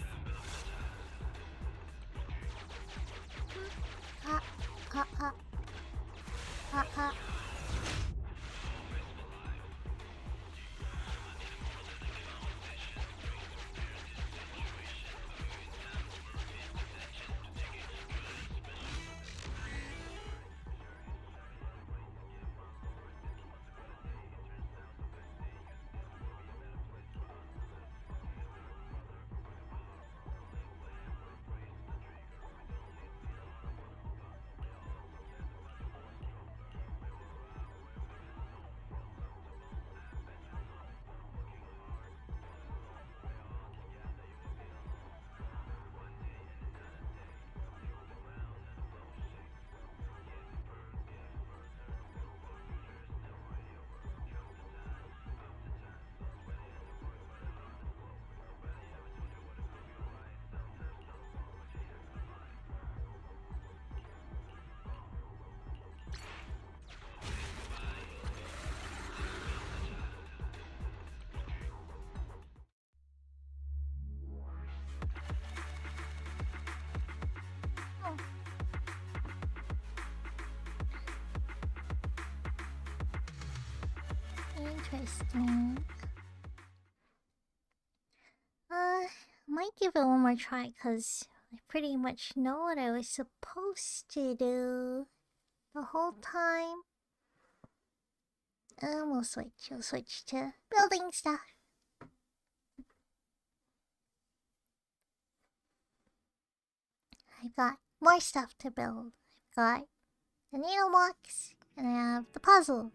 Interesting. Might give it one more try because I pretty much know what I was supposed to do the whole time. We'll switch to building stuff. I've got more stuff to build. I've got the needle box, and I have the puzzle.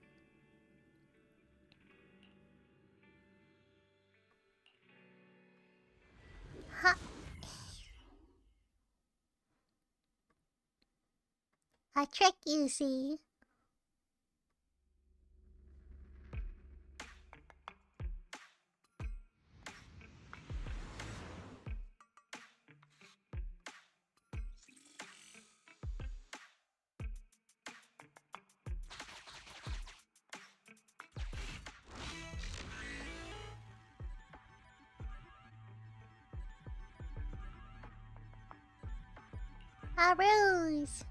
Ha! A trick, you see. A ruse!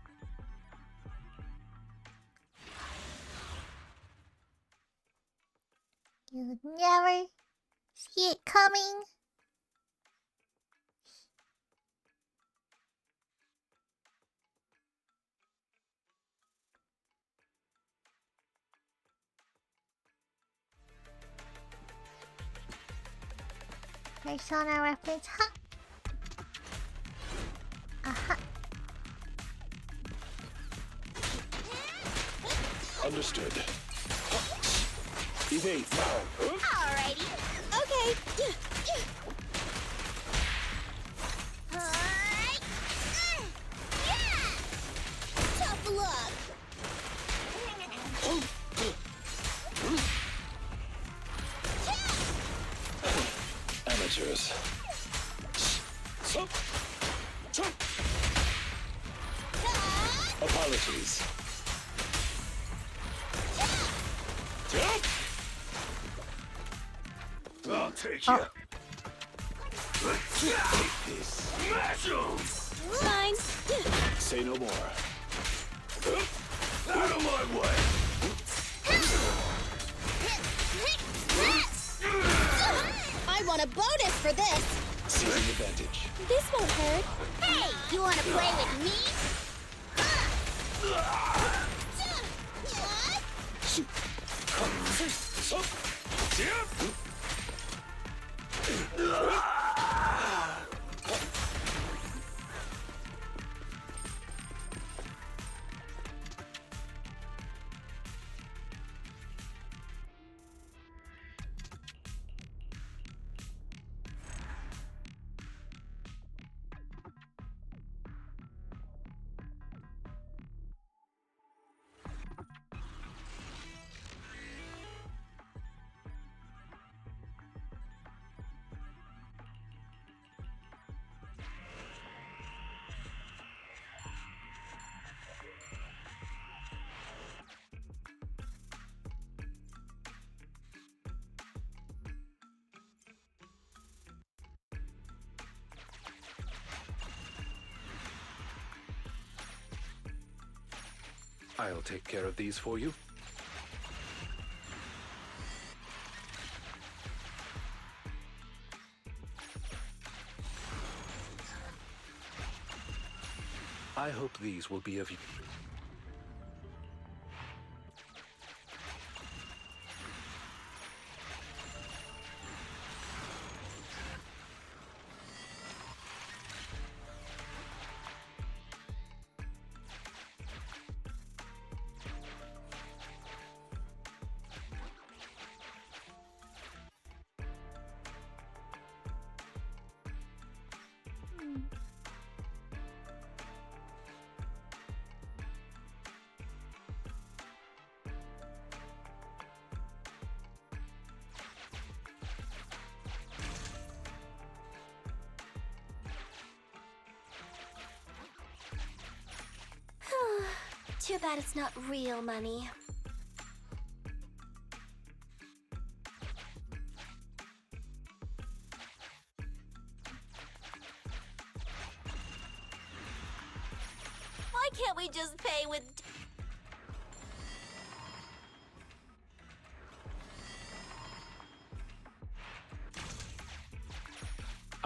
You'd never see it coming. Persona reference, huh? Uh-huh. Understood. Evade now. Alrighty. Okay. Tough luck. Amateurs. Apologies. I'll take you. Take this. Smash 'em! Fine. Say no more. Out of my way. I want a bonus for this. Seizing advantage. This won't hurt. Hey, you want to play with me? I'll take care of these for you. I hope these will be of use. Too bad it's not real money. Why can't we just pay with...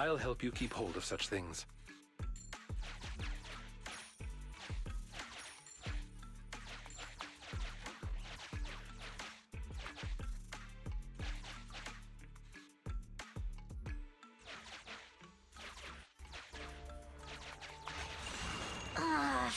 I'll help you keep hold of such things. Ugh.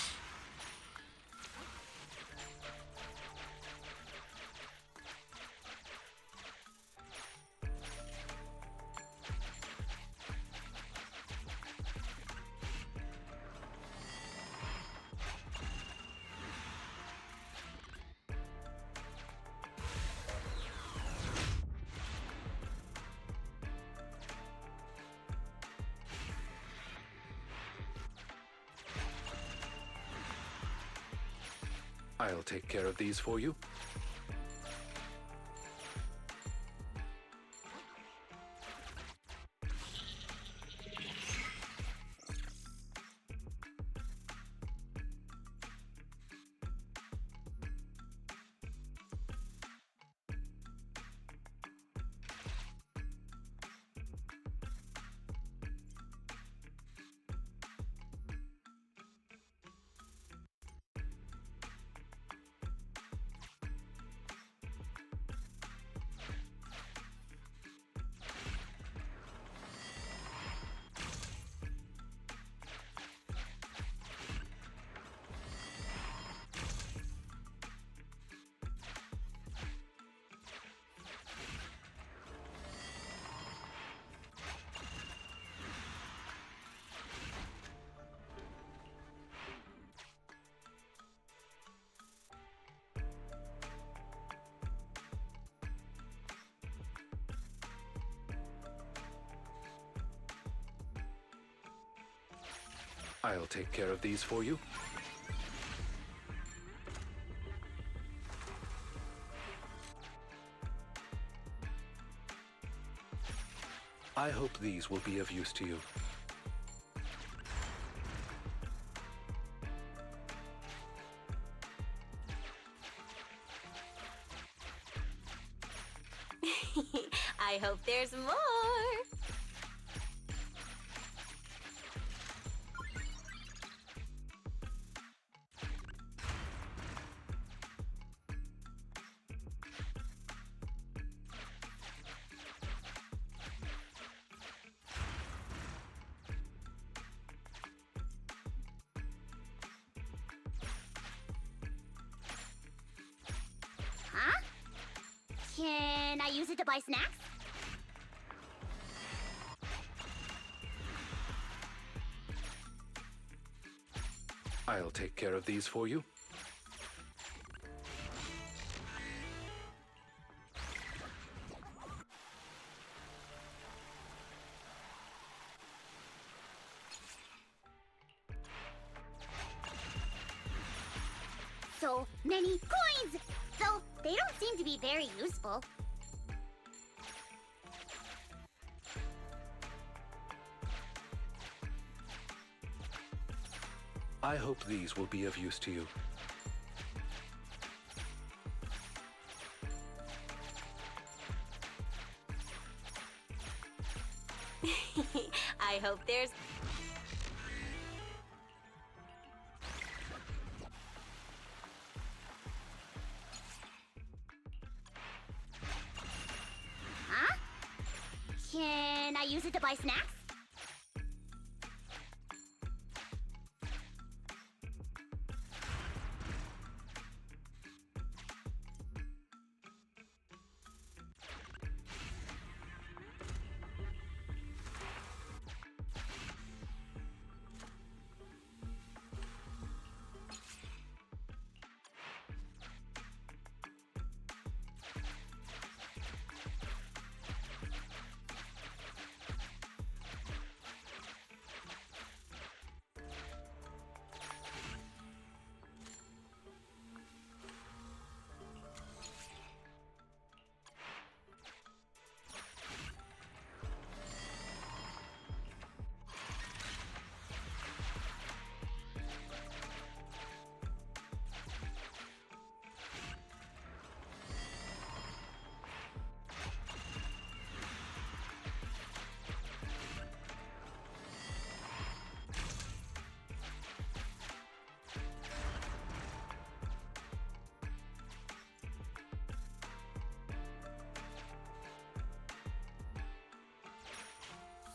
I'll take care of these for you. I'll take care of these for you. I hope these will be of use to you. I hope there's more. Huh? Can I use it to buy snacks? I'll take care of these for you. So many coins! Though they don't seem to be very useful. I hope these will be of use to you. I hope there's... Huh? Can I use it to buy snacks?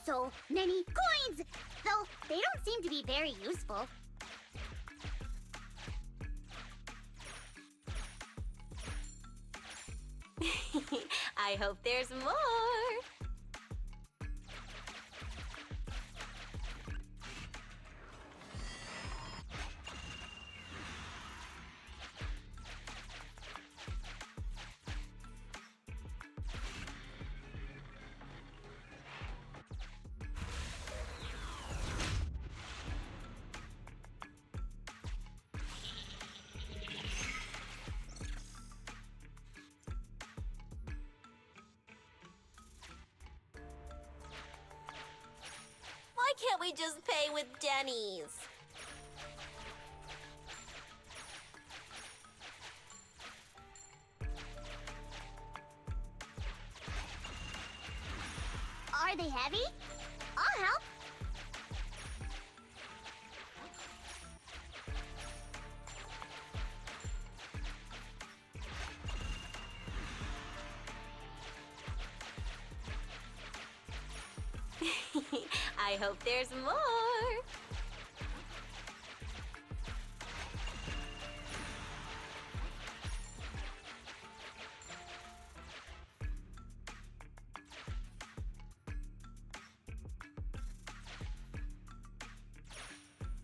so many coins! Though they don't seem to be very useful. I hope there's more. Why can't we just pay with Denny's? Are they heavy? I'll help. I hope there's more.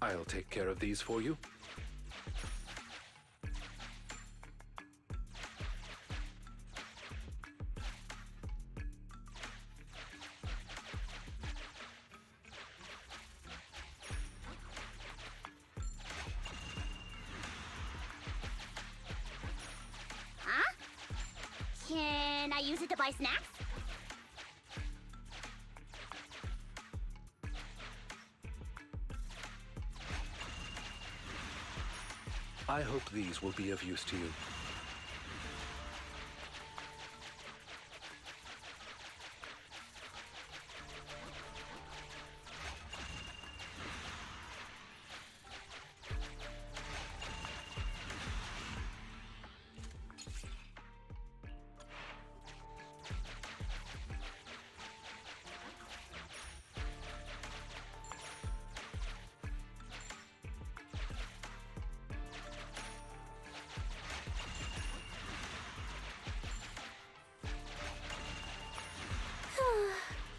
I'll take care of these for you. Huh? Can I use it to buy snacks? I hope these will be of use to you.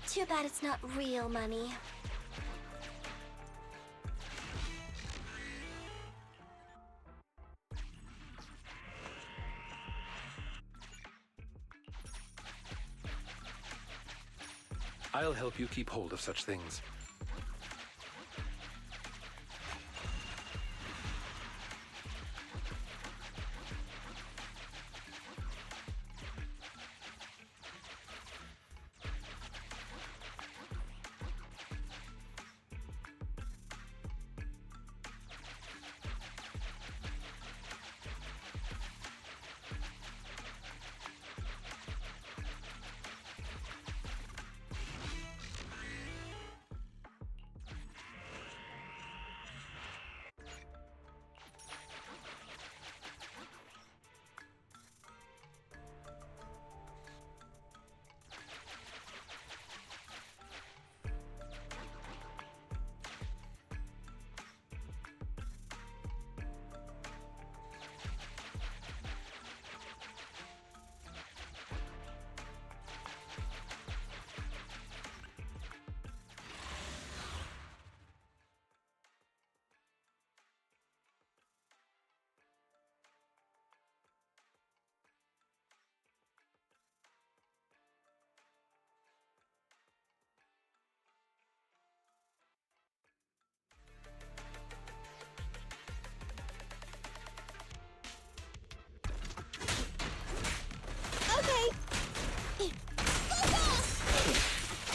Too bad it's not real money. I'll help you keep hold of such things.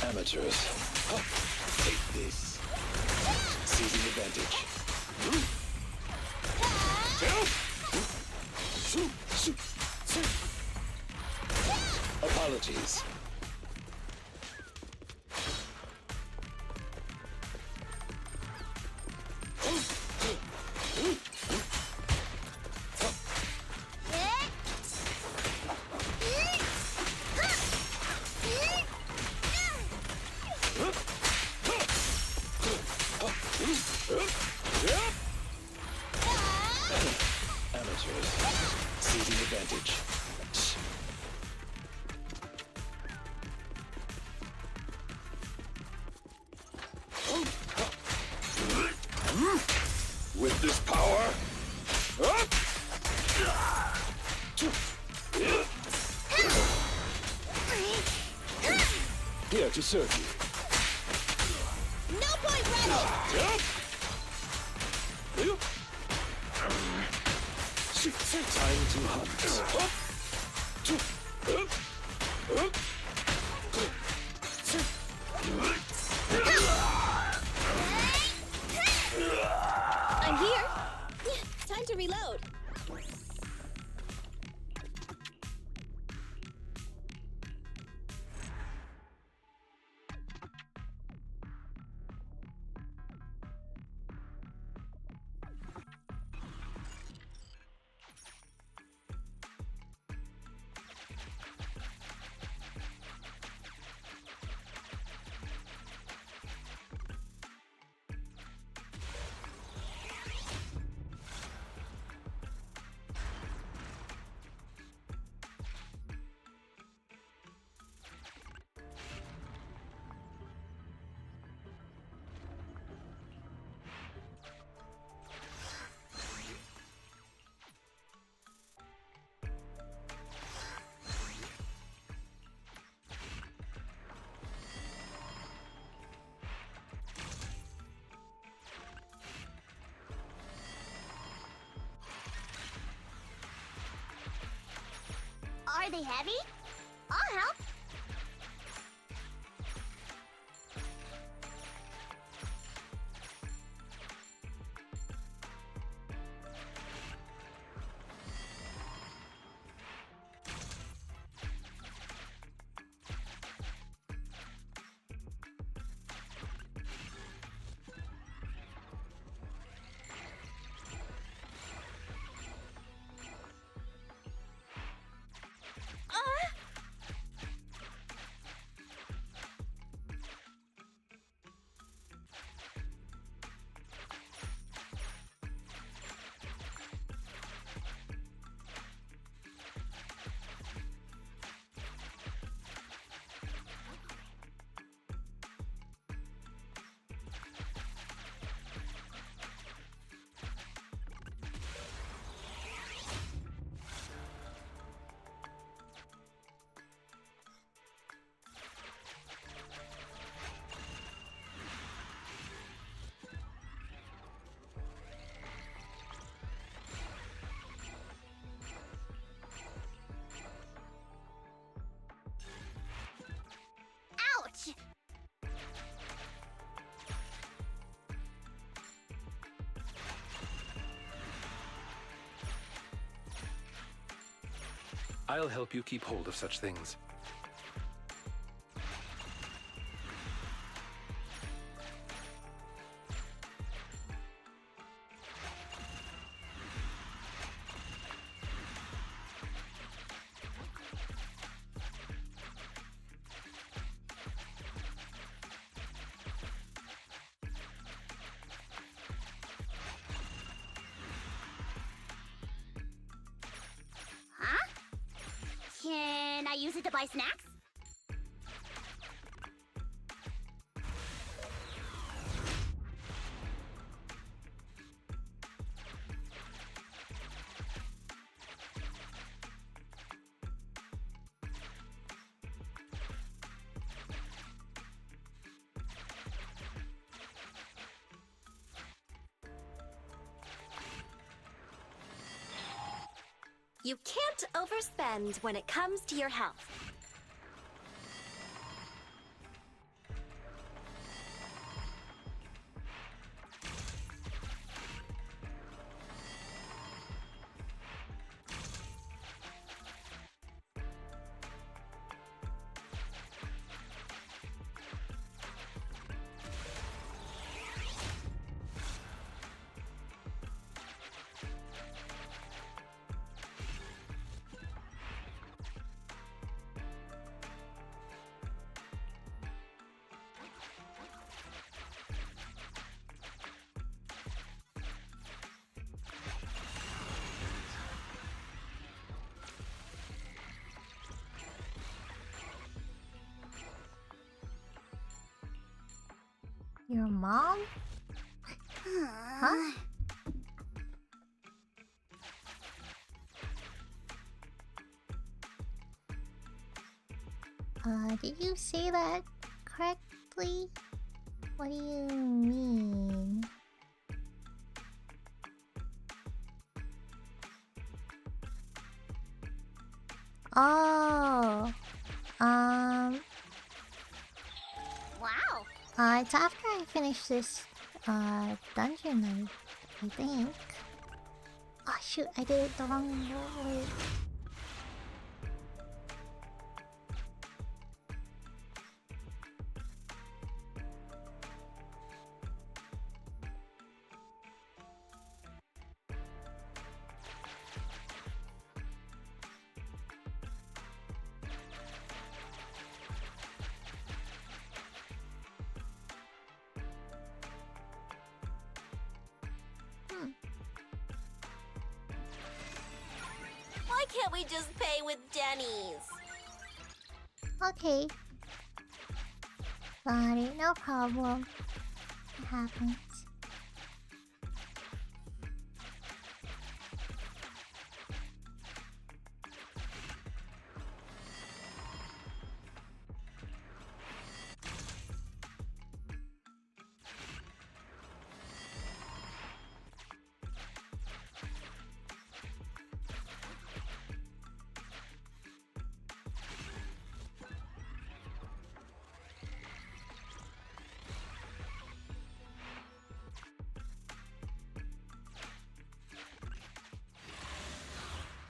Amateurs. Take this. Seizing advantage. Apologies. this power. Here to serve you. No point running! Time to hunt. I'm here. Time to reload. Are they heavy? I'll help. Ouch! I'll help you keep hold of such things. Huh? Can I use it to buy snacks? You can't overspend when it comes to your health. Your mom? Huh? Did you say that correctly? What do you mean? Oh, Wow. it's after I finish this dungeon, I think. Oh shoot, I did it the wrong way. Why can't we just pay with Denny's? Okay. Got it, no problem. It happens.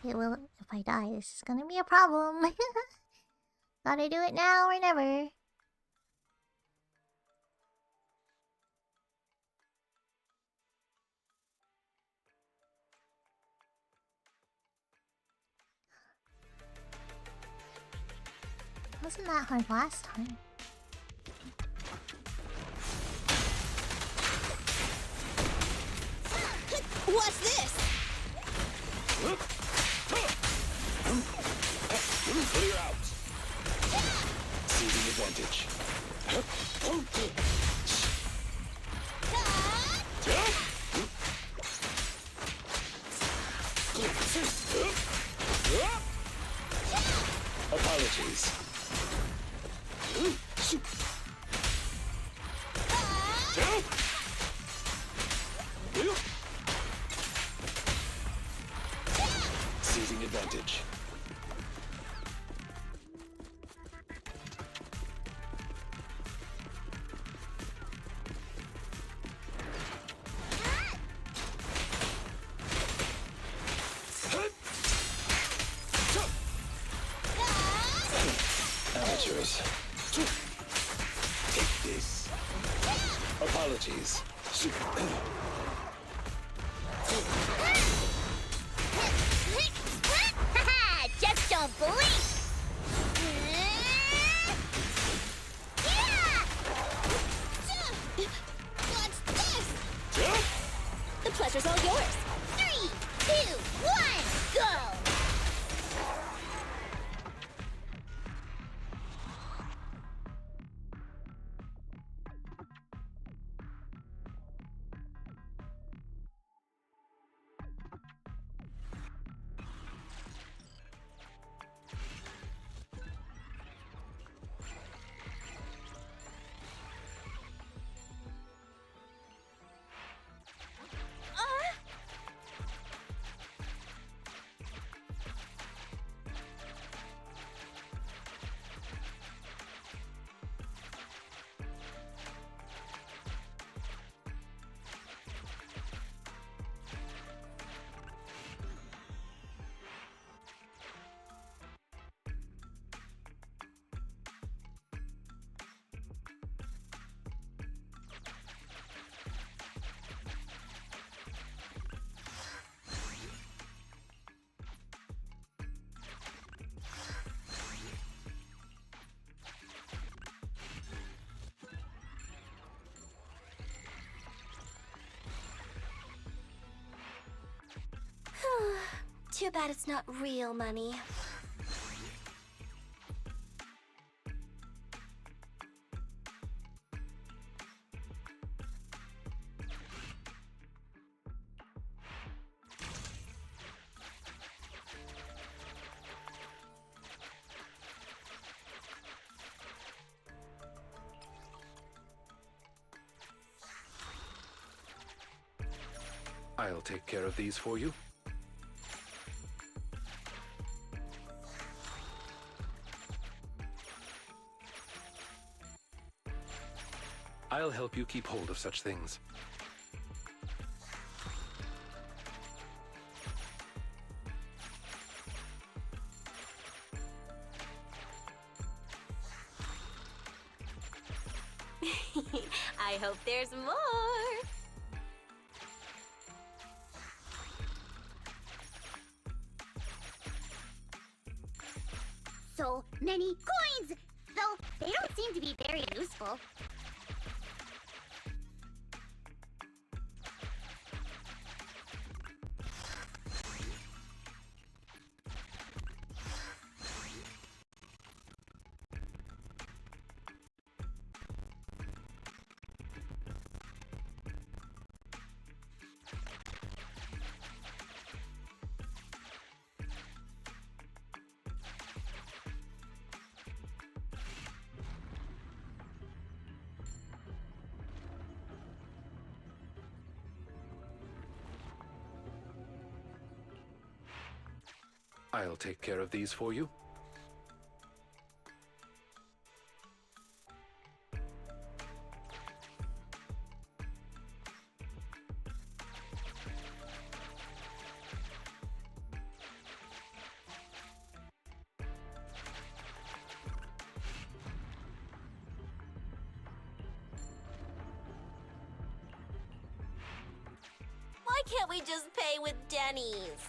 It will. If I die, this is gonna be a problem. Gotta do it now or never. Wasn't that hard last time? What's this? Clear out. Seizing advantage. Apologies. Seizing advantage. Amateurs. Take this. Apologies. Just don't blink! What's this? The pleasure's all yours. 3, 2, 1, go! Too bad it's not real money. I'll take care of these for you. I'll help you keep hold of such things. I hope there's more. So many coins! Though they don't seem to be very useful. I'll take care of these for you. Why can't we just pay with Denny's?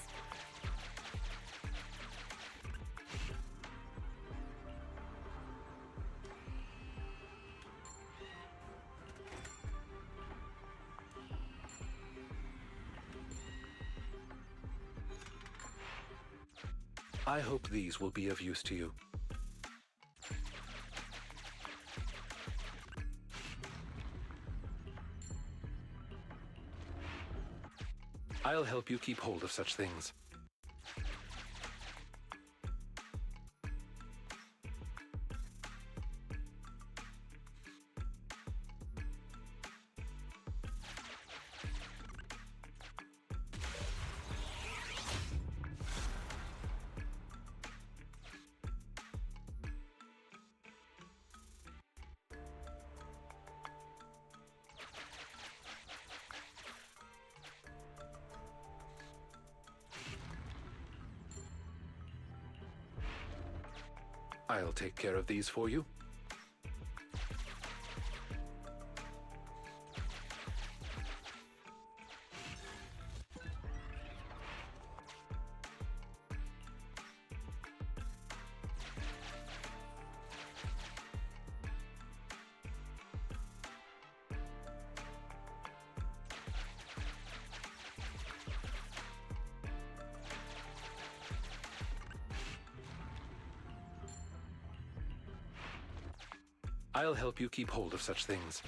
I hope these will be of use to you. I'll help you keep hold of such things. I'll take care of these for you. I'll help you keep hold of such things.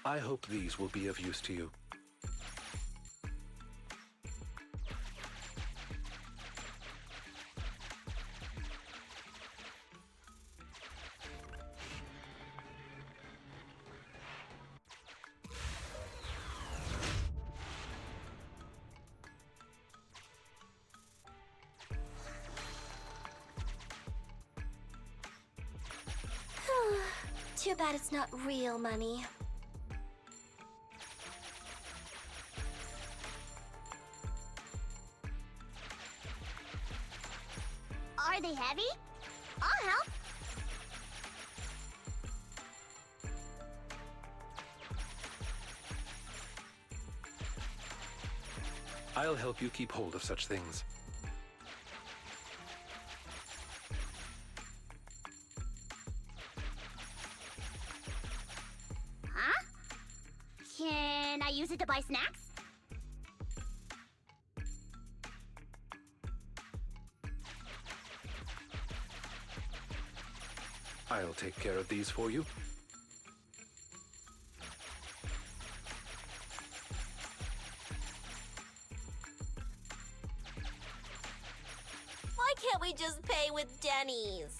I hope these will be of use to you. Too bad it's not real money. Are they heavy? I'll help. I'll help you keep hold of such things. Huh? Can I use it to buy snacks? I'll take care of these for you. Why can't we just pay with Denny's?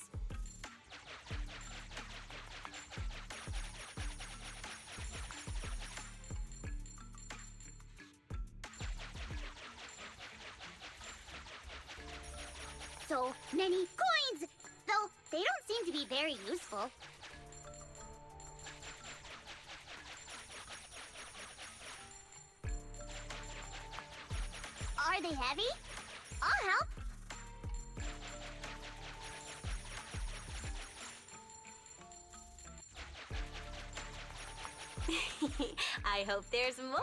So many coins! Though they don't seem to be very useful. Are they heavy? I'll help. I hope there's more.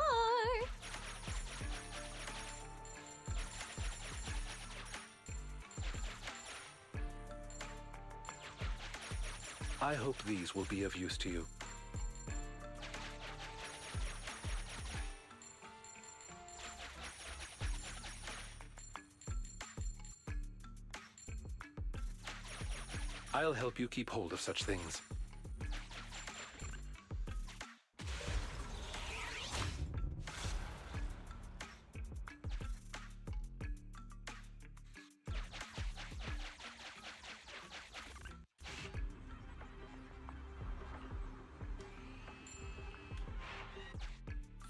I hope these will be of use to you. I'll help you keep hold of such things.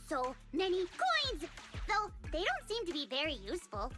So many coins! Though they don't seem to be very useful.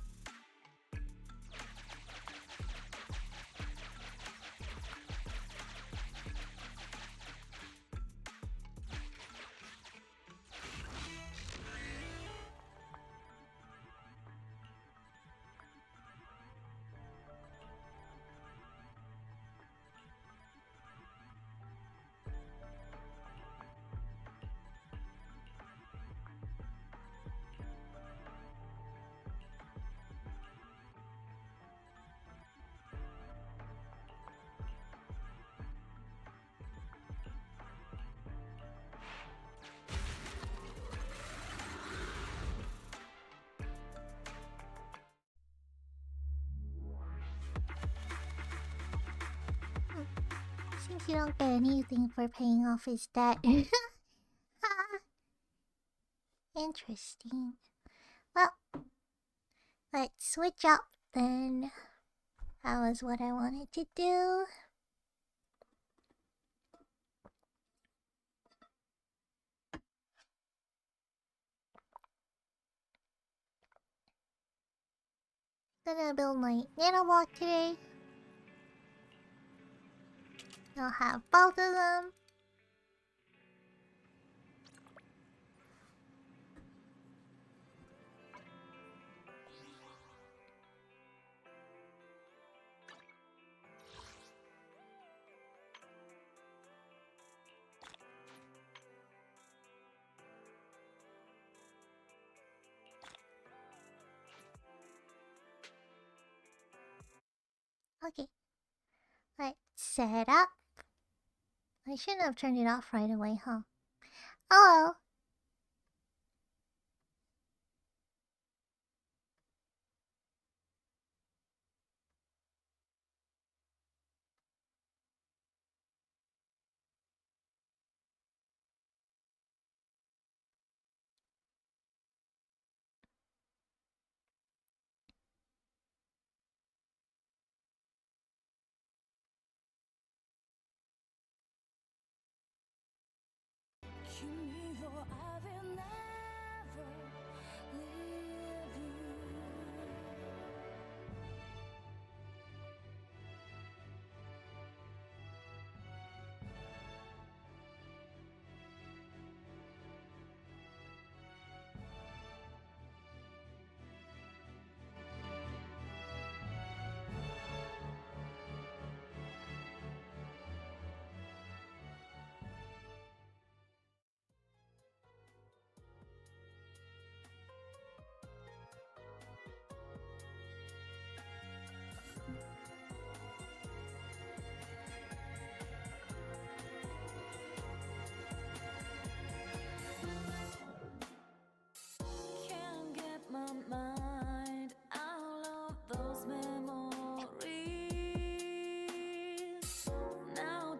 Seems you don't get anything for paying off his debt. Interesting. Well, let's switch up then. That was what I wanted to do. Gonna build my nanobot today. I'll have both of them. Okay. Let's set up. I shouldn't have turned it off right away, huh? Oh well. Can't get my mind out of those memories. Now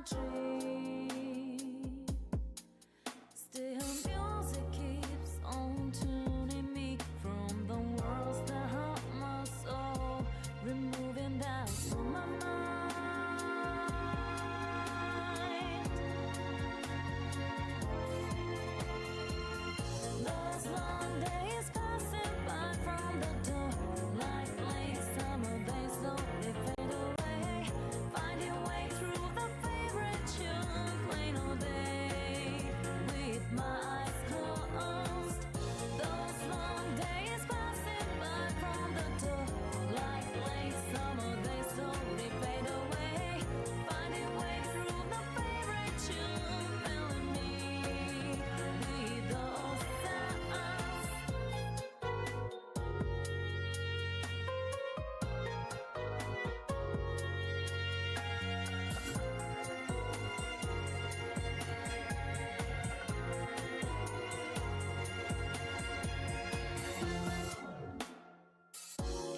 dream. Still music keeps on tuning me from the worlds that haunt my soul, removing doubts from my mind. Those long days passing by from the door, like late summer days slowly fade away, finding way through the favorite tune, playing all day with my eyes closed. Those long days passing by from the door, like late summer days slowly fade away, finding way through the favorite tune, filling me with those sounds.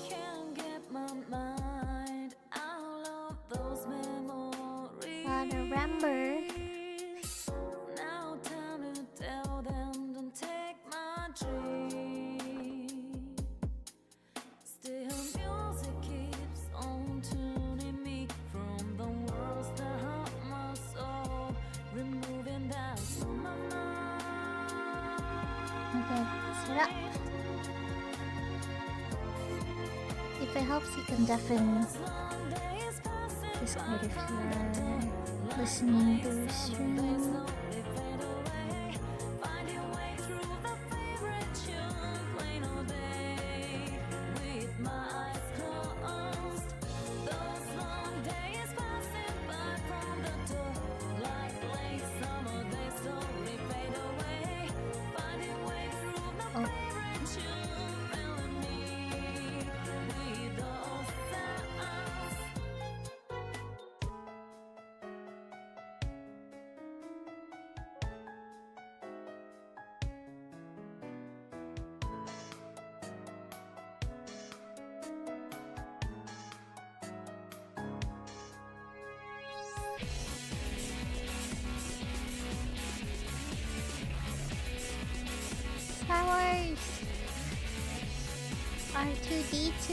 Can't get my mind out of those memories. Gotta remember. Now time to tell them don't take my dream. Still music keeps on tuning me from the worlds that haunt my soul, removing doubts from my mind. Okay, set up. If it helps, you can deafen Discord if you're listening to the stream. Finding way through the favorite tune, playing all day with my eyes closed. Those long days passing by from the door, like late summer days slowly fade away, finding way through the favorite tune, filling me with those sounds. Star Wars! R2D2.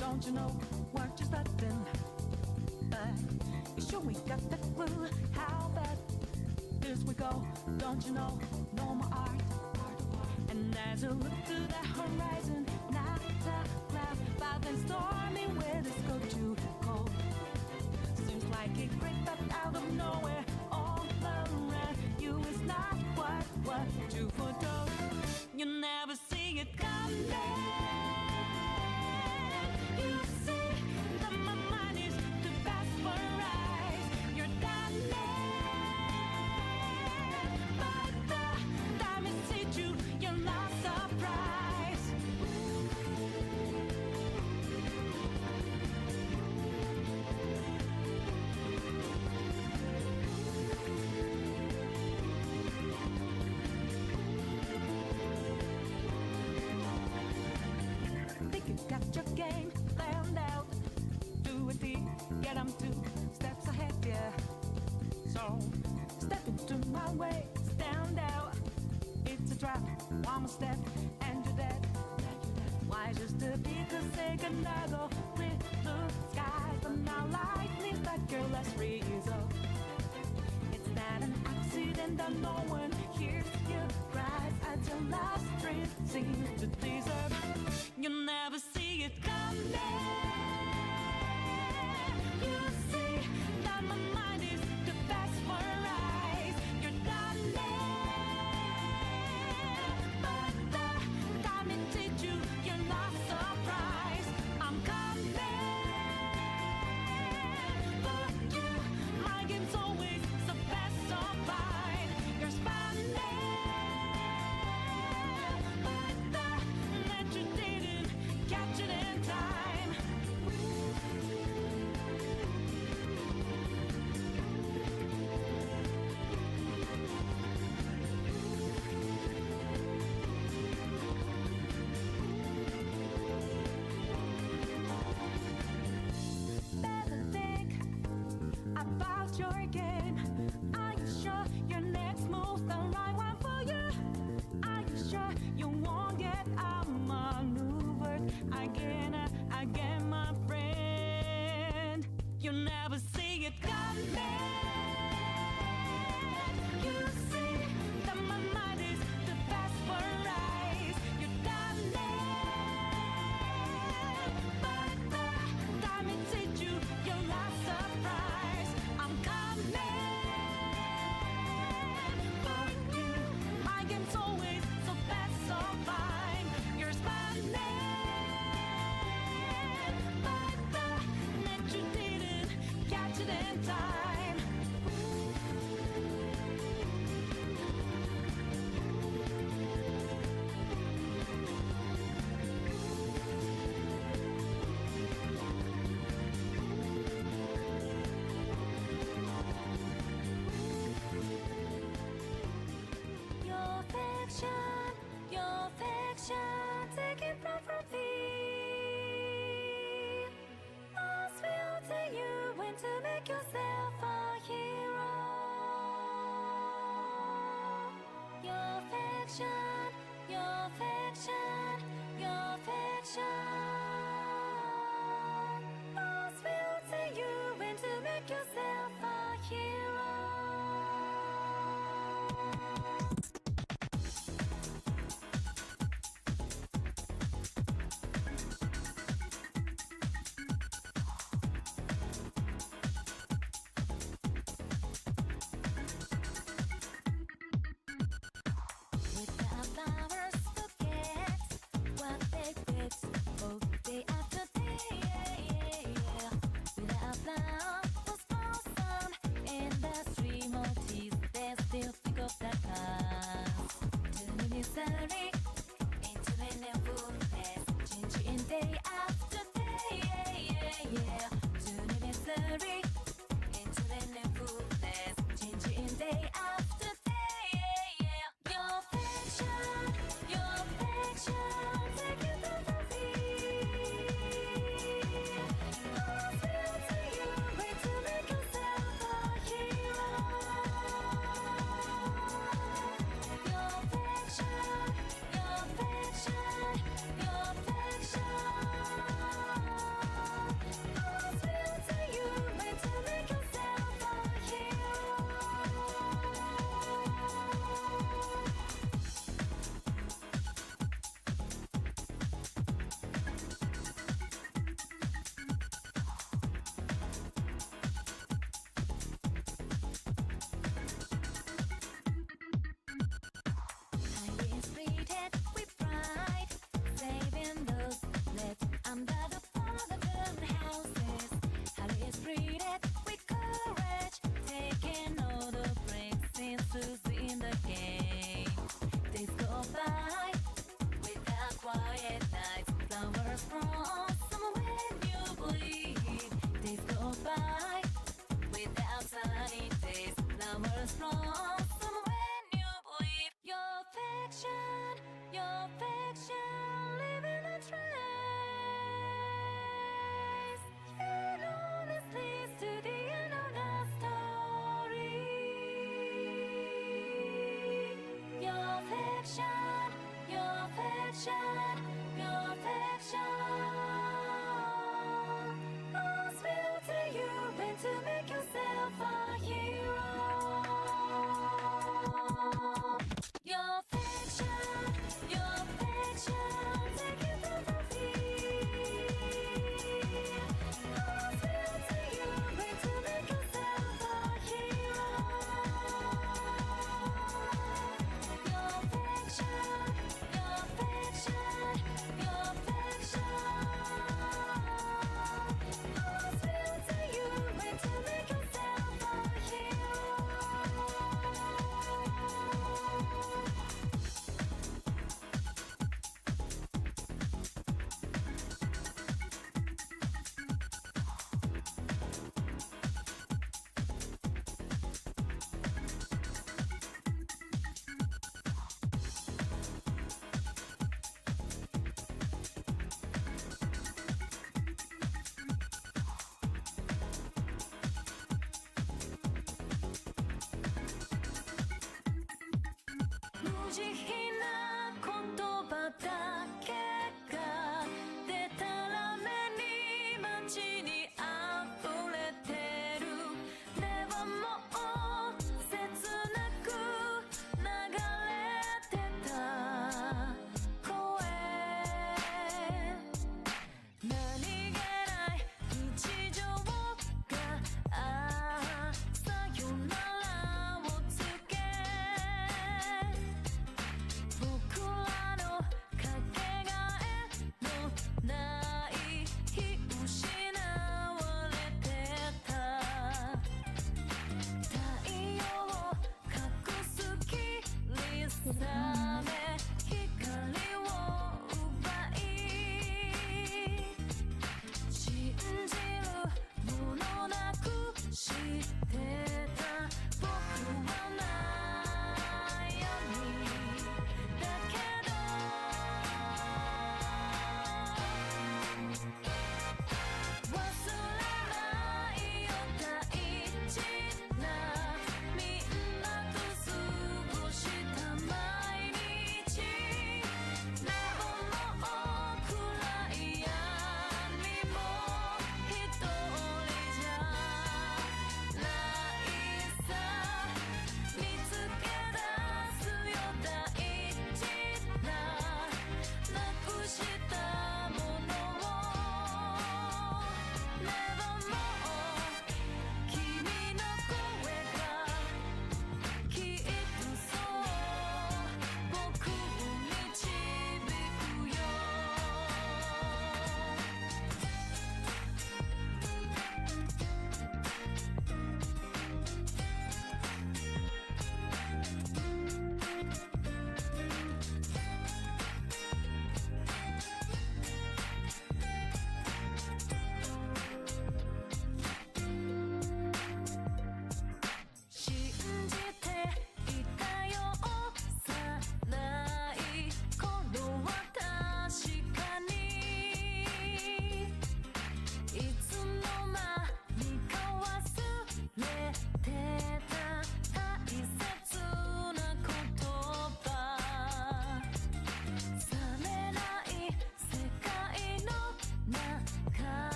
don't you know we're just starting? But you sure we got the clue how bad this we go? Don't you know no more art? And as you look to the horizon, not a cloud, but then stormy weather's go too cold. Seems like it crept up out of nowhere, all around you is not what you foretold. You never see it coming. You see that my mind is the best for eyes. You're done but the time it hit you, you're not surprised. Think you got your game planned out. Do a deed, get 'em 2 steps ahead, yeah. So step into my way, stand out. It's a trap, one more step, and you're dead. Why just a beat to say goodnight? Go with blue skies, but now lightning strike your last result. It's not an accident that no one hears you cries as your last dream seems to deserve. You never see it coming. You see that my mind is the best for eyes. You're done but the time it hit you, you're not surprised. I'm coming for you. My game's always the best of mine. You're spanning but the net you didn't catch it in time. Better think about your game. Are you sure your next move's the right one for you? Are you sure you won't get outmaneuvered again, my friend? You never see it coming. You see that my mind is the best for eyes. You're done but the time it hit you, you're not surprised. I'm coming for you. My game's always so best, so fine. You're smiling but the net you didn't catch it in time. Your fiction, take it from me. Us will tell you when to make yourself a hero. Your fiction, your fiction, your fiction. Us will tell you when to make yourself a hero. Without flowers, forget what they did. Oh, day after day. Without flowers, blossom in the stream of tears. They still think of the past. Turning misery into meaningfulness, changing day after day. Turning misery into meaningfulness, changing day after day. Your fiction, take it from me. Us will tell you when to make yourself a hero. Your fiction, your fiction, your fiction. by without sunny days. Lovers blossom when you believe your fiction, leaving a trace. You know this leads to the end of the story. Your fiction, your fiction. Lost will you meant to make yourself a hero. Your fiction, take it from the field. Lost will you meant to make yourself a hero. Your fiction, your fiction. Lost will you meant to make yourself a hero.無慈悲な言葉だけがでたらめに街に溢れてる。ではもう切なく流れてた声、何気ない日常がさよならを告げ、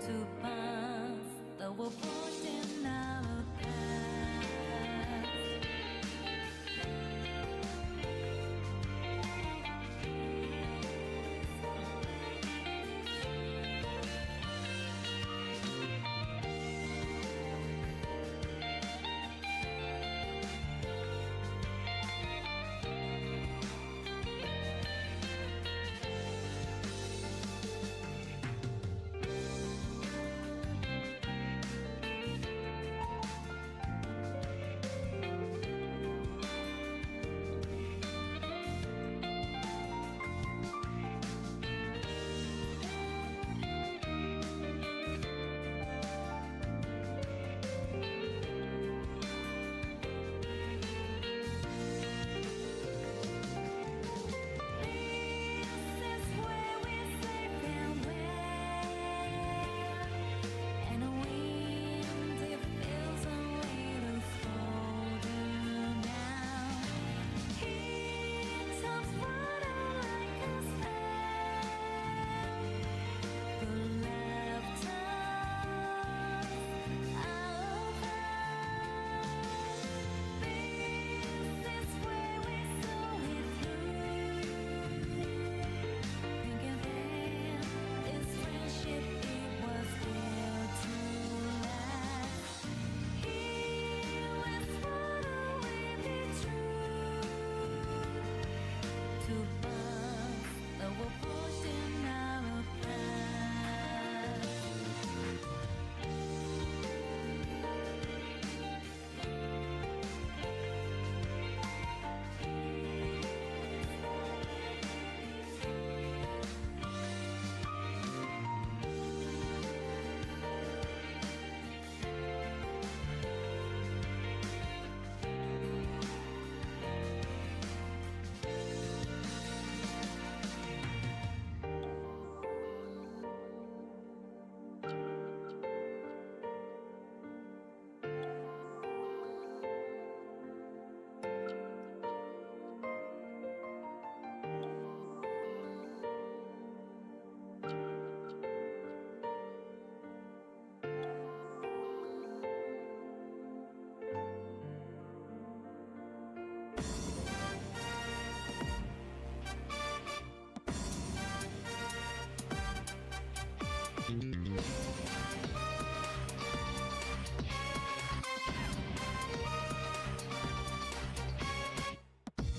to pass that were pushed in our path.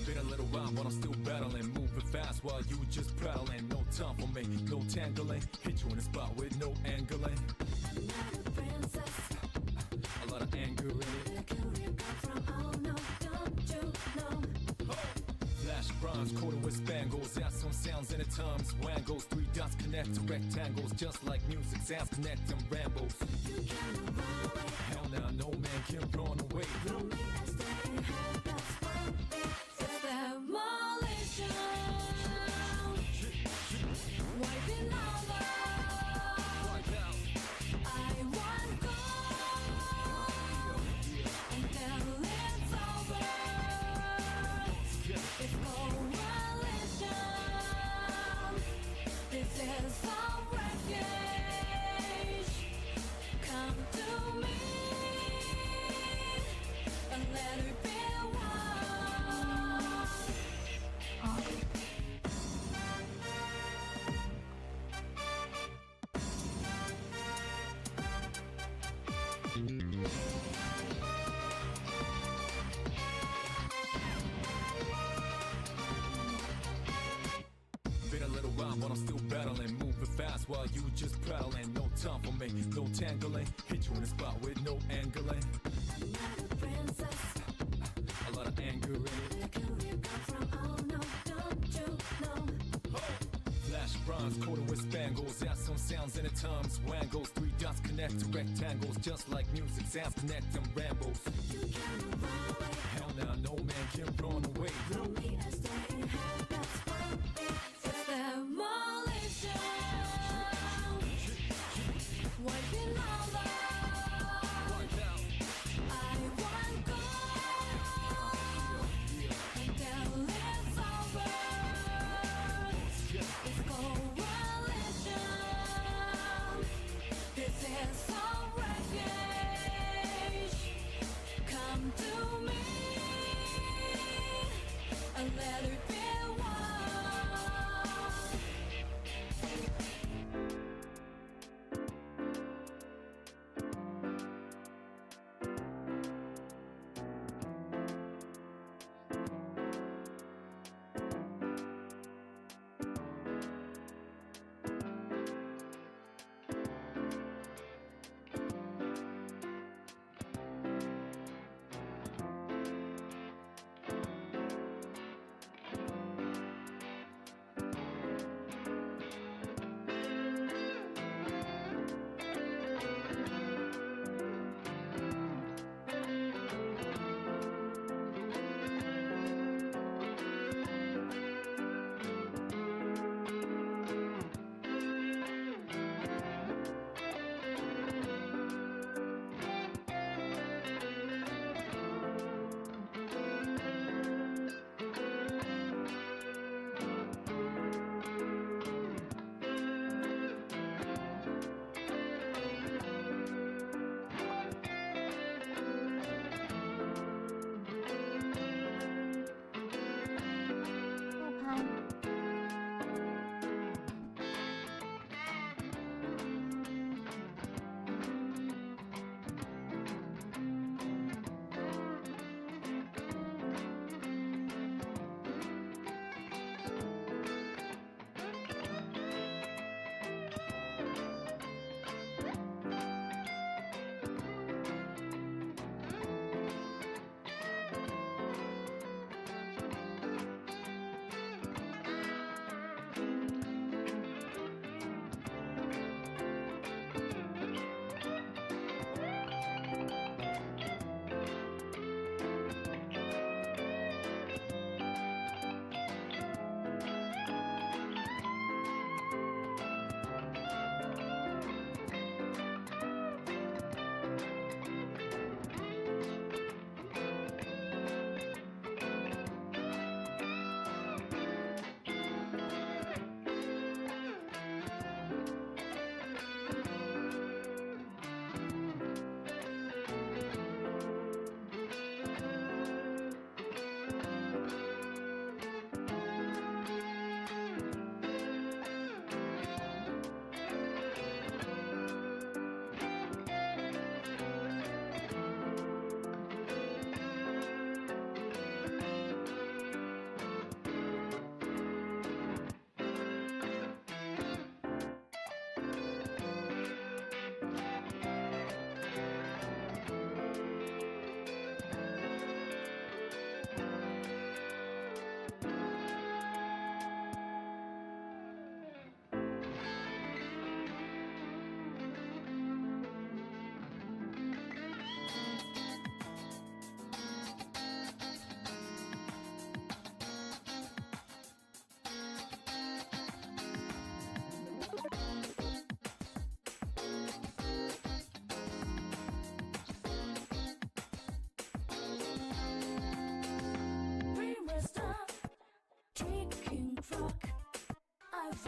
Been a little while, but I'm still battling. Moving fast while you just prattling. No time for me, no tangling. Hit you in the spot with no angling. A lot of anger in it. Flash rhymes, coated with spangles. Add some sounds in the times. Wangles, 3 dots connect to rectangles. Just like music, sounds connect them rambles. Hell now, no man can run away. Wiping over. I want gold until it's over. It's coalition. This is our refuge. Come to me and let it be one. Been a little while, but I'm still battling. Moving fast while you just prattling. No time for me, no tangling. Hit you in the spot with no angling. A lot of anger in it. Flash rhymes, coated with spangles. Add some sounds in the times. Wangles, 3 dots connect to rectangles. Just like music, sounds connect them rambles. Hell now, no man can run away. Demolition. Wiping over. I want gold until it's over. It's coalition. together feel one.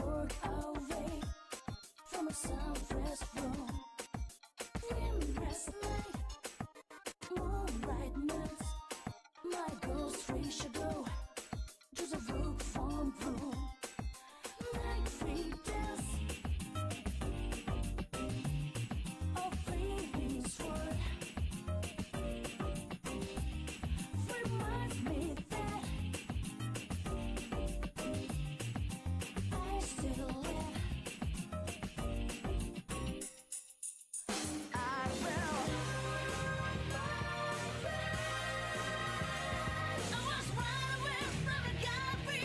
work away from a southwest room. Windless night, moonlight nights. My ghost reach a go to the rook farm room. Night free dance of fleeting sword reminds me that I still live. I will. I was running away from a God.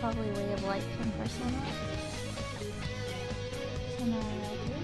probably Way of Life from Persona. Persona 3?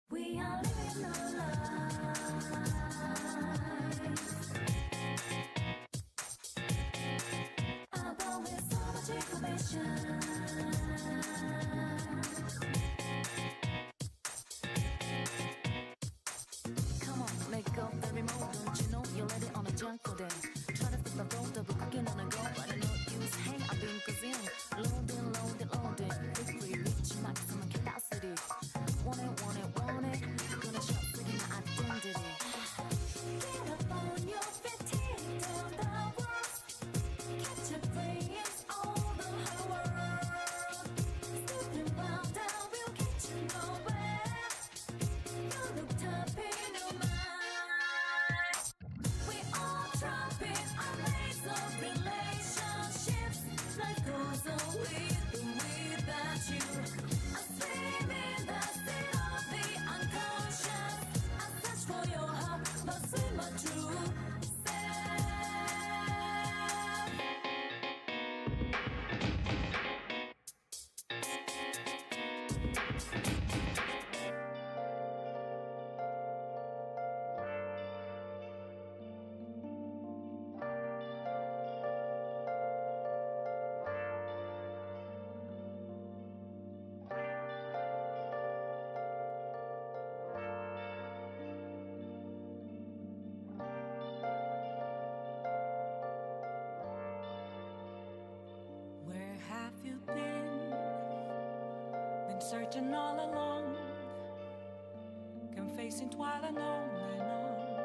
We are living our lives. About with so much information. Come on, let go the remote. Don't you know you let it on a junk for them? Try to flip the road, double cooking on a go, but I know use. Hang up in Kazim. Loading, loading, loading. Quickly reach maximum capacity. Want it, want it, want it. Gonna shop with my identity. Get up on your feet, take down the walls. Catch your brains all the whole world. Snooping round down, we'll get you nowhere. You looked up in your mind. We all trapping our ways of relationships. Life goes on with or without you. I swim in the sea of the unconscious. I search for your heart, but swim my true self. Where have you been? Been searching all along, confessing while and on and on,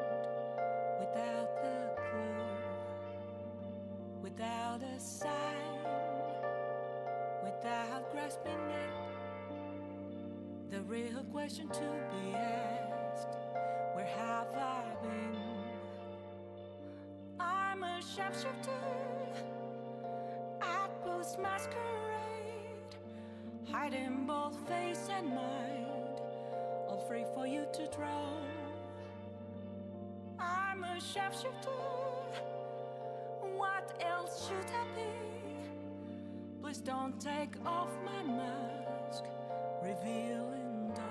without a clue, without a sign, without grasping it. The real question to be asked: where have I been? I'm a sharpshooter at post masquerade, hiding both face and mind, all free for you to draw. I'm a sharpshooter. What else should I be? Please don't take off my mask, revealing dark.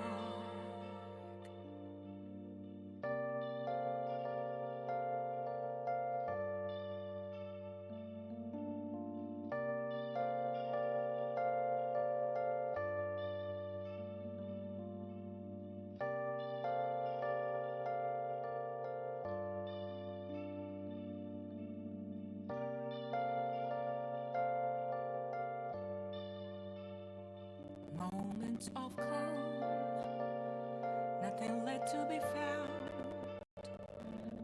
Moments of calm, nothing left to be found.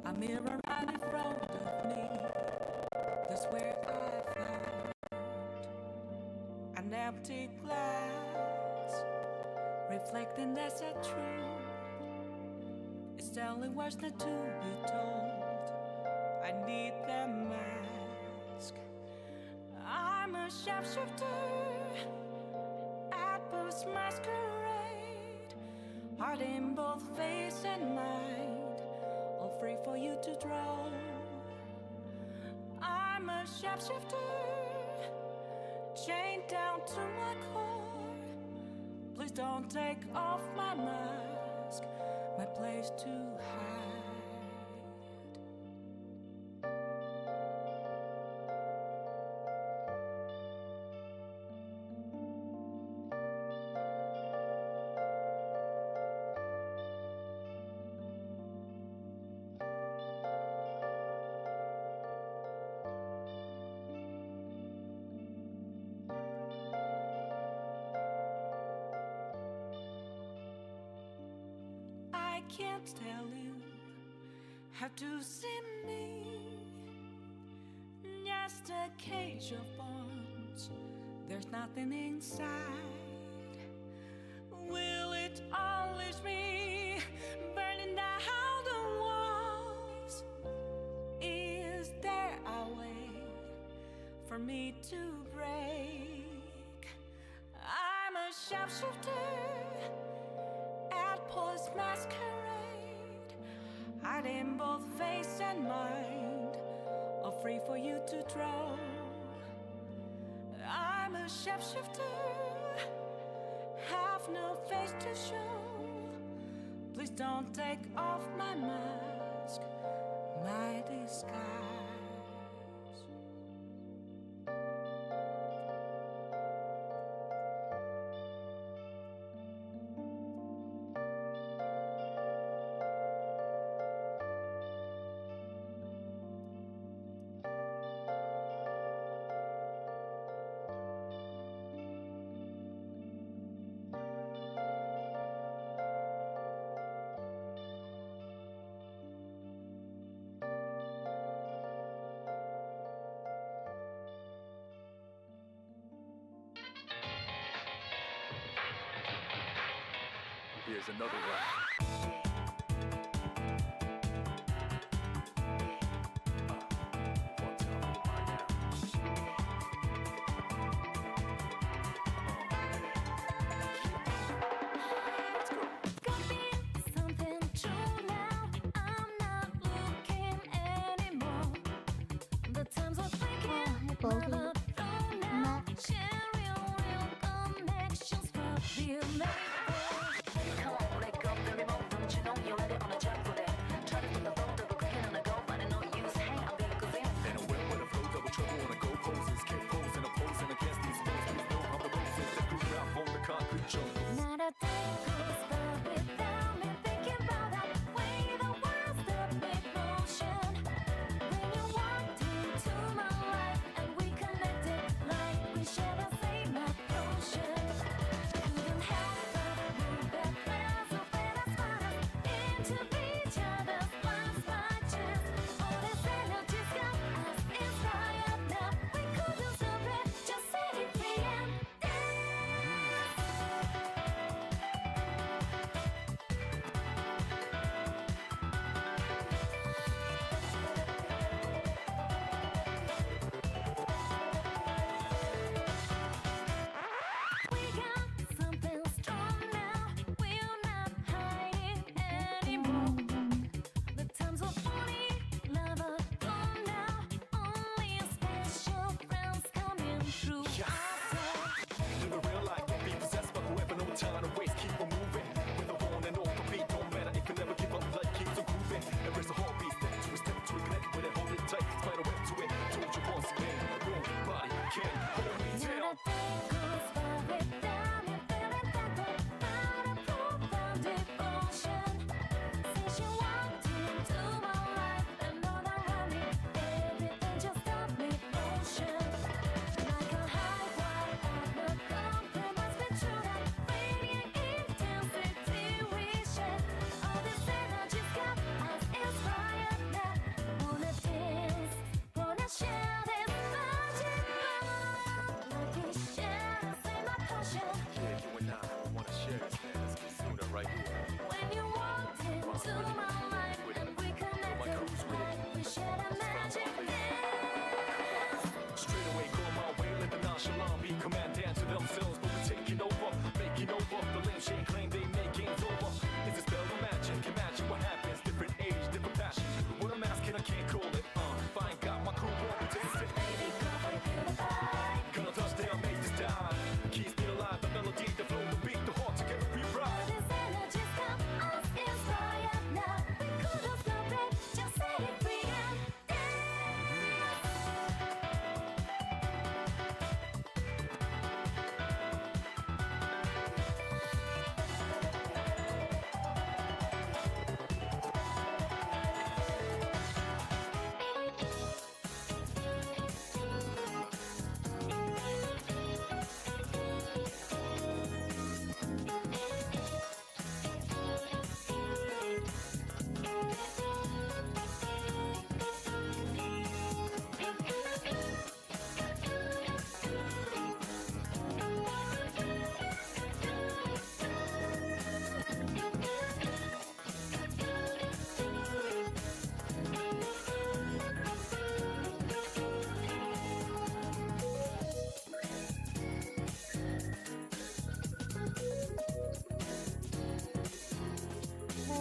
A mirror right in front of me, that's where I found empty glass, reflecting that's a truth. It's telling words not to be told. I need that mask. I'm a shapeshifter at Boost Masquerade, heart in both face and mind, all free for you to draw. I'm a shapeshifter, chained down to my core. Please don't take off my mask, my place to hide. I can't tell you how to see me. Just a cage of bones, there's nothing inside. Will it always be burning down the walls? Is there a way for me to break? I'm a shapeshifter at Post Masquerade, hide in both face and mind, all free for you to draw. I'm a shapeshifter, have no face to show. Please don't take off my mask, my disguise. Here's another one. Something true now. I'm not looking anymore. The times of thinking never thrown out. Sharing real connections probably made. Come on, let go, baby, more. Don't you know you're ready on a jump for that? Try to put the phone double clicking on the go, but I know you use hang. I'm gonna go in. And I went with a flow, double trouble on a go poses. Kept posing, opposing against these foes. Please know I'm the roses that grew out on the concrete jungle. Not a day goes by without me thinking about that way the world stopped made motion. When you walked into my life and we connected like we share the same ocean. Couldn't help but move that glass open as far into each other's blind spots. All this energy's got us inspired now. We couldn't stop it, just set it free and we got something strong now. We're not hiding anymore. The times of only lover gone now. Only special friends coming through our door. Live a real life, don't be possessed by whoever, no time to waste, keep on moving. With a on and off the beat, don't matter if you never give up, life keeps on grooving. Embrace the heartbeat, step to it, connect with it, hold it tight, spider web to it. Told you once again, nobody can hold me Not down. a day goes by without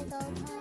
go time.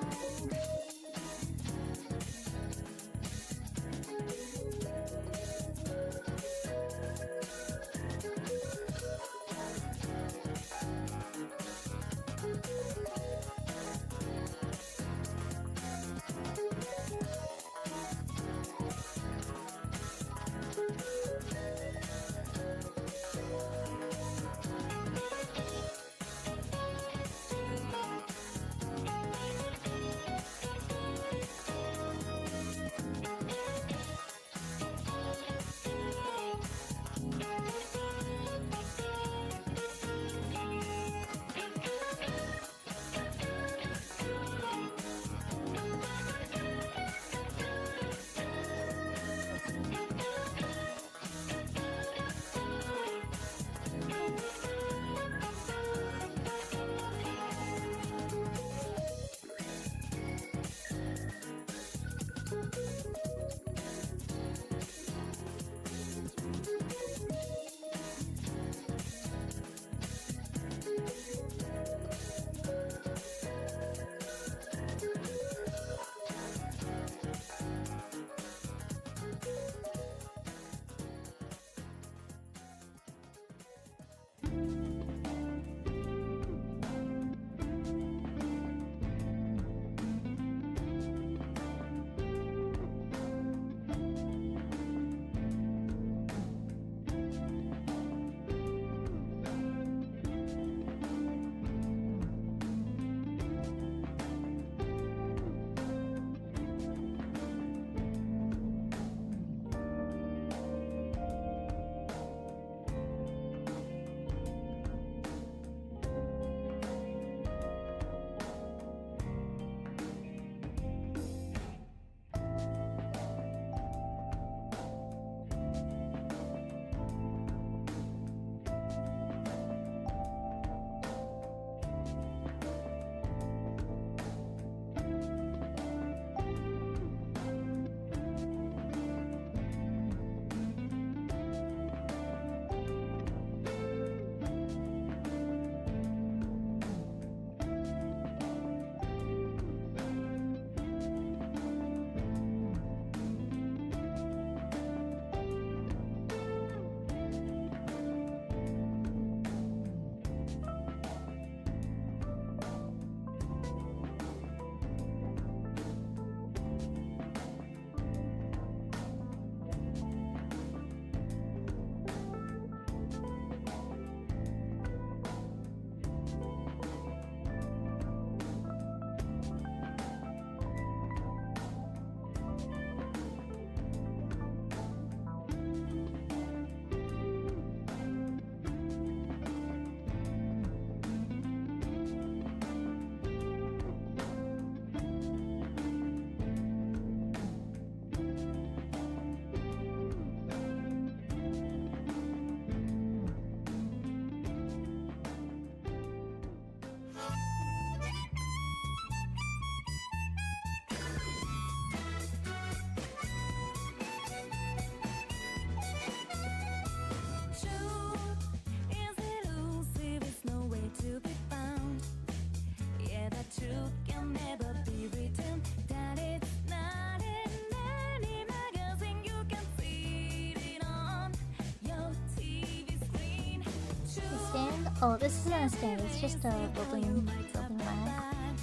Oh, this isn't a stand, it's just a building mat.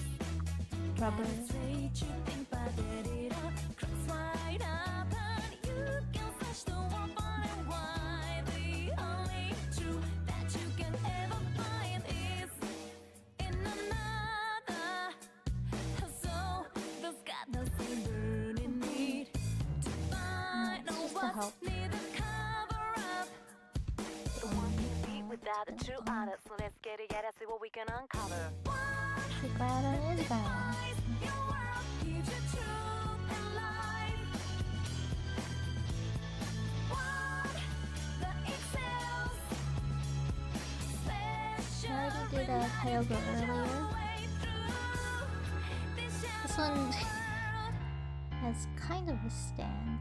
Rubber. Without the true honest, so let's get it, yeah, let's see what we can uncover. Secret is bad. I already did a Kyogre earlier. This one has kind of a stand.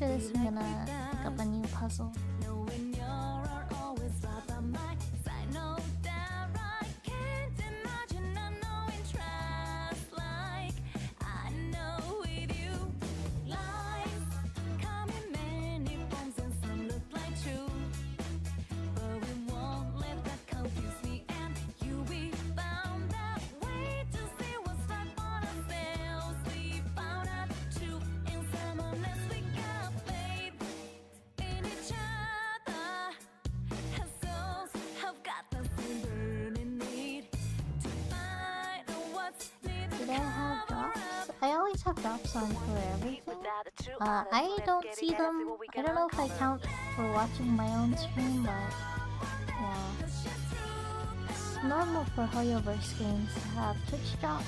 after this, I'm gonna pick up a new puzzle. Knowing you're always right by my side, no doubt. I can't imagine unknowing trust like I know with you. Lies come in many forms and some look like truth, but we won't let that confuse me and you. We found that way to see what's right for ourselves. We found out too in someone else. We got faith in each other. Our souls have got the same burning need to find what's needed. Did I have drops? I always have drops on for everything. I don't see them. I don't know if I count for watching my own stream, but yeah. It's normal for Hoyoverse games to have Twitch drops.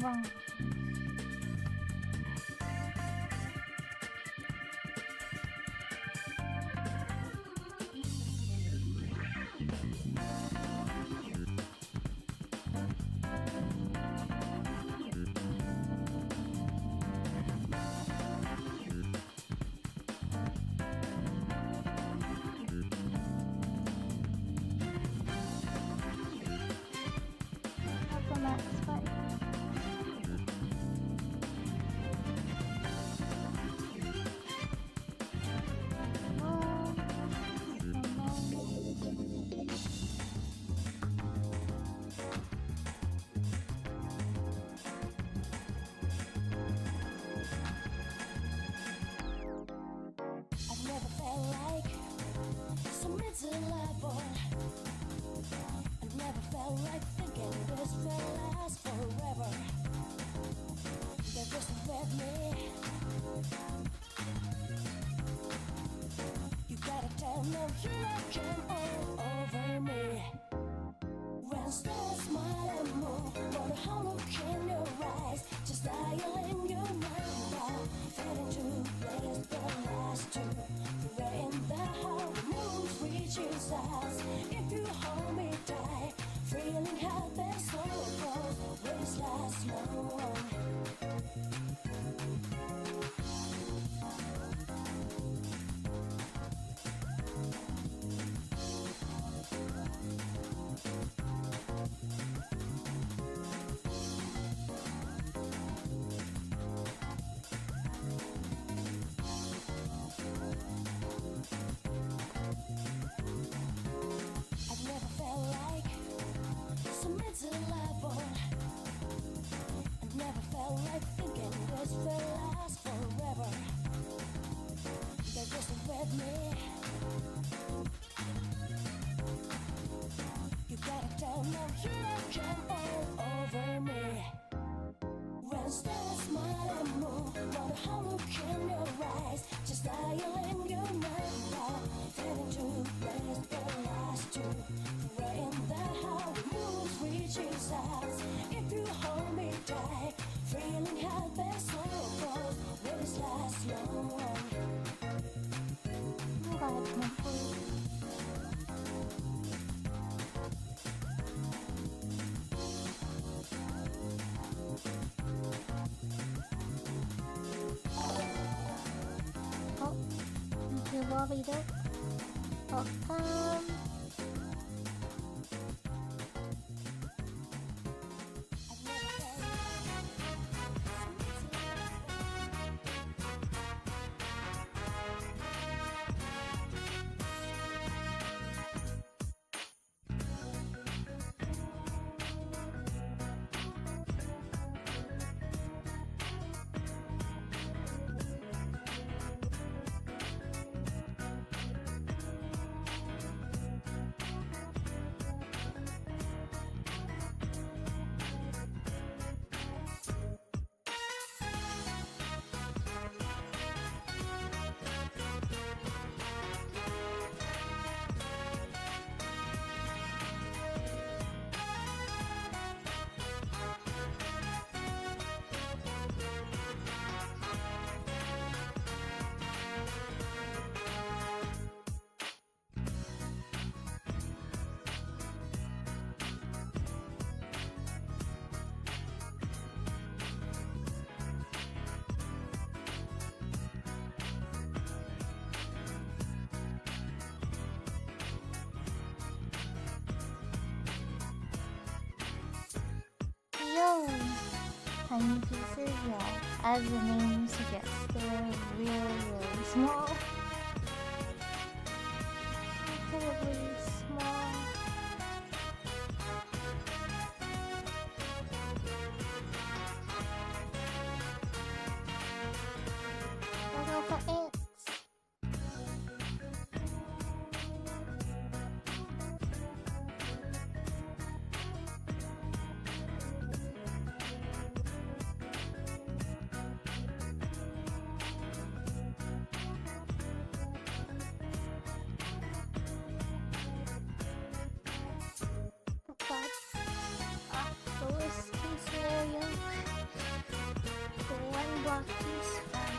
wrong. I've never felt like some miserable. I've never felt like thinking this will last forever. They're just with me. You gotta tell them you came all over me. When stars smile and move, what a whole look in your eyes, just dialing your number, fading to place the last two. We're in the how the moon reaches us. If you hold me tight, feeling how there's so close, always last long. I've never felt like some miserable. I've never felt like thinking this will last forever. They're just with me. You gotta tell them you came all over me. When stars smile and move, what a whole look in your eyes, just dialing your number, fading to place the last two. We're in the how the moon reaches us. If you hold me tight, feeling how there's so close, will this last long? Oh, thank you, Bobby. Welcome. tiny pieces, yeah, as the name suggests, they're really small. Incredibly small. We'll go for ants. Oh god. The worst case scenario. The one block is fine.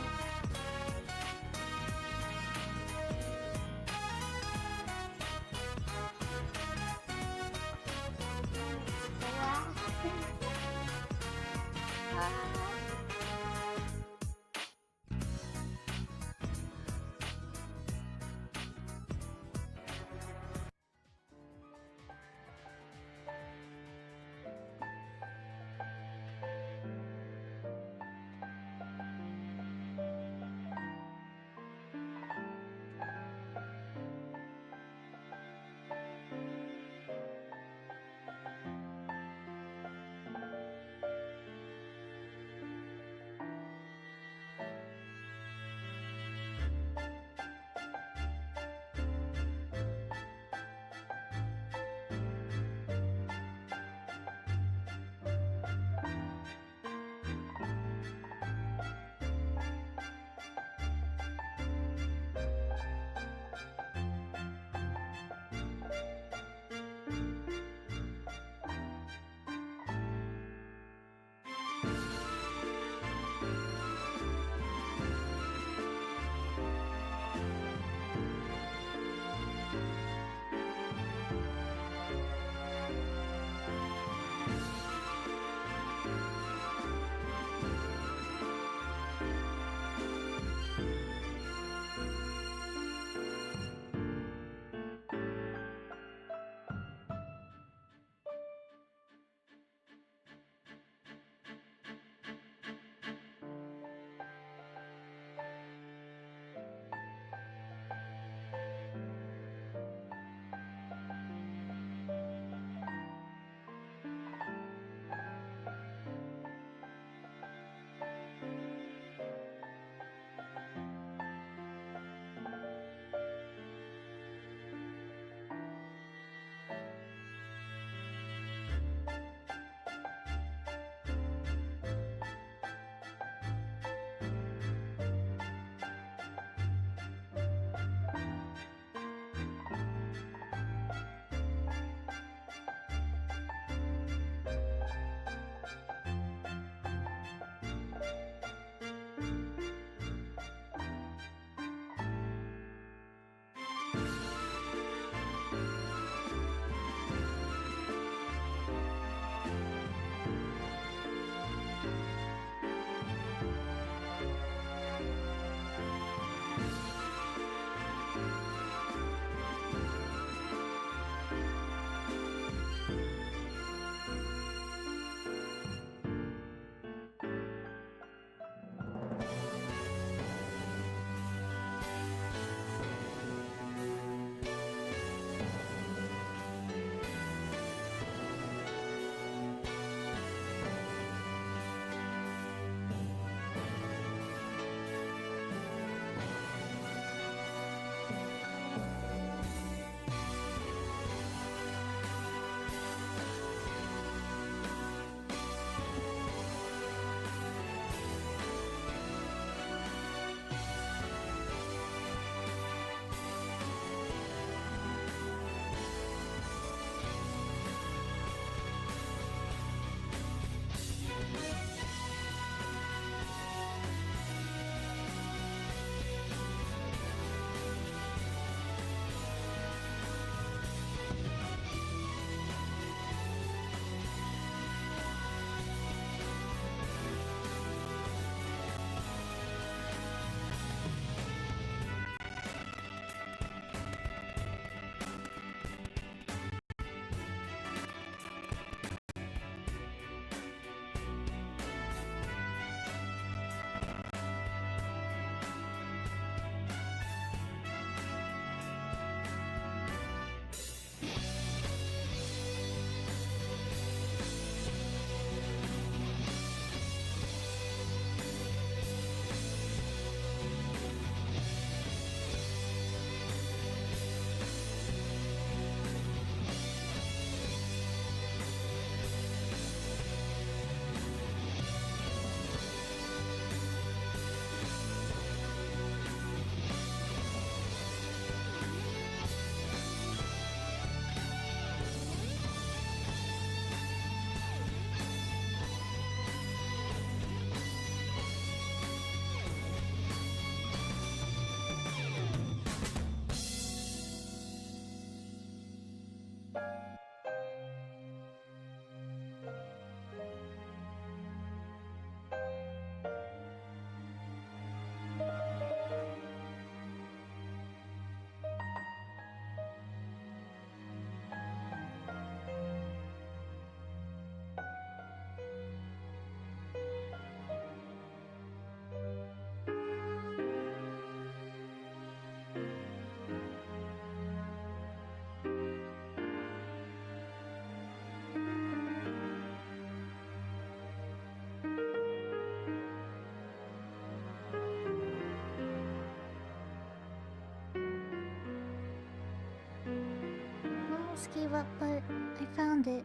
almost gave up, but I found it.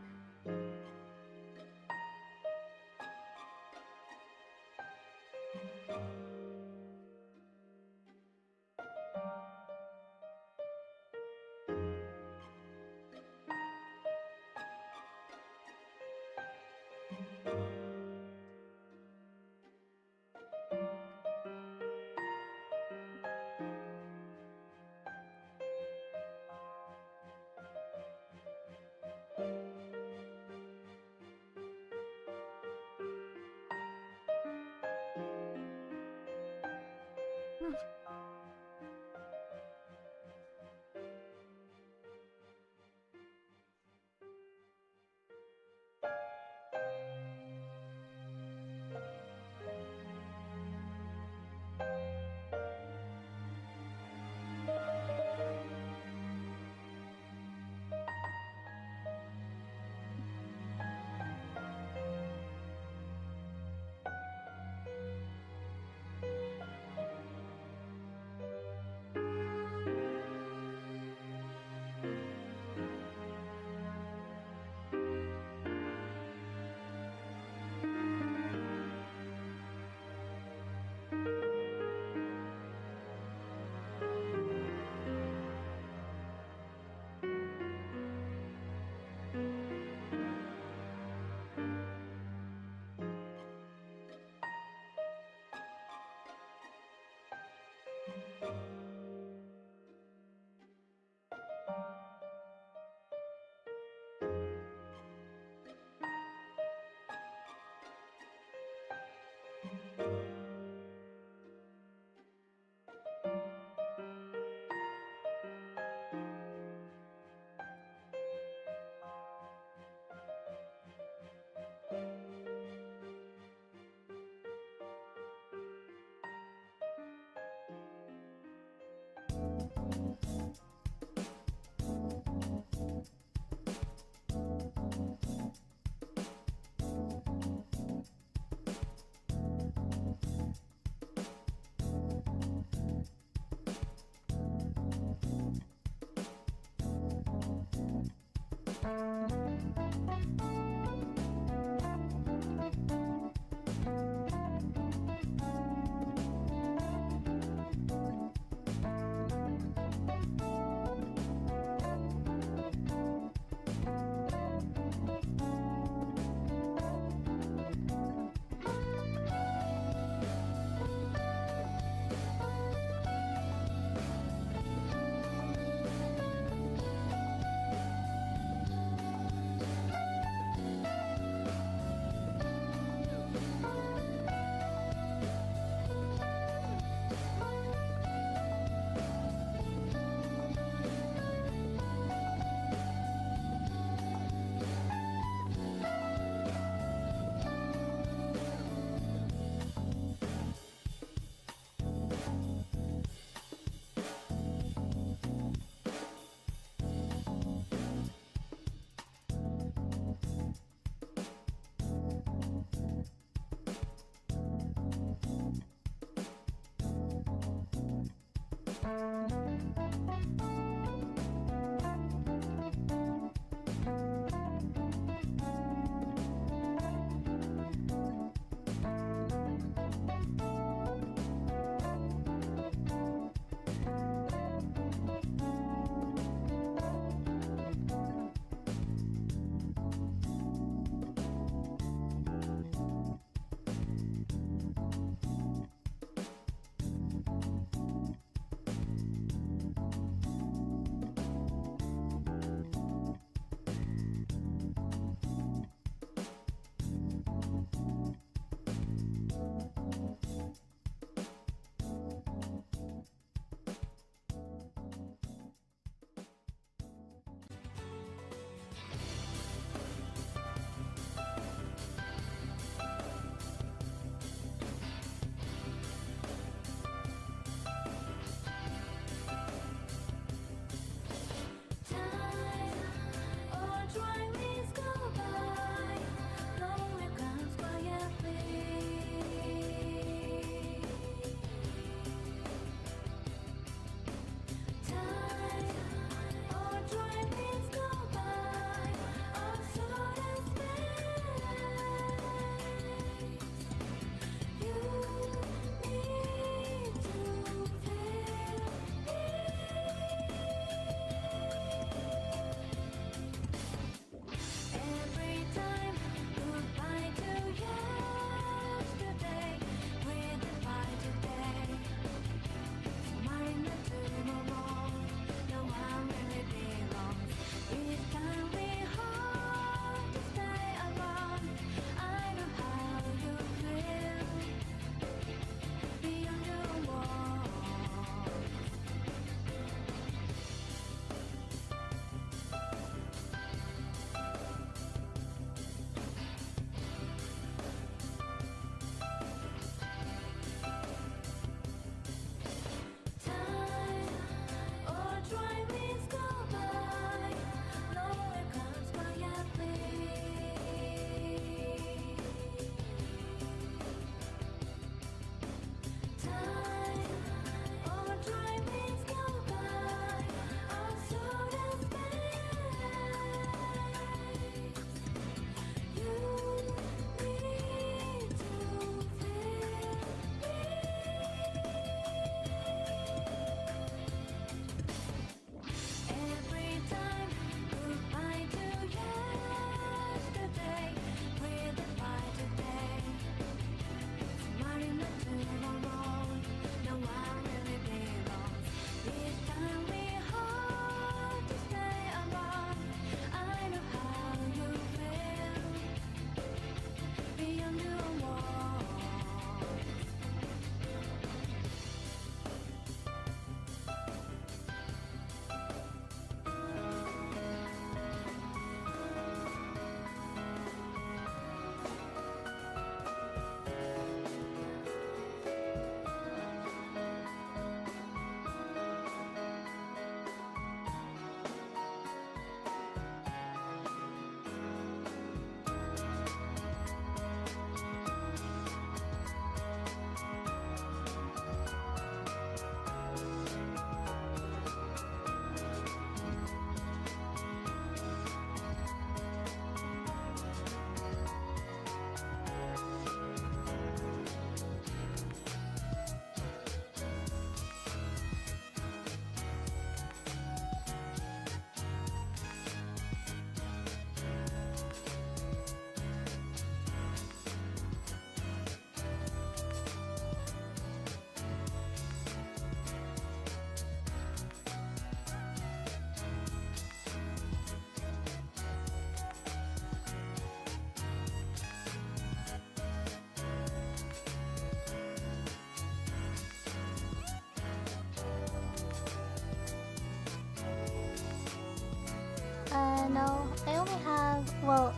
Well,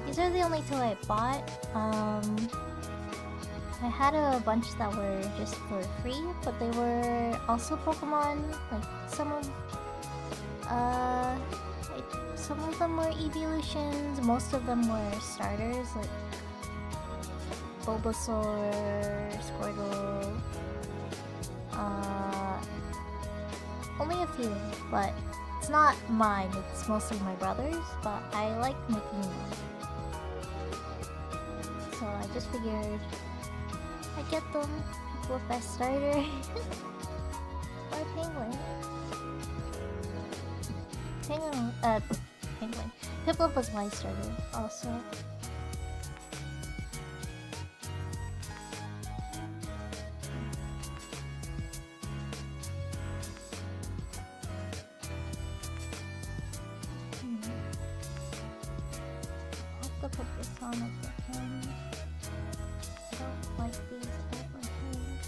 these are the only two I bought. I had a bunch that were just for free, but they were also Pokemon. Like some of them were evolutions. Most of them were starters, like Bulbasaur, Squirtle. Only a few, but it's not mine. It's mostly my brother's. But I like making them, so I just figured I'd get them with that starter. Or Penguin. Penguin. Piplup was my starter, also. I'll have to put this on at the end. I don't like these open things.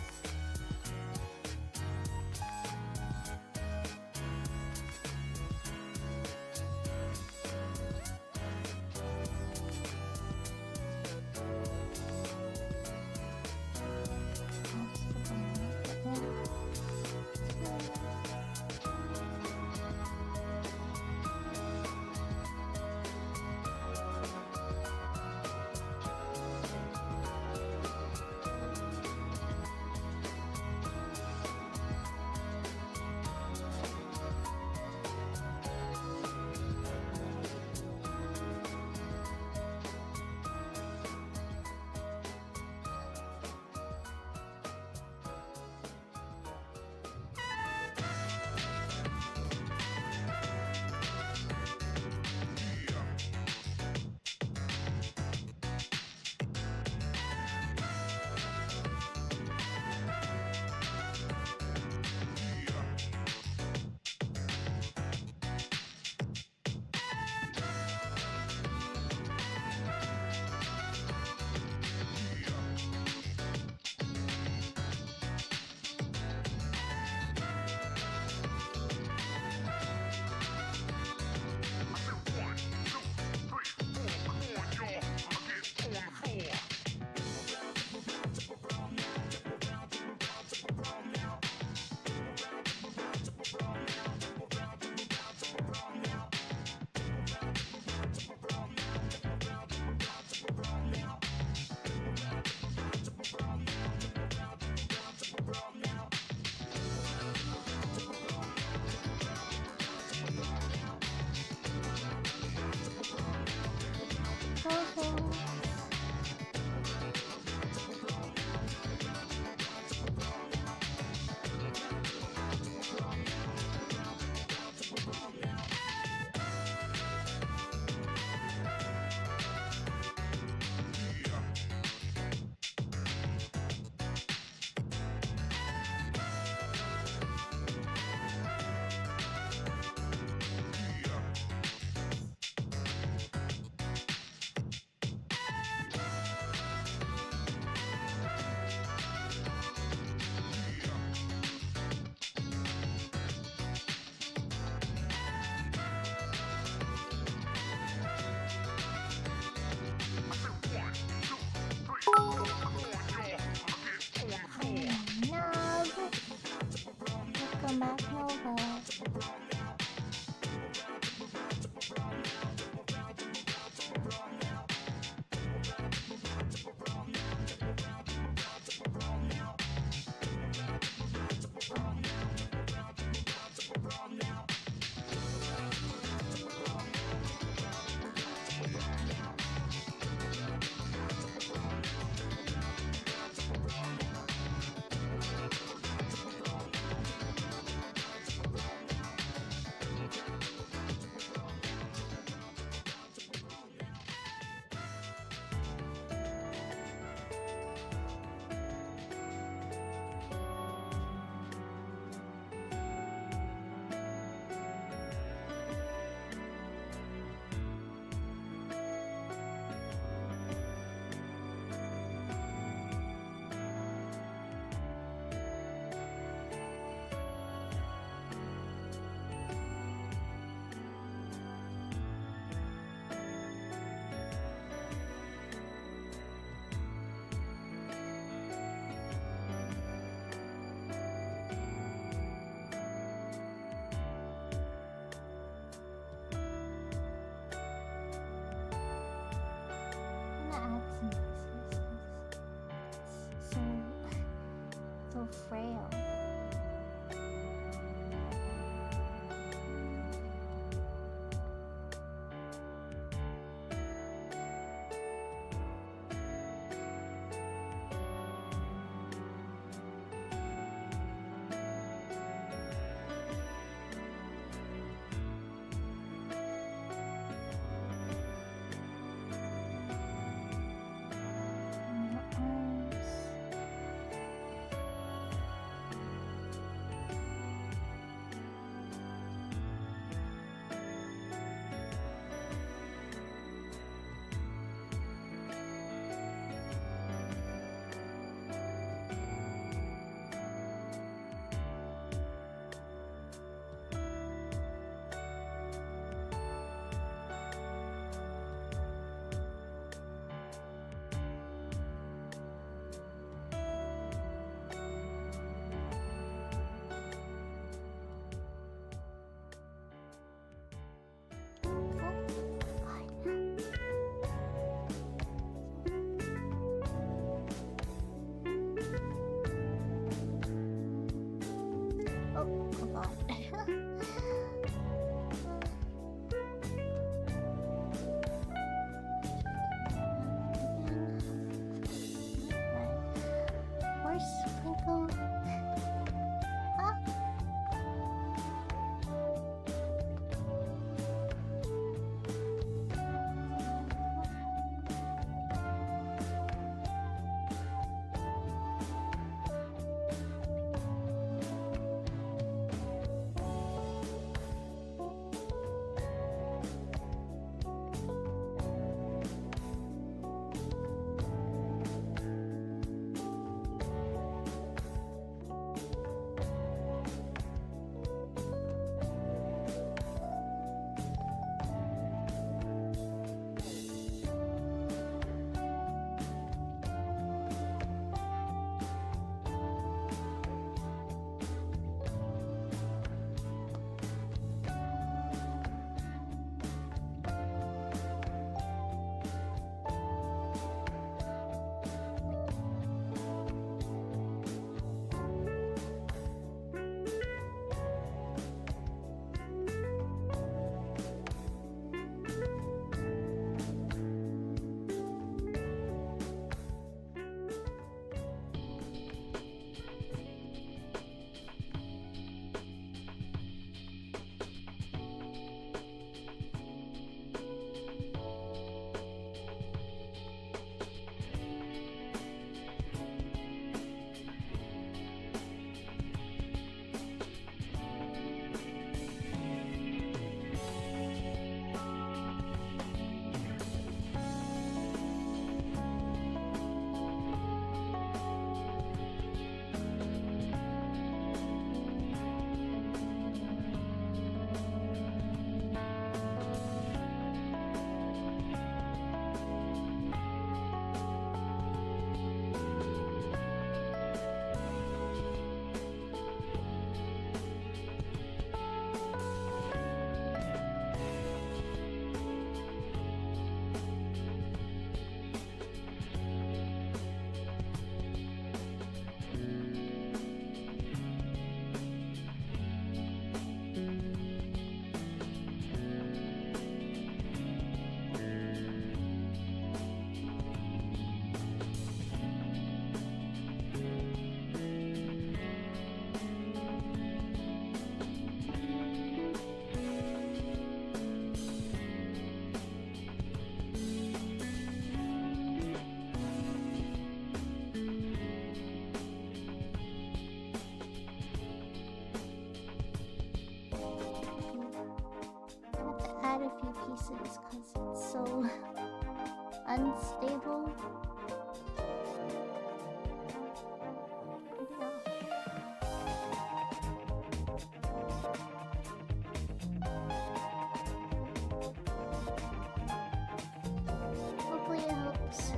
frail. Add a few pieces because it's so unstable. Hopefully it helps.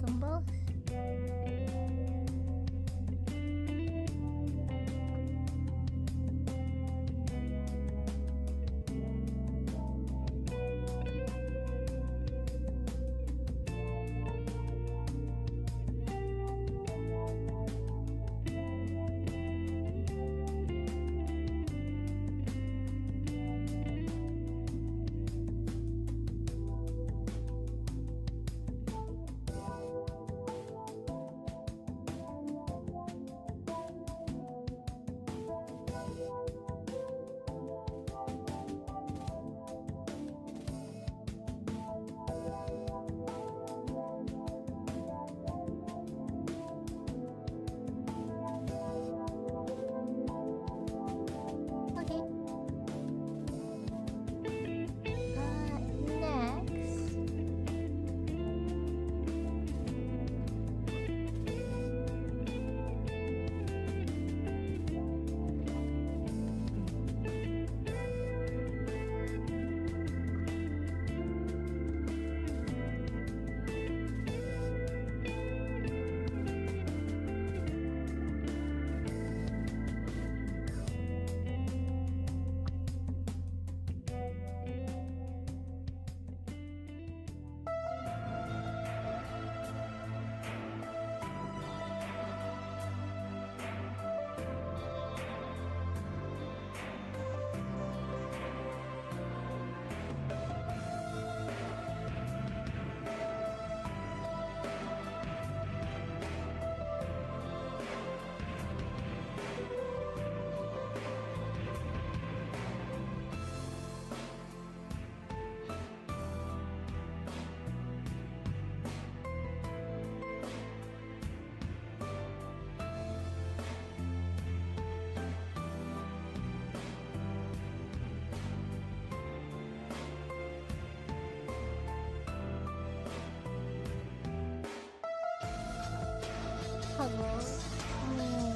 them both. Okay. Next.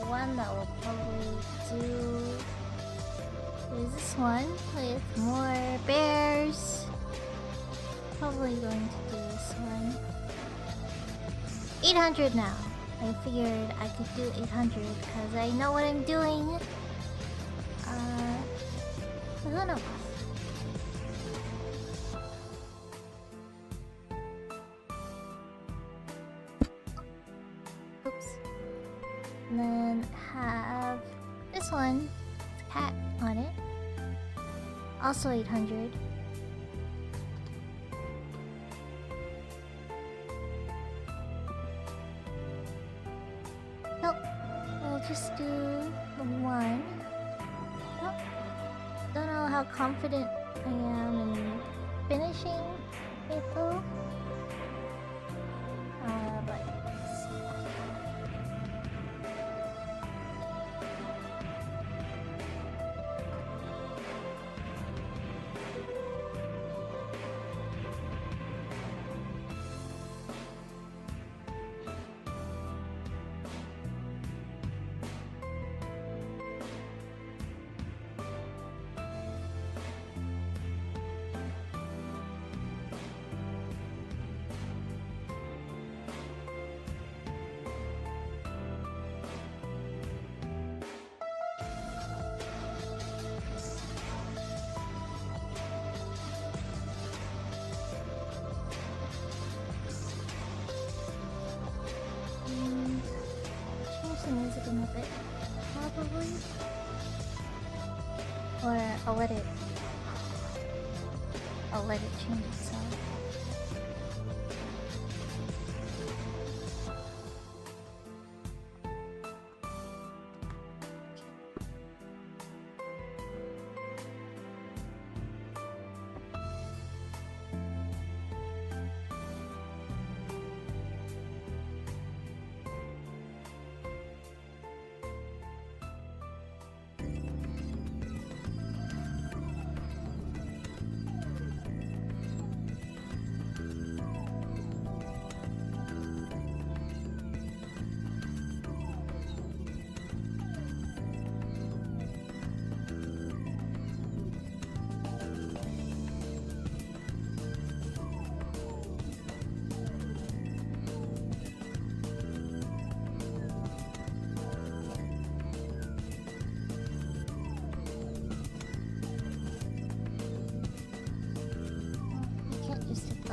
One that will probably do is this one with more bears. Probably going to do this one. 800 now. I figured I could do 800 because I know what I'm doing. Who knows? Oops. And then have this one, cat on it. Also 800. Nope. We'll just do the one. Nope. Don't know how confident I am in finishing it though. But change the music a bit, probably. Or I'll let it change itself.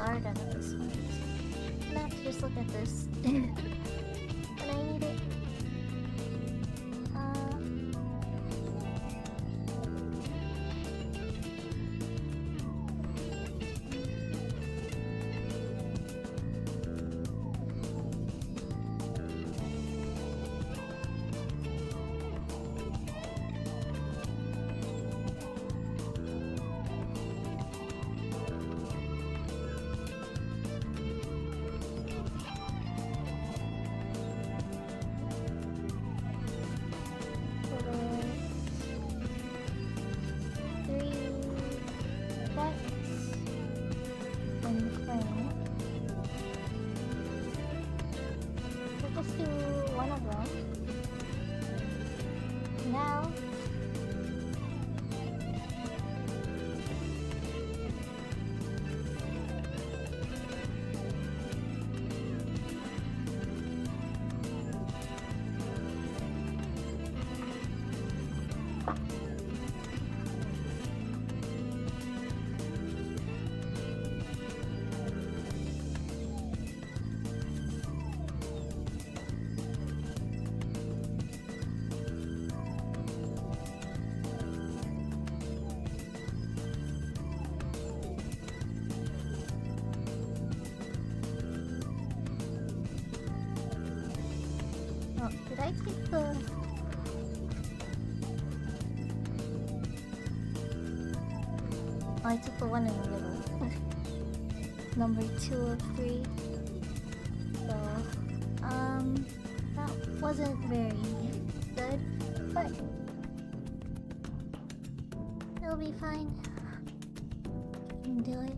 art out of this one. I'm gonna have to just look at this. And I need it. Oh, did I take the... Oh, I took the one in the middle. Number 2 of 3. So, that wasn't very good, but it'll be fine. I can do it.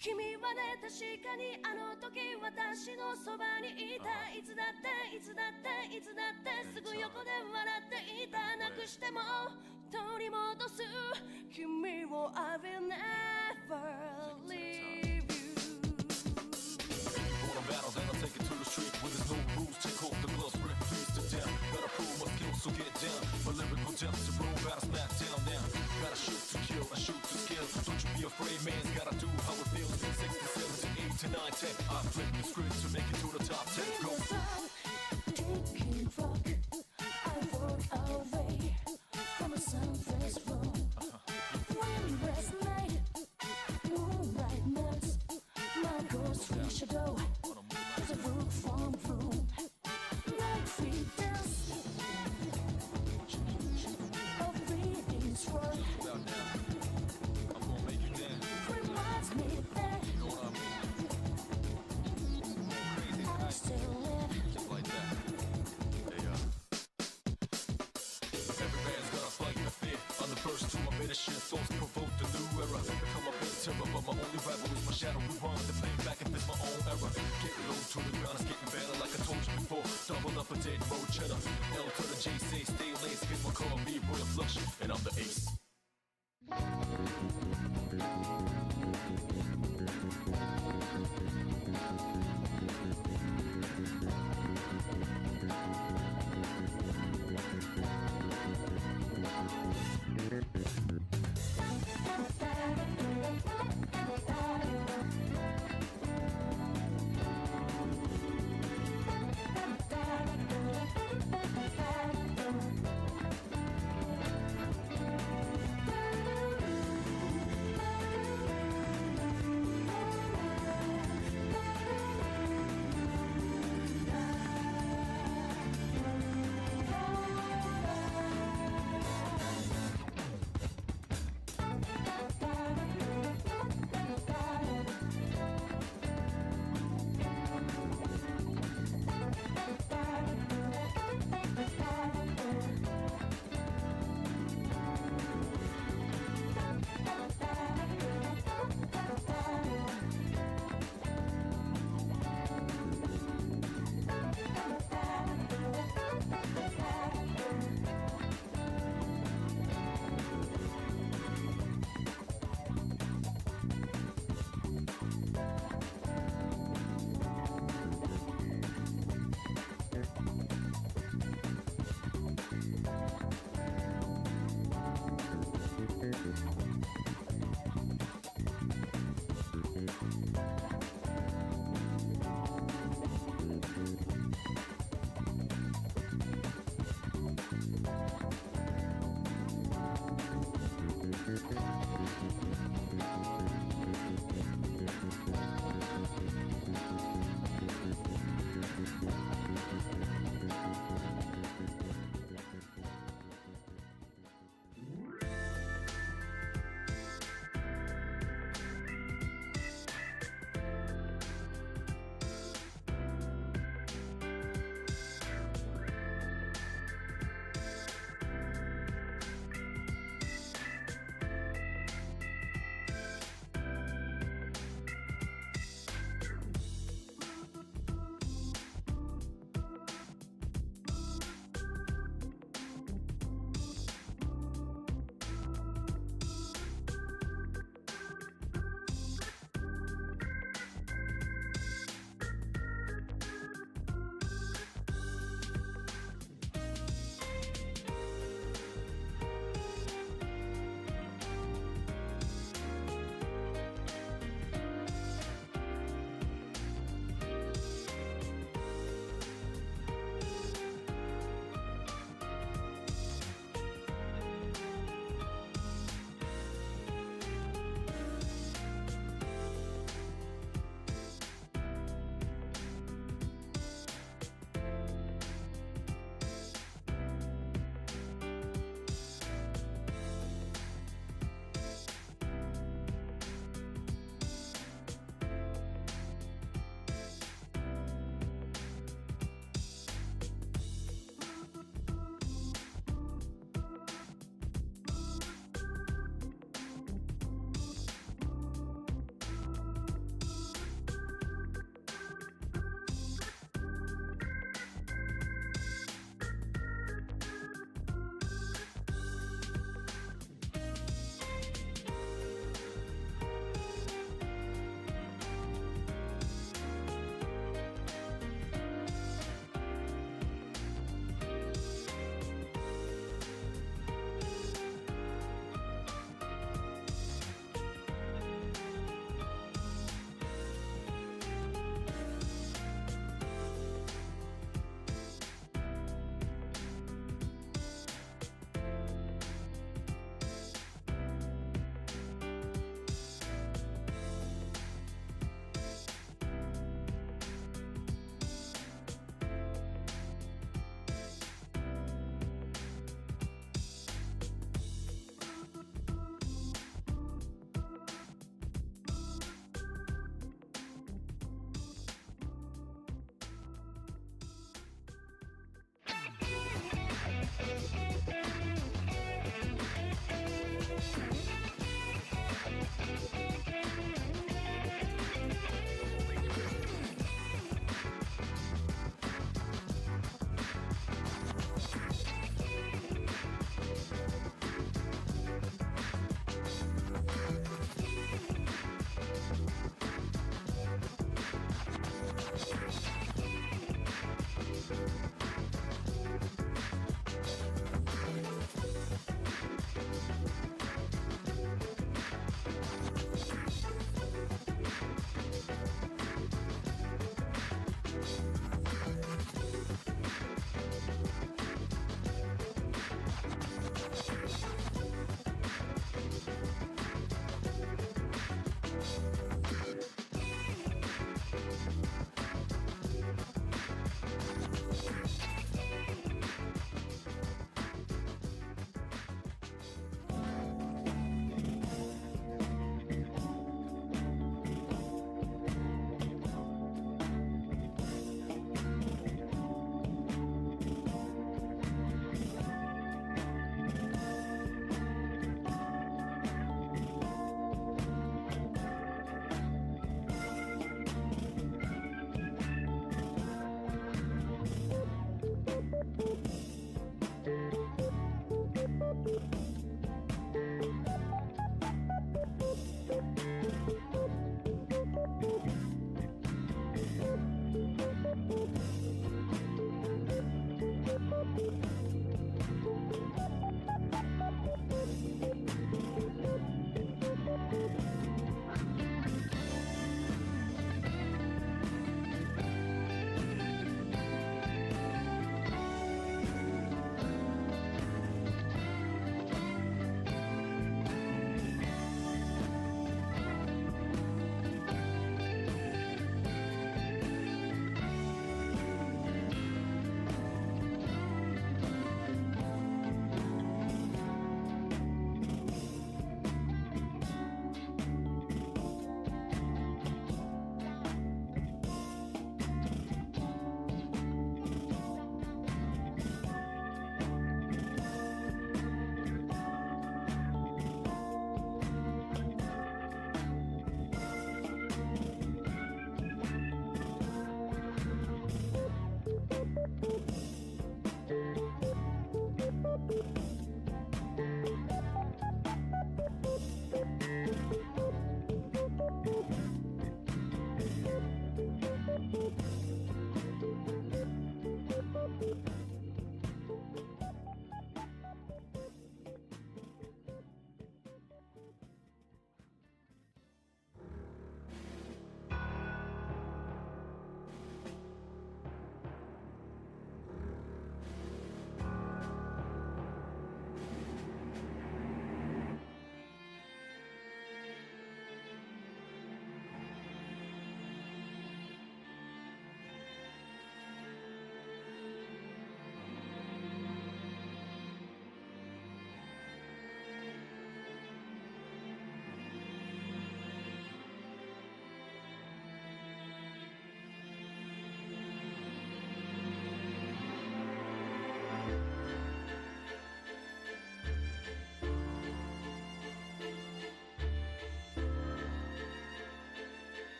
君はね確かにあの時私のそばにいたいつだっていつだっていつだってすぐ横で笑っていたなくしても取り戻す君を I will never leave you On a battle, then I'll take it to the street where there's no rules. Take off the gloves, rip face to down. Gotta prove my skills, so get down. My lyrical depths to roll, gotta smack down now. Gotta shoot to kill, I shoot to kill. Don't you be afraid, man's gotta do how it feels. 6 to 7 to 8 to 9, 10. I flip the script to make it to the top 10. Go. Drinking rock, I walk away from a sunrise room. Windless night, moonlight melts. My ghostly shadow is a roof from room. Night free dance of readings run. I'm gonna make you dance. Reminds me that You know what I mean? Crazy I tonight. still live. Just like that. Hey, every man's gotta fight the fear. I'm the first to admit a shit. Thoughts provoke the new era. Become a big terror, but my only rival is my shadow. We run the play back and fix my own error. Getting low to the ground, it's getting better like I told you before. Double up a dead road cheddar. L to the J, say stay laced. People call me Royal Flush, and I'm the ace.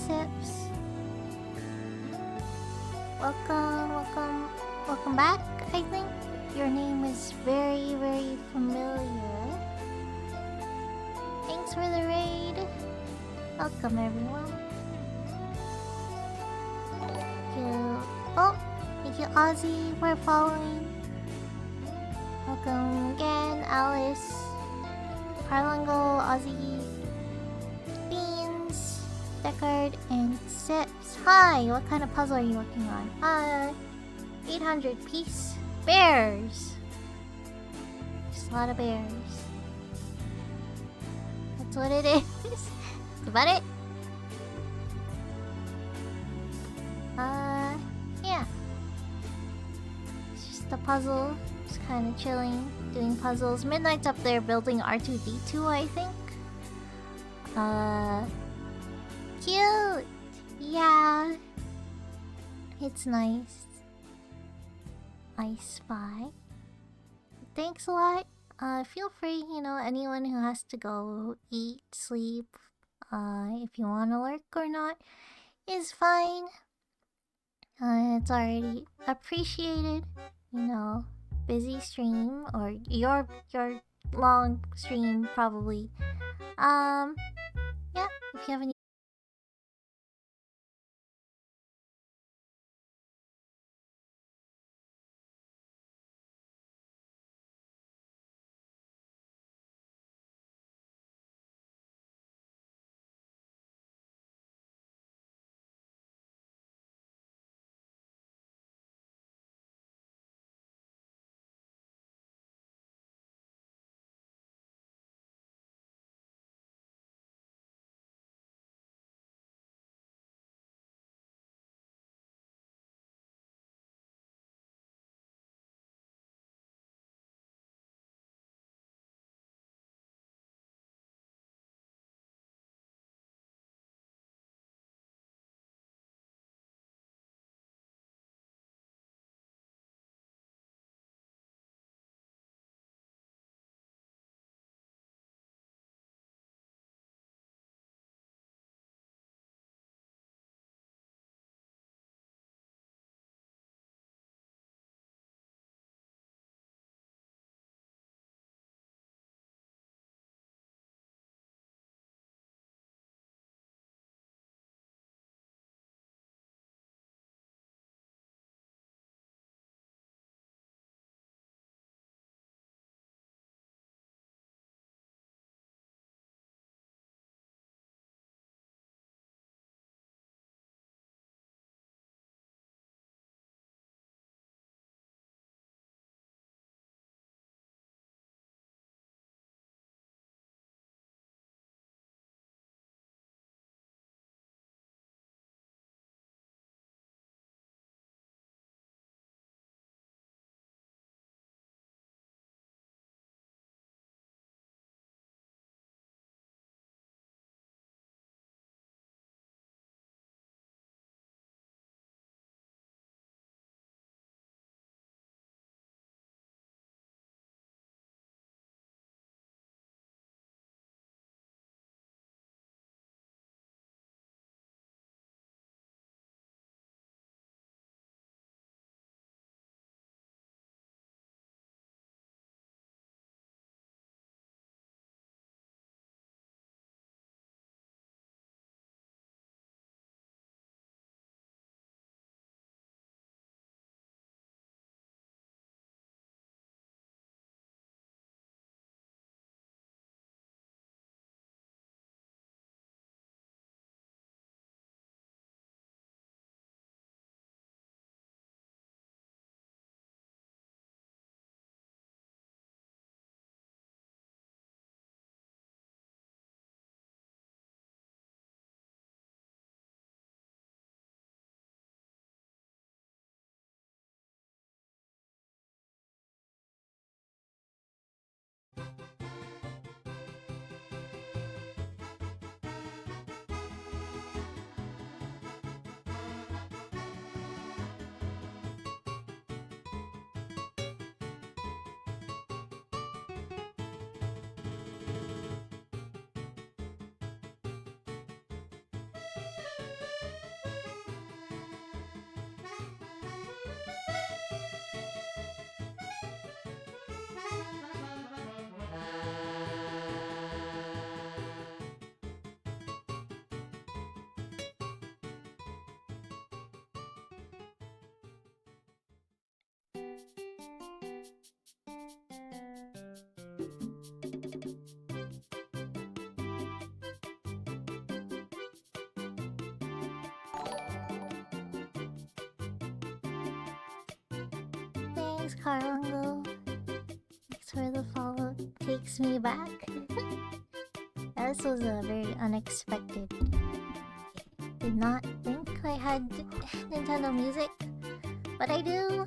Sips. Welcome back, I think. Your name is very, very familiar. Thanks for the raid. Welcome, everyone. Thank you. Oh, thank you, Ozzy, for following. Welcome again, Alice. Carlango, Ozzy, Beans, Deckard, and Sips. Hi, what kind of puzzle are you working on? 800 piece. Bears! Just a lot of bears. That's what it is. That's about it. Yeah. It's just a puzzle. Just kind of chilling, doing puzzles. Midnight's up there building R2-D2, I think. Cute! Yeah. It's nice. I spy. Thanks a lot. Feel free, anyone who has to go eat, sleep, if you want to lurk or not, is fine. It's already appreciated, busy stream, or your long stream, probably. Yeah, if you have any Thanks, Carlongo. Thanks for the follow. Takes me back. This was a very unexpected. Did not think I had Nintendo Music, but I do.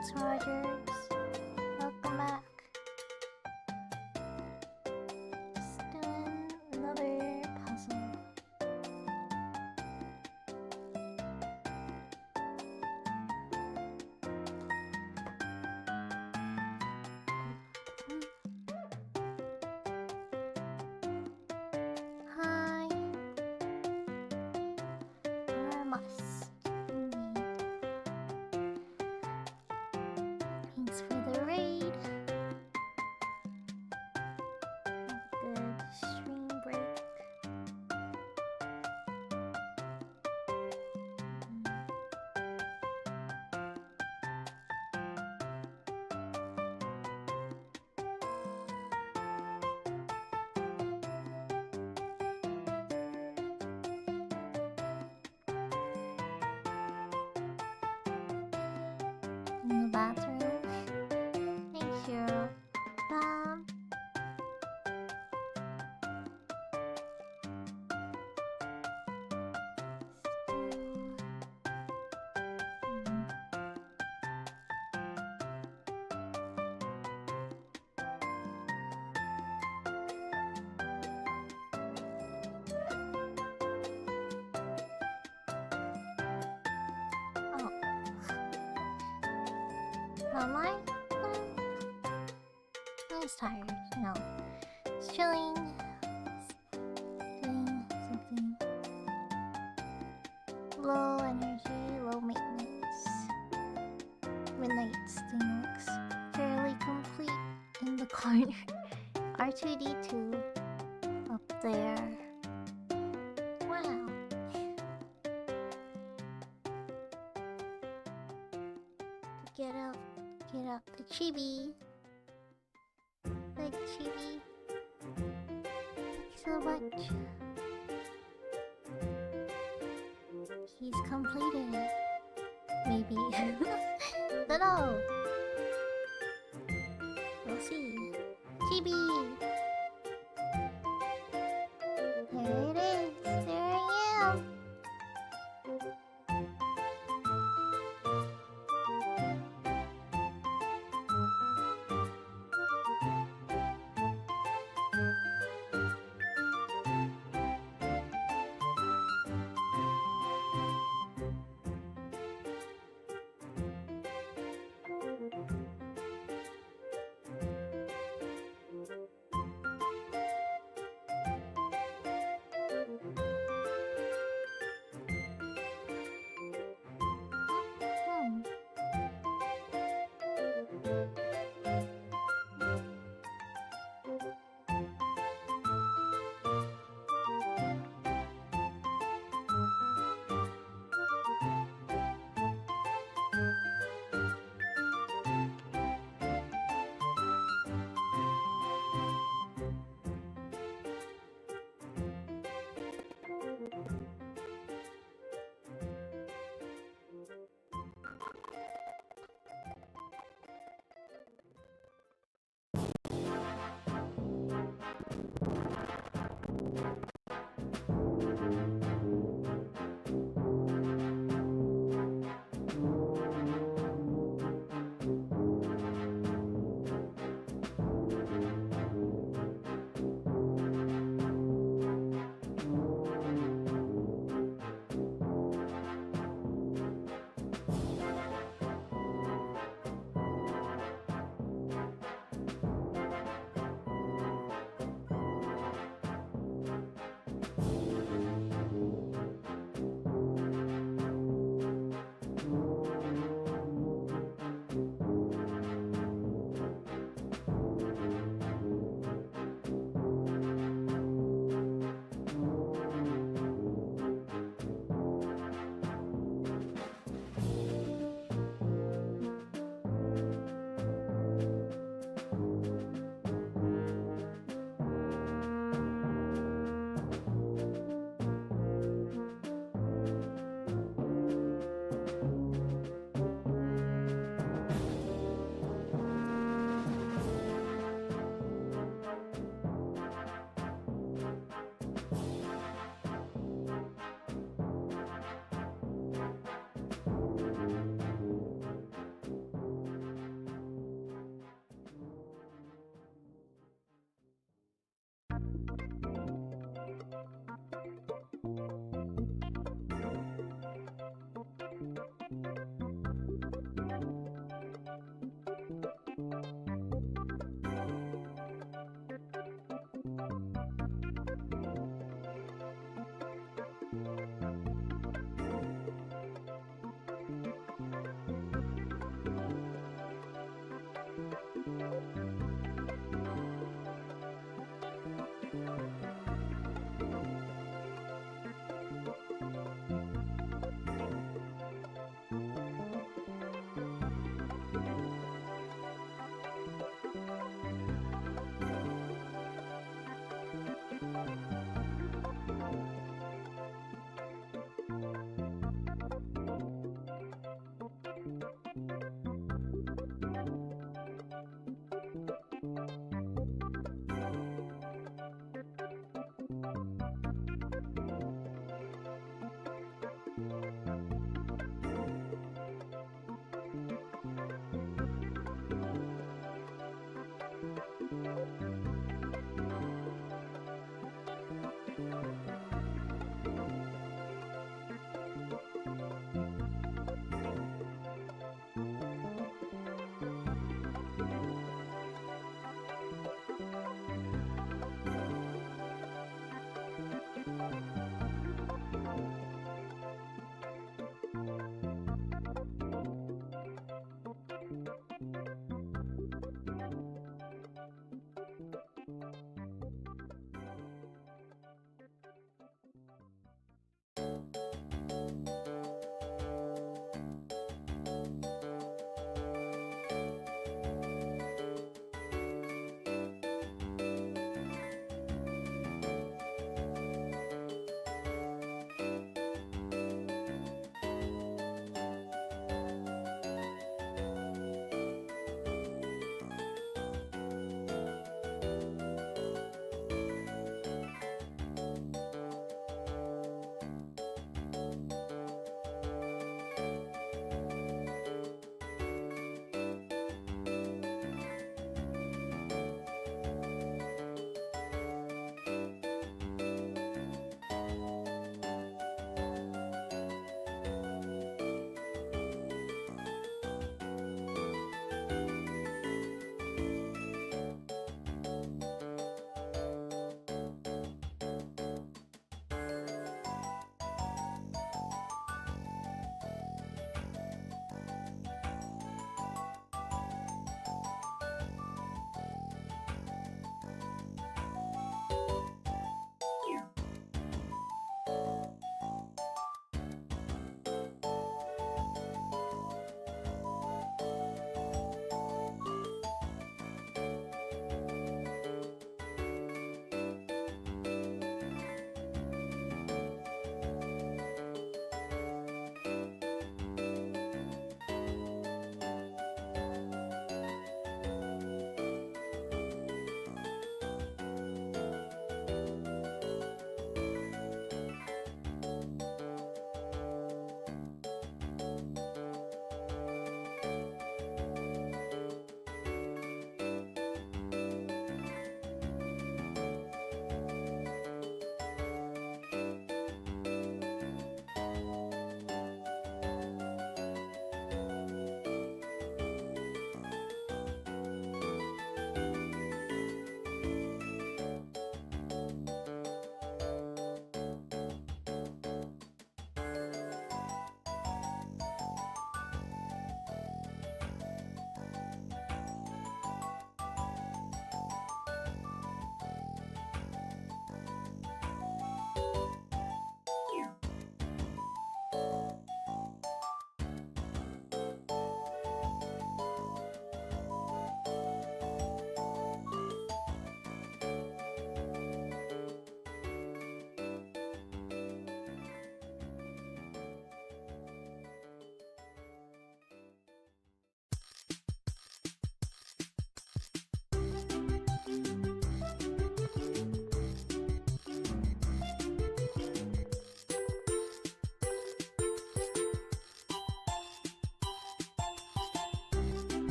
Thanks, Rogers. Welcome back. Just doing another puzzle. Hi. Must. Thanks for the raid. Good stream break. In the bathroom. Thank you. Um. Oh. Am I? I was tired. No. Just chilling. Doing something. Low energy, low maintenance. Midnight's thing looks fairly complete in the corner. R2D2 up there. Wow. Get up the chibi. Like chibi. Thanks so much. He's completed it. Maybe. Don't know. We'll see. Chibi! There it is. There I am.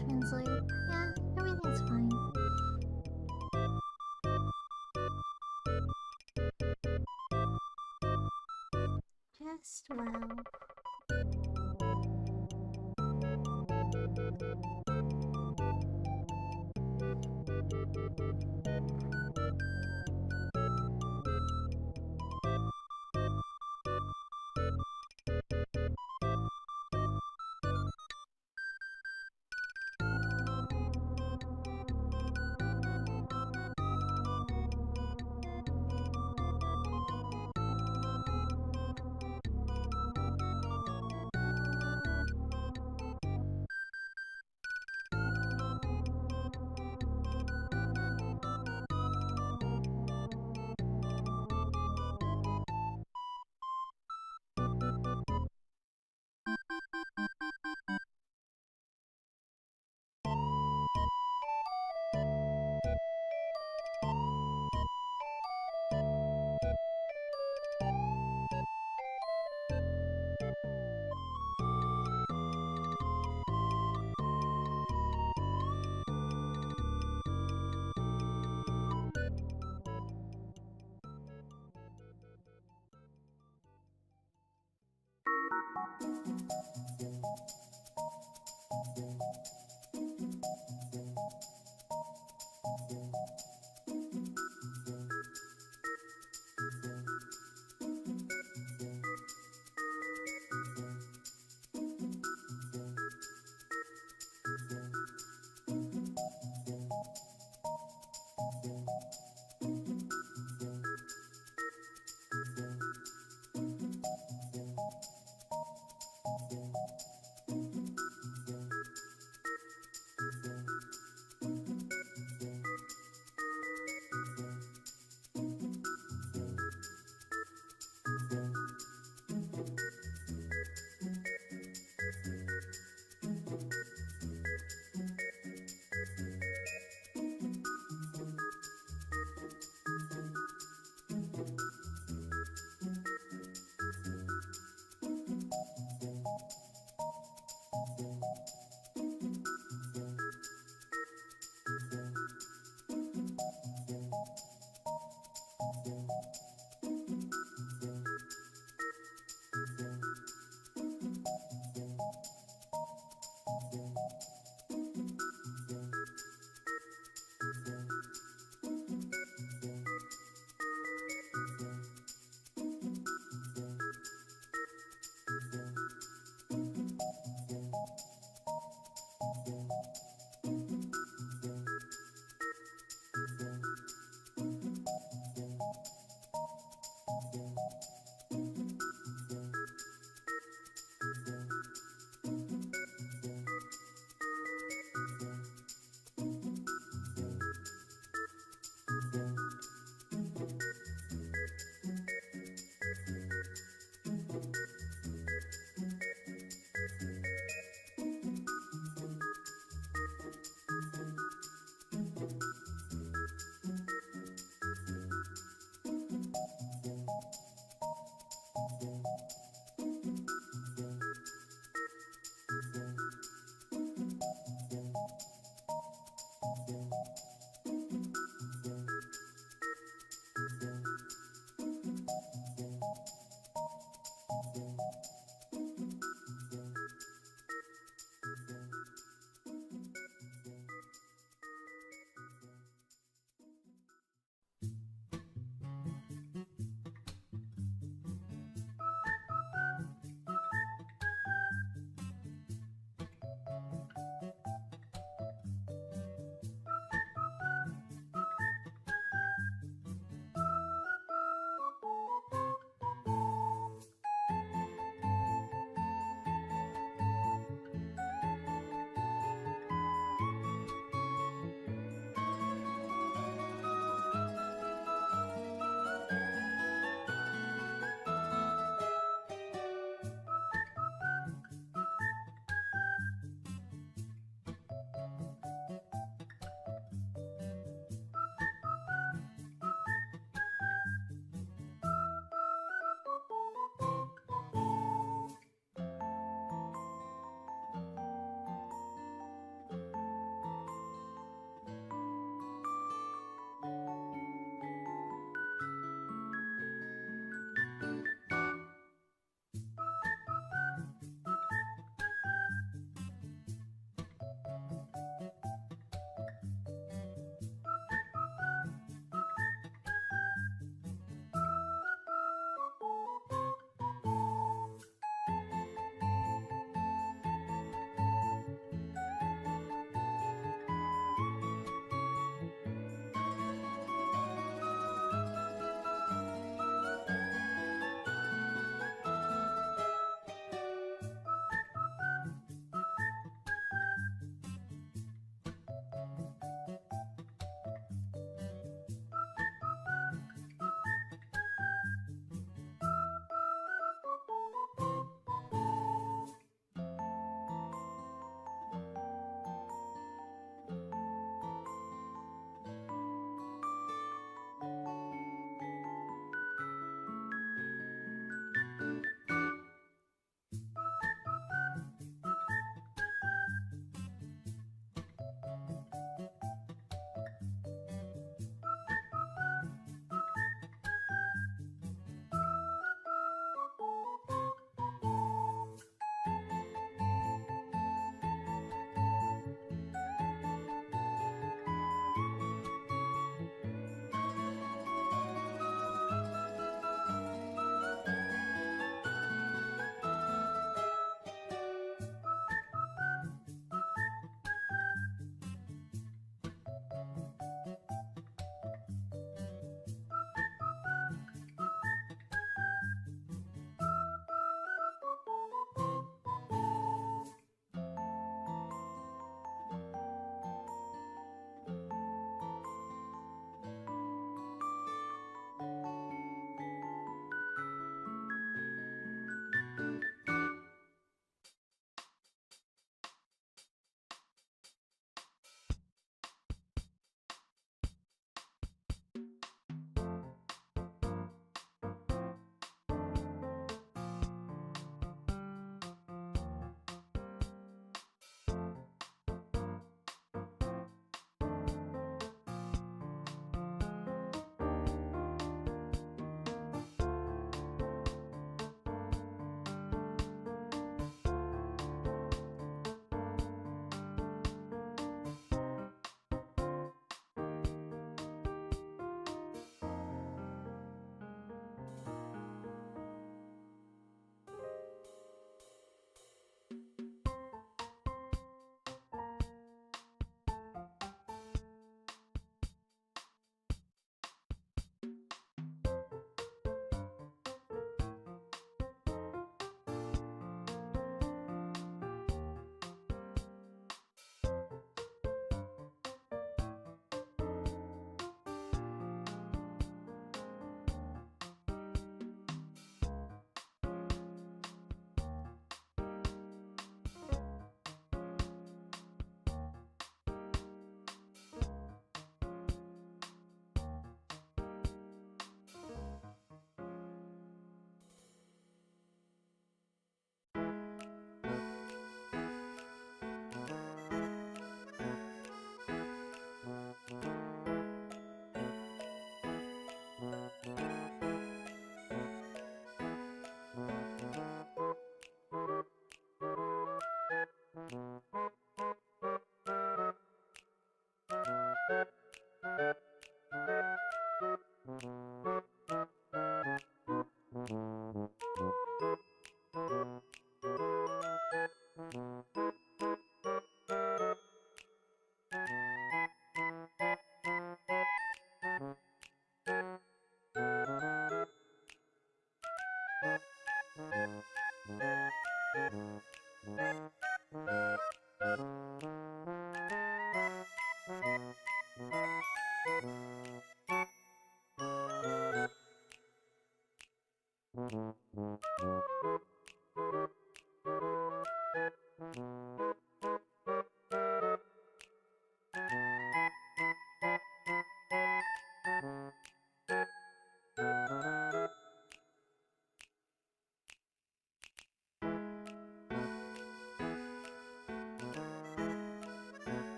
translate. Yeah, everything's fine. Just well.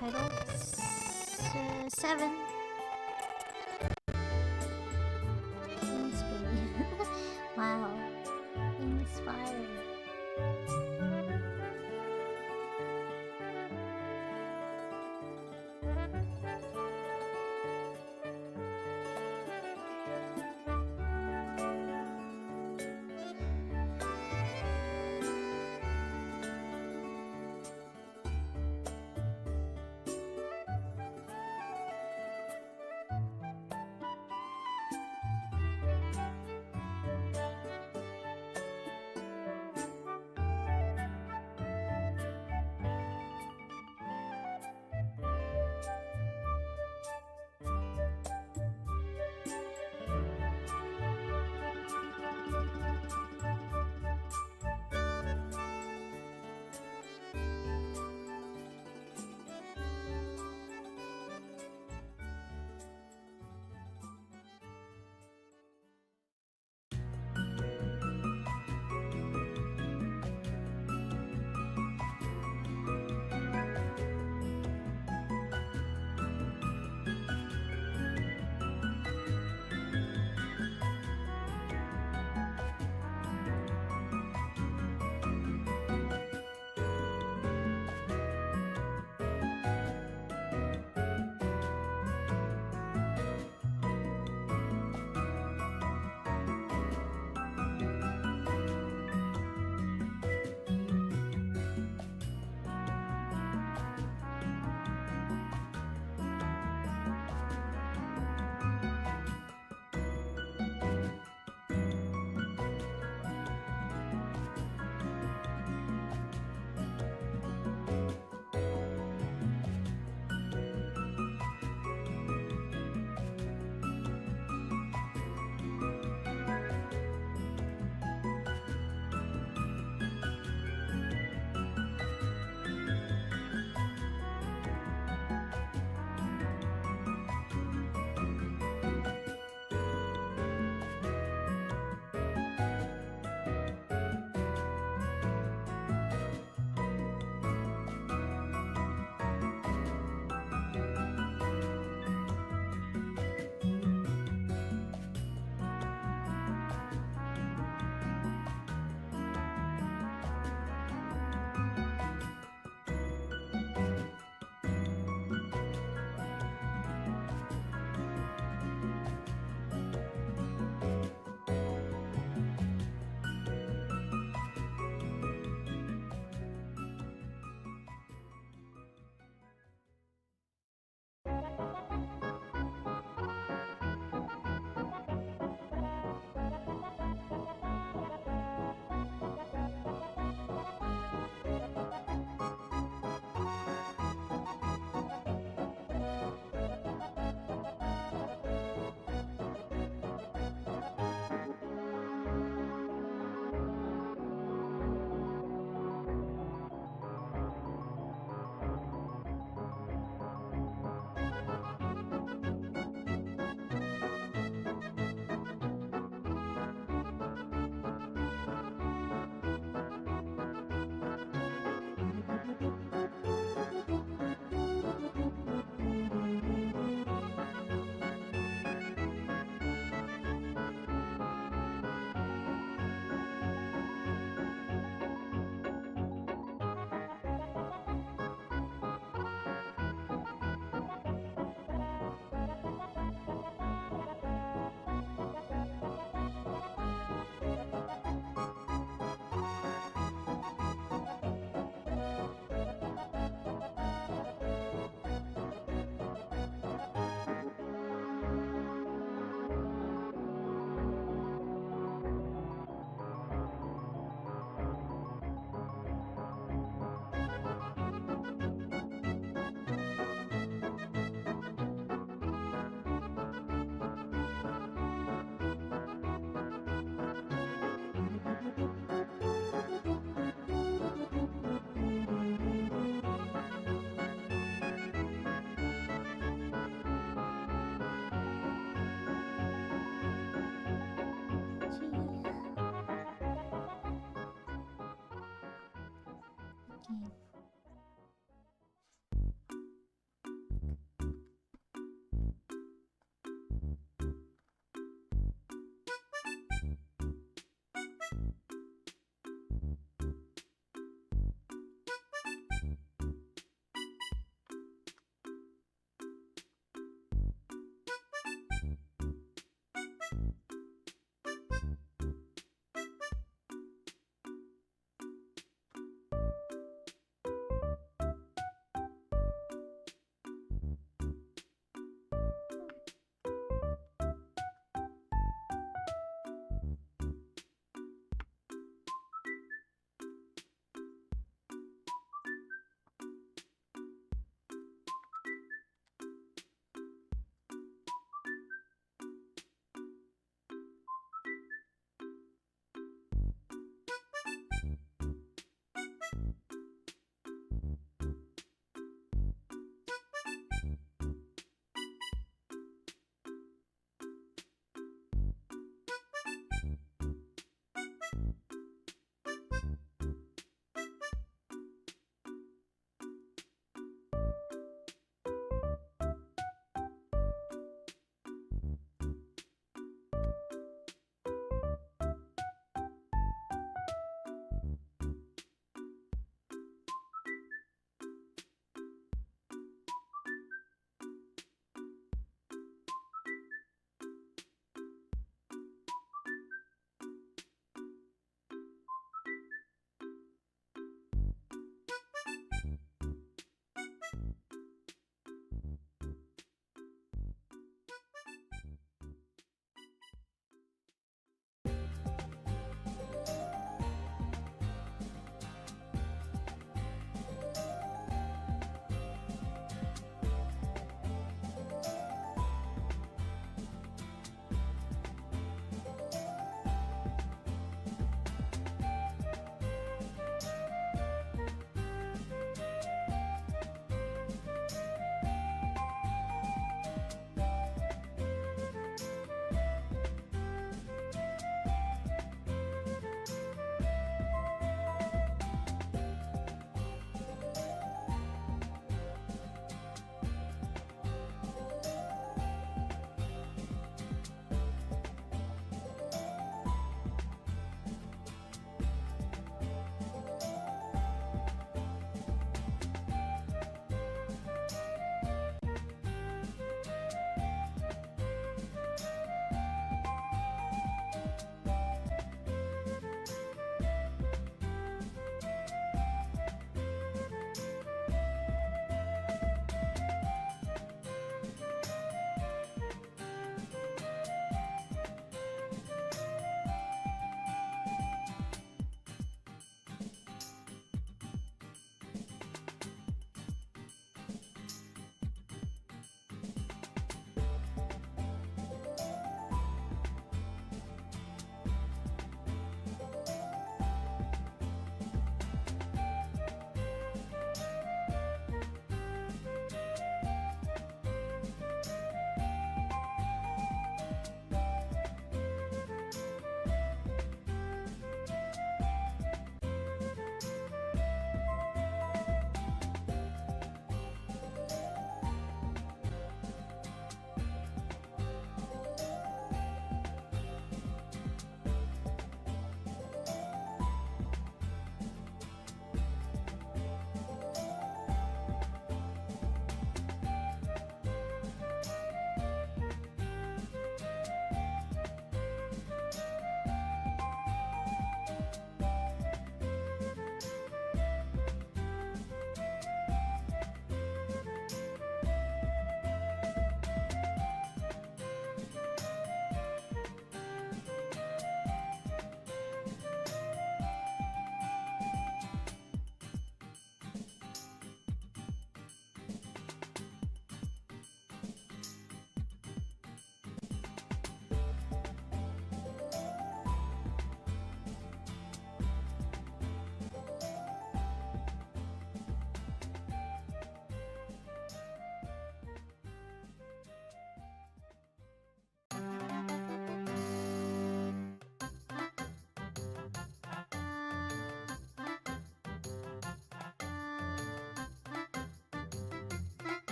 title. 7. Thanks, baby. Wow. Thank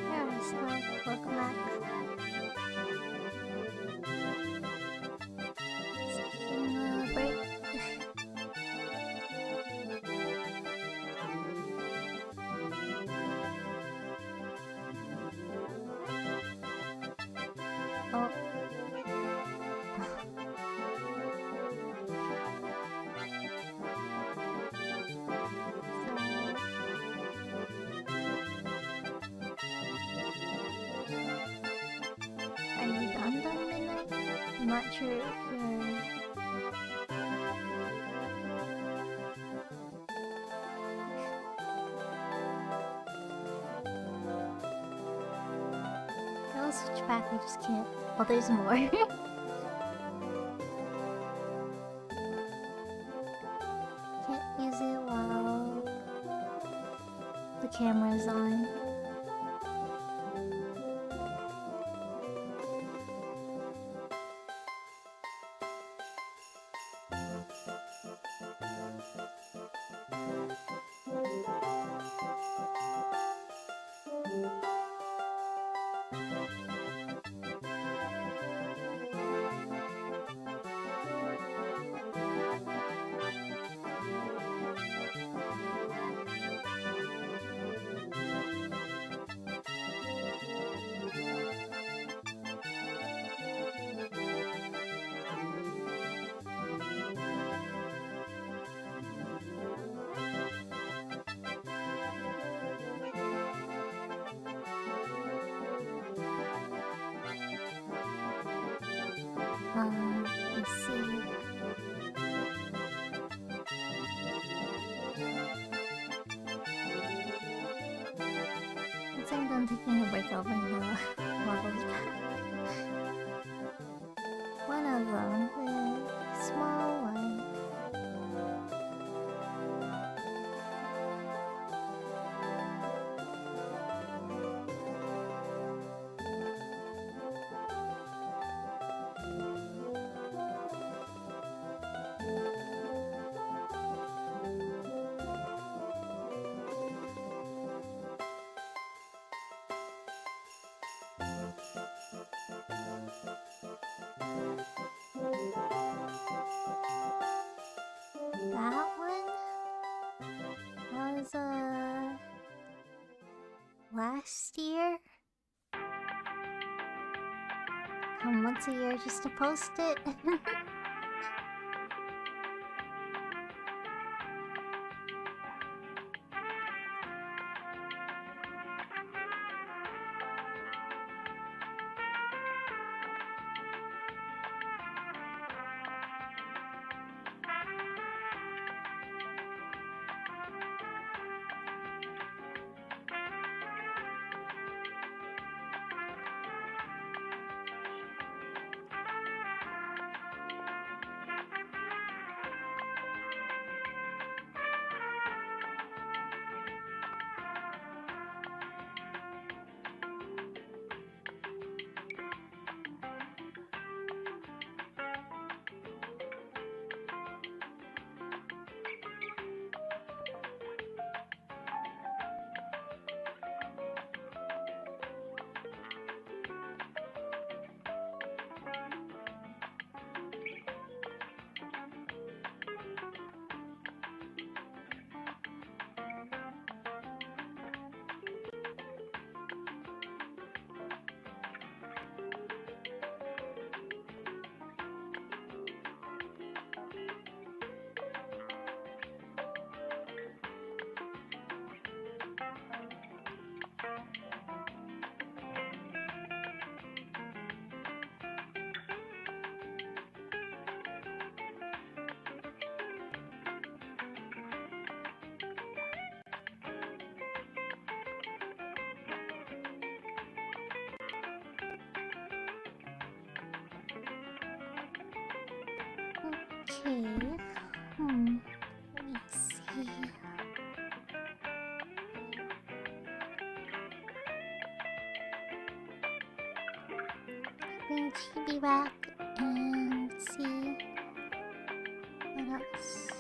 There we go. Welcome back. Taking a break. Oh. Are you done, Midnight? I'm not sure if you're... I'll switch back, I just can't. Oh, there's more. Can't use it while the camera's on. Let's see. Once I'm done taking a break, I'll bring the models back. One of them, the small one. That one? That was last year? Come once a year just to post it. Okay. Hmm. Let me see. Bring Chibi back and see what else.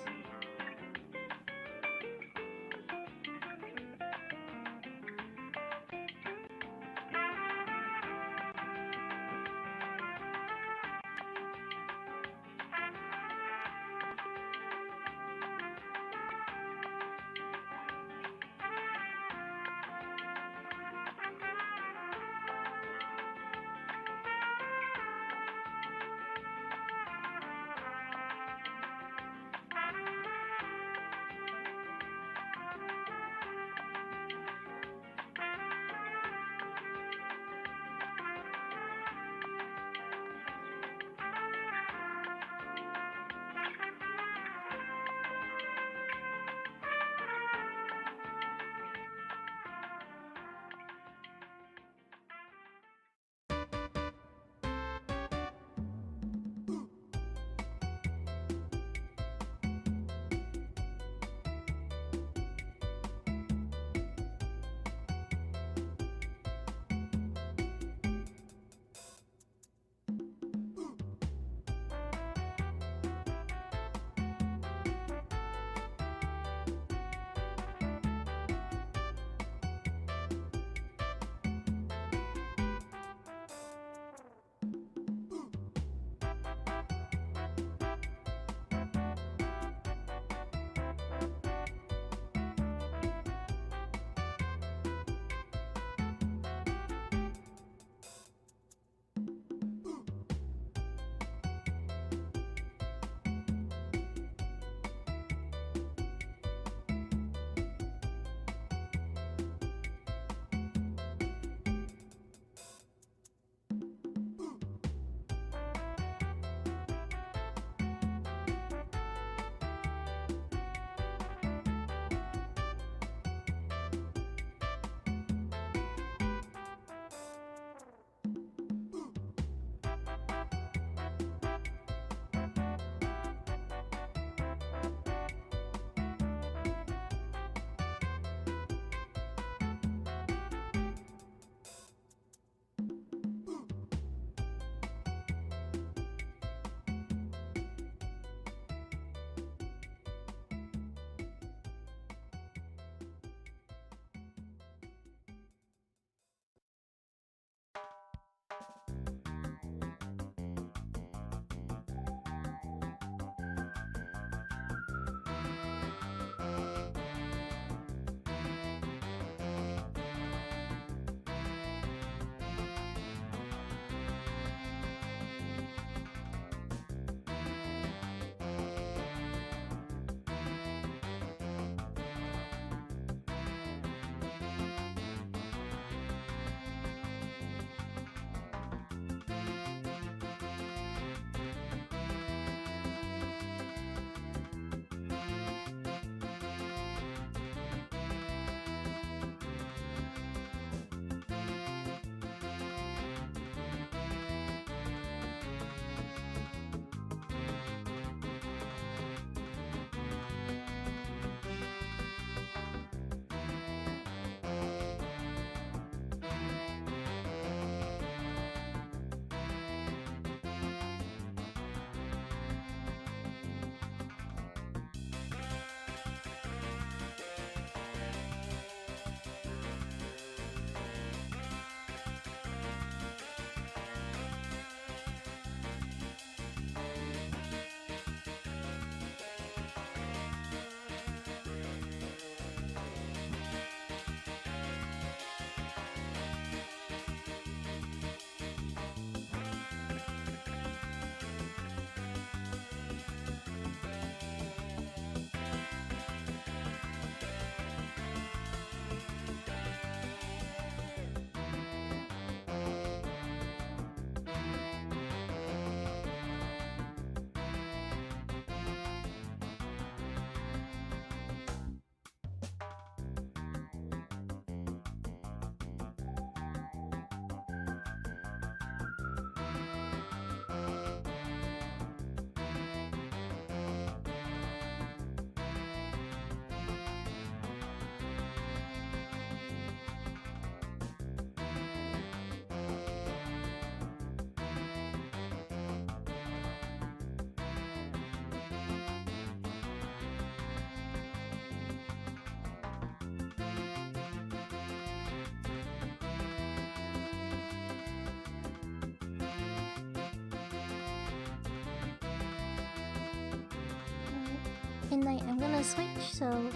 midnight I'm gonna switch, so you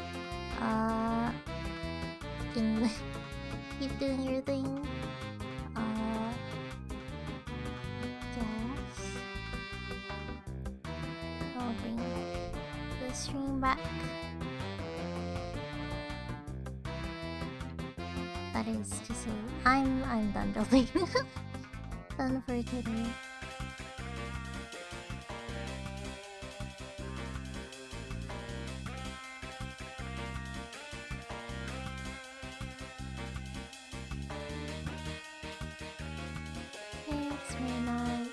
can keep doing your thing. Guess I'll bring the stream back. That is to say, I'm done building. Done for today. Thanks, midnight.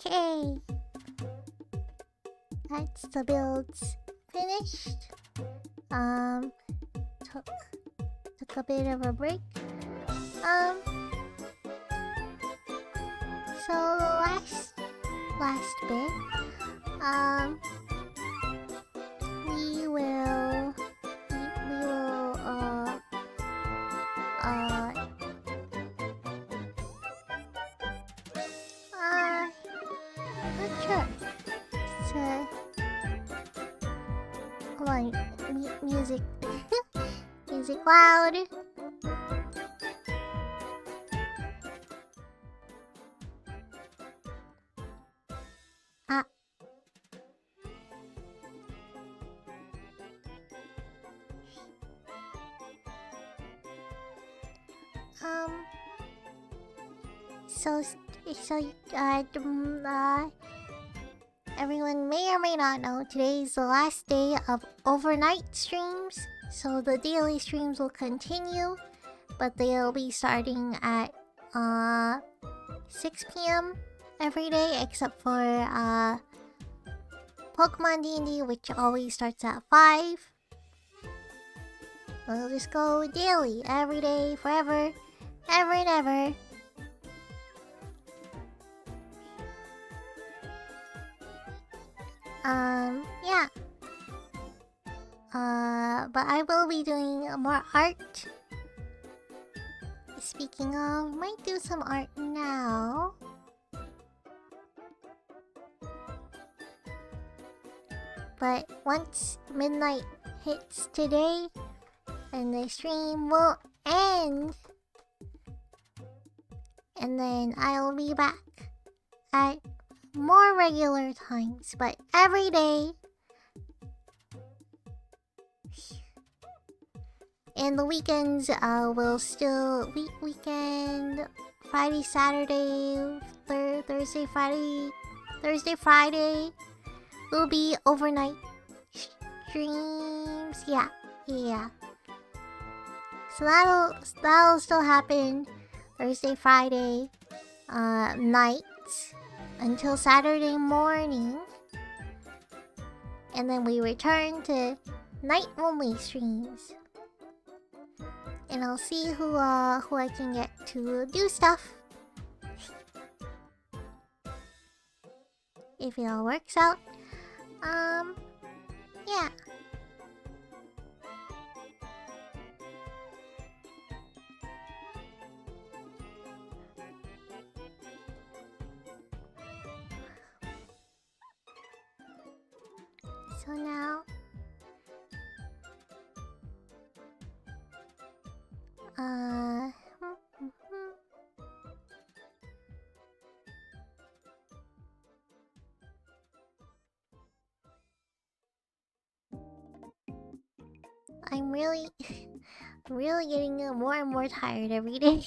Okay. That's the builds finished. Took a bit of a break. So last bit. We will not sure. Hold on, music. Music loud. Ah. Everyone may or may not know, today is the last day of overnight streams. So the daily streams will continue, but they'll be starting at 6 p.m. every day, except for Pokemon D&D, which always starts at 5. We'll just go daily, every day, forever, ever and ever. Yeah. But I will be doing more art. Speaking of, might do some art now. But once midnight hits today, then the stream will end. And then I'll be back at more regular times, but every day. And the weekends will still weekend, Friday, Saturday, Thursday, Friday will be overnight streams. Yeah. So that'll still happen Thursday, Friday night until Saturday morning. And then we return to night only streams. And I'll see who I can get to do stuff. If it all works out. Yeah. So now, I'm really, really getting more and more tired every day.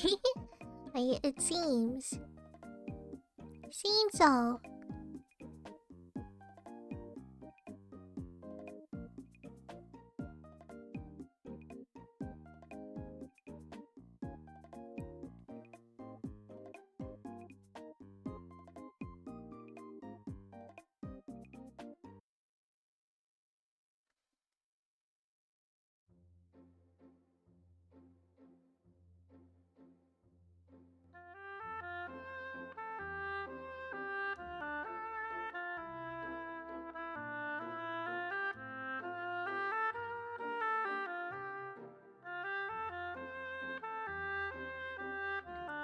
It seems. Seems so.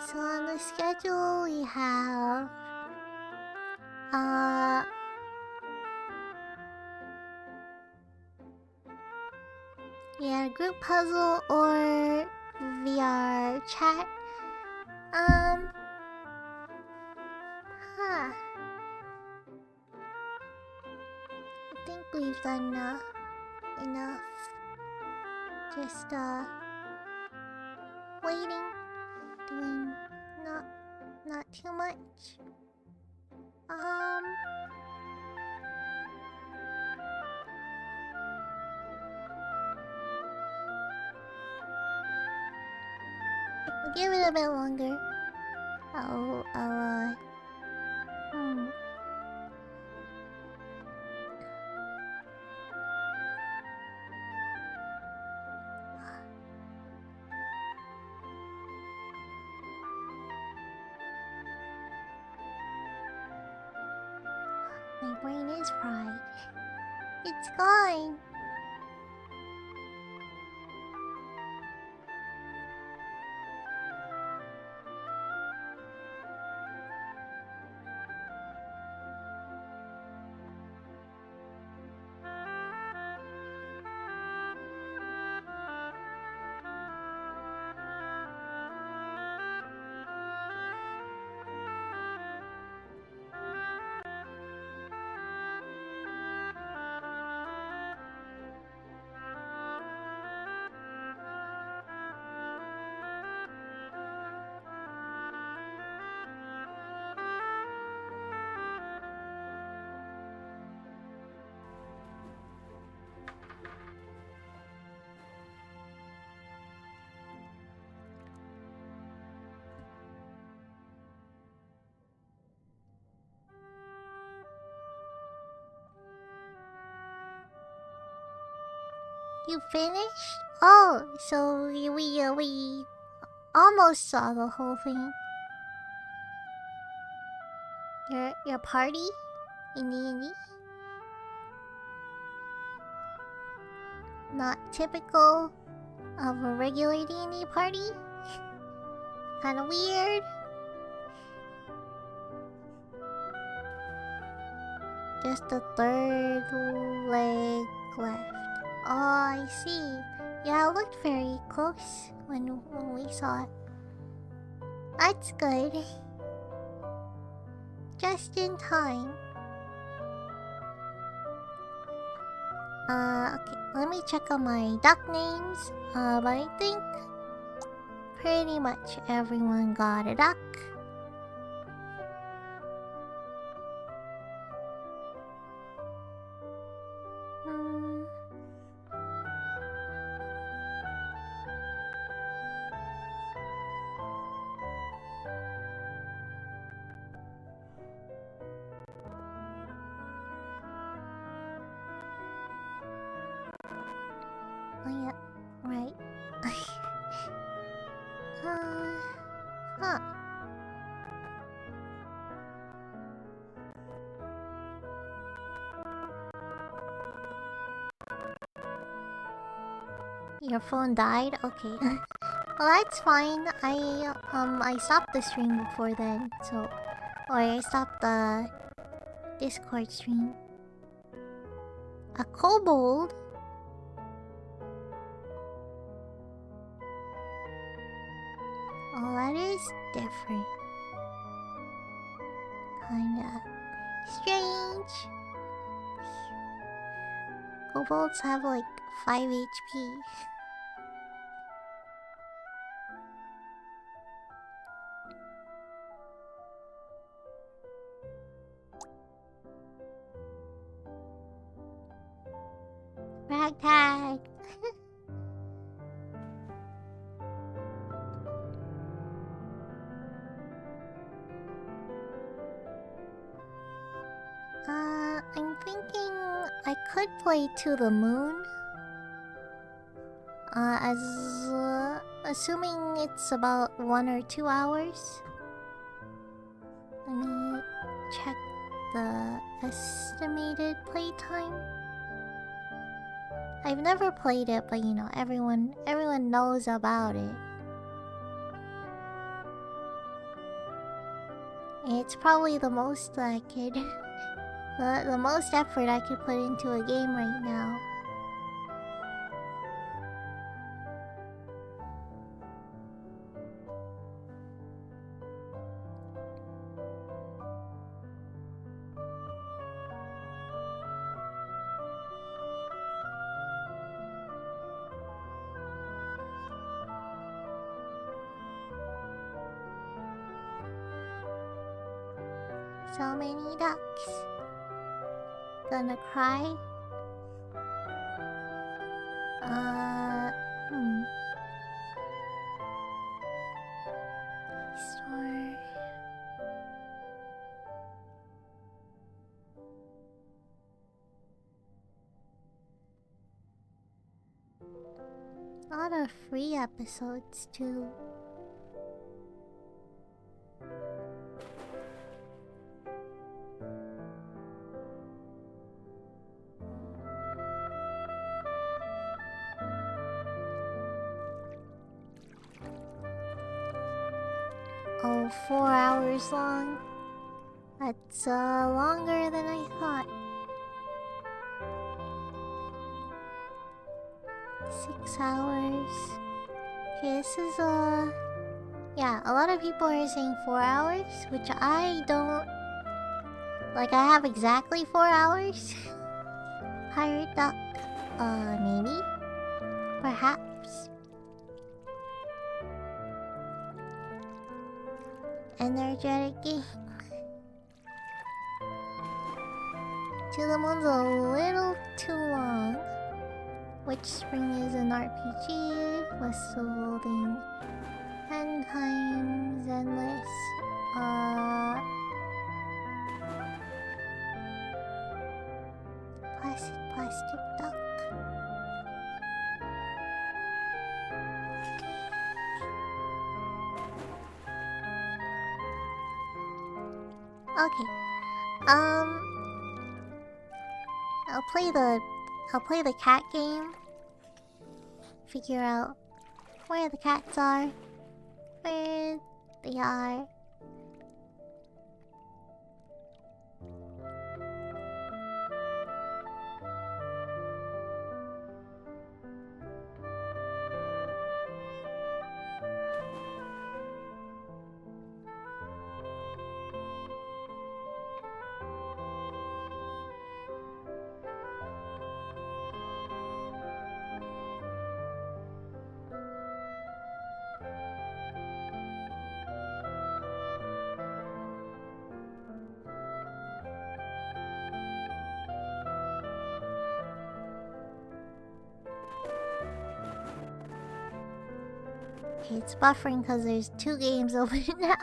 So on the schedule we have yeah, group puzzle or VR chat. I think we've done enough. Just waiting, doing not too much. We'll give it a bit longer. My brain is fried. It's gone. You finished? Oh, so we almost saw the whole thing. Your party in D&D? Not typical of a regular D&D party. Kind of weird. Just the third leg left. Oh, I see. Yeah, it looked very close when we saw it. That's good. Just in time. Okay, let me check on my duck names. But I think pretty much everyone got a duck. Your phone died? Okay. Well, that's fine. I stopped the stream before then, so... Or I stopped the Discord stream. A kobold? Oh, that is different. Kinda strange. Kobolds have like 5 HP. Ragtag. I'm thinking I could play To the Moon. Assuming it's about 1 or 2 hours. Let me check the estimated playtime. I've never played it, but you know, everyone knows about it. It's probably the most I could the most effort I could put into a game right now. So many ducks. Gonna cry? Hmm. Store. A lot of free episodes too. Oh, 4 hours long? That's longer than I thought. 6 hours. Okay, this is yeah, a lot of people are saying 4 hours, which I don't... Like, I have exactly 4 hours. Pirate duck. Maybe? Perhaps. Energetic game. To the Moon's a little too long. Witch Spring is an RPG. West of Holding. 10 times endless. Plastic duck. Okay. I'll play the cat game. Figure out where the cats are. Where they are. Okay, it's buffering because there's 2 games open now.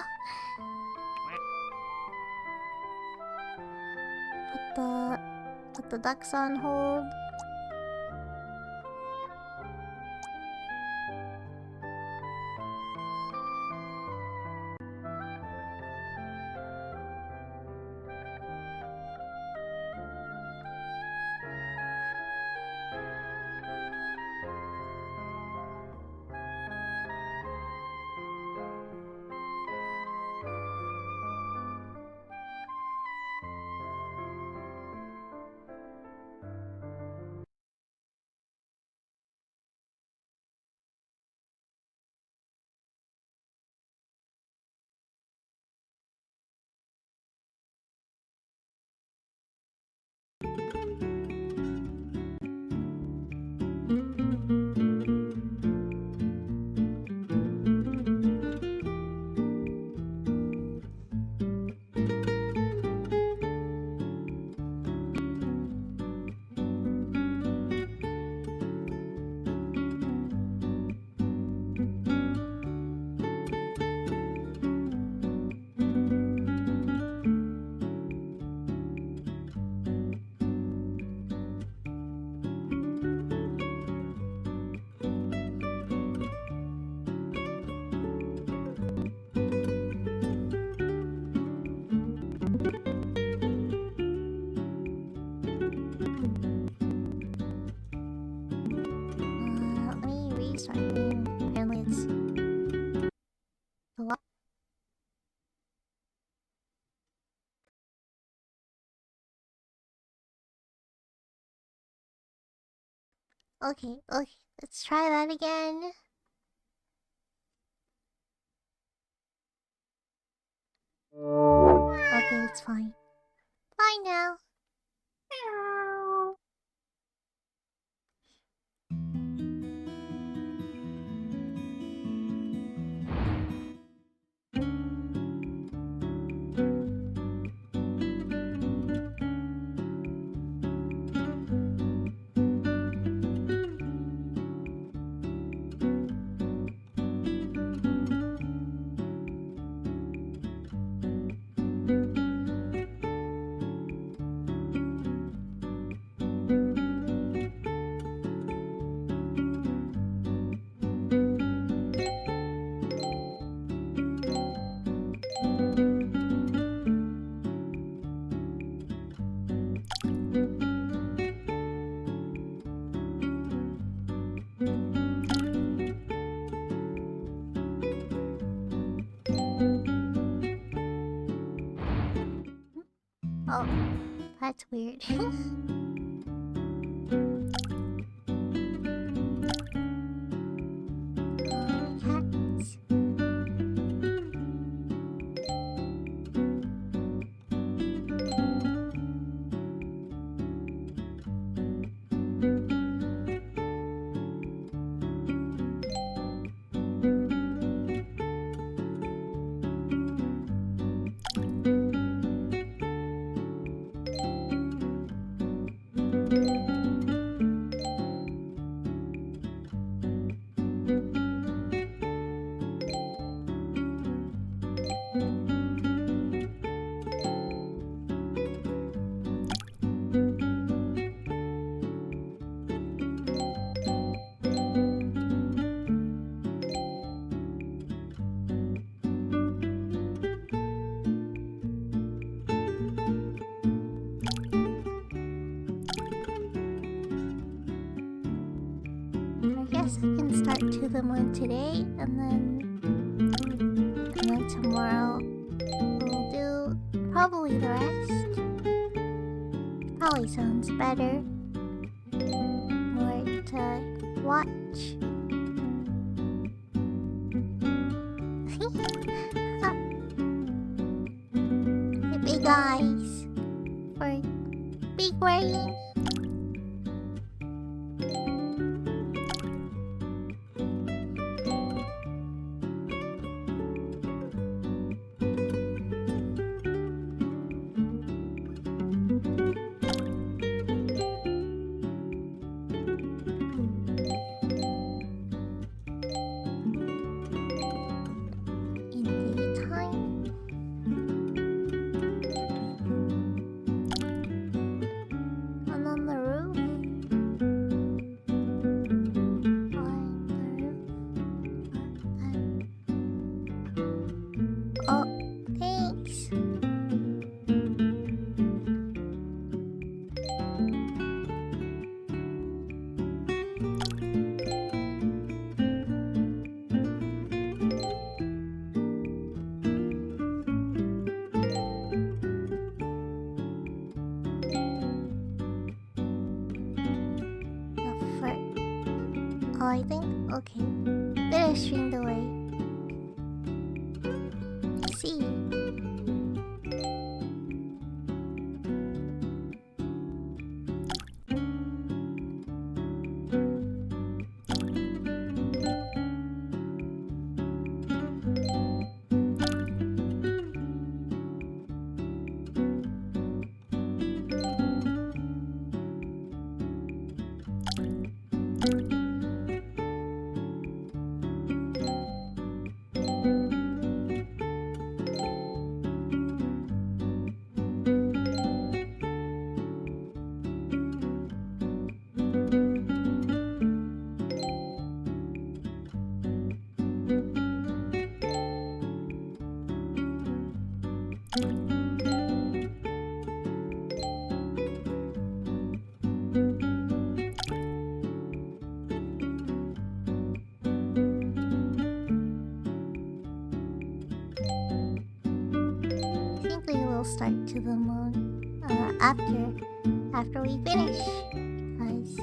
Put the ducks on hold. Okay, okay. Let's try that again. Okay, it's fine. Fine now. Oh, that's weird. Cats. I guess I can start to the moon today, and then tomorrow we'll do probably the rest. Probably sounds better. More to watch. The big eyes for big brain. Oh, I think, okay. Better string the way. See. Start to the moon after we finish, because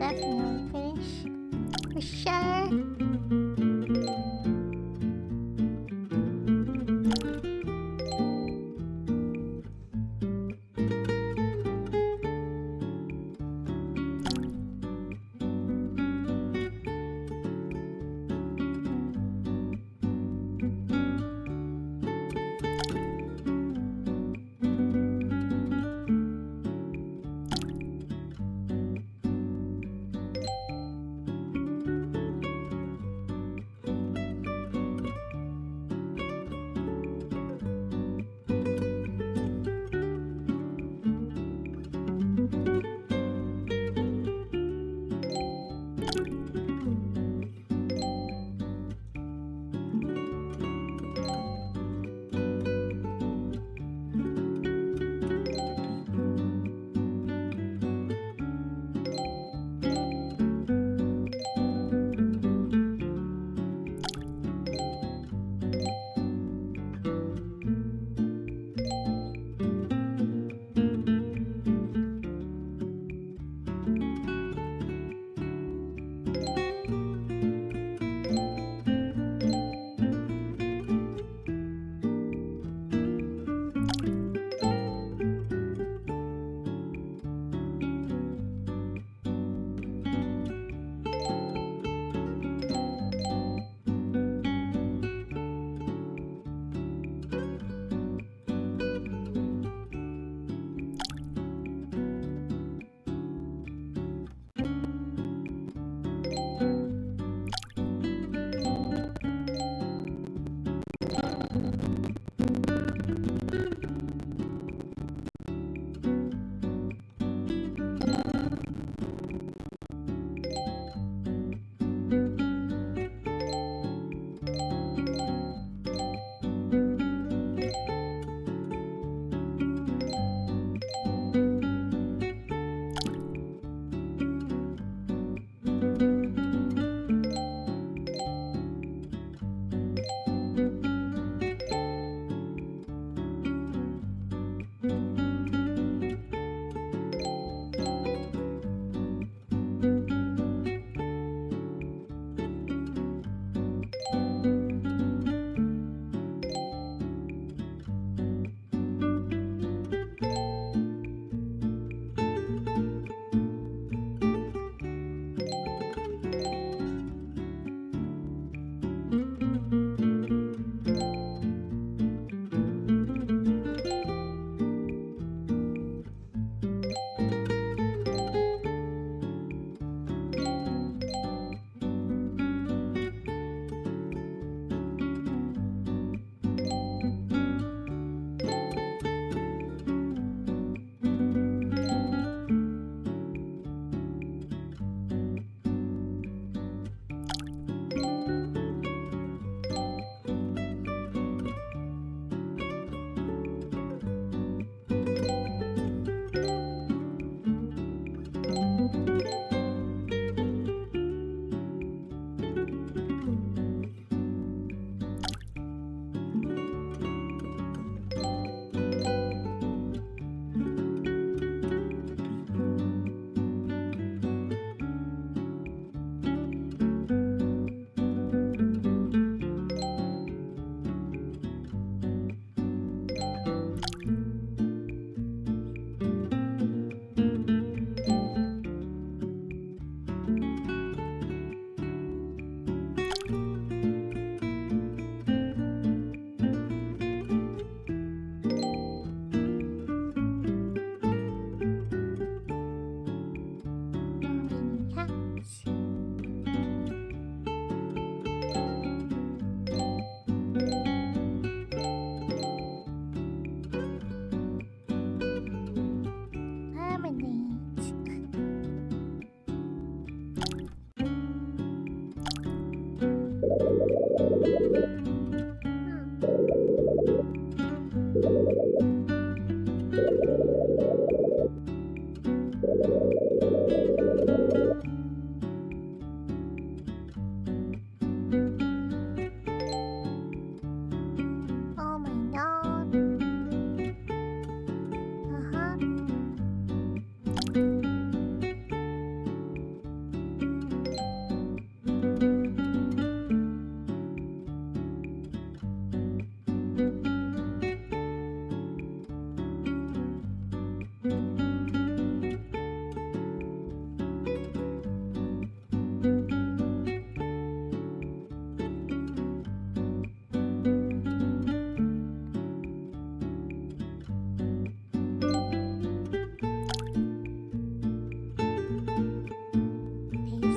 definitely finish. For sure.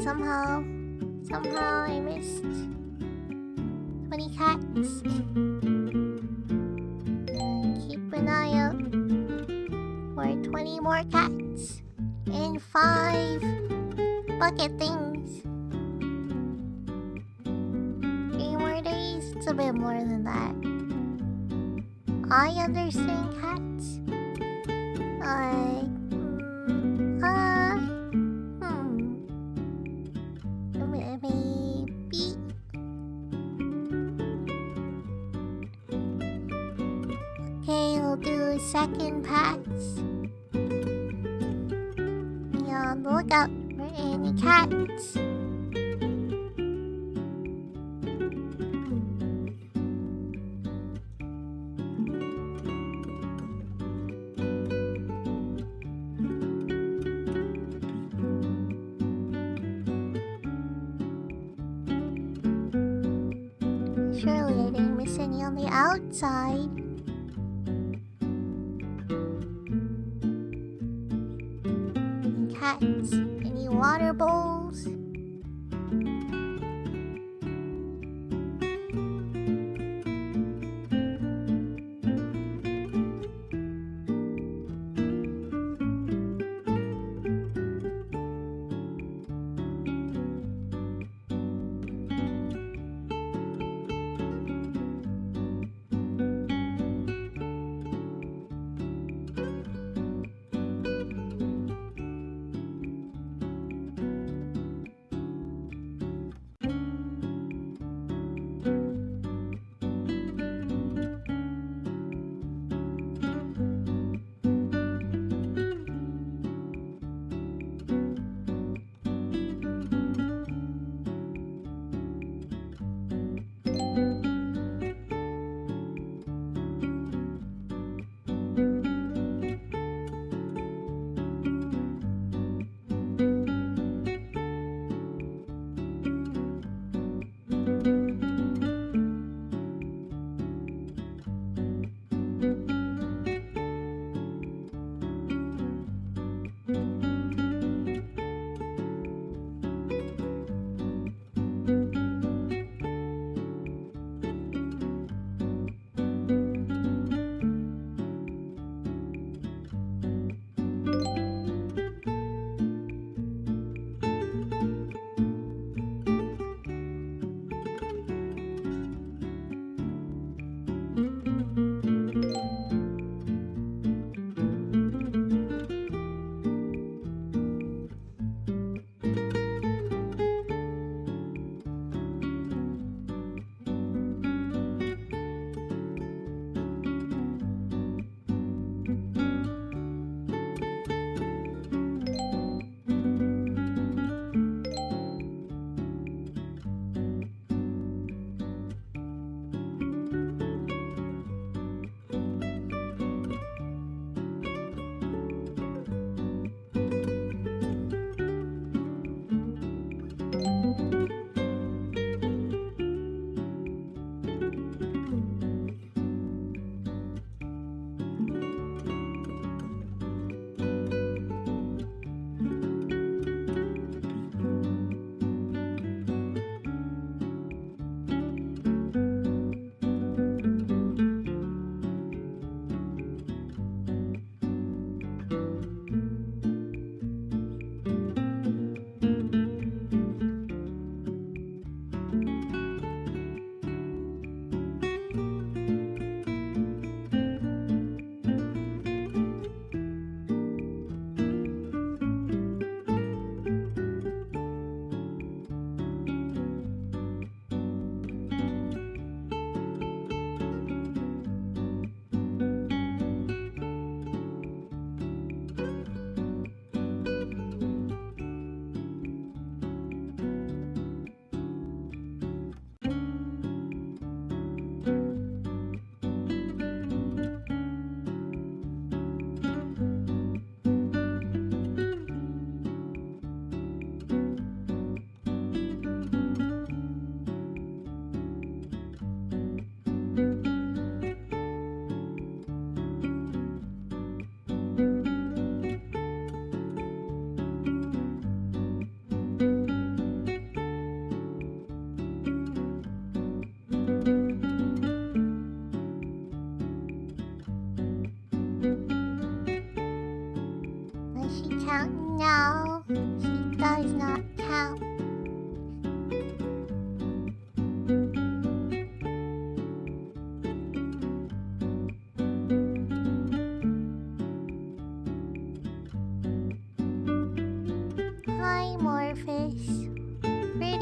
somehow I missed 20 cats. Keep an eye out for 20 more cats and 5 bucket things. 3 more days? It's a bit more than that. I understand cats. Maybe. Okay, we'll do second pass. Be on the lookout for any cats. Surely I didn't miss any on the outside. Any cats? Any water bowls?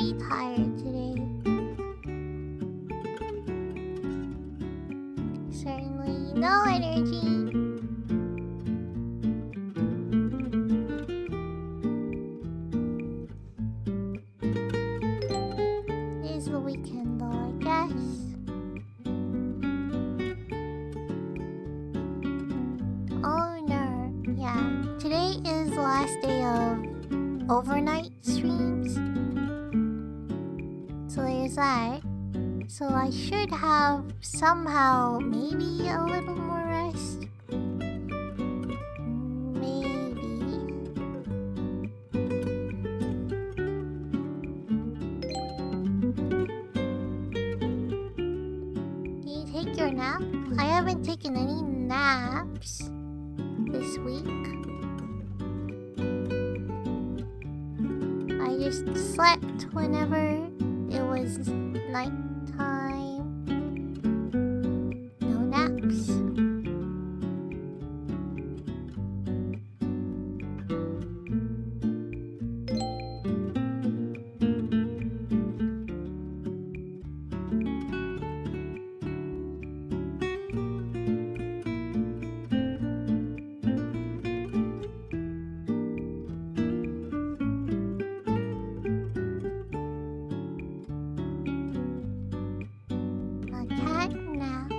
pretty tired today. Certainly no energy. It is the weekend though, I guess. Oh no, yeah. Today is the last day of overnight streams. So there's that. So I should have somehow maybe a little more rest. Maybe. Can you take your nap? I haven't taken any naps this week. I just slept whenever it was nighttime. No naps. A cat nap.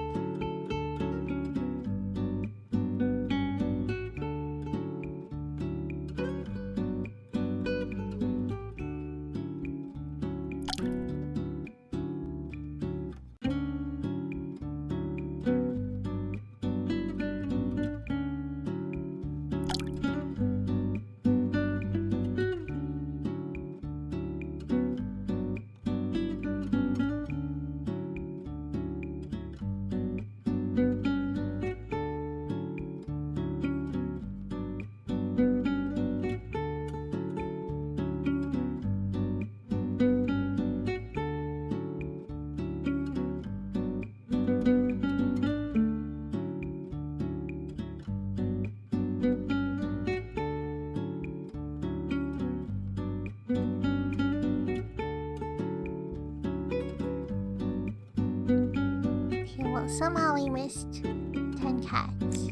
Okay, well, somehow we missed 10 cats.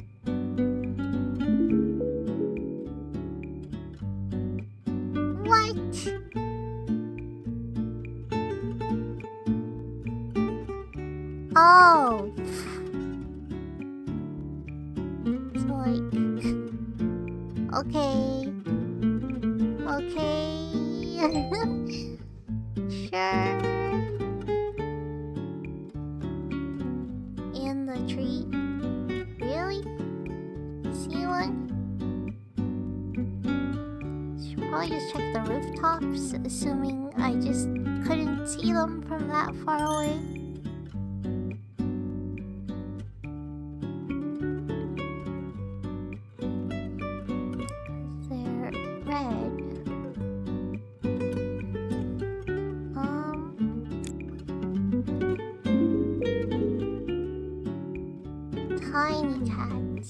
What? Oh. So like, okay. Okay. Sure. In the tree? Really? See one? Should probably just check the rooftops, assuming I just couldn't see them from that far away. They're red. Tiny cats.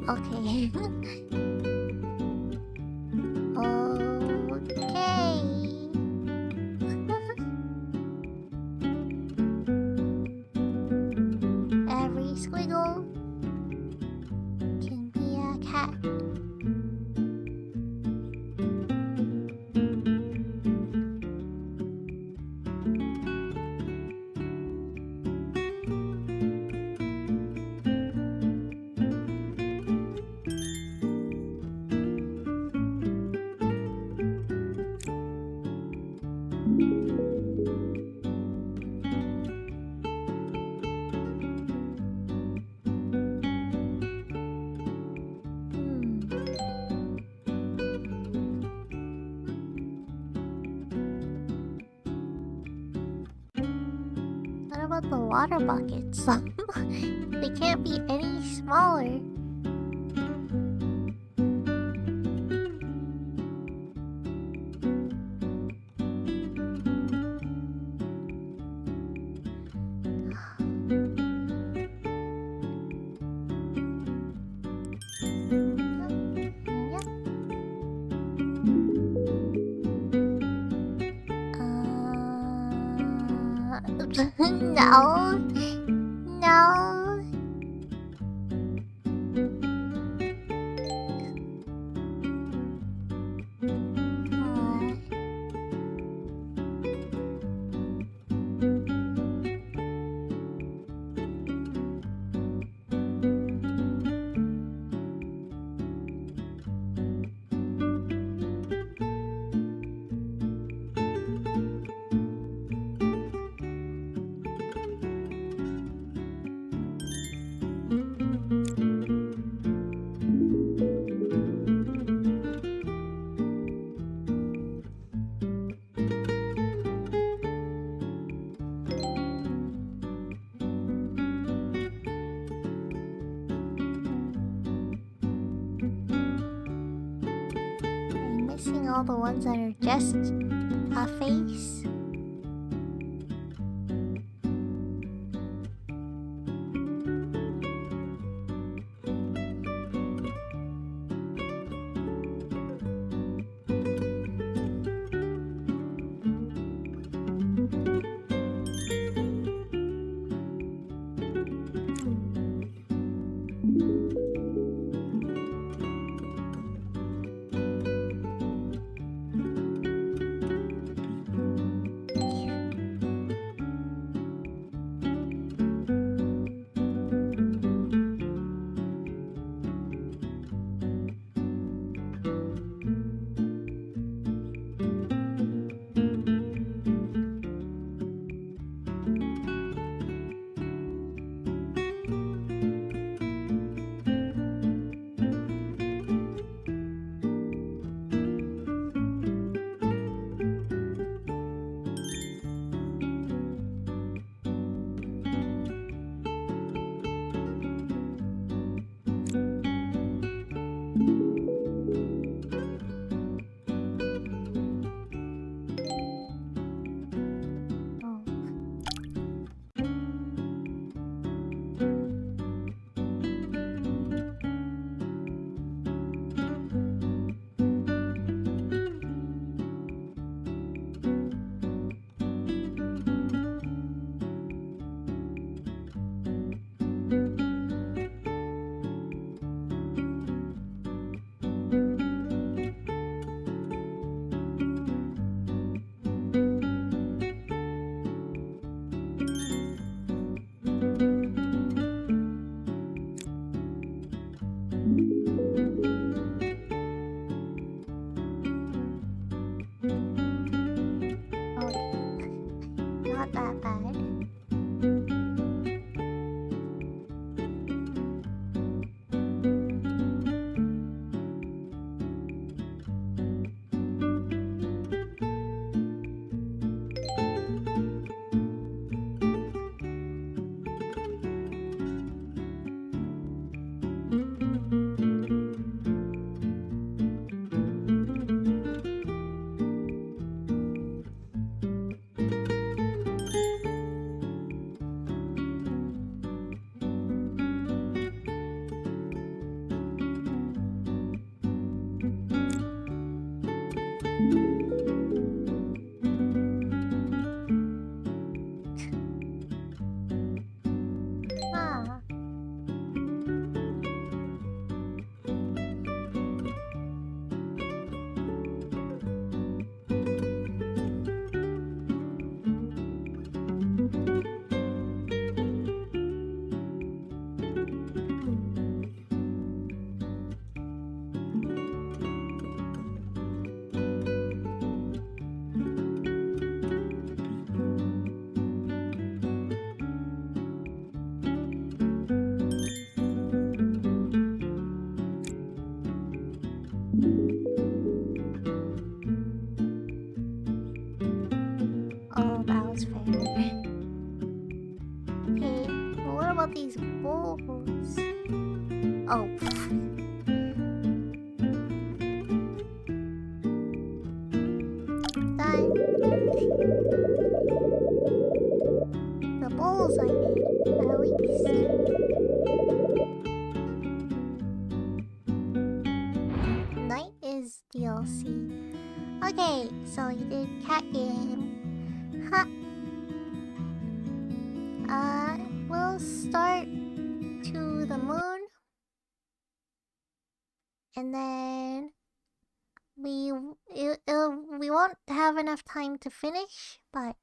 Okay. Okay. Every squiggle can be a cat. What about the water buckets? They can't be any smaller. Yep. No. No. I'm missing all the ones that are just a face. Not that bad. Ah. Oh, that was fair. Okay, what about these bulls? Oh. Done. The bulls I did, at least. Night is DLC. Okay, so you did cat game. Huh. start to the moon. And then we won't have enough time to finish, but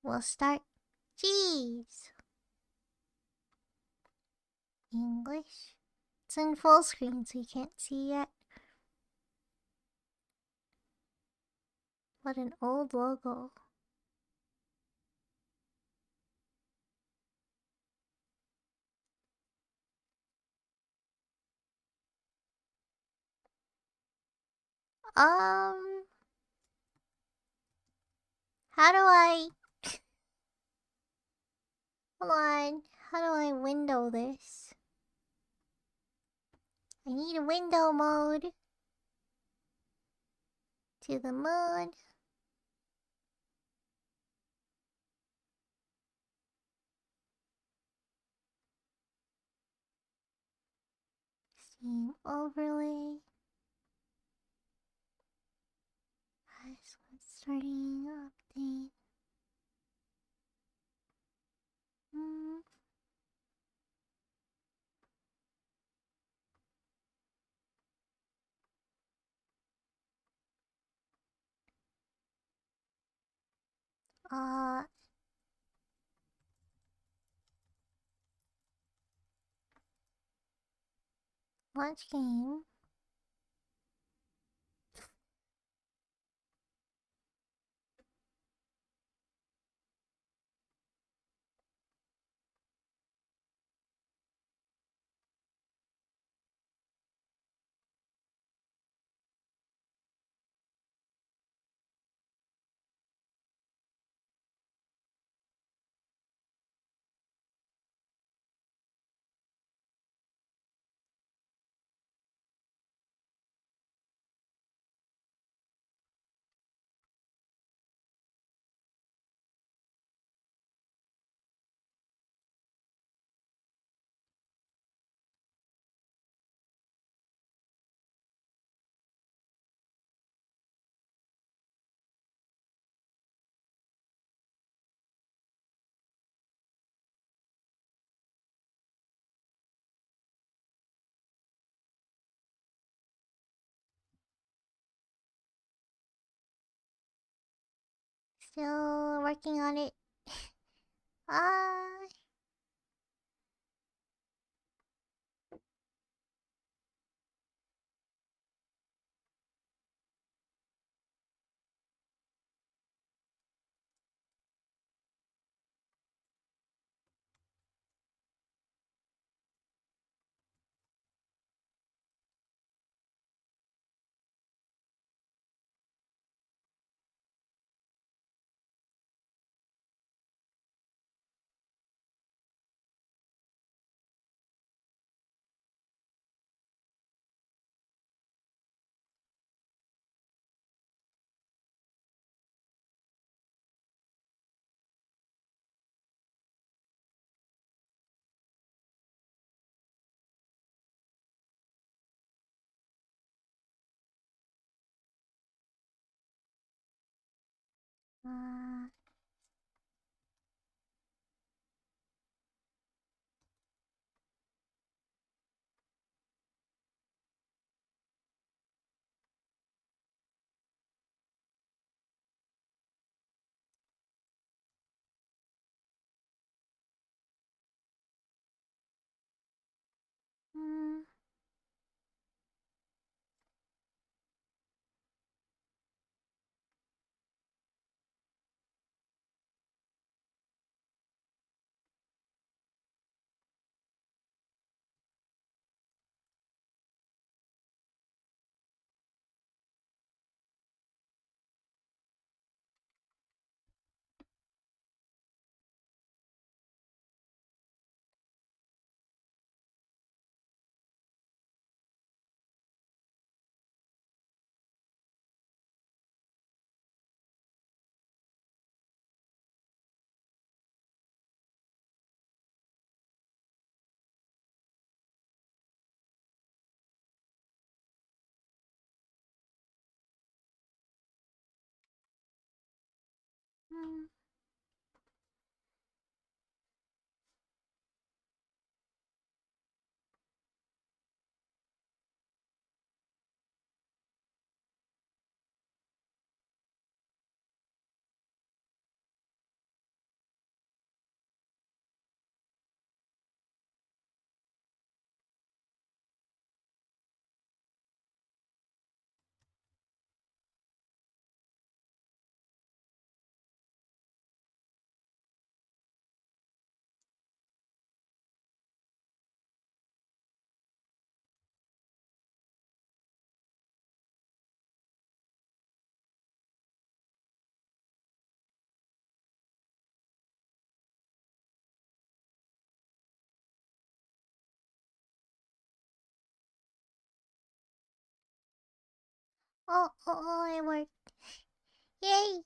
we'll start. Jeez. English. It's in full screen, so you can't see yet. What an old logo. How do I... Hold on. How do I window this? I need a window mode. To the moon. Steam overlay. Password starting update. Uh, launch game. Still working on it. Ah. Uh, hmm. Oh, it worked. Yay!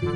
Well,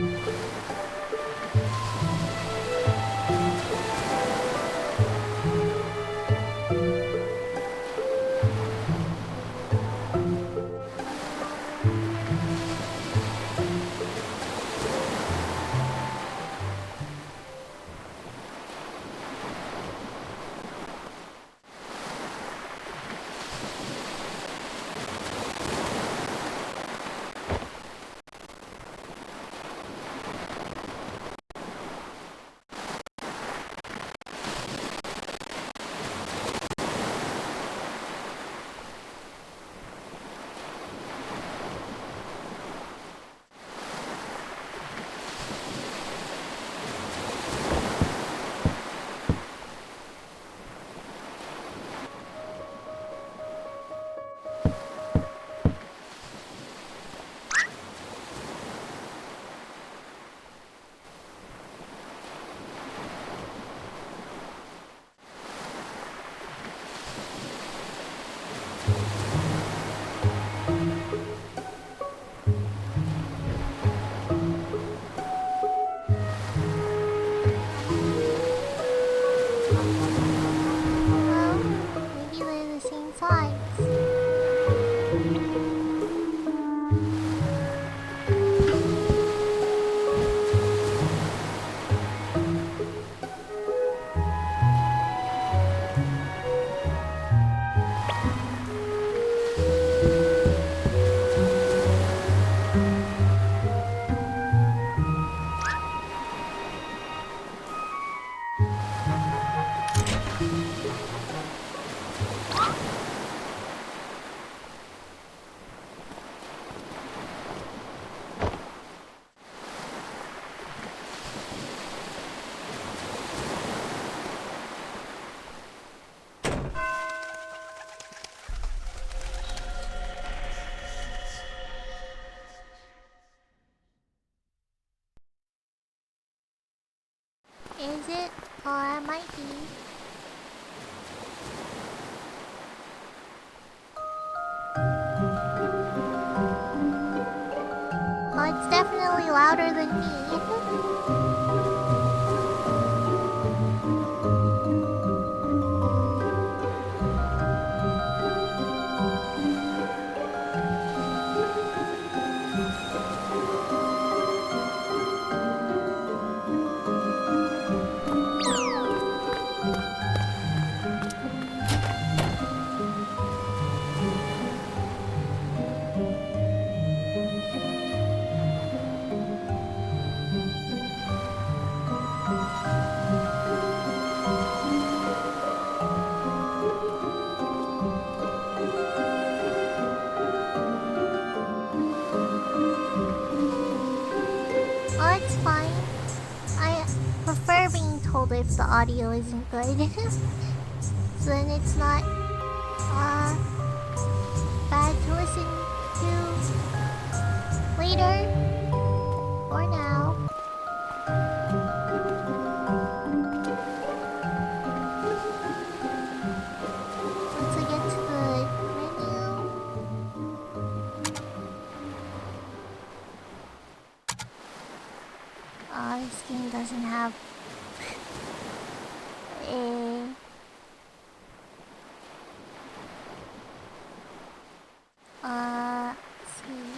maybe they're the same size. Is it? Or it might be. Oh, it's definitely louder than me. Oh, it's fine. I prefer being told if the audio isn't good. So then it's not bad to listen to later or now. Once I get to the menu. Oh, this game doesn't have a... see.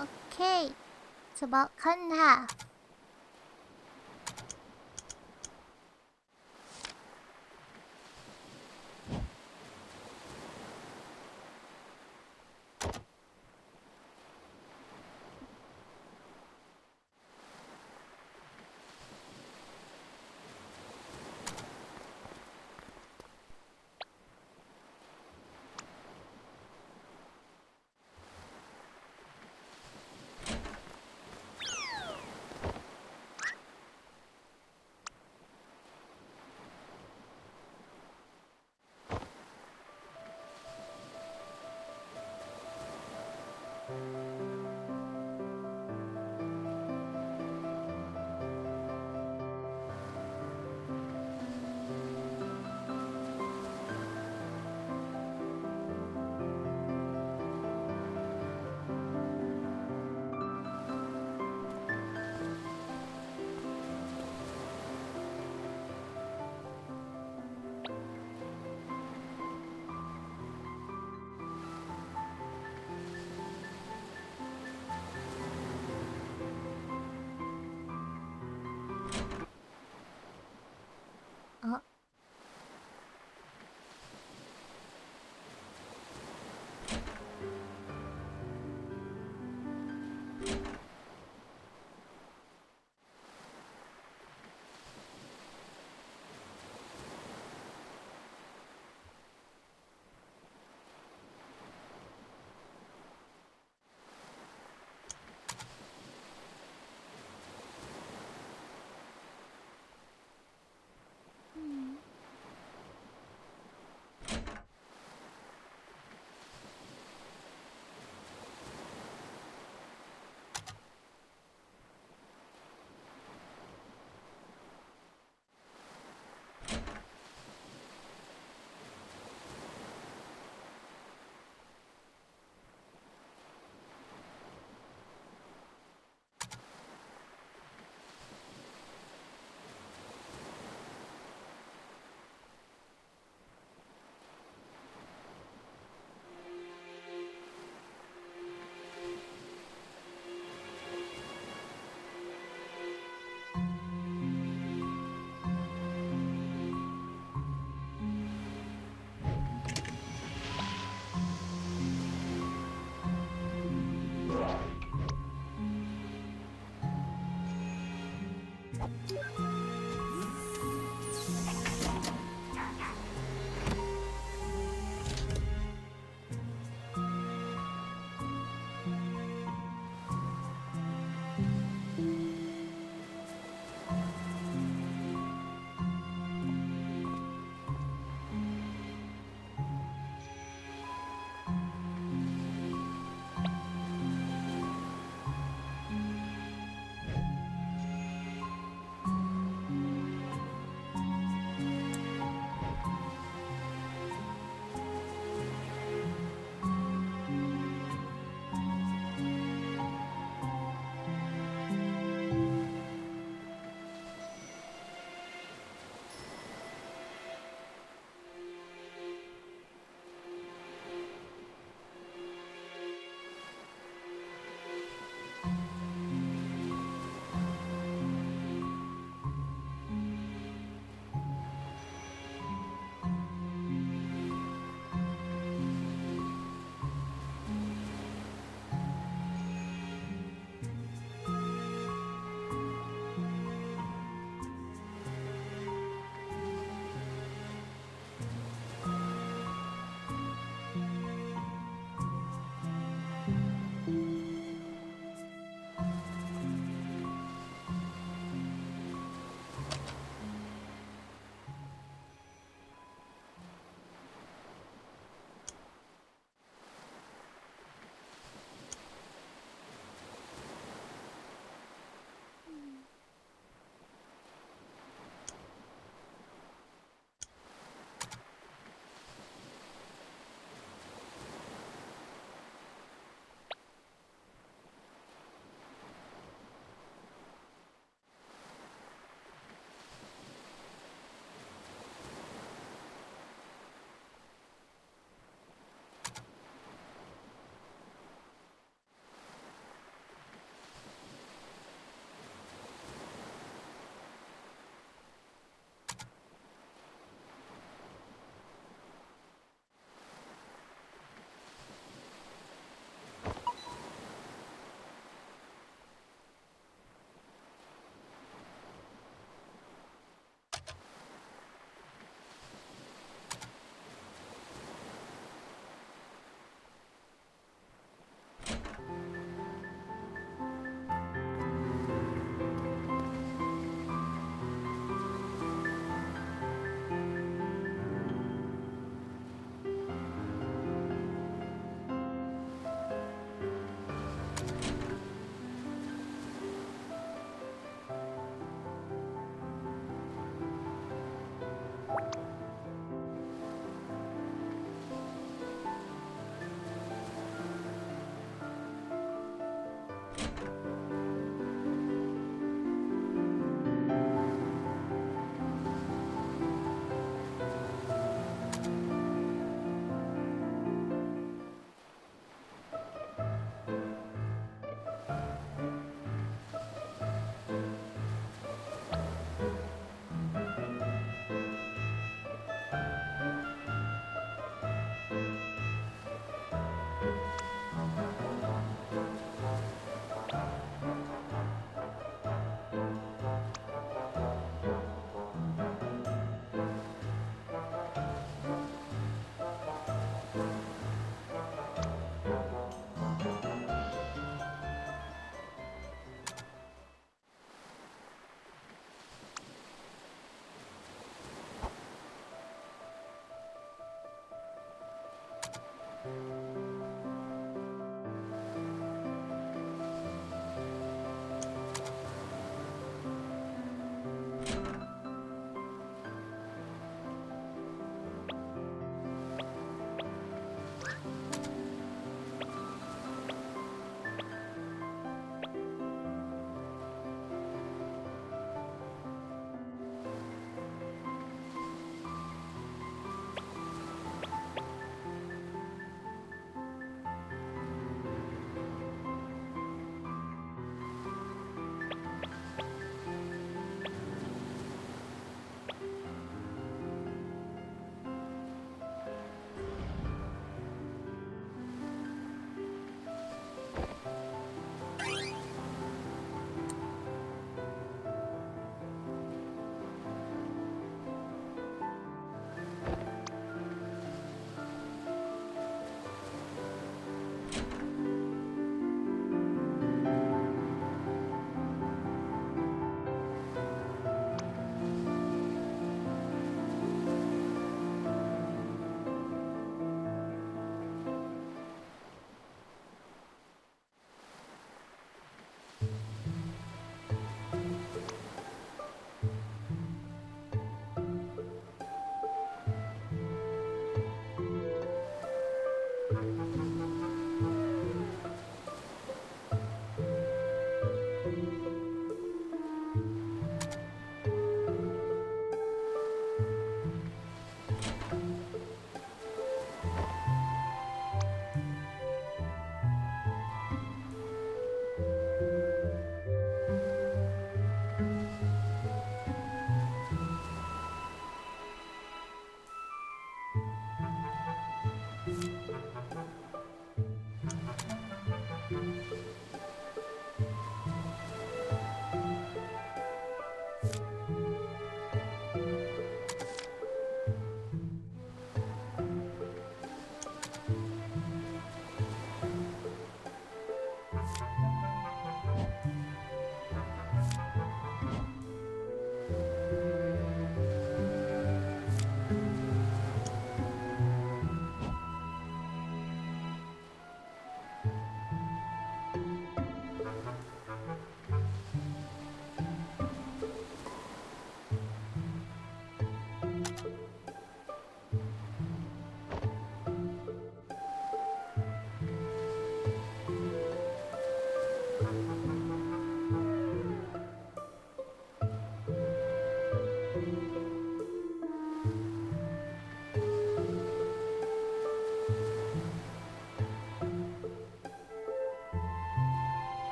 Okay, it's about cut in half.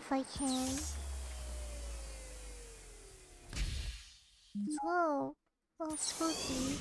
if I can. So, a little spooky.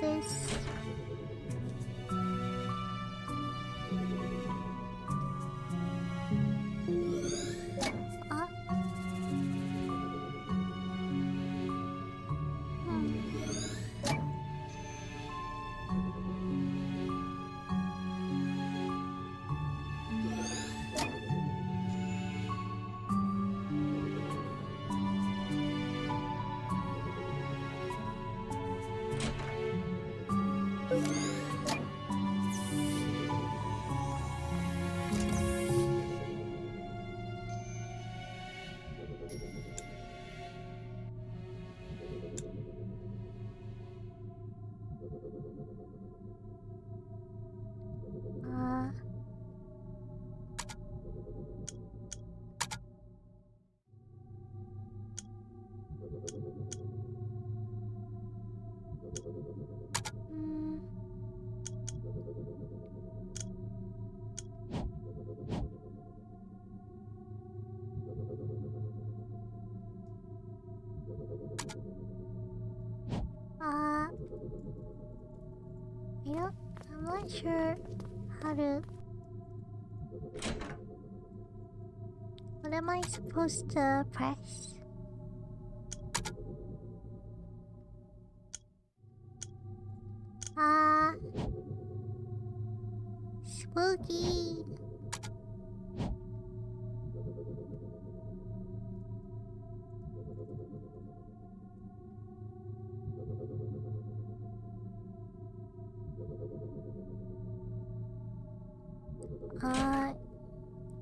this. I'm not sure how to. What am I supposed to press? Spooky.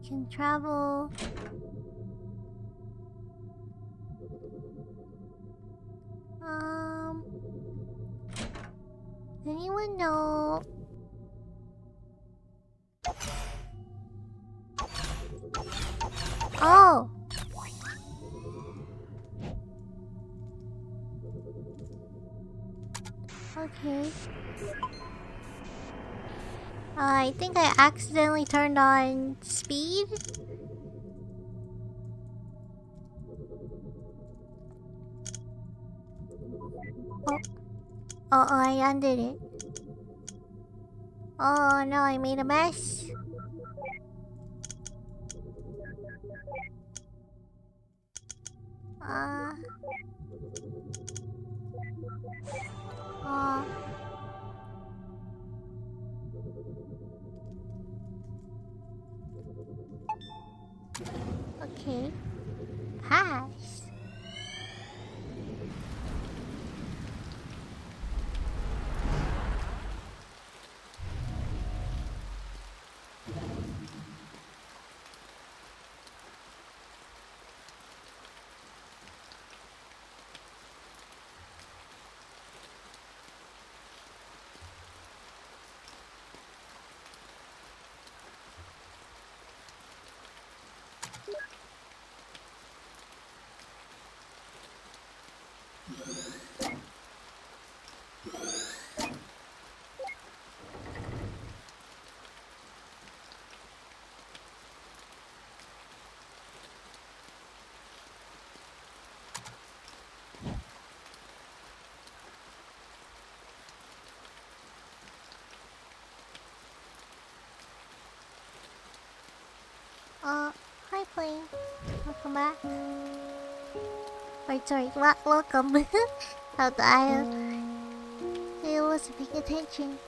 Can travel. Anyone know? Oh. Okay. I think I accidentally turned on speed. Oh, I undid it. Oh no, I made a mess. Okay. Pass. Hi plane. Welcome back. Wait, sorry, welcome. Out the aisle. I wasn't paying attention.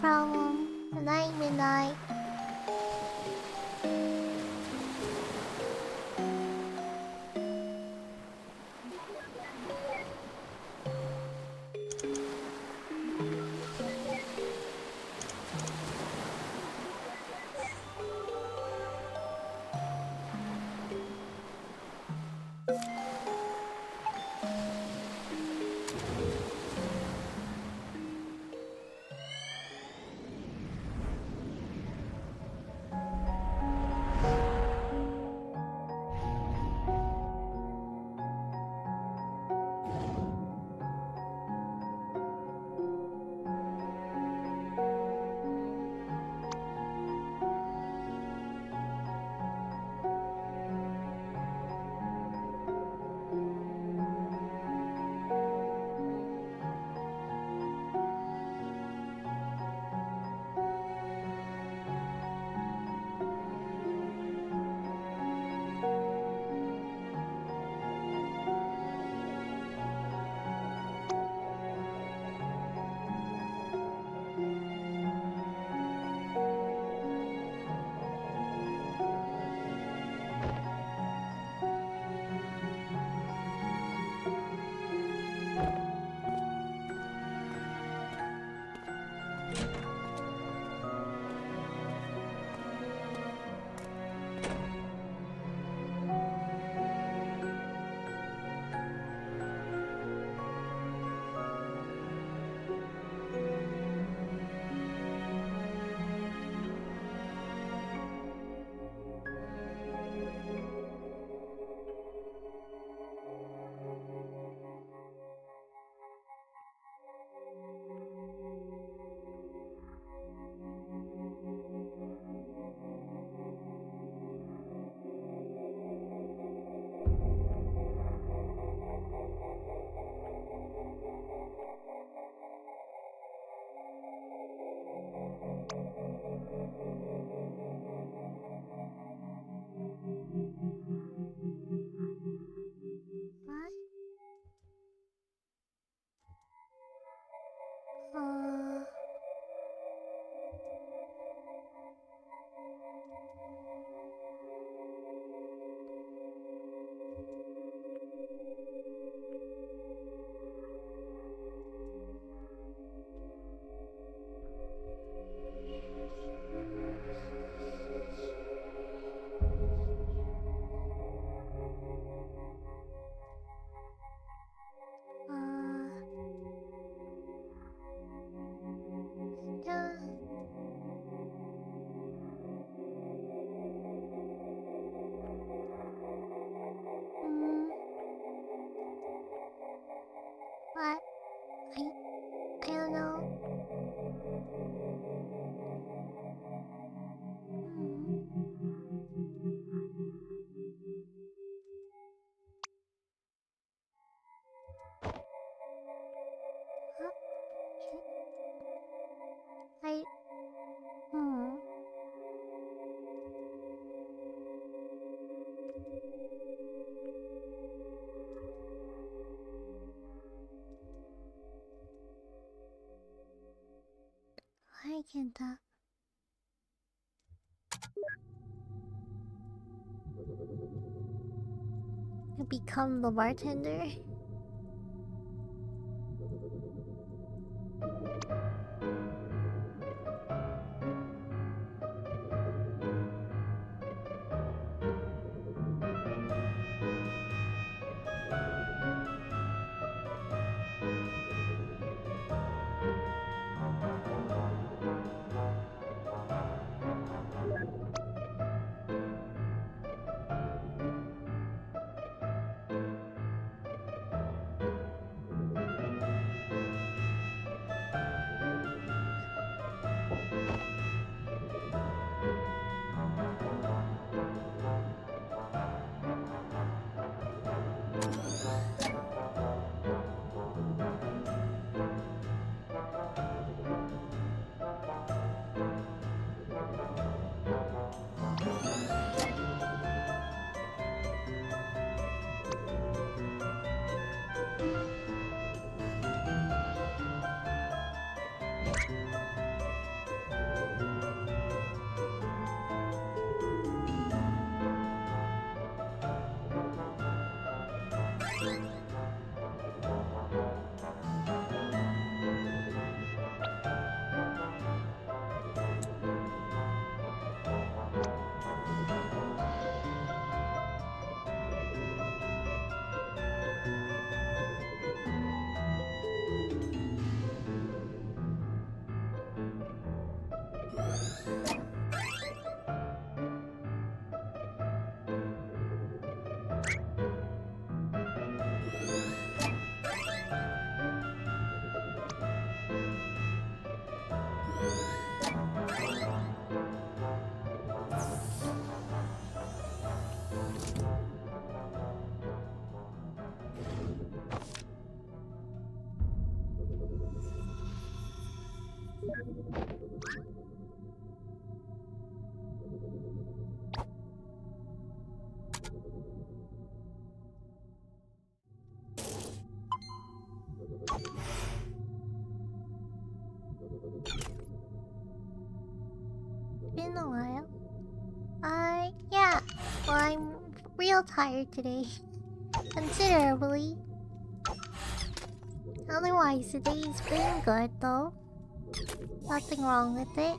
problem. Good night, midnight. What? Yeah. What? I don't know. Huh? Hmm. Why can't that? You become the bartender? Been a while. Yeah. Well, I'm real tired today. Considerably. Otherwise, the day's been good though. Nothing wrong with it.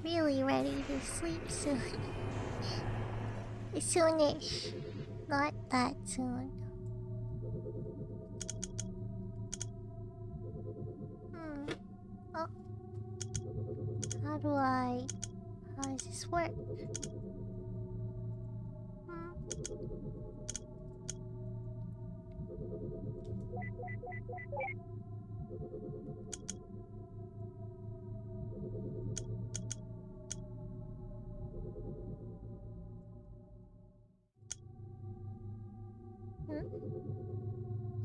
Really ready to sleep soon. Soonish. Not that soon. Oh. How does this work?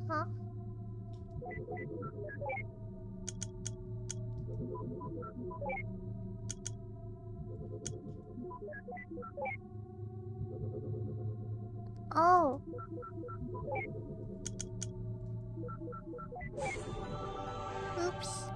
Huh? Oh. Oops.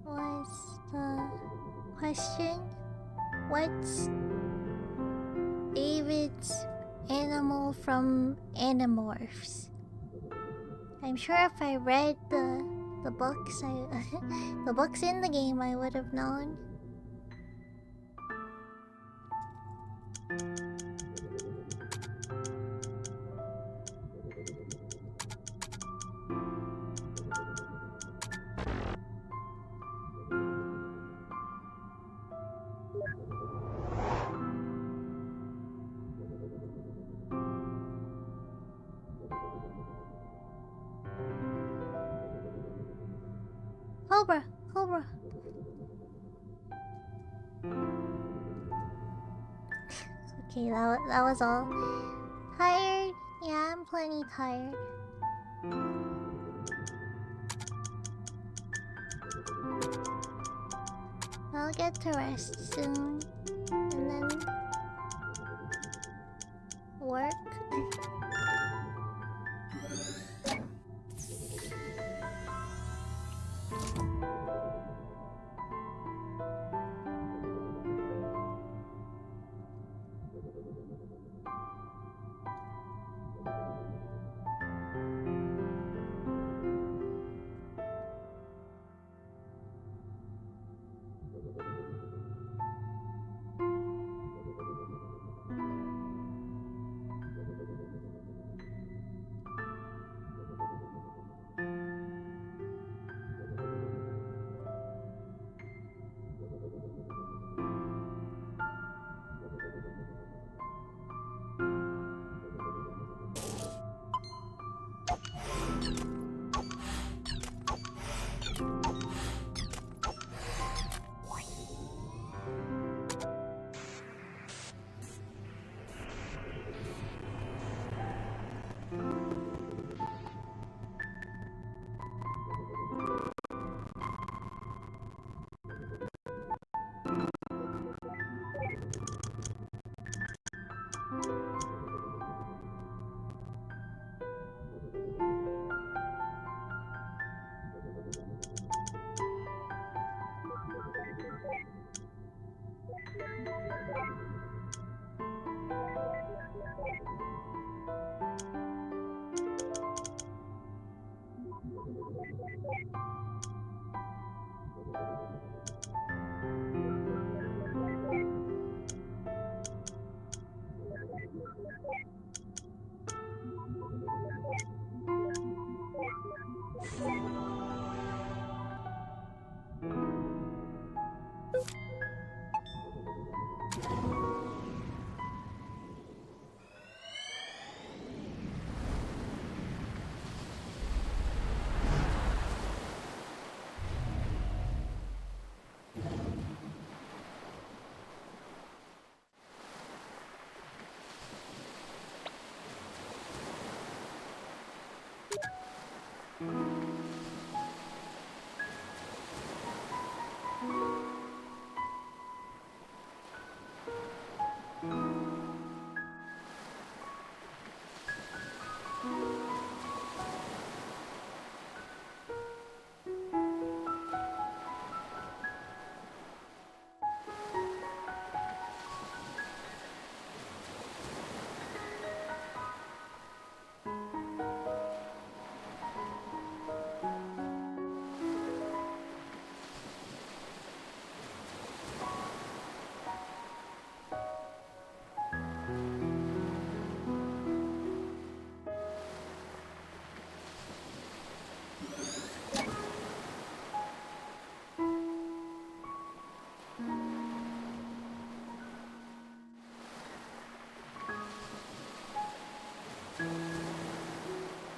What's the question? What's David's animal from Animorphs? I'm sure if I read the books, the books in the game, I would have known. Cobra, Cobra. Okay, that was all. Tired? Yeah, I'm plenty tired. I'll get to rest soon, and then work.